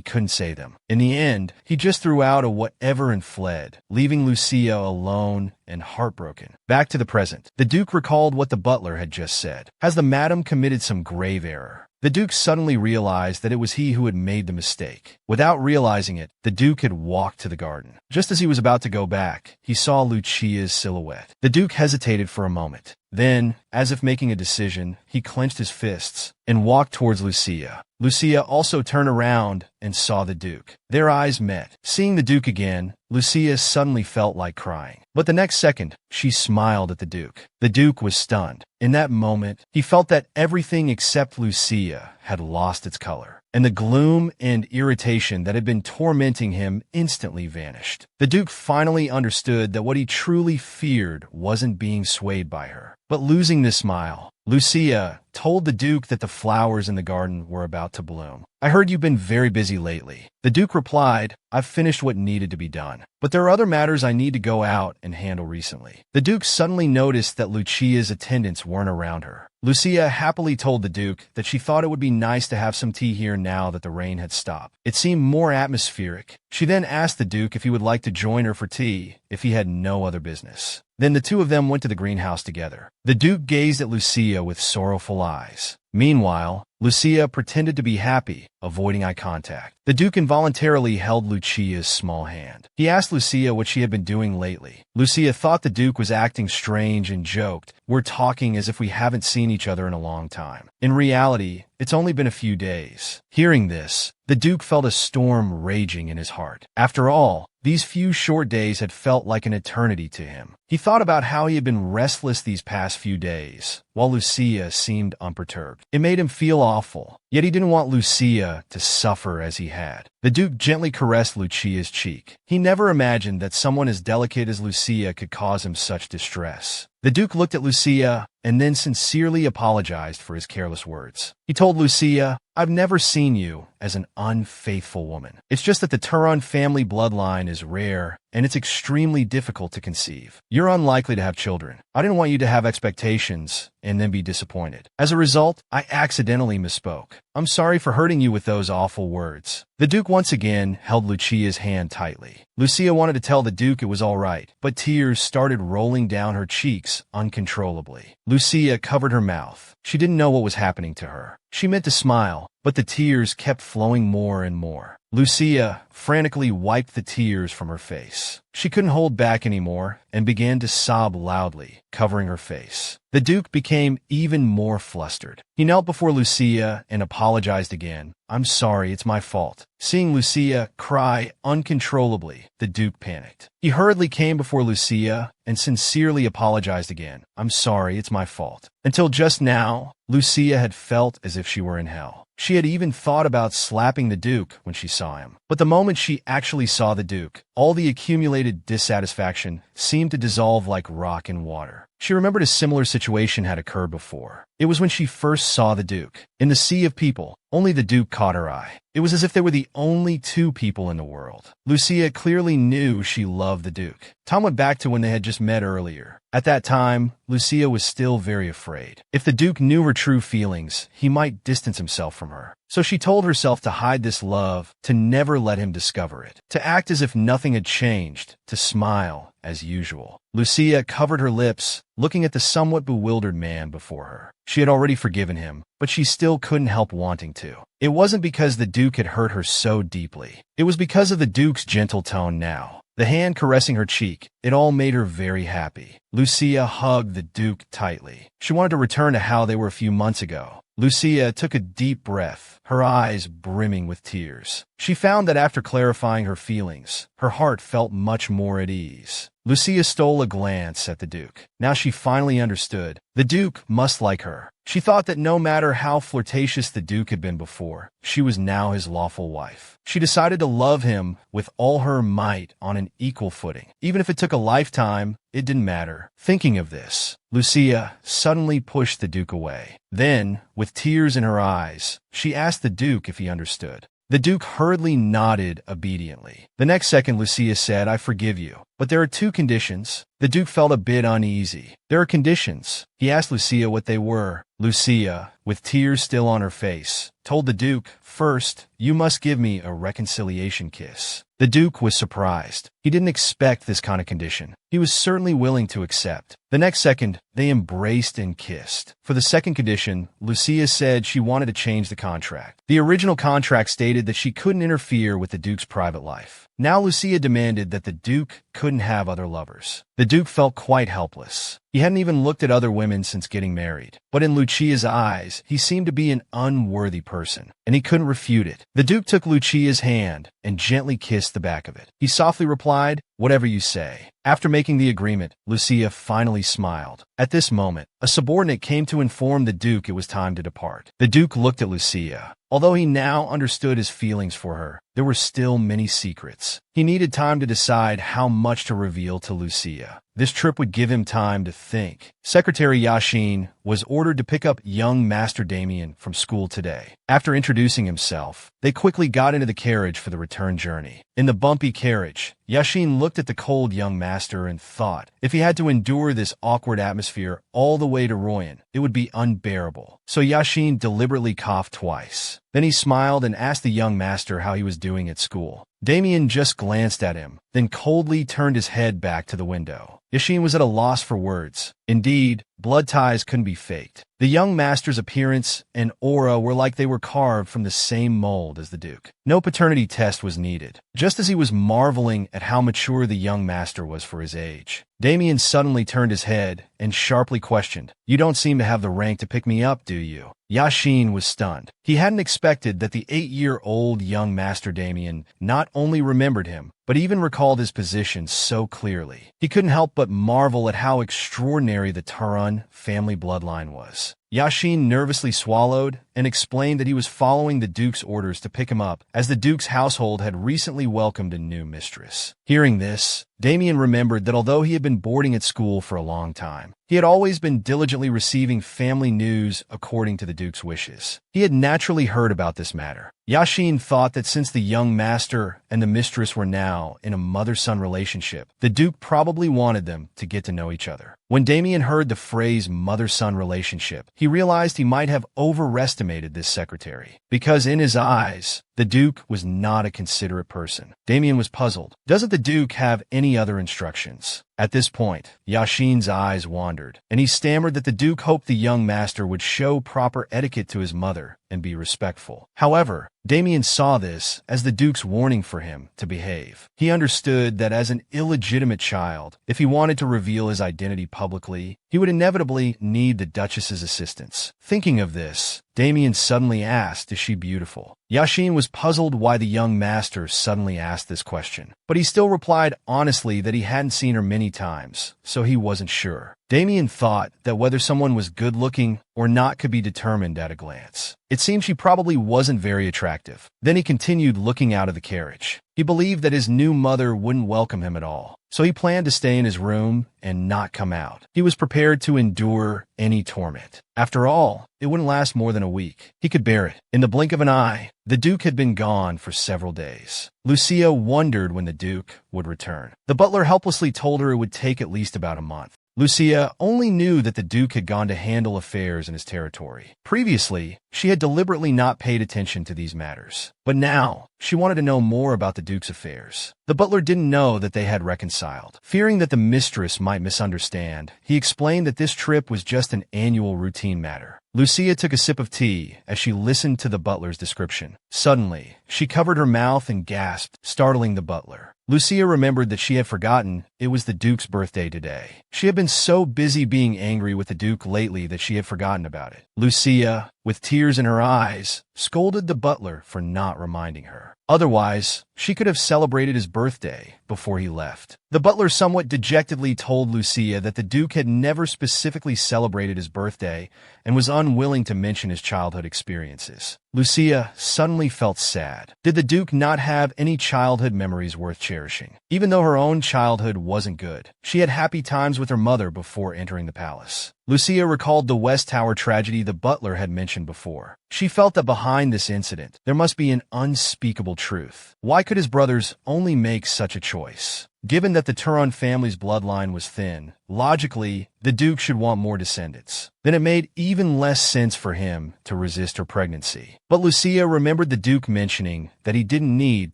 couldn't say them. In the end, he just threw out a whatever and fled, leaving Lucia alone and heartbroken. Back to the present. The Duke recalled what the butler had just said. Has the madam committed some grave error? The Duke suddenly realized that it was he who had made the mistake. Without realizing it, the Duke had walked to the garden. Just as he was about to go back, he saw Lucia's silhouette. The Duke hesitated for a moment. Then, as if making a decision, he clenched his fists and walked towards Lucia. Lucia also turned around and saw the Duke. Their eyes met. Seeing the Duke again, Lucia suddenly felt like crying. But the next second, she smiled at the Duke. The Duke was stunned. In that moment, he felt that everything except Lucia had lost its color, and the gloom and irritation that had been tormenting him instantly vanished. The Duke finally understood that what he truly feared wasn't being swayed by her, but losing this smile. Lucia told the Duke that the flowers in the garden were about to bloom. "I heard you've been very busy lately." The Duke replied, "I've finished what needed to be done, but there are other matters I need to go out and handle recently." The Duke suddenly noticed that Lucia's attendants weren't around her. Lucia happily told the Duke that she thought it would be nice to have some tea here now that the rain had stopped. It seemed more atmospheric. She then asked the Duke if he would like to join her for tea if he had no other business. Then the two of them went to the greenhouse together. The Duke gazed at Lucia with sorrowful eyes. Meanwhile, Lucia pretended to be happy, avoiding eye contact. The Duke involuntarily held Lucia's small hand. He asked Lucia what she had been doing lately. Lucia thought the Duke was acting strange and joked, "We're talking as if we haven't seen each other in a long time. In reality, it's only been a few days." Hearing this, the Duke felt a storm raging in his heart. After all, these few short days had felt like an eternity to him. He thought about how he had been restless these past few days, while Lucia seemed unperturbed. It made him feel awful, yet he didn't want Lucia to suffer as he had. The Duke gently caressed Lucia's cheek. He never imagined that someone as delicate as Lucia could cause him such distress. The Duke looked at Lucia and then sincerely apologized for his careless words. He told Lucia, "I've never seen you as an unfaithful woman. It's just that the Turon family bloodline is rare and it's extremely difficult to conceive. You're unlikely to have children. I didn't want you to have expectations and then be disappointed. As a result, I accidentally misspoke. I'm sorry for hurting you with those awful words." The Duke once again held Lucia's hand tightly. Lucia wanted to tell the Duke it was all right, but tears started rolling down her cheeks uncontrollably. Lucia covered her mouth. She didn't know what was happening to her. She meant to smile, but the tears kept flowing more and more. Lucia frantically wiped the tears from her face. She couldn't hold back anymore and began to sob loudly, covering her face. The Duke became even more flustered. He knelt before Lucia and apologized again. "I'm sorry, it's my fault." Seeing Lucia cry uncontrollably, the Duke panicked. He hurriedly came before Lucia and sincerely apologized again. "I'm sorry, it's my fault." Until just now, Lucia had felt as if she were in hell. She had even thought about slapping the Duke when she saw him. But the moment she actually saw the Duke, all the accumulated dissatisfaction seemed to dissolve like rock in water. She remembered a similar situation had occurred before. It was when she first saw the Duke. In the sea of people, only the Duke caught her eye. It was as if they were the only two people in the world. Lucia clearly knew she loved the Duke. Tom went back to when they had just met earlier. At that time, Lucia was still very afraid. If the Duke knew her true feelings, he might distance himself from her. So she told herself to hide this love, to never let him discover it, to act as if nothing had changed, to smile as usual. Lucia covered her lips, looking at the somewhat bewildered man before her. She had already forgiven him, but she still couldn't help wanting to. It wasn't because the Duke had hurt her so deeply. It was because of the Duke's gentle tone now. The hand caressing her cheek, it all made her very happy. Lucia hugged the Duke tightly. She wanted to return to how they were a few months ago. Lucia took a deep breath, her eyes brimming with tears. She found that after clarifying her feelings, her heart felt much more at ease. Lucia stole a glance at the Duke. Now she finally understood. The Duke must like her. She thought that no matter how flirtatious the Duke had been before, she was now his lawful wife. She decided to love him with all her might on an equal footing. Even if it took a lifetime, it didn't matter. Thinking of this, Lucia suddenly pushed the Duke away. Then, with tears in her eyes, she asked the Duke if he understood. The Duke hurriedly nodded obediently. The next second, Lucia said, "I forgive you. But there are two conditions." The Duke felt a bit uneasy. "There are conditions." He asked Lucia what they were. Lucia, with tears still on her face, told the Duke, "First, you must give me a reconciliation kiss." The Duke was surprised. He didn't expect this kind of condition. He was certainly willing to accept. The next second, they embraced and kissed. For the second condition, Lucia said she wanted to change the contract. The original contract stated that she couldn't interfere with the Duke's private life. Now Lucia demanded that the Duke couldn't have other lovers. The Duke felt quite helpless. He hadn't even looked at other women since getting married. But in Lucia's eyes, he seemed to be an unworthy person, and he couldn't refute it. The Duke took Lucia's hand and gently kissed the back of it. He softly replied, "Whatever you say." After making the agreement, Lucia finally smiled. At this moment, a subordinate came to inform the Duke it was time to depart. The Duke looked at Lucia. Although he now understood his feelings for her, there were still many secrets. He needed time to decide how much to reveal to Lucia. This trip would give him time to think. Secretary Yashin was ordered to pick up young Master Damien from school today. After introducing himself, they quickly got into the carriage for the return journey. In the bumpy carriage, Yashin looked at the cold young master and thought, if he had to endure this awkward atmosphere all the way to Royan, it would be unbearable. So Yashin deliberately coughed twice. Then he smiled and asked the young master how he was doing at school. Damien just glanced at him, then coldly turned his head back to the window. Yashin was at a loss for words. Indeed, blood ties couldn't be faked. The young master's appearance and aura were like they were carved from the same mold as the Duke. No paternity test was needed. Just as he was marveling at how mature the young master was for his age, Damien suddenly turned his head and sharply questioned, "You don't seem to have the rank to pick me up, do you?" Yashin was stunned. He hadn't expected that the 8-year-old young Master Damien not only remembered him, but even recalled his position so clearly. He couldn't help but marvel at how extraordinary the Turan family bloodline was. Yashin nervously swallowed and explained that he was following the Duke's orders to pick him up, as the Duke's household had recently welcomed a new mistress. Hearing this, Damien remembered that although he had been boarding at school for a long time, he had always been diligently receiving family news according to the Duke's wishes. He had naturally heard about this matter. Yashin thought that since the young master and the mistress were now in a mother-son relationship, the Duke probably wanted them to get to know each other. When Damien heard the phrase mother-son relationship, he realized he might have overestimated this secretary, because in his eyes, the Duke was not a considerate person. Damien was puzzled. Doesn't the Duke have any other instructions? At this point, Yashin's eyes wandered, and he stammered that the Duke hoped the young master would show proper etiquette to his mother and be respectful. However, Damien saw this as the Duke's warning for him to behave. He understood that as an illegitimate child, if he wanted to reveal his identity publicly, he would inevitably need the Duchess's assistance. Thinking of this, Damien suddenly asked, "Is she beautiful?" Yashin was puzzled why the young master suddenly asked this question, but he still replied honestly that he hadn't seen her many times, so he wasn't sure. Damien thought that whether someone was good-looking or not could be determined at a glance. It seemed she probably wasn't very attractive. Then he continued looking out of the carriage. He believed that his new mother wouldn't welcome him at all, so he planned to stay in his room and not come out. He was prepared to endure any torment. After all, it wouldn't last more than a week. He could bear it. In the blink of an eye, the Duke had been gone for several days. Lucia wondered when the Duke would return. The butler helplessly told her it would take at least about a month. Lucia only knew that the Duke had gone to handle affairs in his territory. Previously, she had deliberately not paid attention to these matters. But now, she wanted to know more about the Duke's affairs. The butler didn't know that they had reconciled. Fearing that the mistress might misunderstand, he explained that this trip was just an annual routine matter. Lucia took a sip of tea as she listened to the butler's description. Suddenly, she covered her mouth and gasped, startling the butler. Lucia remembered that she had forgotten it was the Duke's birthday today. She had been so busy being angry with the Duke lately that she had forgotten about it. Lucia, with tears in her eyes, scolded the butler for not reminding her. Otherwise, she could have celebrated his birthday before he left. The butler somewhat dejectedly told Lucia that the Duke had never specifically celebrated his birthday and was unwilling to mention his childhood experiences. Lucia suddenly felt sad. Did the Duke not have any childhood memories worth cherishing? Even though her own childhood wasn't good, she had happy times with her mother before entering the palace. Lucia recalled the West Tower tragedy the butler had mentioned before. She felt that behind this incident, there must be an unspeakable truth. Why could his brothers only make such a choice? Given that the Turan family's bloodline was thin, logically, the Duke should want more descendants. Then it made even less sense for him to resist her pregnancy. But Lucia remembered the Duke mentioning that he didn't need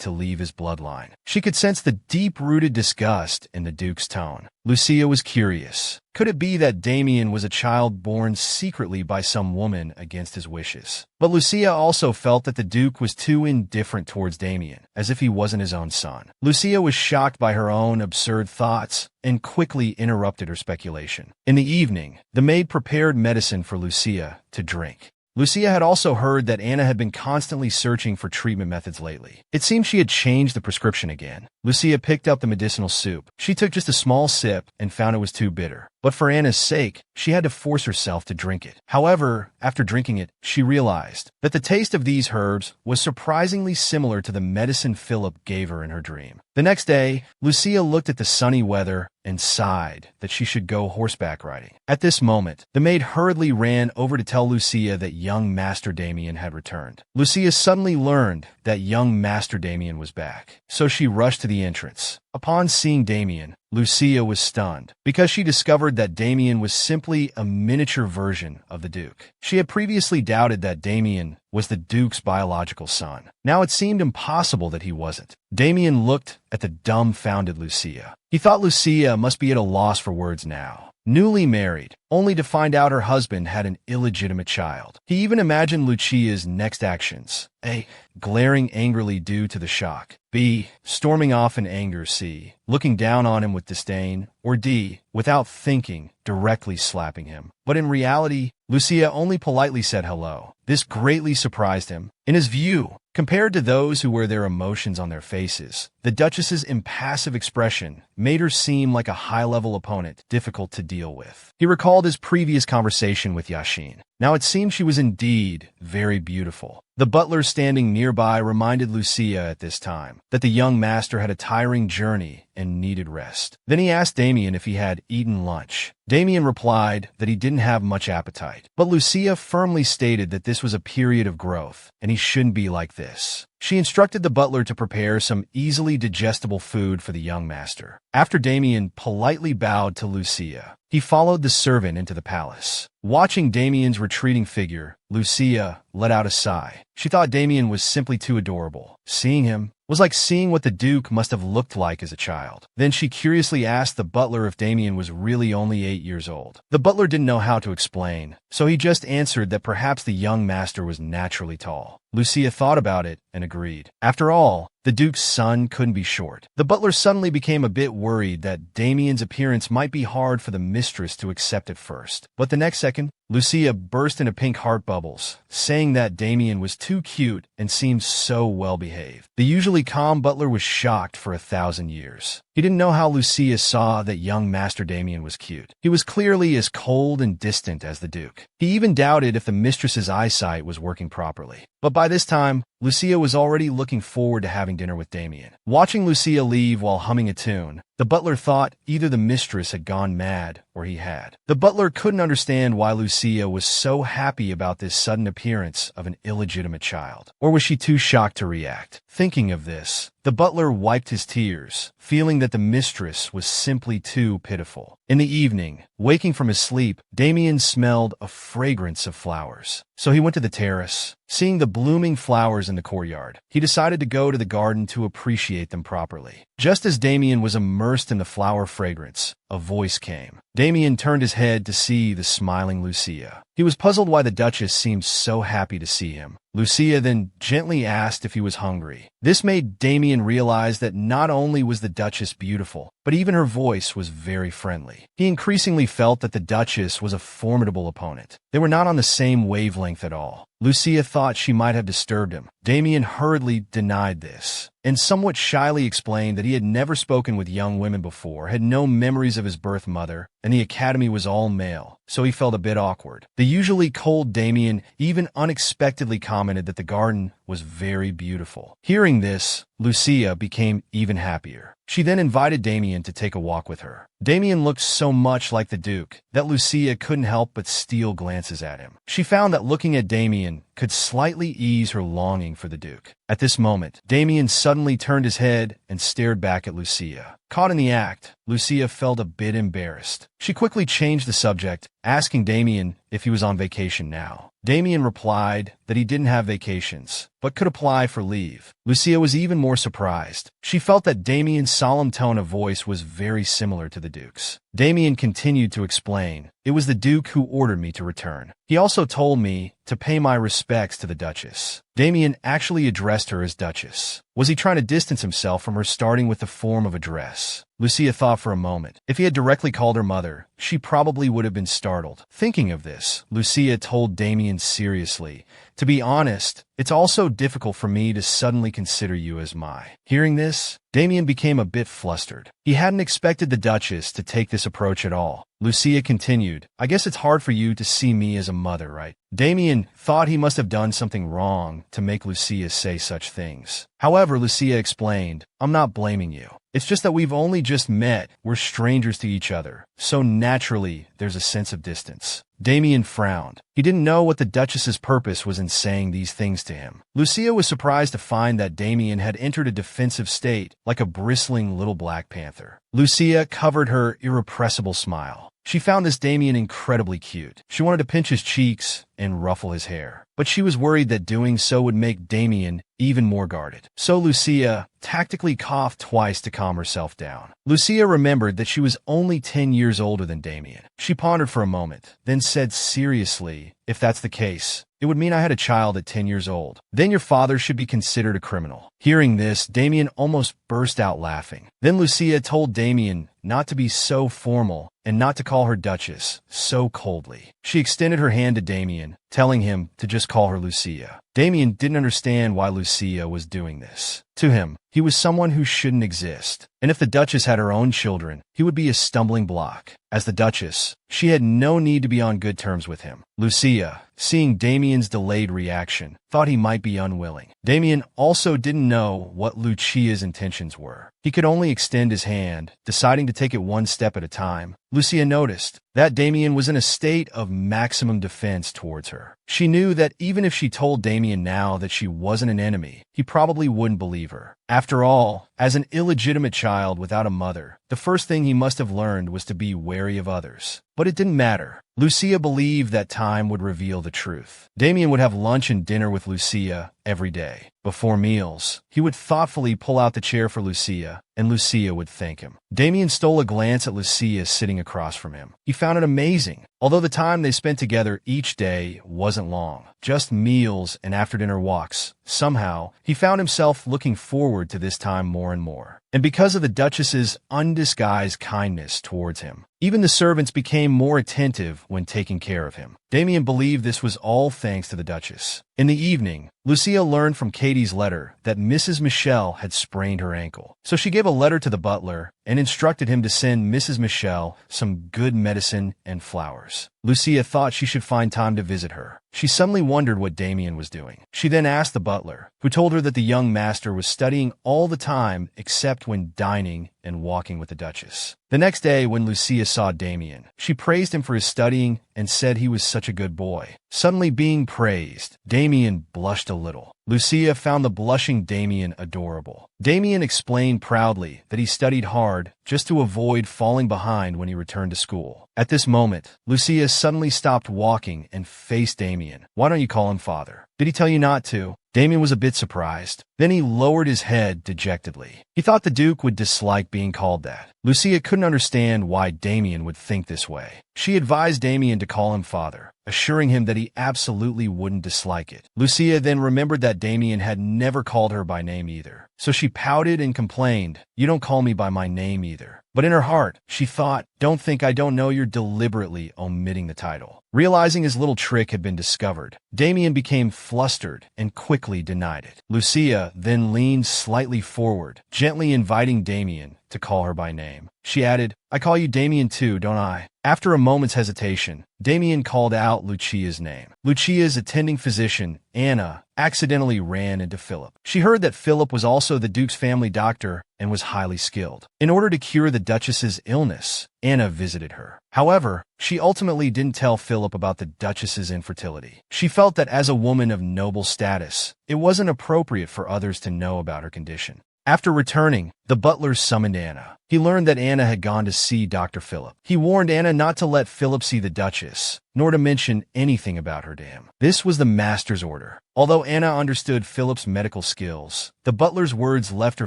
to leave his bloodline. She could sense the deep-rooted disgust in the Duke's tone. Lucia was curious. Could it be that Damien was a child born secretly by some woman against his wishes? But Lucia also felt that the Duke was too indifferent towards Damien, as if he wasn't his own son. Lucia was shocked by her own absurd thoughts and quickly interrupted her speculation. In the evening, the maid prepared medicine for Lucia to drink. Lucia had also heard that Anna had been constantly searching for treatment methods lately. It seemed she had changed the prescription again. Lucia picked up the medicinal soup. She took just a small sip and found it was too bitter. But for Anna's sake, she had to force herself to drink it. However, after drinking it, she realized that the taste of these herbs was surprisingly similar to the medicine Philip gave her in her dream. The next day, Lucia looked at the sunny weather and sighed that she should go horseback riding. At this moment, the maid hurriedly ran over to tell Lucia that young Master Damien had returned. Lucia suddenly learned that young Master Damien was back, so she rushed to the entrance. Upon seeing Damien, Lucia was stunned, because she discovered that Damien was simply a miniature version of the Duke. She had previously doubted that Damien was the Duke's biological son. Now it seemed impossible that he wasn't. Damien looked at the dumbfounded Lucia. He thought Lucia must be at a loss for words now. Newly married, only to find out her husband had an illegitimate child. He even imagined Lucia's next actions. A. Glaring angrily due to the shock. B. Storming off in anger. C. Looking down on him with disdain. Or D. Without thinking, directly slapping him. But in reality, Lucia only politely said hello. This greatly surprised him. In his view, compared to those who wear their emotions on their faces, the Duchess's impassive expression made her seem like a high-level opponent, difficult to deal with. He recalled his previous conversation with Yashin. Now it seemed she was indeed very beautiful. The butler standing nearby reminded Lucia at this time that the young master had a tiring journey and needed rest. Then he asked Damien if he had eaten lunch. Damien replied that he didn't have much appetite, but Lucia firmly stated that this was a period of growth, and he shouldn't be like this. She instructed the butler to prepare some easily digestible food for the young master. After Damien politely bowed to Lucia, he followed the servant into the palace. Watching Damien's retreating figure, Lucia let out a sigh. She thought Damien was simply too adorable. Seeing him was like seeing what the Duke must have looked like as a child. Then she curiously asked the butler if Damien was really only 8 years old. The butler didn't know how to explain, so he just answered that perhaps the young master was naturally tall. Lucia thought about it and agreed. After all, the Duke's son couldn't be short. The butler suddenly became a bit worried that Damien's appearance might be hard for the mistress to accept at first. But the next second, Lucia burst into pink heart bubbles, saying that Damien was too cute and seemed so well-behaved. The usually calm butler was shocked for 1,000 years. He didn't know how Lucia saw that young Master Damien was cute. He was clearly as cold and distant as the Duke. He even doubted if the mistress's eyesight was working properly. But by this time, Lucia was already looking forward to having dinner with Damien. Watching Lucia leave while humming a tune, the butler thought either the mistress had gone mad or he had. The butler couldn't understand why Lucia was so happy about this sudden appearance of an illegitimate child. Or was she too shocked to react? Thinking of this, the butler wiped his tears, feeling that the mistress was simply too pitiful. In the evening, waking from his sleep, Damien smelled a fragrance of flowers. So he went to the terrace. Seeing the blooming flowers in the courtyard, he decided to go to the garden to appreciate them properly. Just as Damien was immersed in the flower fragrance, a voice came. Damien turned his head to see the smiling Lucia. He was puzzled why the Duchess seemed so happy to see him. Lucia then gently asked if he was hungry. This made Damien realize that not only was the Duchess beautiful, but even her voice was very friendly. He increasingly felt that the Duchess was a formidable opponent. They were not on the same wavelength at all. Lucia thought she might have disturbed him. Damien hurriedly denied this, and somewhat shyly explained that he had never spoken with young women before, had no memories of his birth mother, and the academy was all male, so he felt a bit awkward. The usually cold Damien even unexpectedly commented that the garden was very beautiful. Hearing this, Lucia became even happier. She then invited Damien to take a walk with her. Damien looked so much like the Duke that Lucia couldn't help but steal glances at him. She found that looking at Damien could slightly ease her longing for the Duke. At this moment, Damien suddenly turned his head and stared back at Lucia. Caught in the act, Lucia felt a bit embarrassed. She quickly changed the subject, asking Damien if he was on vacation now. Damien replied that he didn't have vacations, but could apply for leave. Lucia was even more surprised. She felt that Damien's solemn tone of voice was very similar to the Duke's. Damien continued to explain, "It was the Duke who ordered me to return. He also told me to pay my respects to the Duchess." Damien actually addressed her as Duchess. Was he trying to distance himself from her, starting with the form of address? Lucia thought for a moment. If he had directly called her mother, she probably would have been startled. Thinking of this, Lucia told Damien seriously, "To be honest, it's also difficult for me to suddenly consider you as my." Hearing this, Damien became a bit flustered. He hadn't expected the Duchess to take this approach at all. Lucia continued, "I guess it's hard for you to see me as a mother, right?" Damien thought he must have done something wrong to make Lucia say such things. However, Lucia explained, "I'm not blaming you. It's just that we've only just met, we're strangers to each other, so naturally there's a sense of distance." Damien frowned. He didn't know what the Duchess's purpose was in saying these things to him. Lucia was surprised to find that Damien had entered a defensive state, like a bristling little black panther. Lucia covered her irrepressible smile. She found this Damien incredibly cute. She wanted to pinch his cheeks and ruffle his hair. But she was worried that doing so would make Damien even more guarded. So Lucia tactically coughed twice to calm herself down. Lucia remembered that she was only 10 years older than Damien. She pondered for a moment, then said seriously, "If that's the case, it would mean I had a child at 10 years old. Then your father should be considered a criminal." Hearing this, Damien almost burst out laughing. Then Lucia told Damien not to be so formal and not to call her Duchess so coldly. She extended her hand to Damien, telling him to just call her Lucia. Damien didn't understand why Lucia was doing this. To him, he was someone who shouldn't exist, and if the Duchess had her own children, he would be a stumbling block. As the Duchess, she had no need to be on good terms with him. Lucia, seeing Damien's delayed reaction, thought he might be unwilling. Damien also didn't know what Lucia's intentions were. He could only extend his hand, deciding to take it one step at a time. Lucia noticed that Damien was in a state of maximum defense towards her. She knew that even if she told Damien now that she wasn't an enemy, he probably wouldn't believe her. After all, as an illegitimate child without a mother, the first thing he must have learned was to be wary of others. But it didn't matter. Lucia believed that time would reveal the truth. Damien would have lunch and dinner with Lucia every day. Before meals, he would thoughtfully pull out the chair for Lucia, and Lucia would thank him. Damien stole a glance at Lucia sitting across from him. He found it amazing. Although the time they spent together each day wasn't long, just meals and after-dinner walks, somehow, he found himself looking forward to this time more and more. And because of the Duchess's undisguised kindness towards him, even the servants became more attentive when taking care of him. Damien believed this was all thanks to the Duchess. In the evening, Lucia learned from Katie's letter that Mrs. Michelle had sprained her ankle. So she gave a letter to the butler and instructed him to send Mrs. Michelle some good medicine and flowers. Lucia thought she should find time to visit her. She suddenly wondered what Damien was doing. She then asked the butler, who told her that the young master was studying all the time except when dining and walking with the Duchess. The next day, when Lucia saw Damien, she praised him for his studying and said he was such a good boy. Suddenly being praised, Damien blushed a little. Lucia found the blushing Damien adorable. Damien explained proudly that he studied hard just to avoid falling behind when he returned to school. At this moment, Lucia suddenly stopped walking and faced Damien. "Why don't you call him father? Did he tell you not to?" Damien was a bit surprised. Then he lowered his head dejectedly. He thought the Duke would dislike being called that. Lucia couldn't understand why Damien would think this way. She advised Damien to call him father, assuring him that he absolutely wouldn't dislike it. Lucia then remembered that Damien had never called her by name either. So she pouted and complained, "You don't call me by my name either." But in her heart, she thought, "Don't think I don't know you're deliberately omitting the title." Realizing his little trick had been discovered, Damien became flustered and quickly denied it. Lucia then leaned slightly forward, gently inviting Damien to call her by name. She added, "I call you Damien too, don't I?" After a moment's hesitation, Damien called out Lucia's name. Lucia's attending physician, Anna, accidentally ran into Philip. She heard that Philip was also the Duke's family doctor and was highly skilled. In order to cure the Duchess's illness, Anna visited her. However, she ultimately didn't tell Philip about the Duchess's infertility. She felt that as a woman of noble status, it wasn't appropriate for others to know about her condition. After returning, the butler summoned Anna. He learned that Anna had gone to see Dr. Philip. He warned Anna not to let Philip see the Duchess, nor to mention anything about her to him. This was the master's order. Although Anna understood Philip's medical skills, the butler's words left her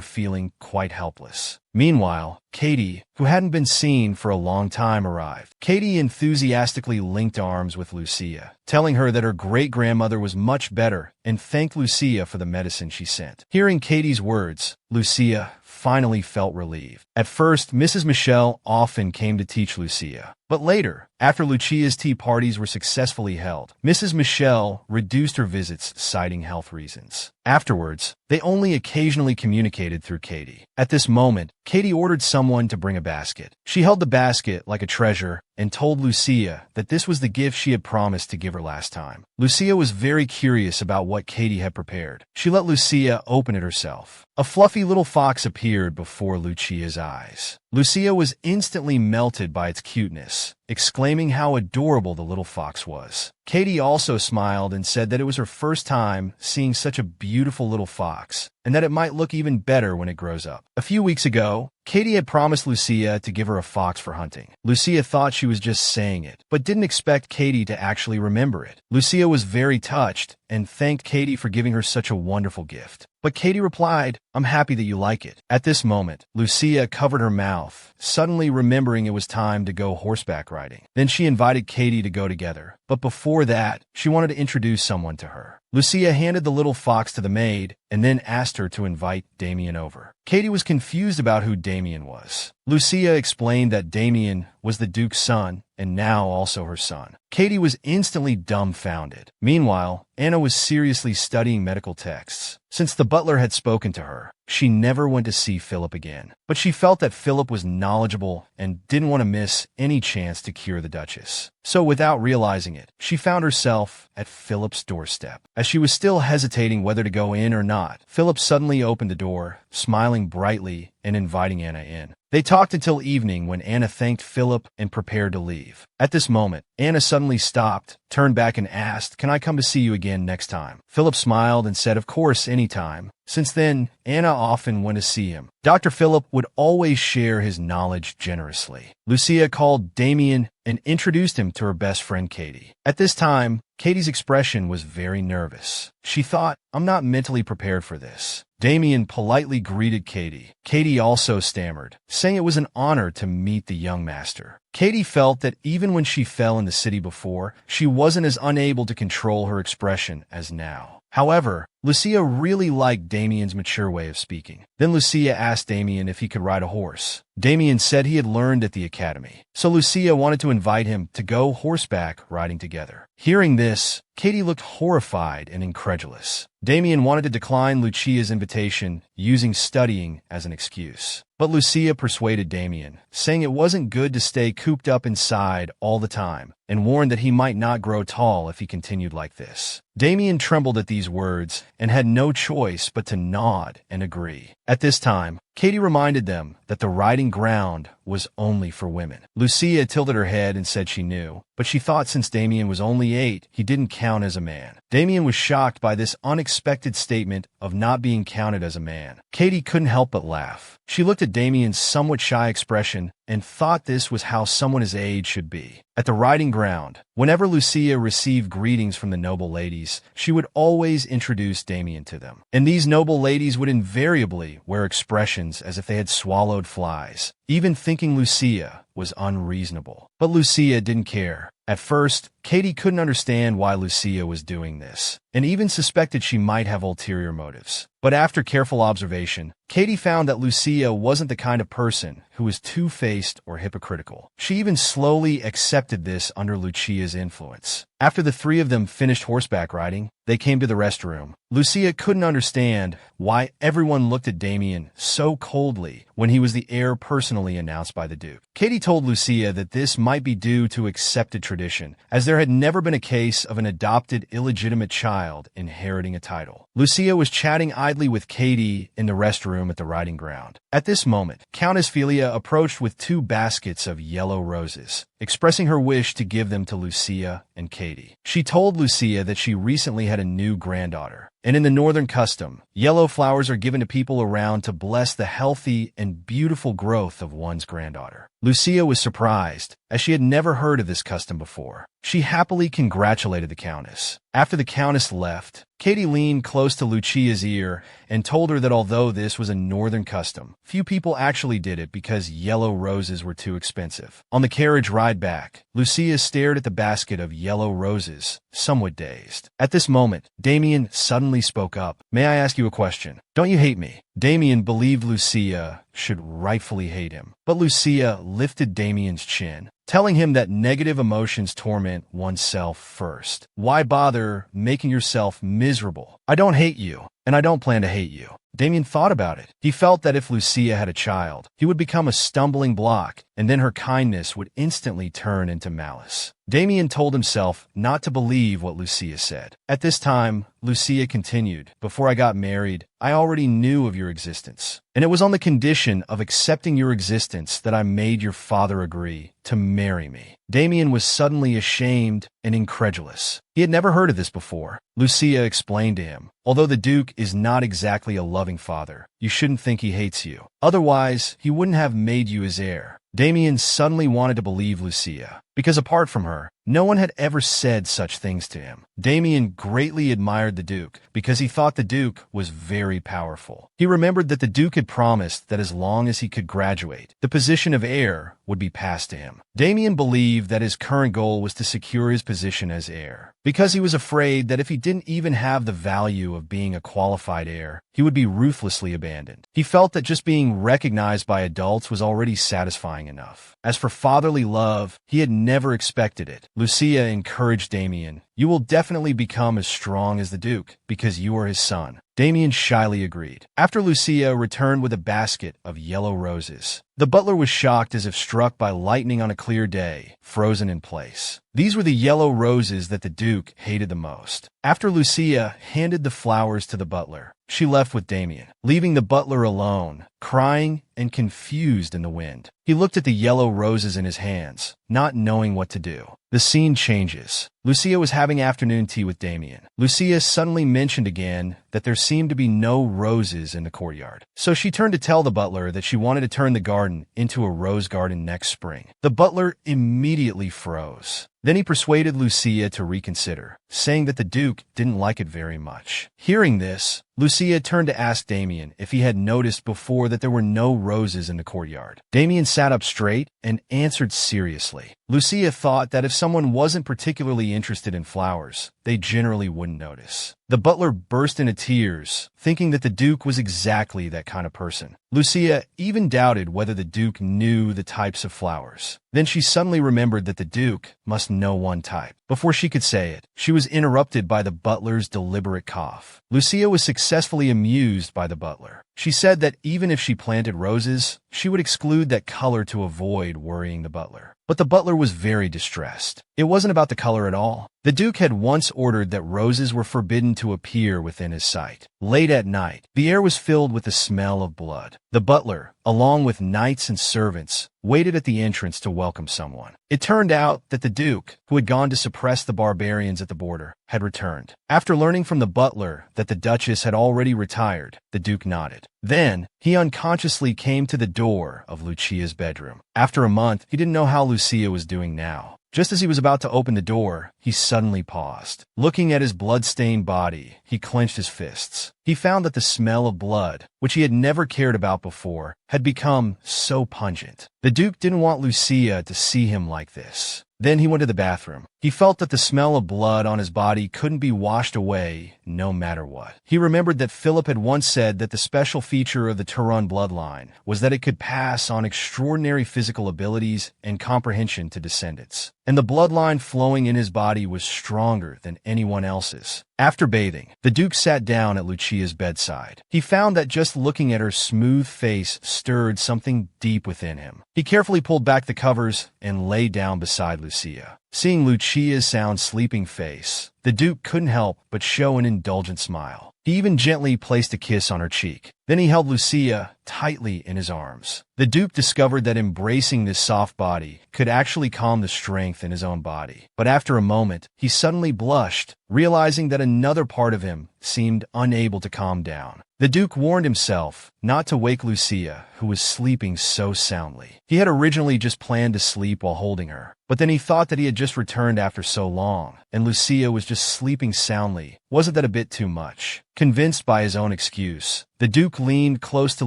feeling quite helpless. Meanwhile, Katie, who hadn't been seen for a long time, arrived. Katie enthusiastically linked arms with Lucia, telling her that her great-grandmother was much better and thanked Lucia for the medicine she sent. Hearing Katie's words, Lucia finally felt relieved. At first, Mrs. Michelle often came to teach Lucia. But later, after Lucia's tea parties were successfully held, Mrs. Michelle reduced her visits, citing health reasons. Afterwards, they only occasionally communicated through Katie. At this moment, Katie ordered someone to bring a basket. She held the basket like a treasure and told Lucia that this was the gift she had promised to give her last time. Lucia was very curious about what Katie had prepared. She let Lucia open it herself. A fluffy little fox appeared before Lucia's eyes. Lucia was instantly melted by its cuteness, exclaiming how adorable the little fox was. Katie also smiled and said that it was her first time seeing such a beautiful little fox, and that it might look even better when it grows up. A few weeks ago, Katie had promised Lucia to give her a fox for hunting. Lucia thought she was just saying it, but didn't expect Katie to actually remember it. Lucia was very touched and thanked Katie for giving her such a wonderful gift. But Katie replied, "I'm happy that you like it." At this moment, Lucia covered her mouth, suddenly remembering it was time to go horseback riding. Then she invited Katie to go together. But before that, she wanted to introduce someone to her. Lucia handed the little fox to the maid and then asked her to invite Damien over. Katie was confused about who Damien was. Lucia explained that Damien was the Duke's son and now also her son. Katie was instantly dumbfounded. Meanwhile, Anna was seriously studying medical texts. Since the butler had spoken to her, she never went to see Philip again. But she felt that Philip was knowledgeable and didn't want to miss any chance to cure the Duchess. So without realizing it, she found herself at Philip's doorstep. As she was still hesitating whether to go in or not, Philip suddenly opened the door, smiling brightly and inviting Anna in. They talked until evening when Anna thanked Philip and prepared to leave. At this moment, Anna suddenly stopped, turned back and asked, "Can I come to see you again next time?" Philip smiled and said, "Of course, anytime." Since then, Anna often went to see him. Dr. Philip would always share his knowledge generously. Lucia called Damien and introduced him to her best friend Katie. At this time, Katie's expression was very nervous. She thought, "I'm not mentally prepared for this." Damien politely greeted Katie. Katie also stammered, saying it was an honor to meet the young master. Katie felt that even when she fell in the city before, she wasn't as unable to control her expression as now. However, Lucia really liked Damien's mature way of speaking. Then Lucia asked Damien if he could ride a horse. Damien said he had learned at the academy, so Lucia wanted to invite him to go horseback riding together. Hearing this, Katie looked horrified and incredulous. Damien wanted to decline Lucia's invitation, using studying as an excuse. But Lucia persuaded Damien, saying it wasn't good to stay cooped up inside all the time, and warned that he might not grow tall if he continued like this. Damien trembled at these words and had no choice but to nod and agree. At this time, Katie reminded them that the riding ground was only for women. Lucia tilted her head and said she knew, but she thought since Damien was only 8, he didn't count as a man. Damien was shocked by this unexpected statement of not being counted as a man. Katie couldn't help but laugh. She looked at Damien's somewhat shy expression and thought this was how someone his age should be. At the riding ground, whenever Lucia received greetings from the noble ladies, she would always introduce Damien to them. And these noble ladies would invariably wear expressions as if they had swallowed flies. Even thinking Lucia was unreasonable. But Lucia didn't care. At first, Katie couldn't understand why Lucia was doing this, and even suspected she might have ulterior motives. But after careful observation, Katie found that Lucia wasn't the kind of person who was two-faced or hypocritical. She even slowly accepted this under Lucia's influence. After the three of them finished horseback riding, they came to the restroom. Lucia couldn't understand why everyone looked at Damien so coldly when he was the heir personally announced by the Duke. Katie told Lucia that this might be due to accepted tradition, as there had never been a case of an adopted illegitimate child inheriting a title. Lucia was chatting idly with Katie in the restroom at the riding ground. At this moment, Countess Philia approached with 2 baskets of yellow roses, expressing her wish to give them to Lucia and Katie. She told Lucia that she recently had a new granddaughter, and in the northern custom, yellow flowers are given to people around to bless the healthy and beautiful growth of one's granddaughter. Lucia was surprised, as she had never heard of this custom before. She happily congratulated the Countess. After the Countess left, Katie leaned close to Lucia's ear and told her that although this was a northern custom, few people actually did it because yellow roses were too expensive. On the carriage ride back, Lucia stared at the basket of yellow roses, somewhat dazed. At this moment, Damien suddenly spoke up. "May I ask you a question? Don't you hate me?" Damien believed Lucia should rightfully hate him, but Lucia lifted Damien's chin, telling him that negative emotions torment oneself first. Why bother making yourself miserable? I don't hate you, and I don't plan to hate you. Damien thought about it. He felt that if Lucia had a child, he would become a stumbling block, and then her kindness would instantly turn into malice. Damien told himself not to believe what Lucia said. At this time, Lucia continued, "Before I got married, I already knew of your existence, and it was on the condition of accepting your existence that I made your father agree to marry me." Damien was suddenly ashamed and incredulous. He had never heard of this before. Lucia explained to him, although the Duke is not exactly a loving father, you shouldn't think he hates you. Otherwise, he wouldn't have made you his heir. Damien suddenly wanted to believe Lucia, because apart from her, no one had ever said such things to him. Damien greatly admired the Duke because he thought the Duke was very powerful. He remembered that the Duke had promised that as long as he could graduate, the position of heir would be passed to him. Damien believed that his current goal was to secure his position as heir, because he was afraid that if he didn't even have the value of being a qualified heir, he would be ruthlessly abandoned. He felt that just being recognized by adults was already satisfying enough. As for fatherly love, he had never expected it. Lucia encouraged Damien, you will definitely become as strong as the Duke, because you are his son. Damien shyly agreed. After Lucia returned with a basket of yellow roses, the butler was shocked as if struck by lightning on a clear day, frozen in place. These were the yellow roses that the Duke hated the most. After Lucia handed the flowers to the butler, she left with Damien, leaving the butler alone, crying and confused in the wind. He looked at the yellow roses in his hands, not knowing what to do. The scene changes. Lucia was having afternoon tea with Damien. Lucia suddenly mentioned again that there seemed to be no roses in the courtyard. So she turned to tell the butler that she wanted to turn the garden into a rose garden next spring. The butler immediately froze. Then he persuaded Lucia to reconsider, saying that the Duke didn't like it very much. Hearing this, Lucia turned to ask Damien if he had noticed before that there were no roses in the courtyard. Damien sat up straight and answered seriously. Lucia thought that if someone wasn't particularly interested in flowers, they generally wouldn't notice. The butler burst into tears, thinking that the Duke was exactly that kind of person. Lucia even doubted whether the Duke knew the types of flowers. Then she suddenly remembered that the Duke must know one type. Before she could say it, she was interrupted by the butler's deliberate cough. Lucia was successfully amused by the butler. She said that even if she planted roses, she would exclude that color to avoid worrying the butler. But the butler was very distressed. It wasn't about the color at all. The Duke had once ordered that roses were forbidden to appear within his sight. Late at night, the air was filled with the smell of blood. The butler, along with knights and servants, waited at the entrance to welcome someone. It turned out that the Duke, who had gone to suppress the barbarians at the border, had returned. After learning from the butler that the Duchess had already retired, the Duke nodded. Then, he unconsciously came to the door of Lucia's bedroom. After a month, he didn't know how Lucia was doing now. Just as he was about to open the door, he suddenly paused. Looking at his blood-stained body, he clenched his fists. He found that the smell of blood, which he had never cared about before, had become so pungent. The Duke didn't want Lucia to see him like this. Then he went to the bathroom. He felt that the smell of blood on his body couldn't be washed away, no matter what. He remembered that Philip had once said that the special feature of the Turan bloodline was that it could pass on extraordinary physical abilities and comprehension to descendants. And the bloodline flowing in his body was stronger than anyone else's. After bathing, the Duke sat down at Lucia's bedside. He found that just looking at her smooth face stirred something deep within him. He carefully pulled back the covers and lay down beside Lucia. Seeing Lucia's sound sleeping face, the Duke couldn't help but show an indulgent smile. He even gently placed a kiss on her cheek. Then he held Lucia tightly in his arms. The Duke discovered that embracing this soft body could actually calm the strength in his own body. But after a moment, he suddenly blushed, realizing that another part of him seemed unable to calm down. The Duke warned himself not to wake Lucia, who was sleeping so soundly. He had originally just planned to sleep while holding her, but then he thought that he had just returned after so long, and Lucia was just sleeping soundly. Wasn't that a bit too much? Convinced by his own excuse, the Duke leaned close to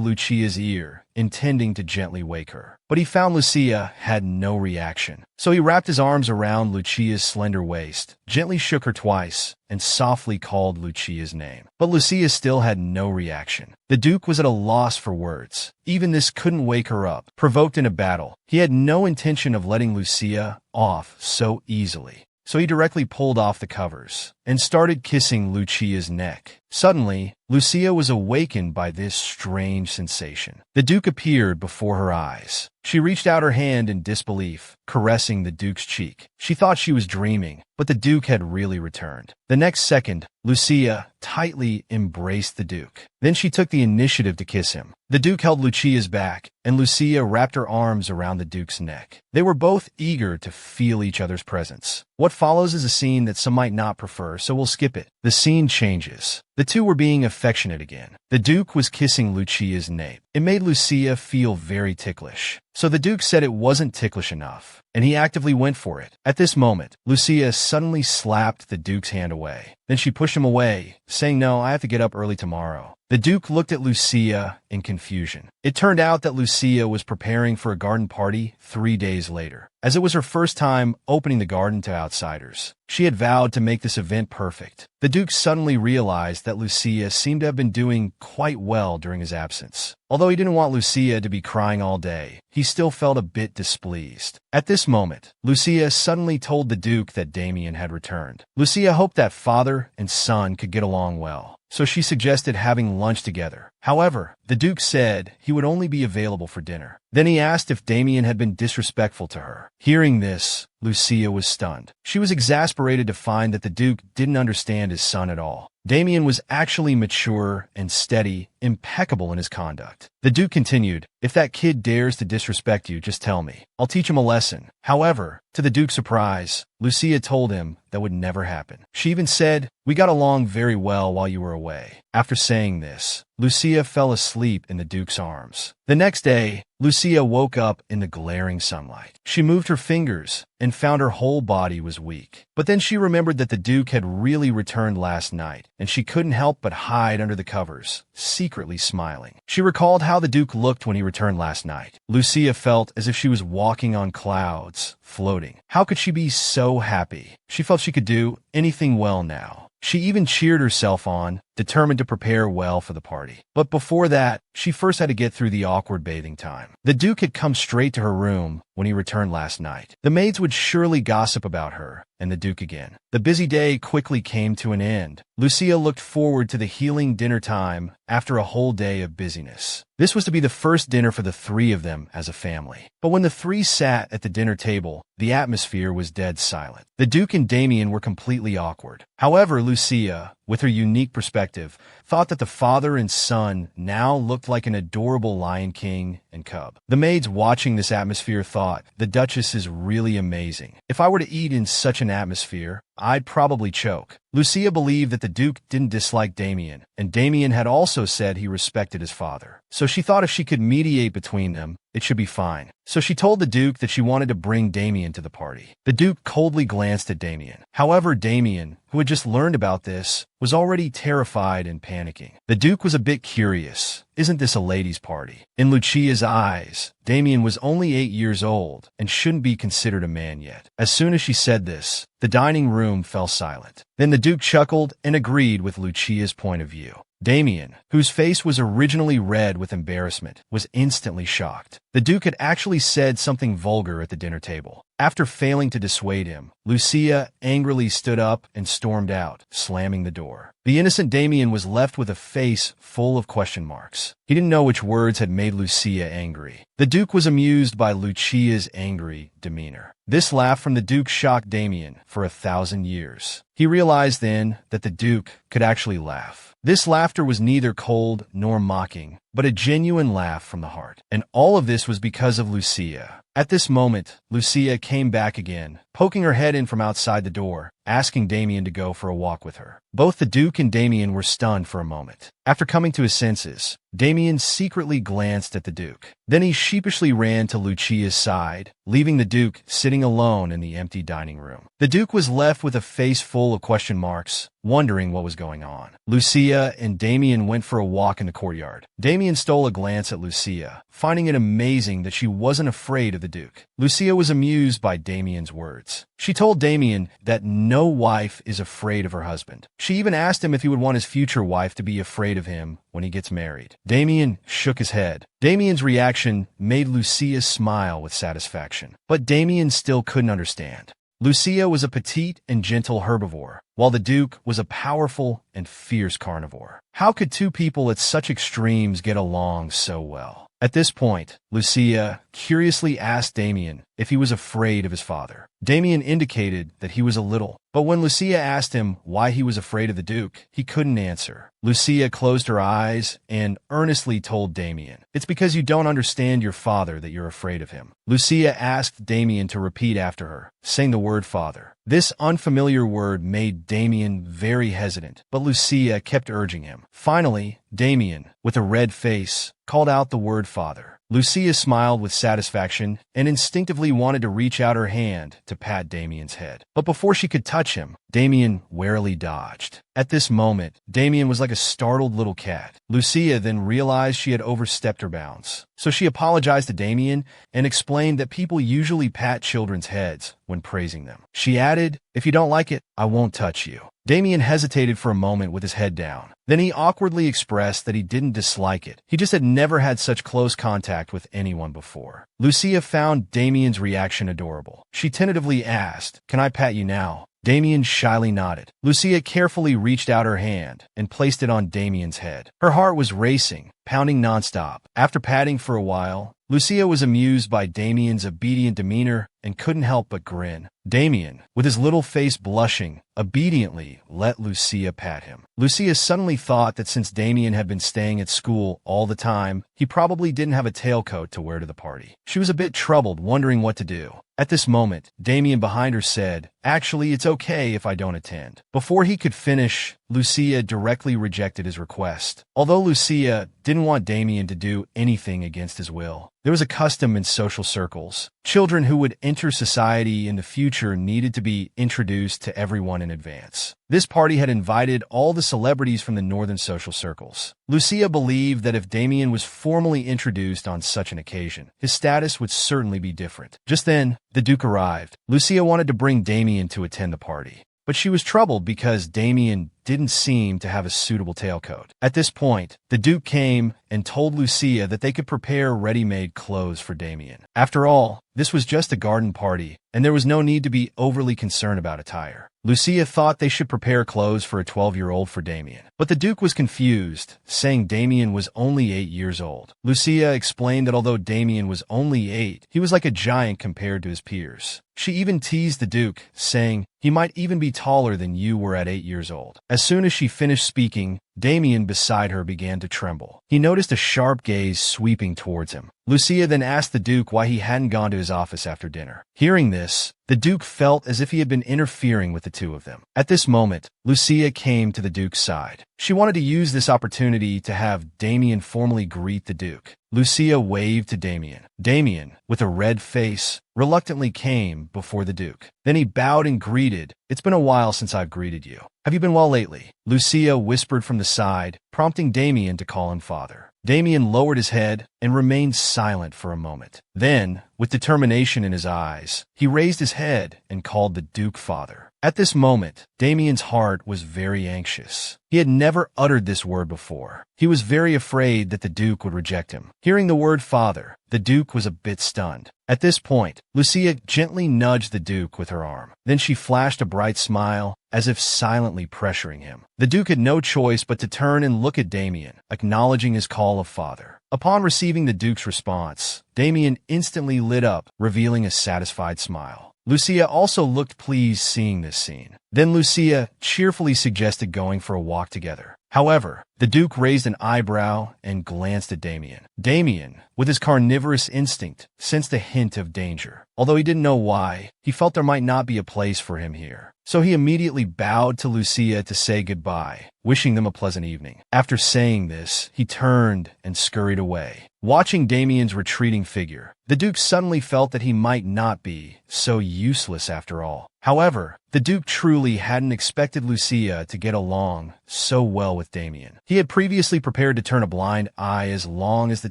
Lucia's ear, intending to gently wake her. But he found Lucia had no reaction. So he wrapped his arms around Lucia's slender waist, gently shook her twice, and softly called Lucia's name. But Lucia still had no reaction. The Duke was at a loss for words. Even this couldn't wake her up. Provoked in a battle, he had no intention of letting Lucia off so easily. So he directly pulled off the covers and started kissing Lucia's neck, Suddenly, Lucia was awakened by this strange sensation. The Duke appeared before her eyes. She reached out her hand in disbelief, caressing the Duke's cheek. She thought she was dreaming, but the Duke had really returned. The next second, Lucia tightly embraced the Duke. Then she took the initiative to kiss him. The Duke held Lucia's back, and Lucia wrapped her arms around the Duke's neck. They were both eager to feel each other's presence. What follows is a scene that some might not prefer, so we'll skip it. The scene changes. The two were being affectionate again. The Duke was kissing Lucia's nape. It made Lucia feel very ticklish. So the Duke said it wasn't ticklish enough, and he actively went for it. At this moment, Lucia suddenly slapped the Duke's hand away. Then she pushed him away, saying, "No, I have to get up early tomorrow." The Duke looked at Lucia in confusion. It turned out that Lucia was preparing for a garden party 3 days later. As it was her first time opening the garden to outsiders, she had vowed to make this event perfect. The Duke suddenly realized that Lucia seemed to have been doing quite well during his absence. Although he didn't want Lucia to be crying all day, he still felt a bit displeased. At this moment, Lucia suddenly told the Duke that Damien had returned. Lucia hoped that father and son could get along well, so she suggested having lunch together. However, the Duke said he would only be available for dinner. Then he asked if Damien had been disrespectful to her. Hearing this, Lucia was stunned. She was exasperated to find that the Duke didn't understand his son at all. Damien was actually mature and steady, impeccable in his conduct. The Duke continued, "If that kid dares to disrespect you, just tell me. I'll teach him a lesson." However, to the Duke's surprise, Lucia told him that would never happen. She even said, "We got along very well while you were away." After saying this, Lucia fell asleep in the Duke's arms. The next day, Lucia woke up in the glaring sunlight. She moved her fingers and found her whole body was weak. But then she remembered that the Duke had really returned last night, and she couldn't help but hide under the covers, secretly smiling. She recalled how the Duke looked when he returned last night. Lucia felt as if she was walking on clouds, floating. How could she be so happy? She felt she could do anything well now. She even cheered herself on, determined to prepare well for the party. But before that, she first had to get through the awkward bathing time. The Duke had come straight to her room when he returned last night. The maids would surely gossip about her and the Duke again. The busy day quickly came to an end. Lucia looked forward to the healing dinner time after a whole day of busyness. This was to be the first dinner for the three of them as a family. But when the three sat at the dinner table, the atmosphere was dead silent. The Duke and Damien were completely awkward. However, Lucia, with her unique perspective, thought that the father and son now looked like an adorable lion king and cub. The maids watching this atmosphere thought, "The Duchess is really amazing. If I were to eat in such an atmosphere, I'd probably choke." Lucia believed that the Duke didn't dislike Damien, and Damien had also said he respected his father. So she thought if she could mediate between them, it should be fine. So she told the Duke that she wanted to bring Damien to the party. The Duke coldly glanced at Damien. However, Damien, who had just learned about this, was already terrified and panicking. The Duke was a bit curious. Isn't this a ladies' party? In Lucia's eyes, Damien was only 8 years old and shouldn't be considered a man yet. As soon as she said this, the dining room fell silent. Then the Duke chuckled and agreed with Lucia's point of view. Damien, whose face was originally red with embarrassment, was instantly shocked. The Duke had actually said something vulgar at the dinner table. After failing to dissuade him, Lucia angrily stood up and stormed out, slamming the door. The innocent Damien was left with a face full of question marks. He didn't know which words had made Lucia angry. The Duke was amused by Lucia's angry demeanor. This laugh from the Duke shocked Damien for 1,000 years. He realized then that the Duke could actually laugh. This laughter was neither cold nor mocking, but a genuine laugh from the heart. And all of this was because of Lucia. At this moment, Lucia came back again, poking her head in from outside the door, asking Damien to go for a walk with her. Both the Duke and Damien were stunned for a moment. After coming to his senses, Damien secretly glanced at the Duke. Then he sheepishly ran to Lucia's side, leaving the Duke sitting alone in the empty dining room. The Duke was left with a face full of question marks, wondering what was going on. Lucia and Damien went for a walk in the courtyard. Damien stole a glance at Lucia, finding it amazing that she wasn't afraid of the Duke. Lucia was amused by Damien's words. She told Damien that no wife is afraid of her husband. She even asked him if he would want his future wife to be afraid of him when he gets married. Damien shook his head. Damien's reaction made Lucia smile with satisfaction. But Damien still couldn't understand. Lucia was a petite and gentle herbivore, while the Duke was a powerful and fierce carnivore. How could two people at such extremes get along so well? At this point, Lucia curiously asked Damien if he was afraid of his father. Damien indicated that he was a little, but when Lucia asked him why he was afraid of the Duke, he couldn't answer. Lucia closed her eyes and earnestly told Damien, "It's because you don't understand your father that you're afraid of him." Lucia asked Damien to repeat after her, saying the word father. This unfamiliar word made Damien very hesitant, but Lucia kept urging him. Finally, Damien, with a red face, called out the word father. Lucia smiled with satisfaction and instinctively wanted to reach out her hand to pat Damien's head. But before she could touch him, Damien warily dodged. At this moment, Damien was like a startled little cat. Lucia then realized she had overstepped her bounds. So she apologized to Damien and explained that people usually pat children's heads when praising them. She added, "If you don't like it, I won't touch you." Damien hesitated for a moment with his head down. Then he awkwardly expressed that he didn't dislike it. He just had never had such close contact with anyone before. Lucia found Damien's reaction adorable. She tentatively asked, "Can I pat you now?" Damien shyly nodded. Lucia carefully reached out her hand and placed it on Damien's head. Her heart was racing, pounding nonstop. After patting for a while, Lucia was amused by Damien's obedient demeanor and couldn't help but grin. Damien, with his little face blushing, obediently let Lucia pat him. Lucia suddenly thought that since Damien had been staying at school all the time, he probably didn't have a tailcoat to wear to the party. She was a bit troubled, wondering what to do. At this moment, Damien behind her said, "Actually, it's okay if I don't attend." Before he could finish, Lucia directly rejected his request. Although Lucia didn't want Damien to do anything against his will, there was a custom in social circles. Children who would enter society in the future needed to be introduced to everyone in advance. This party had invited all the celebrities from the northern social circles. Lucia believed that if Damien was formally introduced on such an occasion, his status would certainly be different. Just then, the Duke arrived. Lucia wanted to bring Damien to attend the party, but she was troubled because Damien didn't seem to have a suitable tailcoat. At this point, the Duke came and told Lucia that they could prepare ready-made clothes for Damien. After all, this was just a garden party, and there was no need to be overly concerned about attire. Lucia thought they should prepare clothes for a 12-year-old for Damien, but the Duke was confused, saying Damien was only 8 years old. Lucia explained that although Damien was only 8, he was like a giant compared to his peers. She even teased the Duke, saying, "He might even be taller than you were at 8 years old." As soon as she finished speaking, Damien beside her began to tremble. He noticed a sharp gaze sweeping towards him. Lucia then asked the Duke why he hadn't gone to his office after dinner. Hearing this, the Duke felt as if he had been interfering with the two of them. At this moment, Lucia came to the Duke's side. She wanted to use this opportunity to have Damien formally greet the Duke. Lucia waved to Damien. Damien, with a red face, reluctantly came before the Duke. Then he bowed and greeted, "It's been a while since I've greeted you. Have you been well lately?" Lucia whispered from the side, prompting Damien to call him father. Damien lowered his head and remained silent for a moment. Then, with determination in his eyes, he raised his head and called the Duke father. At this moment, Damien's heart was very anxious. He had never uttered this word before. He was very afraid that the Duke would reject him. Hearing the word father, the Duke was a bit stunned. At this point, Lucia gently nudged the Duke with her arm. Then she flashed a bright smile, as if silently pressuring him. The Duke had no choice but to turn and look at Damien, acknowledging his call of father. Upon receiving the Duke's response, Damien instantly lit up, revealing a satisfied smile. Lucia also looked pleased seeing this scene. Then Lucia cheerfully suggested going for a walk together. However, the Duke raised an eyebrow and glanced at Damien. Damien, with his carnivorous instinct, sensed a hint of danger. Although he didn't know why, he felt there might not be a place for him here. So he immediately bowed to Lucia to say goodbye, wishing them a pleasant evening. After saying this, he turned and scurried away. Watching Damien's retreating figure, the Duke suddenly felt that he might not be so useless after all. However, The Duke truly hadn't expected Lucia to get along so well with Damien. He had previously prepared to turn a blind eye as long as the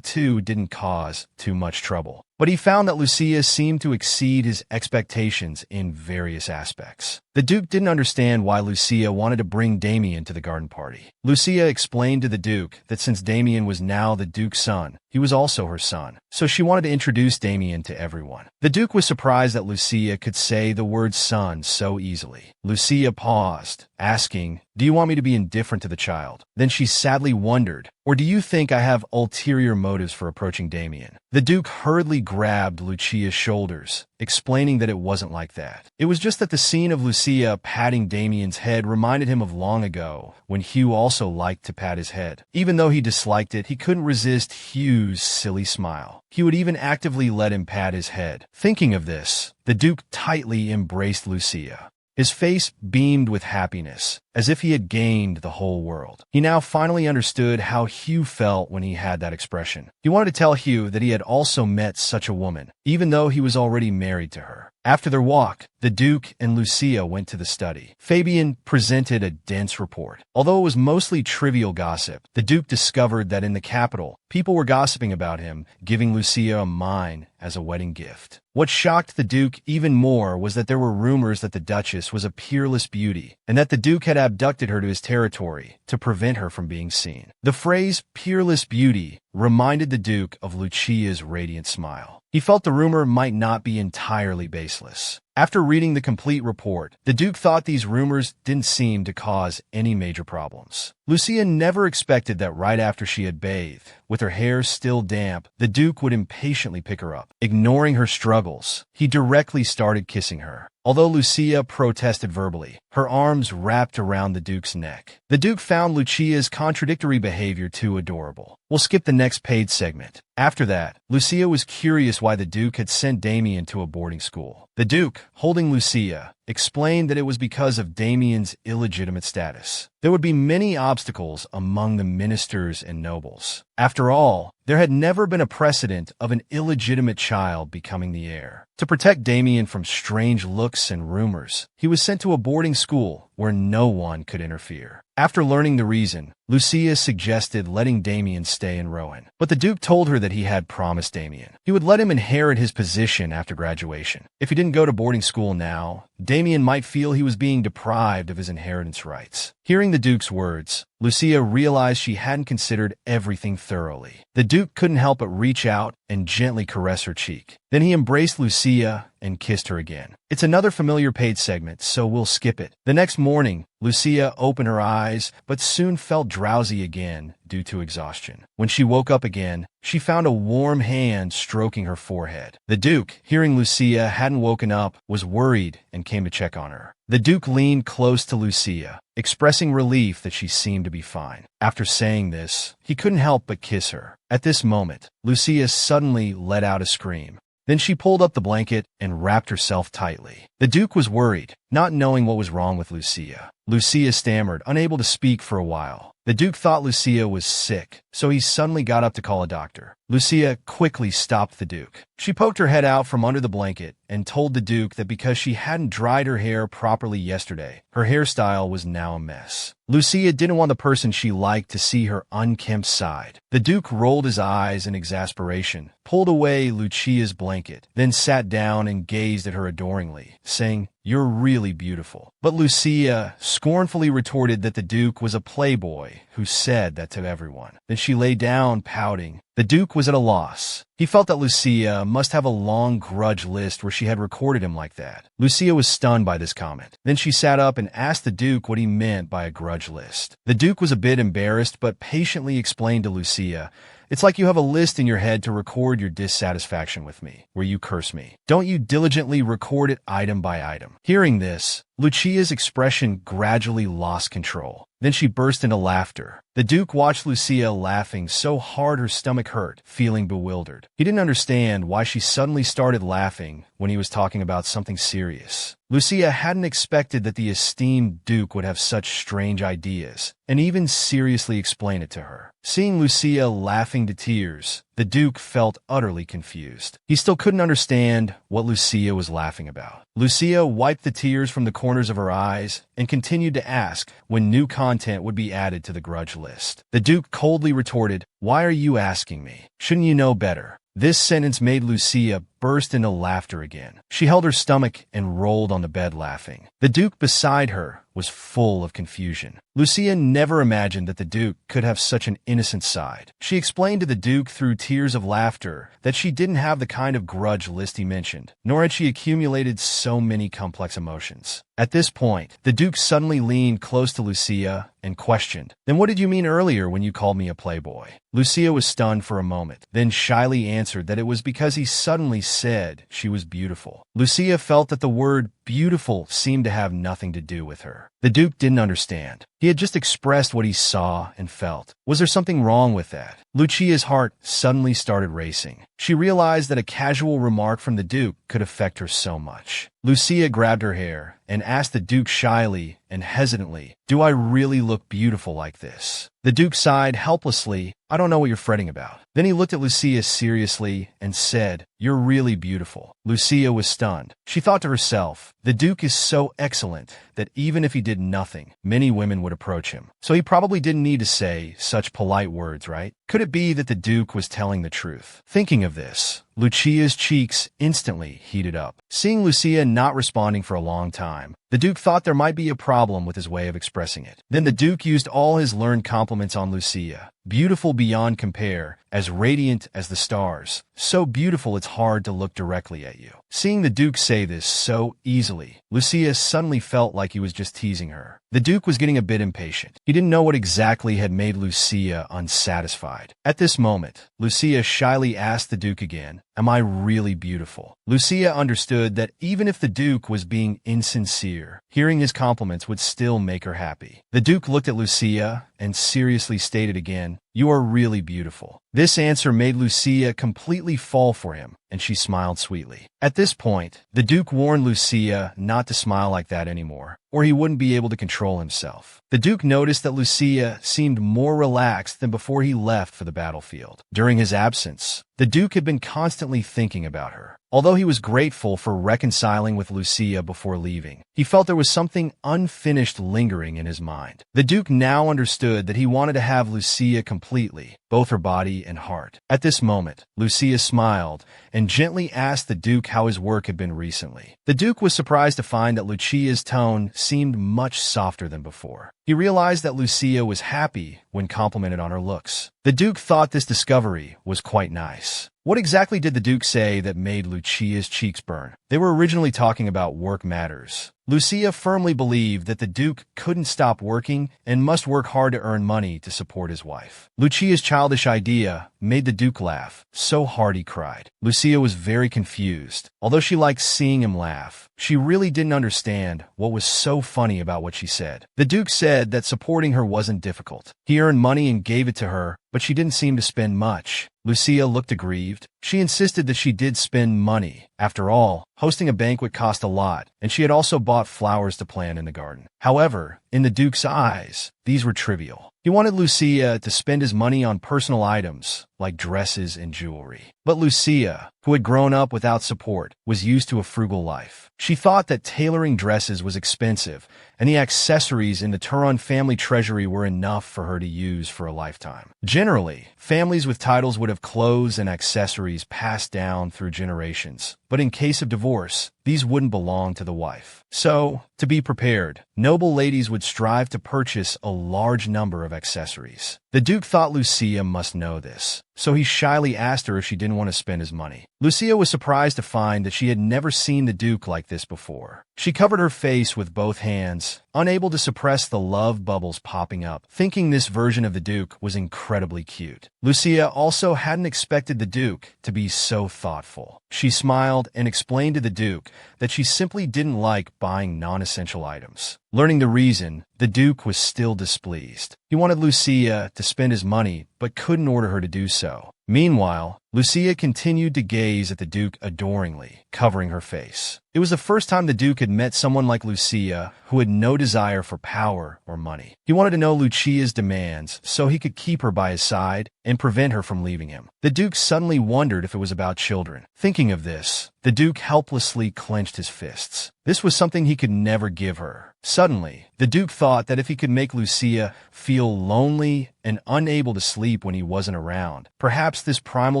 two didn't cause too much trouble. But he found that Lucia seemed to exceed his expectations in various aspects. The Duke didn't understand why Lucia wanted to bring Damien to the garden party. Lucia explained to the Duke that since Damien was now the Duke's son, he was also her son, so she wanted to introduce Damien to everyone. The Duke was surprised that Lucia could say the word son so easily. Lucia paused, asking, "Do you want me to be indifferent to the child?" Then she sadly wondered, "Or do you think I have ulterior motives for approaching Damien?" The Duke hurriedly grabbed Lucia's shoulders, explaining that it wasn't like that. It was just that the scene of Lucia patting Damien's head reminded him of long ago, when Hugh also liked to pat his head. Even though he disliked it, he couldn't resist Hugh's silly smile. He would even actively let him pat his head. Thinking of this, the Duke tightly embraced Lucia. His face beamed with happiness, as if he had gained the whole world. He now finally understood how Hugh felt when he had that expression. He wanted to tell Hugh that he had also met such a woman, even though he was already married to her. After their walk, the Duke and Lucia went to the study. Fabian presented a dense report. Although it was mostly trivial gossip, the Duke discovered that in the capital, people were gossiping about him, giving Lucia a mine as a wedding gift. What shocked the Duke even more was that there were rumors that the Duchess was a peerless beauty, and that the Duke had abducted her to his territory to prevent her from being seen. The phrase peerless beauty reminded the Duke of Lucia's radiant smile. He felt the rumor might not be entirely baseless. After reading the complete report, the Duke thought these rumors didn't seem to cause any major problems. Lucia never expected that right after she had bathed, with her hair still damp, the Duke would impatiently pick her up. Ignoring her struggles, he directly started kissing her. Although Lucia protested verbally, her arms wrapped around the Duke's neck. The Duke found Lucia's contradictory behavior too adorable. We'll skip the next paid segment. After that, Lucia was curious why the Duke had sent Damien to a boarding school. The Duke, holding Lucia, explained that it was because of Damien's illegitimate status. There would be many obstacles among the ministers and nobles. After all, there had never been a precedent of an illegitimate child becoming the heir. To protect Damien from strange looks and rumors, he was sent to a boarding school where no one could interfere. After learning the reason, Lucia suggested letting Damien stay in Rowan. But the Duke told her that he had promised Damien he would let him inherit his position after graduation. If he didn't go to boarding school now, Damien might feel he was being deprived of his inheritance rights. Hearing the Duke's words, Lucia realized she hadn't considered everything thoroughly. The Duke couldn't help but reach out and gently caress her cheek. Then he embraced Lucia and kissed her again. It's another familiar paid segment, so we'll skip it. The next morning, Lucia opened her eyes, but soon felt drowsy again due to exhaustion. When she woke up again, she found a warm hand stroking her forehead. The Duke, hearing Lucia hadn't woken up, was worried and came to check on her. The Duke leaned close to Lucia, expressing relief that she seemed to be fine. After saying this, he couldn't help but kiss her. At this moment, Lucia suddenly let out a scream. Then she pulled up the blanket and wrapped herself tightly. The Duke was worried, not knowing what was wrong with Lucia. Lucia stammered, unable to speak for a while. The Duke thought Lucia was sick, so he suddenly got up to call a doctor. Lucia quickly stopped the Duke. She poked her head out from under the blanket and told the Duke that because she hadn't dried her hair properly yesterday, her hairstyle was now a mess. Lucia didn't want the person she liked to see her unkempt side. The Duke rolled his eyes in exasperation, pulled away Lucia's blanket, then sat down and gazed at her adoringly, saying, "You're really beautiful." But Lucia scornfully retorted that the Duke was a playboy who said that to everyone. Then she lay down, pouting. The Duke was at a loss. He felt that Lucia must have a long grudge list where she had recorded him like that. Lucia was stunned by this comment. Then she sat up and asked the Duke what he meant by a grudge list. The Duke was a bit embarrassed, but patiently explained to Lucia, "It's like you have a list in your head to record your dissatisfaction with me, where you curse me. Don't you diligently record it item by item?" Hearing this, Lucia's expression gradually lost control. Then she burst into laughter, The Duke watched Lucia laughing so hard her stomach hurt, feeling bewildered. He didn't understand why she suddenly started laughing when he was talking about something serious. Lucia hadn't expected that the esteemed Duke would have such strange ideas, and even seriously explain it to her. Seeing Lucia laughing to tears, the Duke felt utterly confused. He still couldn't understand what Lucia was laughing about. Lucia wiped the tears from the corners of her eyes and continued to ask when new content would be added to the grudge list. The Duke coldly retorted, "Why are you asking me? Shouldn't you know better?" This sentence made Lucia burst into laughter again. She held her stomach and rolled on the bed laughing. The Duke beside her was full of confusion. Lucia never imagined that the Duke could have such an innocent side. She explained to the Duke through tears of laughter that she didn't have the kind of grudge list he mentioned, nor had she accumulated so many complex emotions. At this point, the Duke suddenly leaned close to Lucia and questioned, "Then what did you mean earlier when you called me a playboy?" Lucia was stunned for a moment, then shyly answered that it was because he suddenly said she was beautiful. Lucia felt that the word beautiful seemed to have nothing to do with her. The Duke didn't understand. He had just expressed what he saw and felt. Was there something wrong with that? Lucia's heart suddenly started racing. She realized that a casual remark from the Duke could affect her so much. Lucia grabbed her hair and asked the Duke shyly and hesitantly, "Do I really look beautiful like this?" The Duke sighed helplessly, "I don't know what you're fretting about." Then he looked at Lucia seriously and said, "You're really beautiful." Lucia was stunned. She thought to herself, the Duke is so excellent that even if he did nothing, many women would approach him. So he probably didn't need to say such polite words, right? Could it be that the Duke was telling the truth? Thinking of this, Lucia's cheeks instantly heated up. Seeing Lucia not responding for a long time, the Duke thought there might be a problem with his way of expressing it. Then the Duke used all his learned compliments on Lucia. Beautiful beyond compare, as radiant as the stars. So beautiful it's hard to look directly at you. Seeing the Duke say this so easily, Lucia suddenly felt like he was just teasing her. The Duke was getting a bit impatient. He didn't know what exactly had made Lucia unsatisfied. At this moment, Lucia shyly asked the Duke again, "Am I really beautiful?" Lucia understood that even if the Duke was being insincere, hearing his compliments would still make her happy. The Duke looked at Lucia and seriously stated again, "You are really beautiful." This answer made Lucia completely fall for him, and she smiled sweetly. At this point, the Duke warned Lucia not to smile like that anymore, or he wouldn't be able to control himself. The Duke noticed that Lucia seemed more relaxed than before he left for the battlefield. During his absence, the Duke had been constantly thinking about her. Although he was grateful for reconciling with Lucia before leaving, he felt there was something unfinished lingering in his mind. The Duke now understood that he wanted to have Lucia completely, both her body and heart. At this moment, Lucia smiled and gently asked the Duke how his work had been recently. The Duke was surprised to find that Lucia's tone seemed much softer than before. He realized that Lucia was happy when complimented on her looks. The Duke thought this discovery was quite nice. What exactly did the Duke say that made Lucia's cheeks burn? They were originally talking about work matters. Lucia firmly believed that the Duke couldn't stop working and must work hard to earn money to support his wife. Lucia's childish idea made the Duke laugh so hard he cried. Lucia was very confused. Although she liked seeing him laugh, she really didn't understand what was so funny about what she said. The Duke said that supporting her wasn't difficult. He earned money and gave it to her, but she didn't seem to spend much. Lucia looked aggrieved. She insisted that she did spend money. After all, hosting a banquet cost a lot, and she had also bought flowers to plant in the garden. However, in the Duke's eyes, these were trivial. He wanted Lucia to spend his money on personal items, like dresses and jewelry. But Lucia, who had grown up without support, was used to a frugal life. She thought that tailoring dresses was expensive, and the accessories in the Turon family treasury were enough for her to use for a lifetime. Generally, families with titles would have clothes and accessories passed down through generations, but in case of divorce, these wouldn't belong to the wife. So, to be prepared, noble ladies would strive to purchase a large number of accessories. The Duke thought Lucia must know this, so he shyly asked her if she didn't want to spend his money. Lucia was surprised to find that she had never seen the Duke like this before. She covered her face with both hands, unable to suppress the love bubbles popping up, thinking this version of the Duke was incredibly cute. Lucia also hadn't expected the Duke to be so thoughtful. She smiled and explained to the Duke that she simply didn't like buying non-essential items. Learning the reason, the Duke was still displeased. He wanted Lucia to spend his money, but couldn't order her to do so. Meanwhile, Lucia continued to gaze at the Duke adoringly, covering her face. It was the first time the Duke had met someone like Lucia who had no desire for power or money. He wanted to know Lucia's demands so he could keep her by his side and prevent her from leaving him. The Duke suddenly wondered if it was about children. Thinking of this, the Duke helplessly clenched his fists. This was something he could never give her. Suddenly, the Duke thought that if he could make Lucia feel lonely and unable to sleep when he wasn't around, perhaps this primal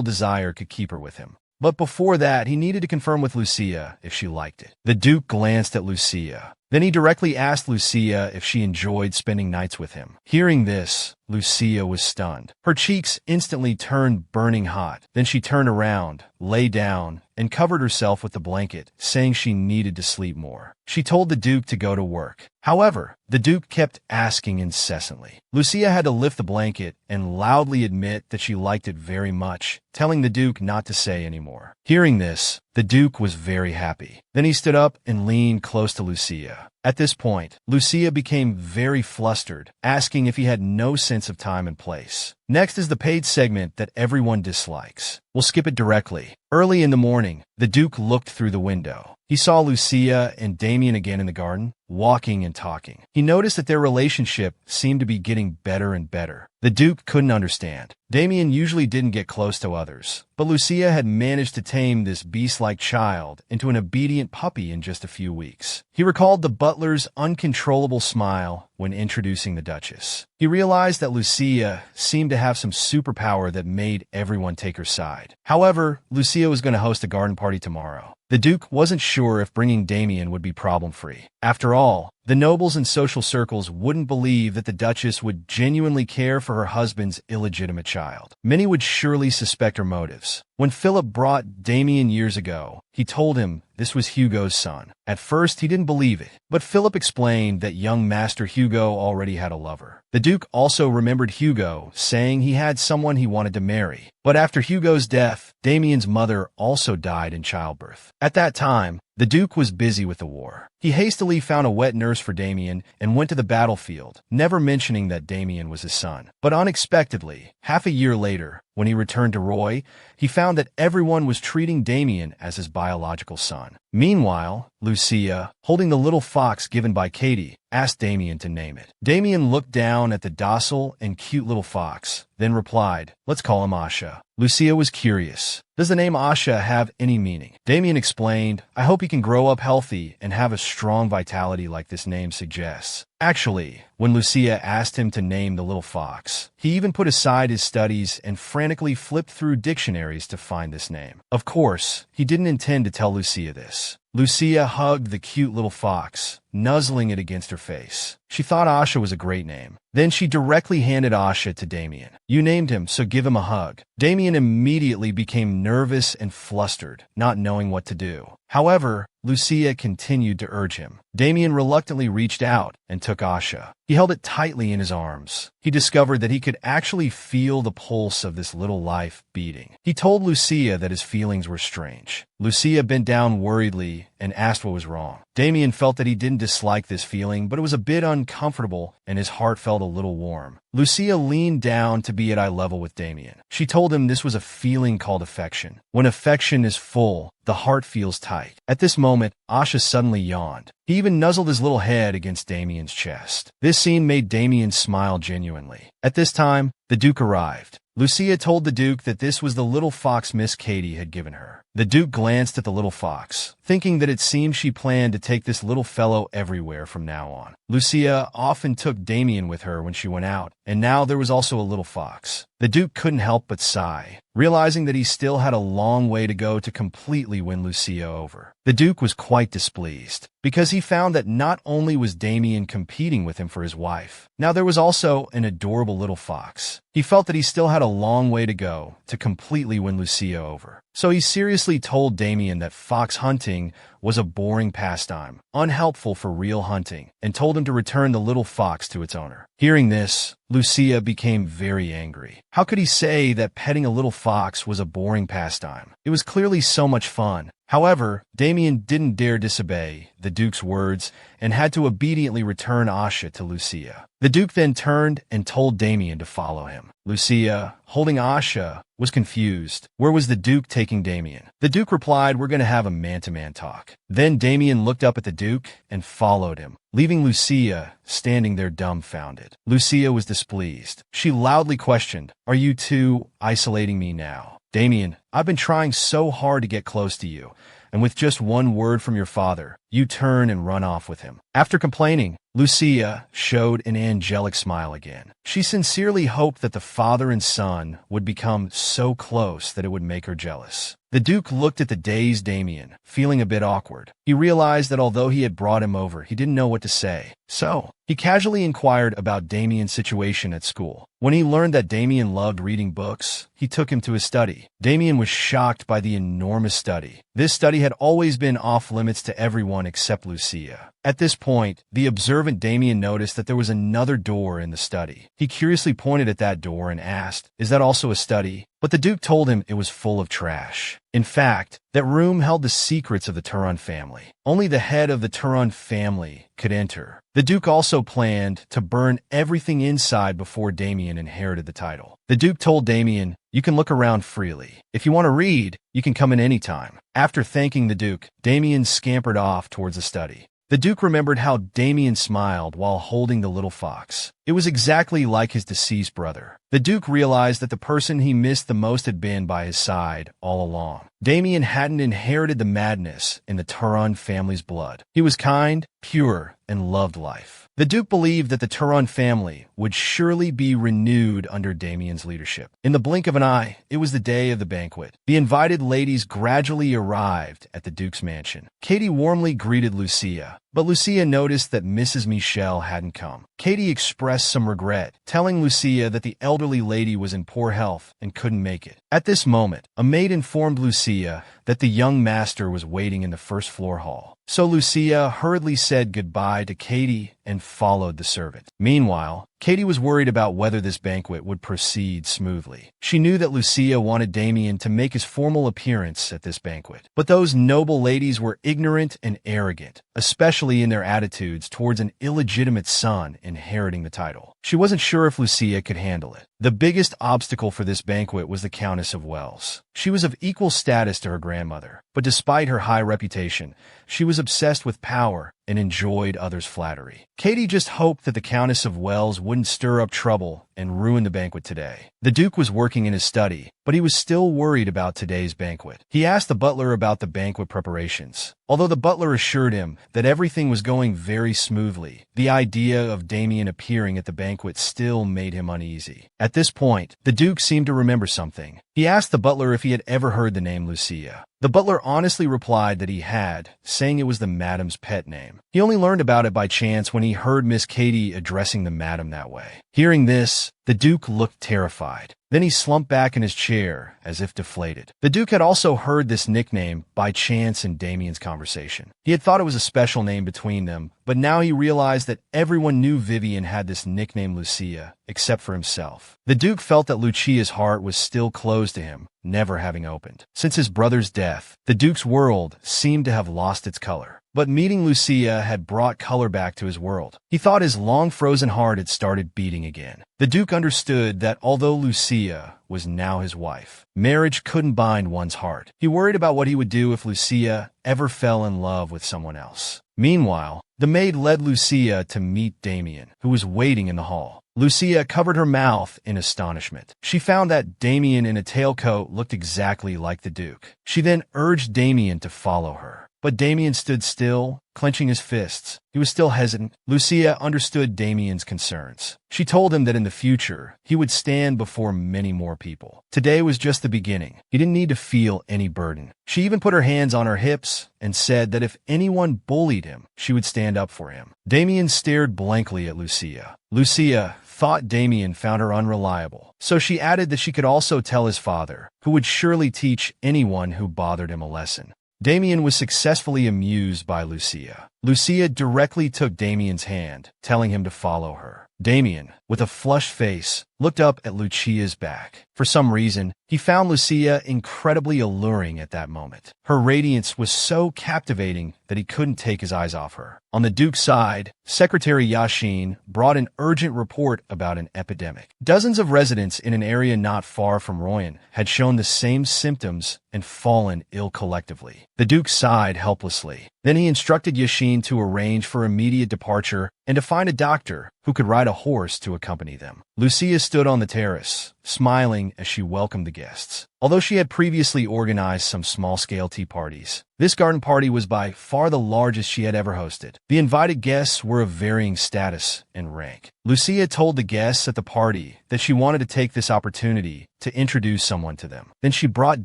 desire could keep her with him. But before that, he needed to confirm with Lucia if she liked it. The Duke glanced at Lucia. Then he directly asked Lucia if she enjoyed spending nights with him. Hearing this, Lucia was stunned. Her cheeks instantly turned burning hot. Then she turned around, lay down, and covered herself with the blanket, saying she needed to sleep more. She told the Duke to go to work. However, the Duke kept asking incessantly. Lucia had to lift the blanket and loudly admit that she liked it very much, telling the Duke not to say anymore. Hearing this, the Duke was very happy. Then he stood up and leaned close to Lucia. At this point, Lucia became very flustered, asking if he had no sense of time and place. Next is the paid segment that everyone dislikes. We'll skip it directly. Early in the morning, the Duke looked through the window. He saw Lucia and Damien again in the garden, walking and talking. He noticed that their relationship seemed to be getting better and better. The Duke couldn't understand. Damien usually didn't get close to others, but Lucia had managed to tame this beast-like child into an obedient puppy in just a few weeks. He recalled the butler's uncontrollable smile when introducing the Duchess. He realized that Lucia seemed to have some superpower that made everyone take her side. However, Lucia was going to host a garden party tomorrow. The Duke wasn't sure if bringing Damien would be problem-free. After all, the nobles and social circles wouldn't believe that the Duchess would genuinely care for her husband's illegitimate child. Many would surely suspect her motives. When Philip brought Damien years ago, he told him this was Hugo's son. At first, he didn't believe it, but Philip explained that young Master Hugo already had a lover. The Duke also remembered Hugo saying he had someone he wanted to marry. But after Hugo's death, Damien's mother also died in childbirth. At that time, the Duke was busy with the war. He hastily found a wet nurse for Damien and went to the battlefield, never mentioning that Damien was his son. But unexpectedly, half a year later, when he returned to Roy, he found that everyone was treating Damien as his biological son. Meanwhile, Lucia, holding the little fox given by Katie, asked Damien to name it. Damien looked down at the docile and cute little fox, then replied, "Let's call him Asha." Lucia was curious. Does the name Asha have any meaning? Damien explained, "I hope he can grow up healthy and have a strong vitality like this name suggests." Actually, when Lucia asked him to name the little fox, he even put aside his studies and frantically flipped through dictionaries to find this name. Of course, he didn't intend to tell Lucia this. Lucia hugged the cute little fox, nuzzling it against her face. She thought Asha was a great name. Then she directly handed Asha to Damien. "You named him, so give him a hug." Damien immediately became nervous and flustered, not knowing what to do. However, Lucia continued to urge him. Damien reluctantly reached out and took Asha. He held it tightly in his arms. He discovered that he could actually feel the pulse of this little life beating. He told Lucia that his feelings were strange. Lucia bent down worriedly and asked what was wrong. Damien felt that he didn't dislike this feeling, but it was a bit uncomfortable and his heart felt a little warm. Lucia leaned down to be at eye level with Damien. She told him this was a feeling called affection. When affection is full, the heart feels tight. At this moment, Asha suddenly yawned. He even nuzzled his little head against Damien's chest. This scene made Damien smile genuinely. At this time, the Duke arrived. Lucia told the Duke that this was the little fox Miss Katie had given her. The Duke glanced at the little fox, thinking that it seemed she planned to take this little fellow everywhere from now on. Lucia often took Damien with her when she went out, and now there was also a little fox. The Duke couldn't help but sigh, realizing that he still had a long way to go to completely win Lucia over. The Duke was quite displeased, because he found that not only was Damien competing with him for his wife, now there was also an adorable little fox. He felt that he still had a long way to go to completely win Lucia over. So he seriously told Damien that fox hunting was a boring pastime, unhelpful for real hunting, and told him to return the little fox to its owner. Hearing this, Lucia became very angry. How could he say that petting a little fox was a boring pastime? It was clearly so much fun. However, Damien didn't dare disobey the Duke's words and had to obediently return Asha to Lucia. The Duke then turned and told Damien to follow him. Lucia, holding Asha, was confused. Where was the Duke taking Damien? The Duke replied, "We're going to have a man-to-man talk." Then Damien looked up at the Duke and followed him, leaving Lucia standing there dumbfounded. Lucia was displeased. She loudly questioned, "Are you two isolating me now?" "Damien, I've been trying so hard to get close to you, and with just one word from your father, you turn and run off with him." After complaining, Lucia showed an angelic smile again. She sincerely hoped that the father and son would become so close that it would make her jealous. The Duke looked at the dazed Damien, feeling a bit awkward. He realized that although he had brought him over, he didn't know what to say. So, he casually inquired about Damien's situation at school. When he learned that Damien loved reading books, he took him to his study. Damien was shocked by the enormous study. This study had always been off limits to everyone except Lucia. At this point, the observant Damien noticed that there was another door in the study. He curiously pointed at that door and asked, "Is that also a study?" But the Duke told him it was full of trash. In fact, that room held the secrets of the Turan family. Only the head of the Turan family could enter. The Duke also planned to burn everything inside before Damien inherited the title. The Duke told Damien, "You can look around freely. If you want to read, you can come in any time." After thanking the Duke, Damien scampered off towards the study. The Duke remembered how Damien smiled while holding the little fox. It was exactly like his deceased brother. The Duke realized that the person he missed the most had been by his side all along. Damien hadn't inherited the madness in the Turan family's blood. He was kind, pure, and loved life. The Duke believed that the Turan family would surely be renewed under Damien's leadership. In the blink of an eye, it was the day of the banquet. The invited ladies gradually arrived at the Duke's mansion. Katie warmly greeted Lucia, but Lucia noticed that Mrs. Michel hadn't come. Katie expressed some regret, telling Lucia that the elderly lady was in poor health and couldn't make it. At this moment, a maid informed Lucia that the young master was waiting in the first-floor hall. So Lucia hurriedly said goodbye to Katie and followed the servant. Meanwhile, Katie was worried about whether this banquet would proceed smoothly. She knew that Lucia wanted Damien to make his formal appearance at this banquet. But those noble ladies were ignorant and arrogant, especially in their attitudes towards an illegitimate son inheriting the title. She wasn't sure if Lucia could handle it. The biggest obstacle for this banquet was the Countess of Wells. She was of equal status to her grandmother, but despite her high reputation, she was obsessed with power and enjoyed others' flattery. Katie just hoped that the Countess of Wells wouldn't stir up trouble and ruin the banquet today. The Duke was working in his study, but he was still worried about today's banquet. He asked the butler about the banquet preparations. Although the butler assured him that everything was going very smoothly, the idea of Damien appearing at the banquet still made him uneasy. At this point, the Duke seemed to remember something. He asked the butler if he had ever heard the name Lucia. The butler honestly replied that he had, saying it was the madam's pet name. He only learned about it by chance when he heard Miss Katie addressing the madam that way. Hearing this, the Duke looked terrified. Then he slumped back in his chair, as if deflated. The Duke had also heard this nickname by chance in Damien's conversation. He had thought it was a special name between them, but now he realized that everyone knew Vivian had this nickname Lucia, except for himself. The Duke felt that Lucia's heart was still closed to him, never having opened. Since his brother's death, the Duke's world seemed to have lost its color. But meeting Lucia had brought color back to his world. He thought his long-frozen heart had started beating again. The Duke understood that although Lucia was now his wife, marriage couldn't bind one's heart. He worried about what he would do if Lucia ever fell in love with someone else. Meanwhile, the maid led Lucia to meet Damien, who was waiting in the hall. Lucia covered her mouth in astonishment. She found that Damien in a tailcoat looked exactly like the Duke. She then urged Damien to follow her. But Damien stood still, clenching his fists. He was still hesitant. Lucia understood Damien's concerns. She told him that in the future, he would stand before many more people. Today was just the beginning. He didn't need to feel any burden. She even put her hands on her hips and said that if anyone bullied him, she would stand up for him. Damien stared blankly at Lucia. Lucia thought Damien found her unreliable, so she added that she could also tell his father, who would surely teach anyone who bothered him a lesson. Damien was successfully amused by Lucia. Lucia directly took Damien's hand, telling him to follow her. Damien, with a flushed face, looked up at Lucia's back. For some reason, he found Lucia incredibly alluring at that moment. Her radiance was so captivating that he couldn't take his eyes off her. On the Duke's side, Secretary Yashin brought an urgent report about an epidemic. Dozens of residents in an area not far from Royan had shown the same symptoms and fallen ill collectively. The Duke sighed helplessly. Then he instructed Yashin to arrange for immediate departure and to find a doctor who could ride a horse to accompany them. Lucia stood on the terrace, smiling as she welcomed the guests. Although she had previously organized some small-scale tea parties, this garden party was by far the largest she had ever hosted. The invited guests were of varying status and rank. Lucia told the guests at the party that she wanted to take this opportunity to introduce someone to them. Then she brought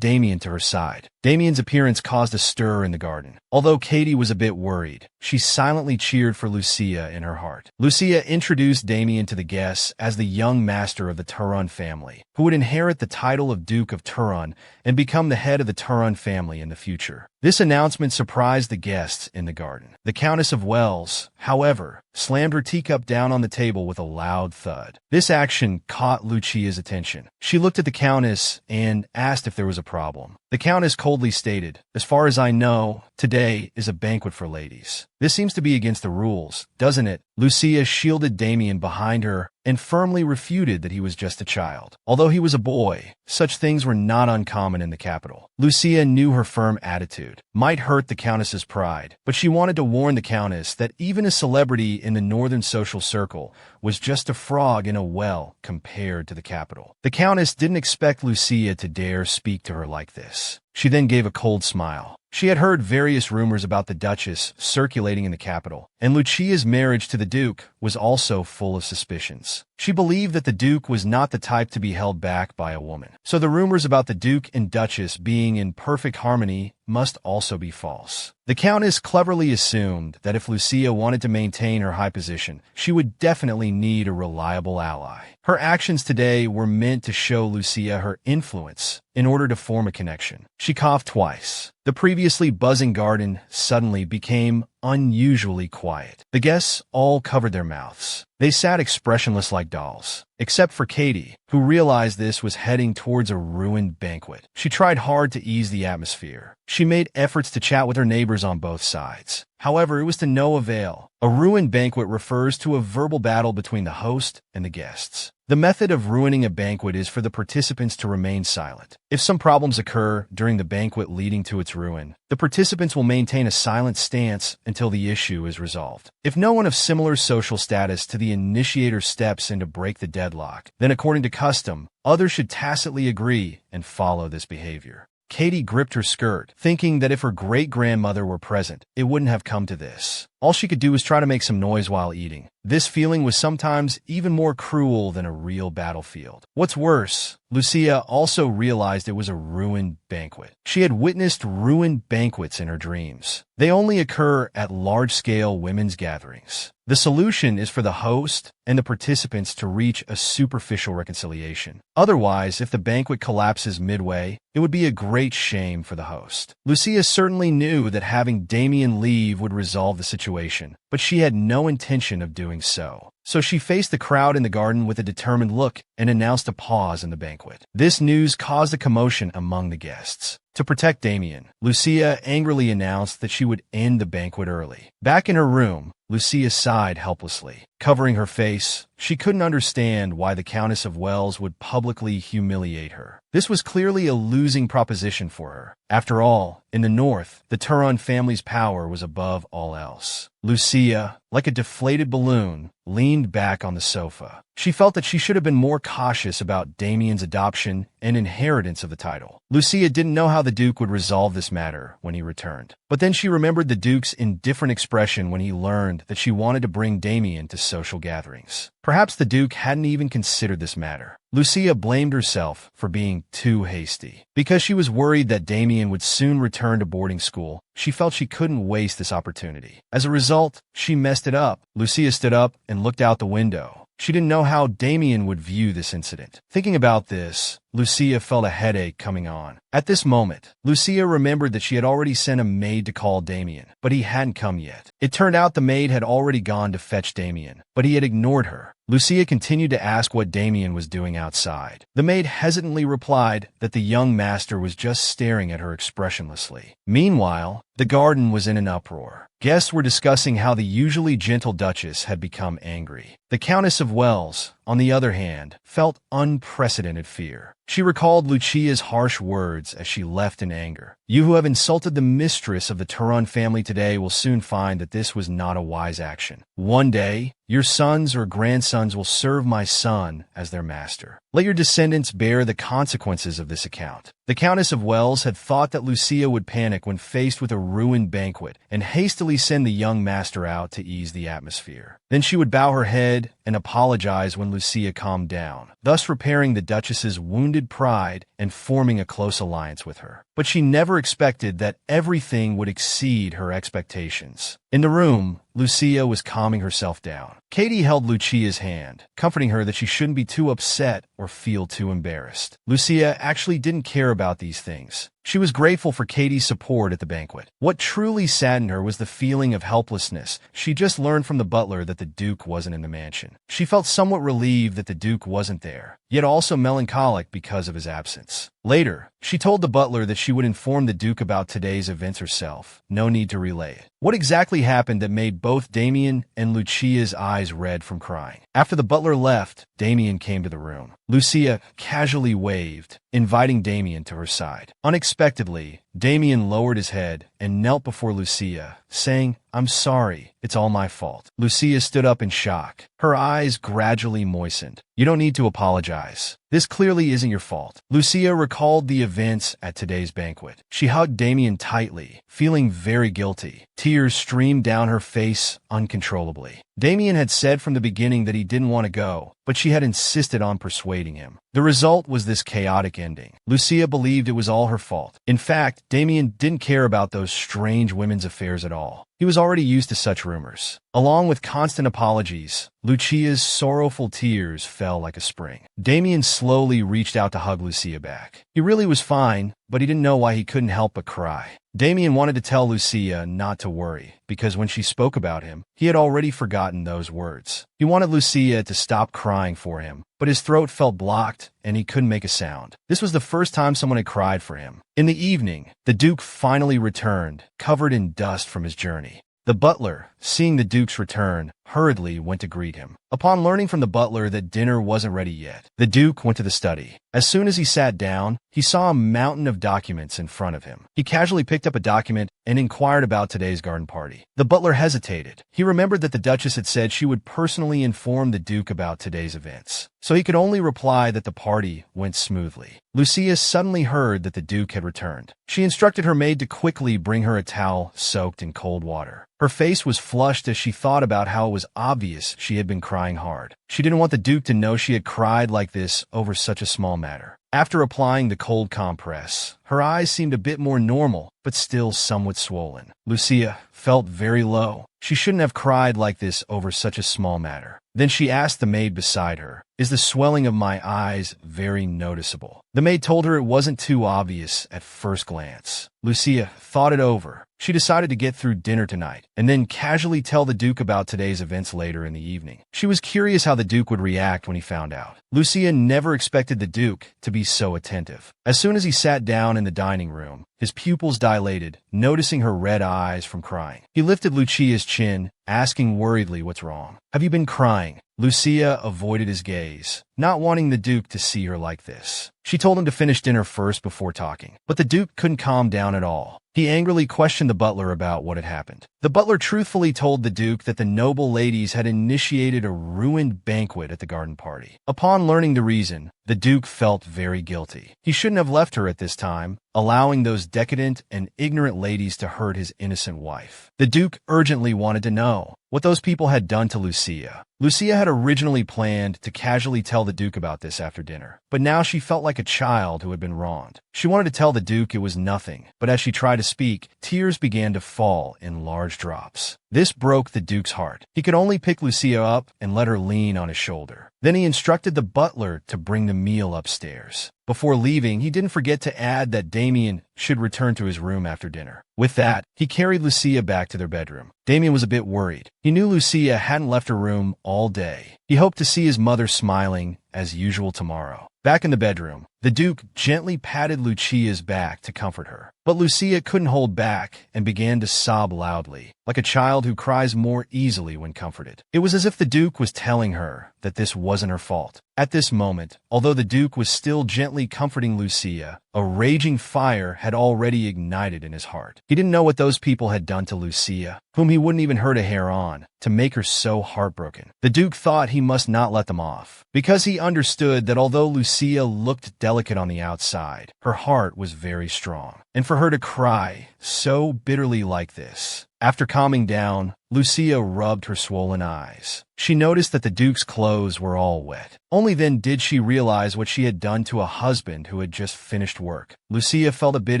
Damien to her side. Damien's appearance caused a stir in the garden. Although Katie was a bit worried, she silently cheered for Lucia in her heart. Lucia introduced Damien to the guests as the young master of the Turan family, who would inherit the title of Duke of Turan and become the head of the Turan family in the future. This announcement surprised the guests in the garden. The Countess of Wells, however, slammed her teacup down on the table with a loud thud. This action caught Lucia's attention. She looked at the Countess and asked if there was a problem. The Countess coldly stated, "As far as I know, today is a banquet for ladies." This seems to be against the rules, doesn't it? Lucia shielded Damien behind her and firmly refuted that he was just a child. Although he was a boy, such things were not uncommon in the capital. Lucia knew her firm attitude might hurt the Countess's pride, but she wanted to warn the Countess that even a celebrity in the northern social circle was just a frog in a well compared to the capital. The Countess didn't expect Lucia to dare speak to her like this. She then gave a cold smile. She had heard various rumors about the Duchess circulating in the capital, and Lucia's marriage to the Duke was also full of suspicions. She believed that the Duke was not the type to be held back by a woman. So the rumors about the Duke and Duchess being in perfect harmony must also be false. The Countess cleverly assumed that if Lucia wanted to maintain her high position, she would definitely need a reliable ally. Her actions today were meant to show Lucia her influence in order to form a connection. She coughed twice. The previously buzzing garden suddenly became unusually quiet. The guests all covered their mouths. They sat expressionless like dolls, except for Katie, who realized this was heading towards a ruined banquet. She tried hard to ease the atmosphere. She made efforts to chat with her neighbors on both sides. However, it was to no avail. A ruined banquet refers to a verbal battle between the host and the guests. The method of ruining a banquet is for the participants to remain silent. If some problems occur during the banquet leading to its ruin, the participants will maintain a silent stance until the issue is resolved. If no one of similar social status to the initiator steps in to break the deadlock, then according to custom, others should tacitly agree and follow this behavior. Katie gripped her skirt, thinking that if her great-grandmother were present, it wouldn't have come to this. All she could do was try to make some noise while eating. This feeling was sometimes even more cruel than a real battlefield. What's worse, Lucia also realized it was a ruined banquet. She had witnessed ruined banquets in her dreams. They only occur at large-scale women's gatherings. The solution is for the host and the participants to reach a superficial reconciliation. Otherwise, if the banquet collapses midway, it would be a great shame for the host. Lucia certainly knew that having Damien leave would resolve the situation, but she had no intention of doing so. So she faced the crowd in the garden with a determined look and announced a pause in the banquet. This news caused a commotion among the guests. To protect Damien, Lucia angrily announced that she would end the banquet early. Back in her room, Lucia sighed helplessly. Covering her face, she couldn't understand why the Countess of Wells would publicly humiliate her. This was clearly a losing proposition for her. After all, in the north, the Turan family's power was above all else. Lucia, like a deflated balloon, leaned back on the sofa. She felt that she should have been more cautious about Damien's adoption and inheritance of the title. Lucia didn't know how the Duke would resolve this matter when he returned. But then she remembered the Duke's indifferent expression when he learned that she wanted to bring Damien to social gatherings. Perhaps the Duke hadn't even considered this matter. Lucia blamed herself for being too hasty. Because she was worried that Damien would soon return to boarding school, she felt she couldn't waste this opportunity. As a result, she messed it up. Lucia stood up and looked out the window. She didn't know how Damien would view this incident. Thinking about this, Lucia felt a headache coming on. At this moment, Lucia remembered that she had already sent a maid to call Damien, but he hadn't come yet. It turned out the maid had already gone to fetch Damien, but he had ignored her. Lucia continued to ask what Damien was doing outside. The maid hesitantly replied that the young master was just staring at her expressionlessly. Meanwhile, the garden was in an uproar. Guests were discussing how the usually gentle Duchess had become angry. The Countess of Wells, on the other hand, felt unprecedented fear. She recalled Lucia's harsh words as she left in anger. "You who have insulted the mistress of the Turan family today will soon find that this was not a wise action. One day, your sons or grandsons will serve my son as their master. Let your descendants bear the consequences of this account." The Countess of Wells had thought that Lucia would panic when faced with a ruined banquet and hastily send the young master out to ease the atmosphere. Then she would bow her head and apologize when Lucia calmed down, thus repairing the Duchess's wounded pride and forming a close alliance with her. But she never expected that everything would exceed her expectations. In the room, Lucia was calming herself down. Katie held Lucia's hand, comforting her that she shouldn't be too upset or feel too embarrassed. Lucia actually didn't care about these things. She was grateful for Katie's support at the banquet. What truly saddened her was the feeling of helplessness. She just learned from the butler that the Duke wasn't in the mansion. She felt somewhat relieved that the Duke wasn't there, yet also melancholic because of his absence. Later, she told the butler that she would inform the Duke about today's events herself. No need to relay it. What exactly happened that made both Damien and Lucia's eyes red from crying? After the butler left, Damien came to the room. Lucia casually waved, inviting Damien to her side. Unexpectedly, Damien lowered his head and knelt before Lucia, saying, "I'm sorry, it's all my fault." Lucia stood up in shock. Her eyes gradually moistened. "You don't need to apologize. This clearly isn't your fault." Lucia recalled the events at today's banquet. She hugged Damien tightly, feeling very guilty. Tears streamed down her face uncontrollably. Damien had said from the beginning that he didn't want to go, but she had insisted on persuading him. The result was this chaotic ending. Lucia believed it was all her fault. In fact, Damien didn't care about those strange women's affairs at all. He was already used to such rumors. Along with constant apologies, Lucia's sorrowful tears fell like a spring. Damien slowly reached out to hug Lucia back. He really was fine, but he didn't know why he couldn't help but cry. Damien wanted to tell Lucia not to worry, because when she spoke about him, he had already forgotten those words. He wanted Lucia to stop crying for him, but his throat felt blocked and he couldn't make a sound. This was the first time someone had cried for him. In the evening, the Duke finally returned, covered in dust from his journey. The butler, seeing the Duke's return, hurriedly went to greet him. Upon learning from the butler that dinner wasn't ready yet, the Duke went to the study. As soon as he sat down, he saw a mountain of documents in front of him. He casually picked up a document and inquired about today's garden party. The butler hesitated. He remembered that the Duchess had said she would personally inform the Duke about today's events, so he could only reply that the party went smoothly. Lucia suddenly heard that the Duke had returned. She instructed her maid to quickly bring her a towel soaked in cold water. Her face was flushed as she thought about how it was obvious she had been crying hard. She didn't want the Duke to know she had cried like this over such a small matter. After applying the cold compress, her eyes seemed a bit more normal, but still somewhat swollen. Lucia felt very low. She shouldn't have cried like this over such a small matter. Then she asked the maid beside her, "Is the swelling of my eyes very noticeable?" The maid told her it wasn't too obvious at first glance. Lucia thought it over. She decided to get through dinner tonight, and then casually tell the Duke about today's events later in the evening. She was curious how the Duke would react when he found out. Lucia never expected the Duke to be so attentive. As soon as he sat down in the dining room, his pupils dilated, noticing her red eyes from crying. He lifted Lucia's chin, asking worriedly what's wrong. "Have you been crying?" Lucia avoided his gaze, not wanting the Duke to see her like this. She told him to finish dinner first before talking, but the Duke couldn't calm down at all. He angrily questioned the butler about what had happened. The butler truthfully told the Duke that the noble ladies had initiated a ruined banquet at the garden party. Upon learning the reason, the Duke felt very guilty. He shouldn't have left her at this time, allowing those decadent and ignorant ladies to hurt his innocent wife. The Duke urgently wanted to know what those people had done to Lucia. Lucia had originally planned to casually tell the Duke about this after dinner, but now she felt like a child who had been wronged. She wanted to tell the Duke it was nothing, but as she tried to speak, tears began to fall in large drops. This broke the Duke's heart. He could only pick Lucia up and let her lean on his shoulder. Then he instructed the butler to bring the meal upstairs. Before leaving, he didn't forget to add that Damien should return to his room after dinner. With that, he carried Lucia back to their bedroom. Damien was a bit worried. He knew Lucia hadn't left her room all day. He hoped to see his mother smiling as usual tomorrow. Back in the bedroom, the Duke gently patted Lucia's back to comfort her. But Lucia couldn't hold back and began to sob loudly, like a child who cries more easily when comforted. It was as if the Duke was telling her that this wasn't her fault. At this moment, although the Duke was still gently comforting Lucia, a raging fire had already ignited in his heart. He didn't know what those people had done to Lucia, whom he wouldn't even hurt a hair on, to make her so heartbroken. The Duke thought he must not let them off, because he understood that although Lucia looked delicate on the outside, her heart was very strong. And for her to cry so bitterly like this. After calming down, Lucia rubbed her swollen eyes. She noticed that the Duke's clothes were all wet. Only then did she realize what she had done to a husband who had just finished work. Lucia felt a bit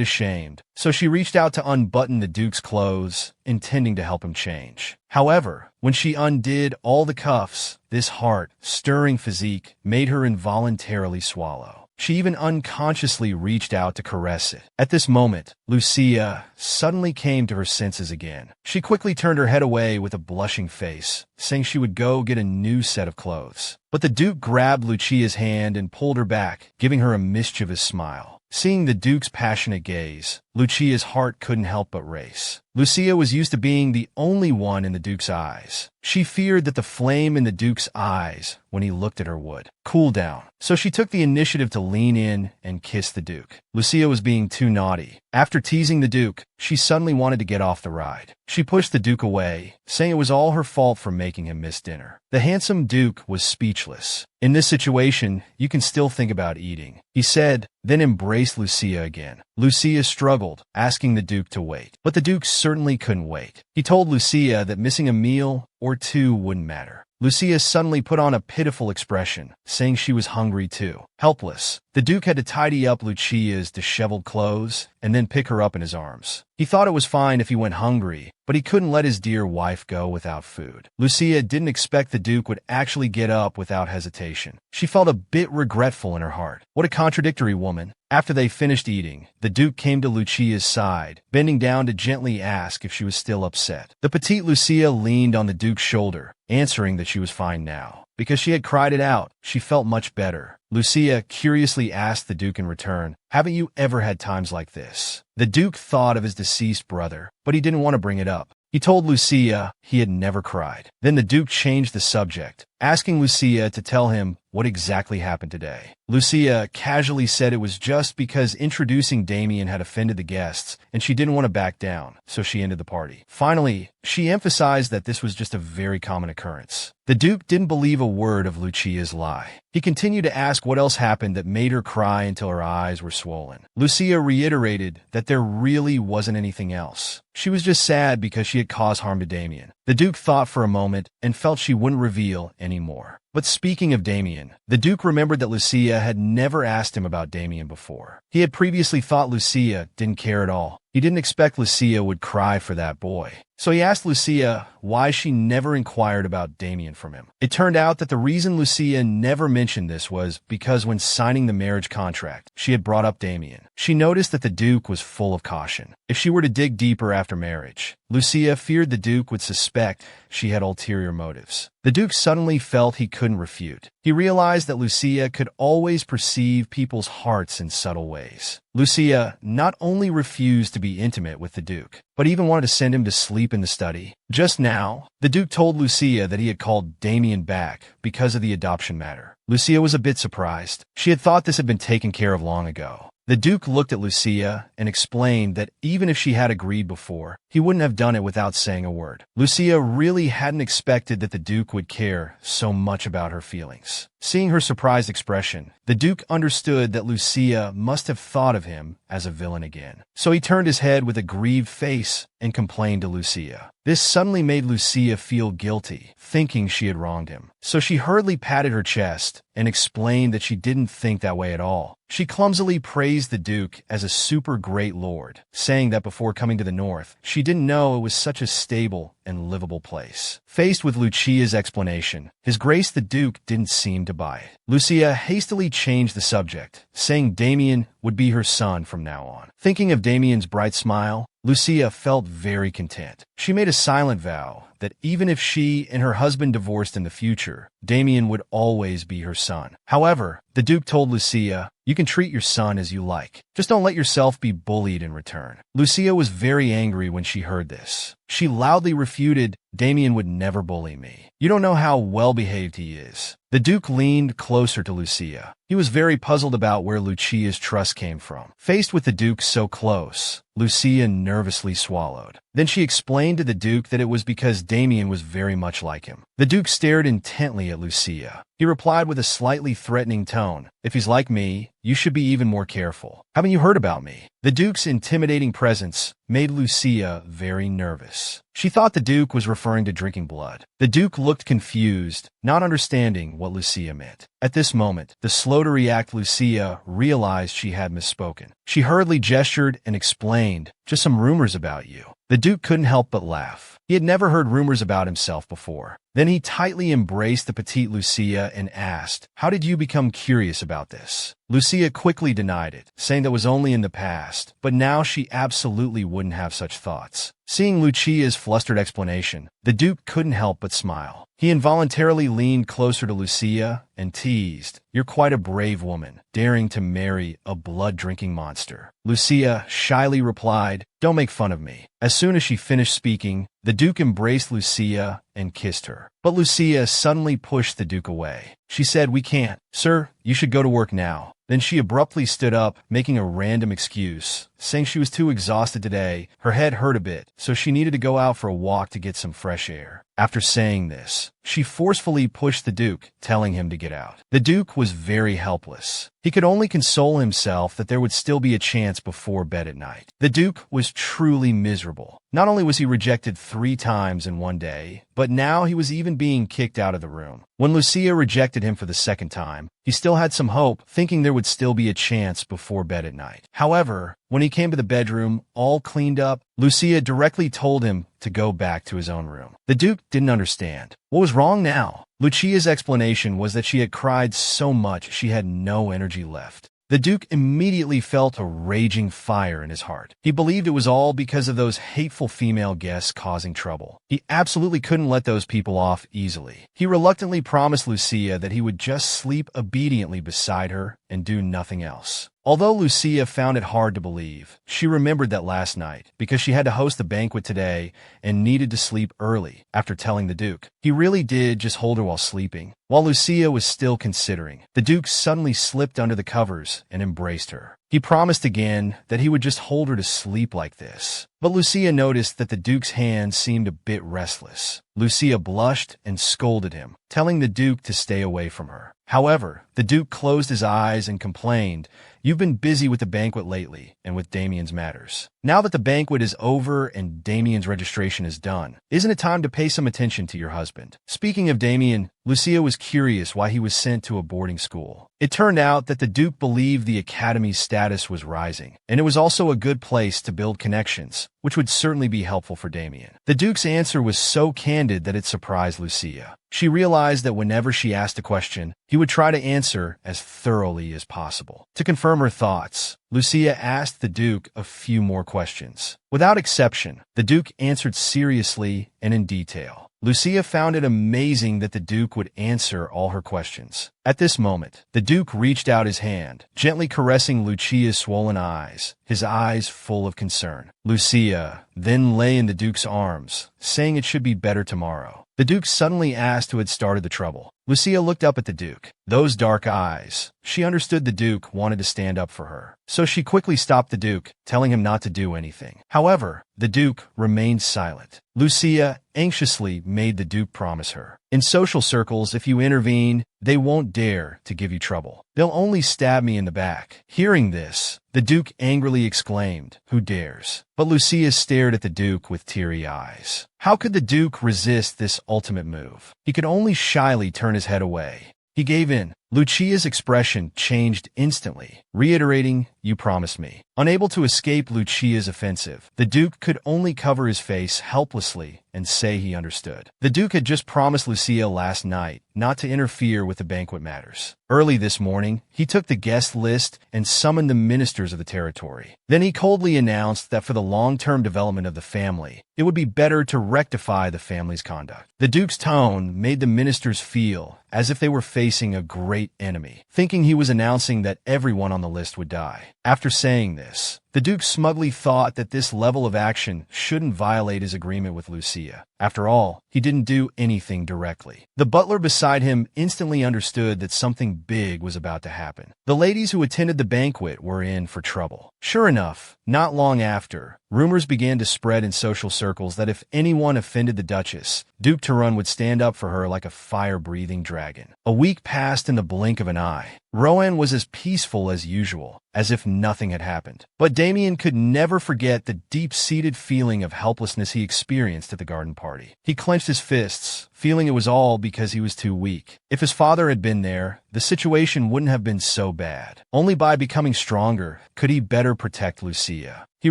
ashamed, so she reached out to unbutton the Duke's clothes, intending to help him change. However, when she undid all the cuffs, this heart-stirring physique made her involuntarily swallow. She even unconsciously reached out to caress it. At this moment, Lucia suddenly came to her senses again. She quickly turned her head away with a blushing face, saying she would go get a new set of clothes. But the Duke grabbed Lucia's hand and pulled her back, giving her a mischievous smile. Seeing the Duke's passionate gaze, Lucia's heart couldn't help but race. Lucia was used to being the only one in the Duke's eyes. She feared that the flame in the Duke's eyes, when he looked at her, would cool down. So she took the initiative to lean in and kiss the Duke. Lucia was being too naughty. After teasing the Duke, she suddenly wanted to get off the ride. She pushed the Duke away, saying it was all her fault for making him miss dinner. The handsome Duke was speechless. In this situation, you can still think about eating, he said, then embraced Lucia again. Lucia struggled, asking the Duke to wait. But the Duke certainly couldn't wait. He told Lucia that missing a meal or two wouldn't matter. Lucia suddenly put on a pitiful expression, saying she was hungry too. Helpless, the Duke had to tidy up Lucia's disheveled clothes and then pick her up in his arms. He thought it was fine if he went hungry, but he couldn't let his dear wife go without food. Lucia didn't expect the Duke would actually get up without hesitation. She felt a bit regretful in her heart. What a contradictory woman. After they finished eating, the Duke came to Lucia's side, bending down to gently ask if she was still upset. The petite Lucia leaned on the Duke's shoulder, answering that she was fine now. Because she had cried it out, she felt much better. Lucia curiously asked the Duke in return, "Haven't you ever had times like this?" The Duke thought of his deceased brother, but he didn't want to bring it up. He told Lucia he had never cried. Then the Duke changed the subject, asking Lucia to tell him what exactly happened today. Lucia casually said it was just because introducing Damien had offended the guests, and she didn't want to back down, so she ended the party. Finally, she emphasized that this was just a very common occurrence. The Duke didn't believe a word of Lucia's lie. He continued to ask what else happened that made her cry until her eyes were swollen. Lucia reiterated that there really wasn't anything else. She was just sad because she had caused harm to Damien. The Duke thought for a moment and felt she wouldn't reveal any more. But speaking of Damien, the Duke remembered that Lucia had never asked him about Damien before. He had previously thought Lucia didn't care at all. He didn't expect Lucia would cry for that boy. So he asked Lucia why she never inquired about Damien from him. It turned out that the reason Lucia never mentioned this was because when signing the marriage contract, she had brought up Damien. She noticed that the Duke was full of caution. If she were to dig deeper after marriage, Lucia feared the Duke would suspect she had ulterior motives. The Duke suddenly felt he couldn't refute. He realized that Lucia could always perceive people's hearts in subtle ways. Lucia not only refused to be intimate with the Duke, but even wanted to send him to sleep in the study. Just now, the Duke told Lucia that he had called Damien back because of the adoption matter. Lucia was a bit surprised. She had thought this had been taken care of long ago. The Duke looked at Lucia and explained that even if she had agreed before, he wouldn't have done it without saying a word. Lucia really hadn't expected that the Duke would care so much about her feelings. Seeing her surprised expression, the Duke understood that Lucia must have thought of him as a villain again. So he turned his head with a grieved face and complained to Lucia. This suddenly made Lucia feel guilty, thinking she had wronged him. So she hurriedly patted her chest and explained that she didn't think that way at all. She clumsily praised the Duke as a super great lord, saying that before coming to the north, she didn't know it was such a stable and livable place. Faced with Lucia's explanation, His Grace the Duke didn't seem to buy it. Lucia hastily changed the subject, saying Damien would be her son from now on. Thinking of Damien's bright smile, Lucia felt very content. She made a silent vow that even if she and her husband divorced in the future, Damien would always be her son. However, the Duke told Lucia, "You can treat your son as you like. Just don't let yourself be bullied in return." Lucia was very angry when she heard this. She loudly refuted, "Damien would never bully me. You don't know how well-behaved he is." The Duke leaned closer to Lucia. He was very puzzled about where Lucia's trust came from. Faced with the Duke so close, Lucia nervously swallowed. Then she explained to the Duke that it was because Damien was very much like him. The Duke stared intently at Lucia. He replied with a slightly threatening tone, "If he's like me, you should be even more careful. Haven't you heard about me?" The Duke's intimidating presence made Lucia very nervous. She thought the Duke was referring to drinking blood. The Duke looked confused, not understanding what Lucia meant. At this moment, the slow-to-react Lucia realized she had misspoken. She hurriedly gestured and explained, "Just some rumors about you." The Duke couldn't help but laugh. He had never heard rumors about himself before. Then he tightly embraced the petite Lucia and asked, "How did you become curious about this?" Lucia quickly denied it, saying that was only in the past, but now she absolutely wouldn't have such thoughts. Seeing Lucia's flustered explanation, the Duke couldn't help but smile. He involuntarily leaned closer to Lucia and teased, "You're quite a brave woman, daring to marry a blood-drinking monster." Lucia shyly replied, "Don't make fun of me." As soon as she finished speaking, the Duke embraced Lucia and kissed her. But Lucia suddenly pushed the Duke away. She said, "We can't. Sir, you should go to work now." Then she abruptly stood up, making a random excuse, saying she was too exhausted today, her head hurt a bit, so she needed to go out for a walk to get some fresh air. After saying this, she forcefully pushed the Duke, telling him to get out. The Duke was very helpless. He could only console himself that there would still be a chance before bed at night. The Duke was truly miserable. Not only was he rejected 3 times in one day, but now he was even being kicked out of the room. When Lucia rejected him for the 2nd time, he still had some hope, thinking there would still be a chance before bed at night. However, when he came to the bedroom, all cleaned up, Lucia directly told him to go back to his own room. The Duke didn't understand. What was wrong now? Lucia's explanation was that she had cried so much she had no energy left. The Duke immediately felt a raging fire in his heart. He believed it was all because of those hateful female guests causing trouble. He absolutely couldn't let those people off easily. He reluctantly promised Lucia that he would just sleep obediently beside her and do nothing else. Although Lucia found it hard to believe, she remembered that last night, because she had to host the banquet today and needed to sleep early after telling the Duke. He really did just hold her while sleeping. While Lucia was still considering, the Duke suddenly slipped under the covers and embraced her. He promised again that he would just hold her to sleep like this. But Lucia noticed that the Duke's hands seemed a bit restless. Lucia blushed and scolded him, telling the Duke to stay away from her. However, the Duke closed his eyes and complained, "You've been busy with the banquet lately and with Damien's matters. Now that the banquet is over and Damien's registration is done, isn't it time to pay some attention to your husband?" Speaking of Damien, Lucia was curious why he was sent to a boarding school. It turned out that the Duke believed the academy's status was rising, and it was also a good place to build connections, which would certainly be helpful for Damien. The Duke's answer was so candid that it surprised Lucia. She realized that whenever she asked a question, he would try to answer as thoroughly as possible. To confirm her thoughts, Lucia asked the Duke a few more questions. Without exception, the Duke answered seriously and in detail. Lucia found it amazing that the Duke would answer all her questions. At this moment, the Duke reached out his hand, gently caressing Lucia's swollen eyes, his eyes full of concern. Lucia then lay in the Duke's arms, saying it should be better tomorrow. The Duke suddenly asked who had started the trouble. Lucia looked up at the Duke. Those dark eyes. She understood the Duke wanted to stand up for her. So she quickly stopped the Duke, telling him not to do anything. However, the Duke remained silent. Lucia anxiously made the Duke promise her, "In social circles, if you intervene, they won't dare to give you trouble. They'll only stab me in the back." Hearing this, the Duke angrily exclaimed, "Who dares?" But Lucia stared at the Duke with teary eyes. How could the Duke resist this ultimate move? He could only shyly turn his head away. He gave in. Lucia's expression changed instantly, reiterating, "You promised me." Unable to escape Lucia's offensive, the Duke could only cover his face helplessly and say he understood. The Duke had just promised Lucia last night not to interfere with the banquet matters. Early this morning, he took the guest list and summoned the ministers of the territory. Then he coldly announced that for the long-term development of the family, it would be better to rectify the family's conduct. The Duke's tone made the ministers feel as if they were facing a great enemy, thinking he was announcing that everyone on the list would die. After saying this, the Duke smugly thought that this level of action shouldn't violate his agreement with Lucia. After all, he didn't do anything directly. The butler beside him instantly understood that something big was about to happen. The ladies who attended the banquet were in for trouble. Sure enough, not long after, rumors began to spread in social circles that if anyone offended the Duchess, Duke Turun would stand up for her like a fire-breathing dragon. A week passed in the blink of an eye. Rohan was as peaceful as usual, as if nothing had happened. But Damien could never forget the deep-seated feeling of helplessness he experienced at the garden party. He clenched his fists, feeling it was all because he was too weak. If his father had been there, the situation wouldn't have been so bad. Only by becoming stronger could he better protect Lucia. He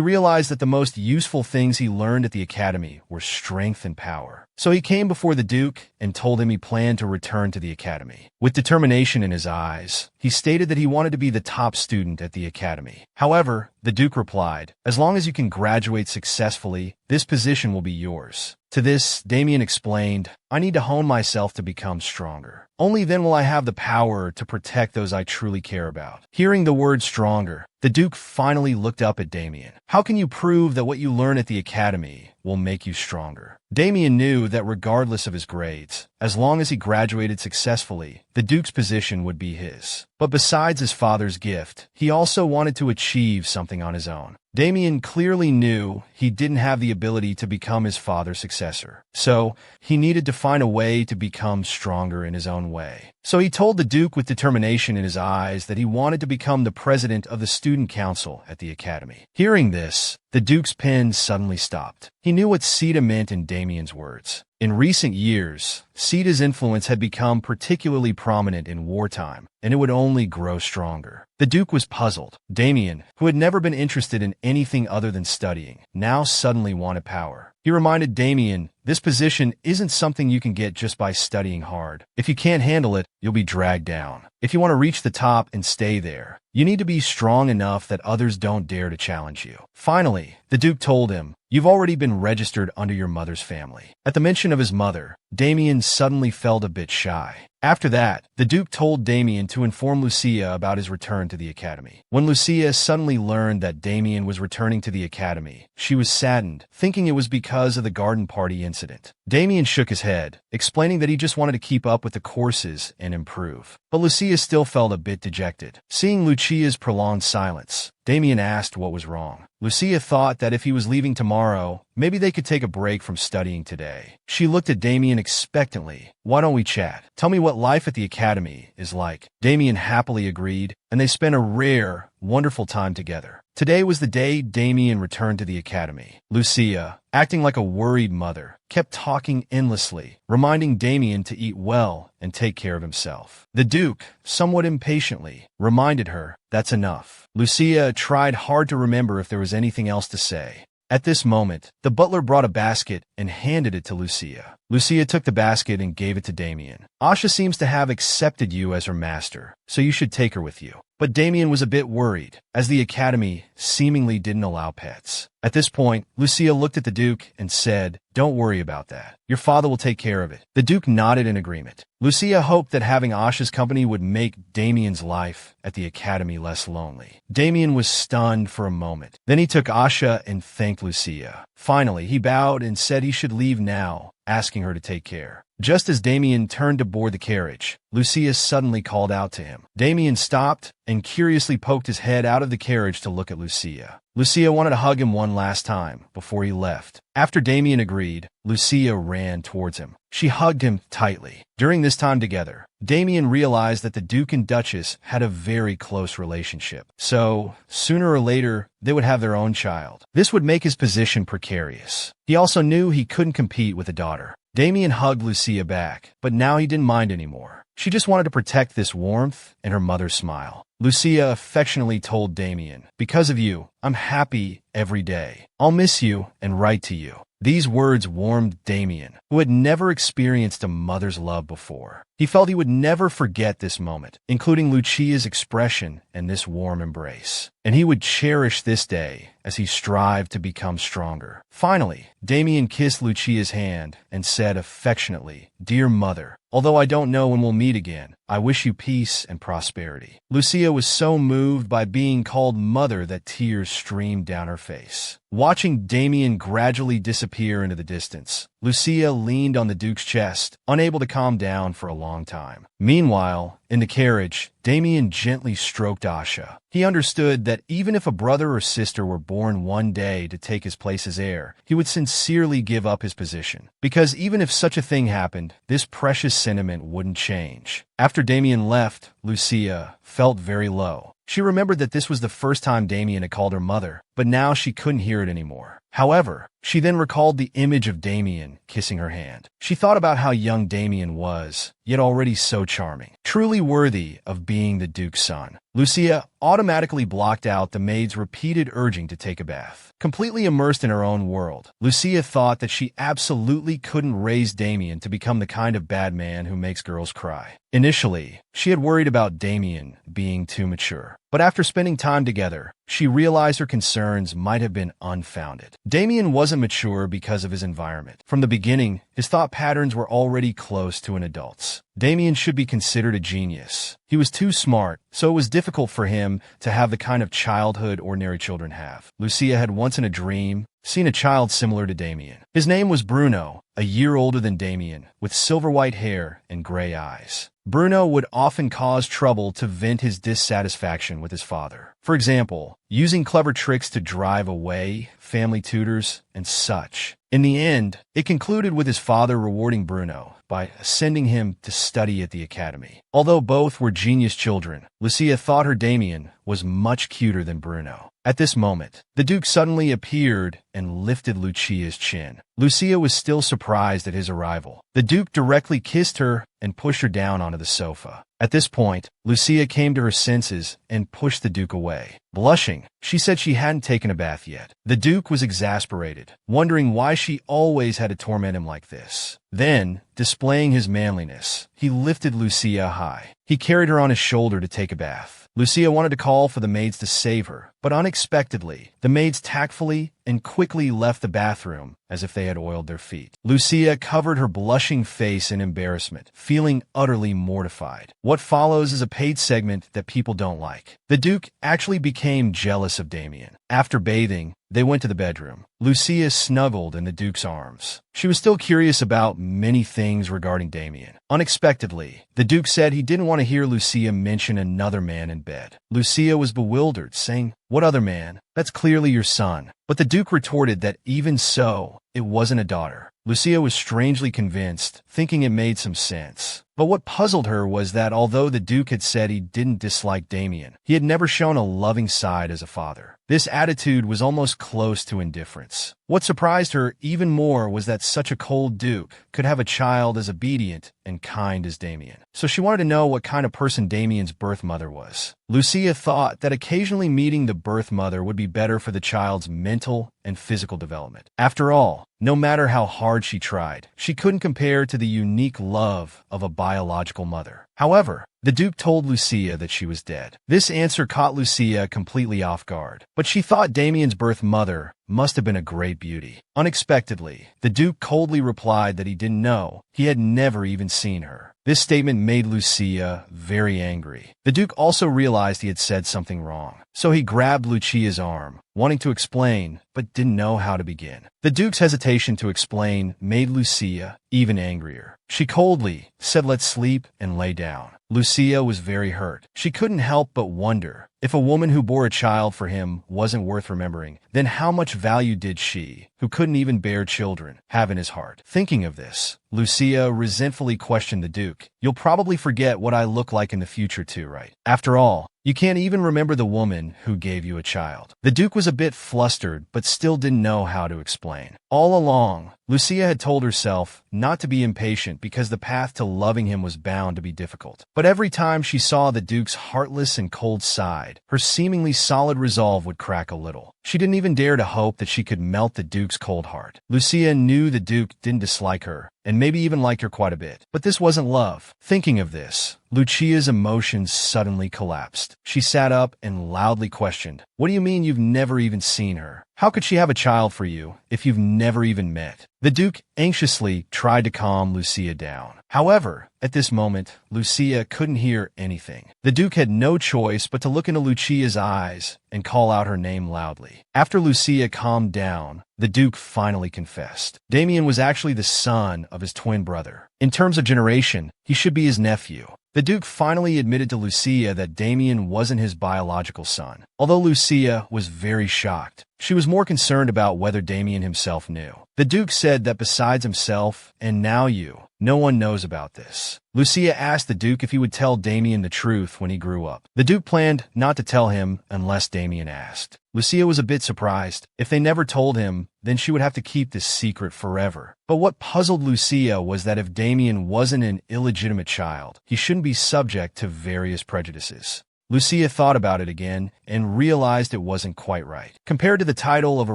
realized that the most useful things he learned at the academy were strength and power. So he came before the Duke and told him he planned to return to the academy. With determination in his eyes, he stated that he wanted to be the top student at the academy. However, the Duke replied, "As long as you can graduate successfully, this position will be yours." To this, Damien explained, "I need to hone myself to become stronger. Only then will I have the power to protect those I truly care about." Hearing the word stronger, the Duke finally looked up at Damien. "How can you prove that what you learn at the academy will make you stronger?" Damien knew that regardless of his grades, as long as he graduated successfully, the Duke's position would be his. But besides his father's gift, he also wanted to achieve something on his own. Damien clearly knew he didn't have the ability to become his father's successor, so he needed to find a way to become stronger in his own way. So he told the Duke with determination in his eyes that he wanted to become the president of the student council at the academy. Hearing this, the Duke's pen suddenly stopped. He knew what Sita meant in Damien's words. In recent years, Sita's influence had become particularly prominent in wartime, and it would only grow stronger. The Duke was puzzled. Damien, who had never been interested in anything other than studying, now suddenly wanted power. He reminded Damien, "This position isn't something you can get just by studying hard. If you can't handle it, you'll be dragged down. If you want to reach the top and stay there, you need to be strong enough that others don't dare to challenge you." Finally, the Duke told him, "You've already been registered under your mother's family." At the mention of his mother, Damien suddenly felt a bit shy. After that, the Duke told Damien to inform Lucia about his return to the academy. When Lucia suddenly learned that Damien was returning to the academy, she was saddened, thinking it was because of the garden party incident. Damien shook his head, explaining that he just wanted to keep up with the courses and improve. But Lucia still felt a bit dejected. Seeing Lucia's prolonged silence, Damien asked what was wrong. Lucia thought that if he was leaving tomorrow, maybe they could take a break from studying today. She looked at Damien expectantly. "Why don't we chat? Tell me what life at the academy is like." Damien happily agreed, and they spent a rare, wonderful time together. Today was the day Damien returned to the academy. Lucia, acting like a worried mother, kept talking endlessly, reminding Damien to eat well and take care of himself. The Duke, somewhat impatiently, reminded her, "That's enough." Lucia tried hard to remember if there was anything else to say. At this moment, the butler brought a basket and handed it to Lucia. Lucia took the basket and gave it to Damien. "Asha seems to have accepted you as her master, so you should take her with you." But Damien was a bit worried, as the academy seemingly didn't allow pets. At this point, Lucia looked at the Duke and said, "Don't worry about that. Your father will take care of it." The Duke nodded in agreement. Lucia hoped that having Asha's company would make Damien's life at the academy less lonely. Damien was stunned for a moment. Then he took Asha and thanked Lucia. Finally, he bowed and said he should leave now, asking her to take care. Just as Damien turned to board the carriage, Lucia suddenly called out to him. Damien stopped and curiously poked his head out of the carriage to look at Lucia. Lucia wanted to hug him one last time before he left. After Damien agreed, Lucia ran towards him. She hugged him tightly. During this time together, Damien realized that the Duke and Duchess had a very close relationship. So, sooner or later, they would have their own child. This would make his position precarious. He also knew he couldn't compete with a daughter. Damien hugged Lucia back, but now he didn't mind anymore. She just wanted to protect this warmth and her mother's smile. Lucia affectionately told Damien, "Because of you, I'm happy every day. I'll miss you and write to you." These words warmed Damien, who had never experienced a mother's love before. He felt he would never forget this moment, including Lucia's expression and this warm embrace. And he would cherish this day as he strived to become stronger. Finally, Damien kissed Lucia's hand and said affectionately, "Dear mother, although I don't know when we'll meet again, I wish you peace and prosperity." Lucia was so moved by being called mother that tears streamed down her face. Watching Damien gradually disappear into the distance, Lucia leaned on the Duke's chest, unable to calm down for a long time. Meanwhile, in the carriage, Damien gently stroked Asha. He understood that even if a brother or sister were born one day to take his place as heir, he would sincerely give up his position. Because even if such a thing happened, this precious sentiment wouldn't change. After Damien left, Lucia felt very low. She remembered that this was the first time Damien had called her mother, but now she couldn't hear it anymore. However, she then recalled the image of Damien kissing her hand. She thought about how young Damien was, yet already so charming, truly worthy of being the Duke's son. Lucia automatically blocked out the maid's repeated urging to take a bath. Completely immersed in her own world, Lucia thought that she absolutely couldn't raise Damien to become the kind of bad man who makes girls cry. Initially, she had worried about Damien being too mature. But after spending time together, she realized her concerns might have been unfounded. Damien wasn't mature because of his environment. From the beginning, his thought patterns were already close to an adult's. Damien should be considered a genius. He was too smart, so it was difficult for him to have the kind of childhood ordinary children have. Lucia had once in a dream seen a child similar to Damien. His name was Bruno, a year older than Damien, with silver white hair and gray eyes. Bruno would often cause trouble to vent his dissatisfaction with his father. For example, using clever tricks to drive away family tutors and such. In the end, it concluded with his father rewarding Bruno by sending him to study at the academy. Although both were genius children, Lucia thought her Damien was much cuter than Bruno. At this moment, the Duke suddenly appeared and lifted Lucia's chin. Lucia was still surprised at his arrival. The Duke directly kissed her and pushed her down onto the sofa. At this point, Lucia came to her senses and pushed the Duke away. Blushing, she said she hadn't taken a bath yet. The Duke was exasperated, wondering why she always had to torment him like this. Then, displaying his manliness, he lifted Lucia high. He carried her on his shoulder to take a bath. Lucia wanted to call for the maids to save her, but unexpectedly, the maids tactfully and quickly left the bathroom as if they had oiled their feet. Lucia covered her blushing face in embarrassment, feeling utterly mortified. What follows is a paid segment that people don't like. The Duke actually became jealous of Damien. After bathing, they went to the bedroom. Lucia snuggled in the Duke's arms. She was still curious about many things regarding Damien. Unexpectedly, the Duke said he didn't want to hear Lucia mention another man in bed. Lucia was bewildered, saying, "What other man? That's clearly your son." But the Duke retorted that even so, it wasn't a daughter. Lucia was strangely convinced, thinking it made some sense. But what puzzled her was that although the Duke had said he didn't dislike Damien, he had never shown a loving side as a father. This attitude was almost close to indifference. What surprised her even more was that such a cold Duke could have a child as obedient and kind as Damien. So she wanted to know what kind of person Damien's birth mother was. Lucia thought that occasionally meeting the birth mother would be better for the child's mental and physical development. After all, no matter how hard she tried, she couldn't compare to the unique love of a biological mother. However, the Duke told Lucia that she was dead. This answer caught Lucia completely off guard, but she thought Damien's birth mother must have been a great beauty. Unexpectedly, the Duke coldly replied that he didn't know. He had never even seen her. This statement made Lucia very angry. The Duke also realized he had said something wrong, so he grabbed Lucia's arm, wanting to explain, but didn't know how to begin. The Duke's hesitation to explain made Lucia even angrier. She coldly said, "Let's sleep," and lay down. Lucia was very hurt. She couldn't help but wonder If a woman who bore a child for him wasn't worth remembering, then how much value did she, who couldn't even bear children, have in his heart? Thinking of this, Lucia resentfully questioned the Duke. You'll probably forget what I look like in the future too, right? After all, you can't even remember the woman who gave you a child. The Duke was a bit flustered, but still didn't know how to explain. All along, Lucia had told herself not to be impatient because the path to loving him was bound to be difficult. But every time she saw the Duke's heartless and cold side, her seemingly solid resolve would crack a little. She didn't even dare to hope that she could melt the Duke's cold heart. Lucia knew the Duke didn't dislike her, and maybe even liked her quite a bit. But this wasn't love. Thinking of this, Lucia's emotions suddenly collapsed. She sat up and loudly questioned, "What do you mean you've never even seen her? How could she have a child for you if you've never even met?" The Duke anxiously tried to calm Lucia down. However, at this moment, Lucia couldn't hear anything. The Duke had no choice but to look into Lucia's eyes and call out her name loudly. After Lucia calmed down, the Duke finally confessed. Damien was actually the son of his twin brother. In terms of generation, he should be his nephew. The Duke finally admitted to Lucia that Damien wasn't his biological son. Although Lucia was very shocked, she was more concerned about whether Damien himself knew. The Duke said that besides himself, and now you, no one knows about this. Lucia asked the Duke if he would tell Damien the truth when he grew up. The Duke planned not to tell him unless Damien asked. Lucia was a bit surprised. If they never told him, then she would have to keep this secret forever. But what puzzled Lucia was that if Damien wasn't an illegitimate child, he shouldn't be subject to various prejudices. Lucia thought about it again and realized it wasn't quite right. Compared to the title of a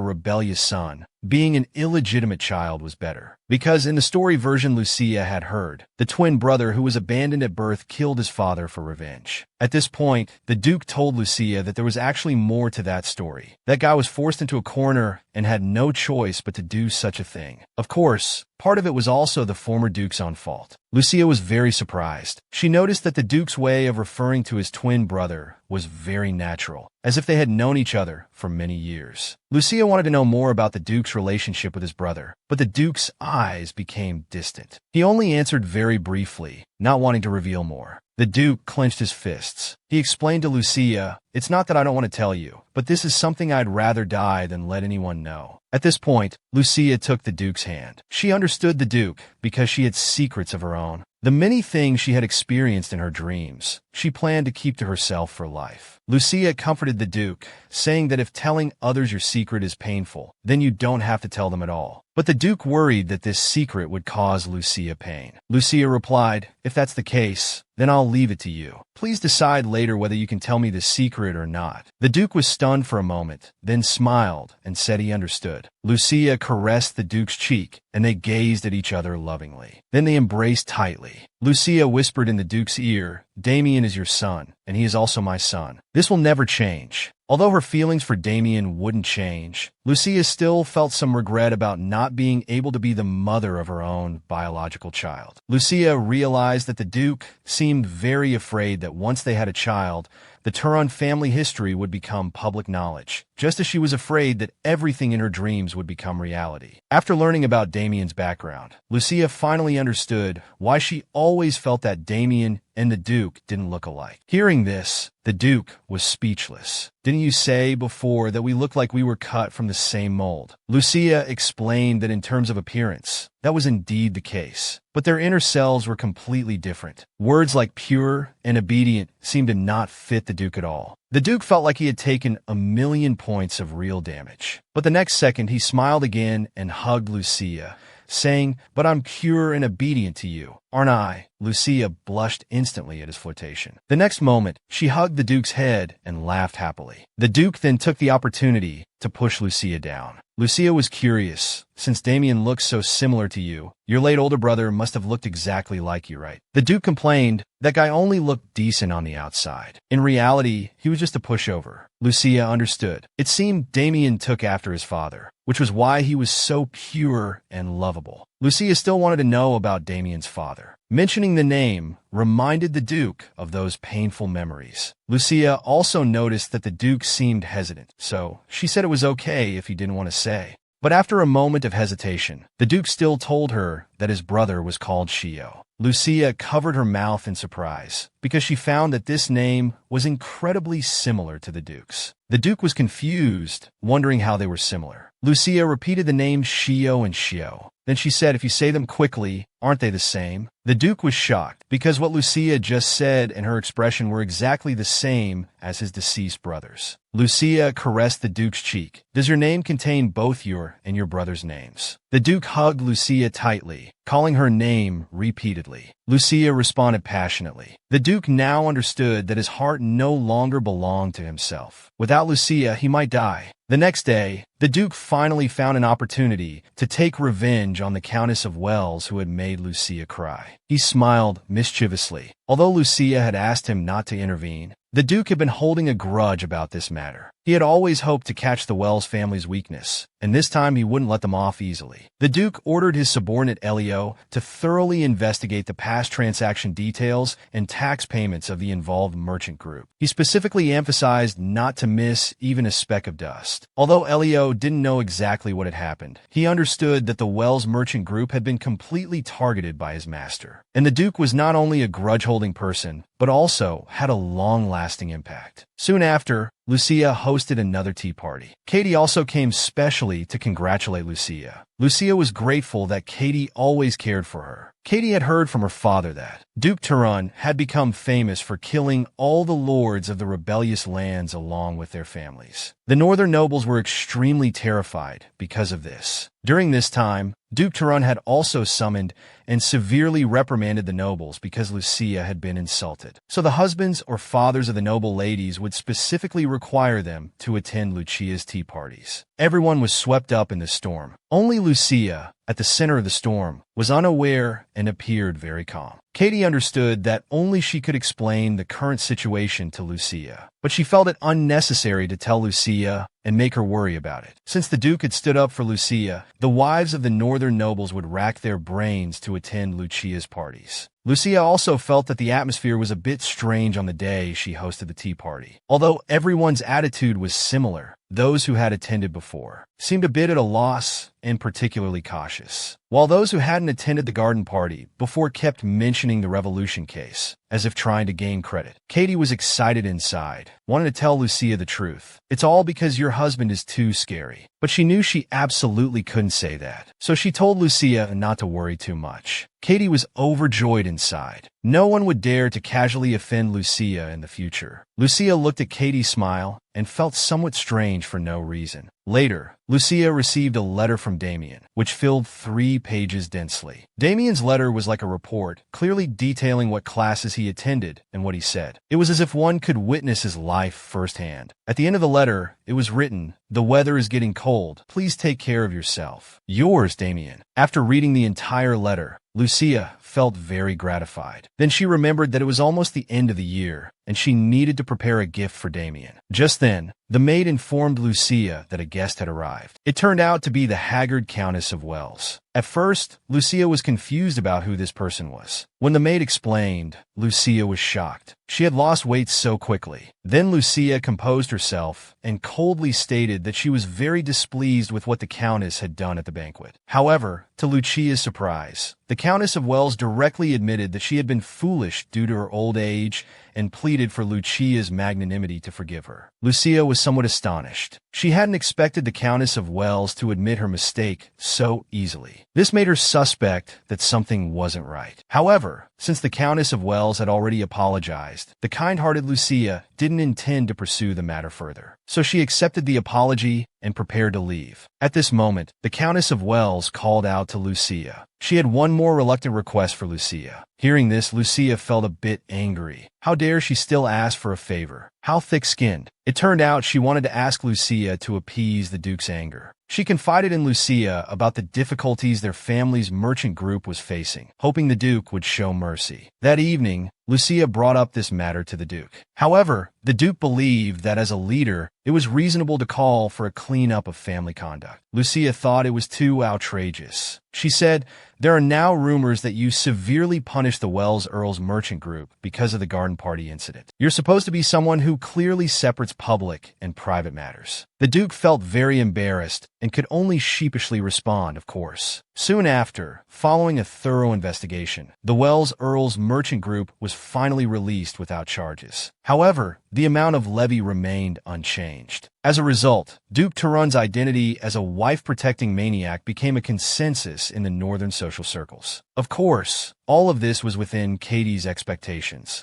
rebellious son, being an illegitimate child was better. Because in the story version Lucia had heard, the twin brother who was abandoned at birth killed his father for revenge. At this point, the Duke told Lucia that there was actually more to that story. That guy was forced into a corner and had no choice but to do such a thing. Of course, part of it was also the former Duke's own fault. Lucia was very surprised. She noticed that the Duke's way of referring to his twin brother was very natural, as if they had known each other for many years. Lucia wanted to know more about the Duke's relationship with his brother, but the Duke's eyes became distant. He only answered very briefly, not wanting to reveal more. The Duke clenched his fists. He explained to Lucia, "It's not that I don't want to tell you, but this is something I'd rather die than let anyone know." At this point, Lucia took the Duke's hand. She understood the Duke because she had secrets of her own. The many things she had experienced in her dreams, she planned to keep to herself for life. Lucia comforted the Duke, saying that if telling others your secret is painful, then you don't have to tell them at all. But the Duke worried that this secret would cause Lucia pain. Lucia replied, "If that's the case, then I'll leave it to you. Please decide later whether you can tell me the secret or not." The Duke was stunned for a moment, then smiled and said he understood. Lucia caressed the Duke's cheek, and they gazed at each other lovingly. Then they embraced tightly. Lucia whispered in the Duke's ear, "Damien is your son, and he is also my son. This will never change." Although her feelings for Damien wouldn't change, Lucia still felt some regret about not being able to be the mother of her own biological child. Lucia realized that the Duke seemed very afraid that once they had a child, the Turon family history would become public knowledge, just as she was afraid that everything in her dreams would become reality. After learning about Damien's background, Lucia finally understood why she always felt that Damien and the Duke didn't look alike. Hearing this, the Duke was speechless. "Didn't you say before that we looked like we were cut from the same mold?" Lucia explained that in terms of appearance, that was indeed the case, but their inner selves were completely different. Words like pure and obedient seemed to not fit the Duke at all. The Duke felt like he had taken 1,000,000 points of real damage. But the next second, he smiled again and hugged Lucia, saying, "But I'm pure and obedient to you, aren't I?" Lucia blushed instantly at his flirtation. The next moment, she hugged the Duke's head and laughed happily. The Duke then took the opportunity to push Lucia down. Lucia was curious. "Since Damien looks so similar to you, your late older brother must have looked exactly like you, right?" The Duke complained, "That guy only looked decent on the outside. In reality, he was just a pushover." Lucia understood. It seemed Damien took after his father, which was why he was so pure and lovable. Lucia still wanted to know about Damien's father. Mentioning the name reminded the Duke of those painful memories. Lucia also noticed that the Duke seemed hesitant, so she said it was okay if he didn't want to say. But after a moment of hesitation, the Duke still told her that his brother was called Shio. Lucia covered her mouth in surprise. because she found that this name was incredibly similar to the Duke's. The Duke was confused, wondering how they were similar. Lucia repeated the names Shio and Shio. Then she said, if you say them quickly, aren't they the same? The Duke was shocked, because what Lucia just said and her expression were exactly the same as his deceased brother's. Lucia caressed the Duke's cheek. Does your name contain both your and your brother's names? The Duke hugged Lucia tightly, calling her name repeatedly. Lucia responded passionately. The Duke now understood that his heart no longer belonged to himself. Without Lucia, he might die. The next day, the Duke finally found an opportunity to take revenge on the Countess of Wells who had made Lucia cry. He smiled mischievously. Although Lucia had asked him not to intervene, the Duke had been holding a grudge about this matter. He had always hoped to catch the Wells family's weakness, and this time he wouldn't let them off easily. The Duke ordered his subordinate Elio to thoroughly investigate the past transaction details and tax payments of the involved merchant group. He specifically emphasized not to miss even a speck of dust. Although Elio didn't know exactly what had happened, he understood that the Wells merchant group had been completely targeted by his master. And the Duke was not only a grudge-holding person, but also had a long-lasting impact. Soon after, Lucia hosted another tea party. Katie also came specially to congratulate Lucia. Lucia was grateful that Katie always cared for her. Katie had heard from her father that Duke Turan had become famous for killing all the lords of the rebellious lands along with their families. The northern nobles were extremely terrified because of this. During this time, Duke Turan had also summoned and severely reprimanded the nobles because Lucia had been insulted. So the husbands or fathers of the noble ladies would specifically require them to attend Lucia's tea parties. Everyone was swept up in the storm. Only Lucia, at the center of the storm, was unaware and appeared very calm. Katie understood that only she could explain the current situation to Lucia, but she felt it unnecessary to tell Lucia and make her worry about it. Since the Duke had stood up for Lucia, the wives of the northern nobles would rack their brains to attend Lucia's parties. Lucia also felt that the atmosphere was a bit strange on the day she hosted the tea party. Although everyone's attitude was similar, those who had attended before seemed a bit at a loss and particularly cautious, while those who hadn't attended the garden party before kept mentioning the revolution case, as if trying to gain credit. Katie was excited inside, wanted to tell Lucia the truth. It's all because your husband is too scary. But she knew she absolutely couldn't say that, so she told Lucia not to worry too much. Katie was overjoyed inside. No one would dare to casually offend Lucia in the future. Lucia looked at Katie's smile and felt somewhat strange for no reason. Later, Lucia received a letter from Damien, which filled 3 pages densely. Damien's letter was like a report, clearly detailing what classes he attended and what he said. It was as if one could witness his life firsthand. At the end of the letter, it was written, "The weather is getting cold. Please take care of yourself. Yours, Damien." After reading the entire letter, Lucia felt very gratified. Then she remembered that it was almost the end of the year, and she needed to prepare a gift for Damien. Just then, the maid informed Lucia that a guest had arrived. It turned out to be the haggard Countess of Wells. At first, Lucia was confused about who this person was. When the maid explained, Lucia was shocked. She had lost weight so quickly. Then Lucia composed herself and coldly stated that she was very displeased with what the Countess had done at the banquet. However, to Lucia's surprise, the Countess of Wells directly admitted that she had been foolish due to her old age and pleaded for Lucia's magnanimity to forgive her. Lucia was somewhat astonished. She hadn't expected the Countess of Wells to admit her mistake so easily. This made her suspect that something wasn't right. However, since the Countess of Wells had already apologized, the kind-hearted Lucia didn't intend to pursue the matter further. So she accepted the apology and prepared to leave. At this moment, the Countess of Wells called out to Lucia. She had one more reluctant request for Lucia. Hearing this, Lucia felt a bit angry. How dare she still ask for a favor? How thick-skinned. It turned out she wanted to ask Lucia to appease the Duke's anger. She confided in Lucia about the difficulties their family's merchant group was facing, hoping the Duke would show mercy. That evening, Lucia brought up this matter to the Duke. However, the Duke believed that as a leader, it was reasonable to call for a cleanup of family conduct. Lucia thought it was too outrageous. She said, "There are now rumors that you severely punished the Wells Earls merchant group because of the garden party incident. You're supposed to be someone who clearly separates public and private matters." The Duke felt very embarrassed and could only sheepishly respond, "Of course. Soon after, following a thorough investigation, the Wells Earls Merchant Group was finally released without charges. However, the amount of levy remained unchanged. As a result, Duke Turun's identity as a wife-protecting maniac became a consensus in the northern social circles. Of course, all of this was within Katie's expectations.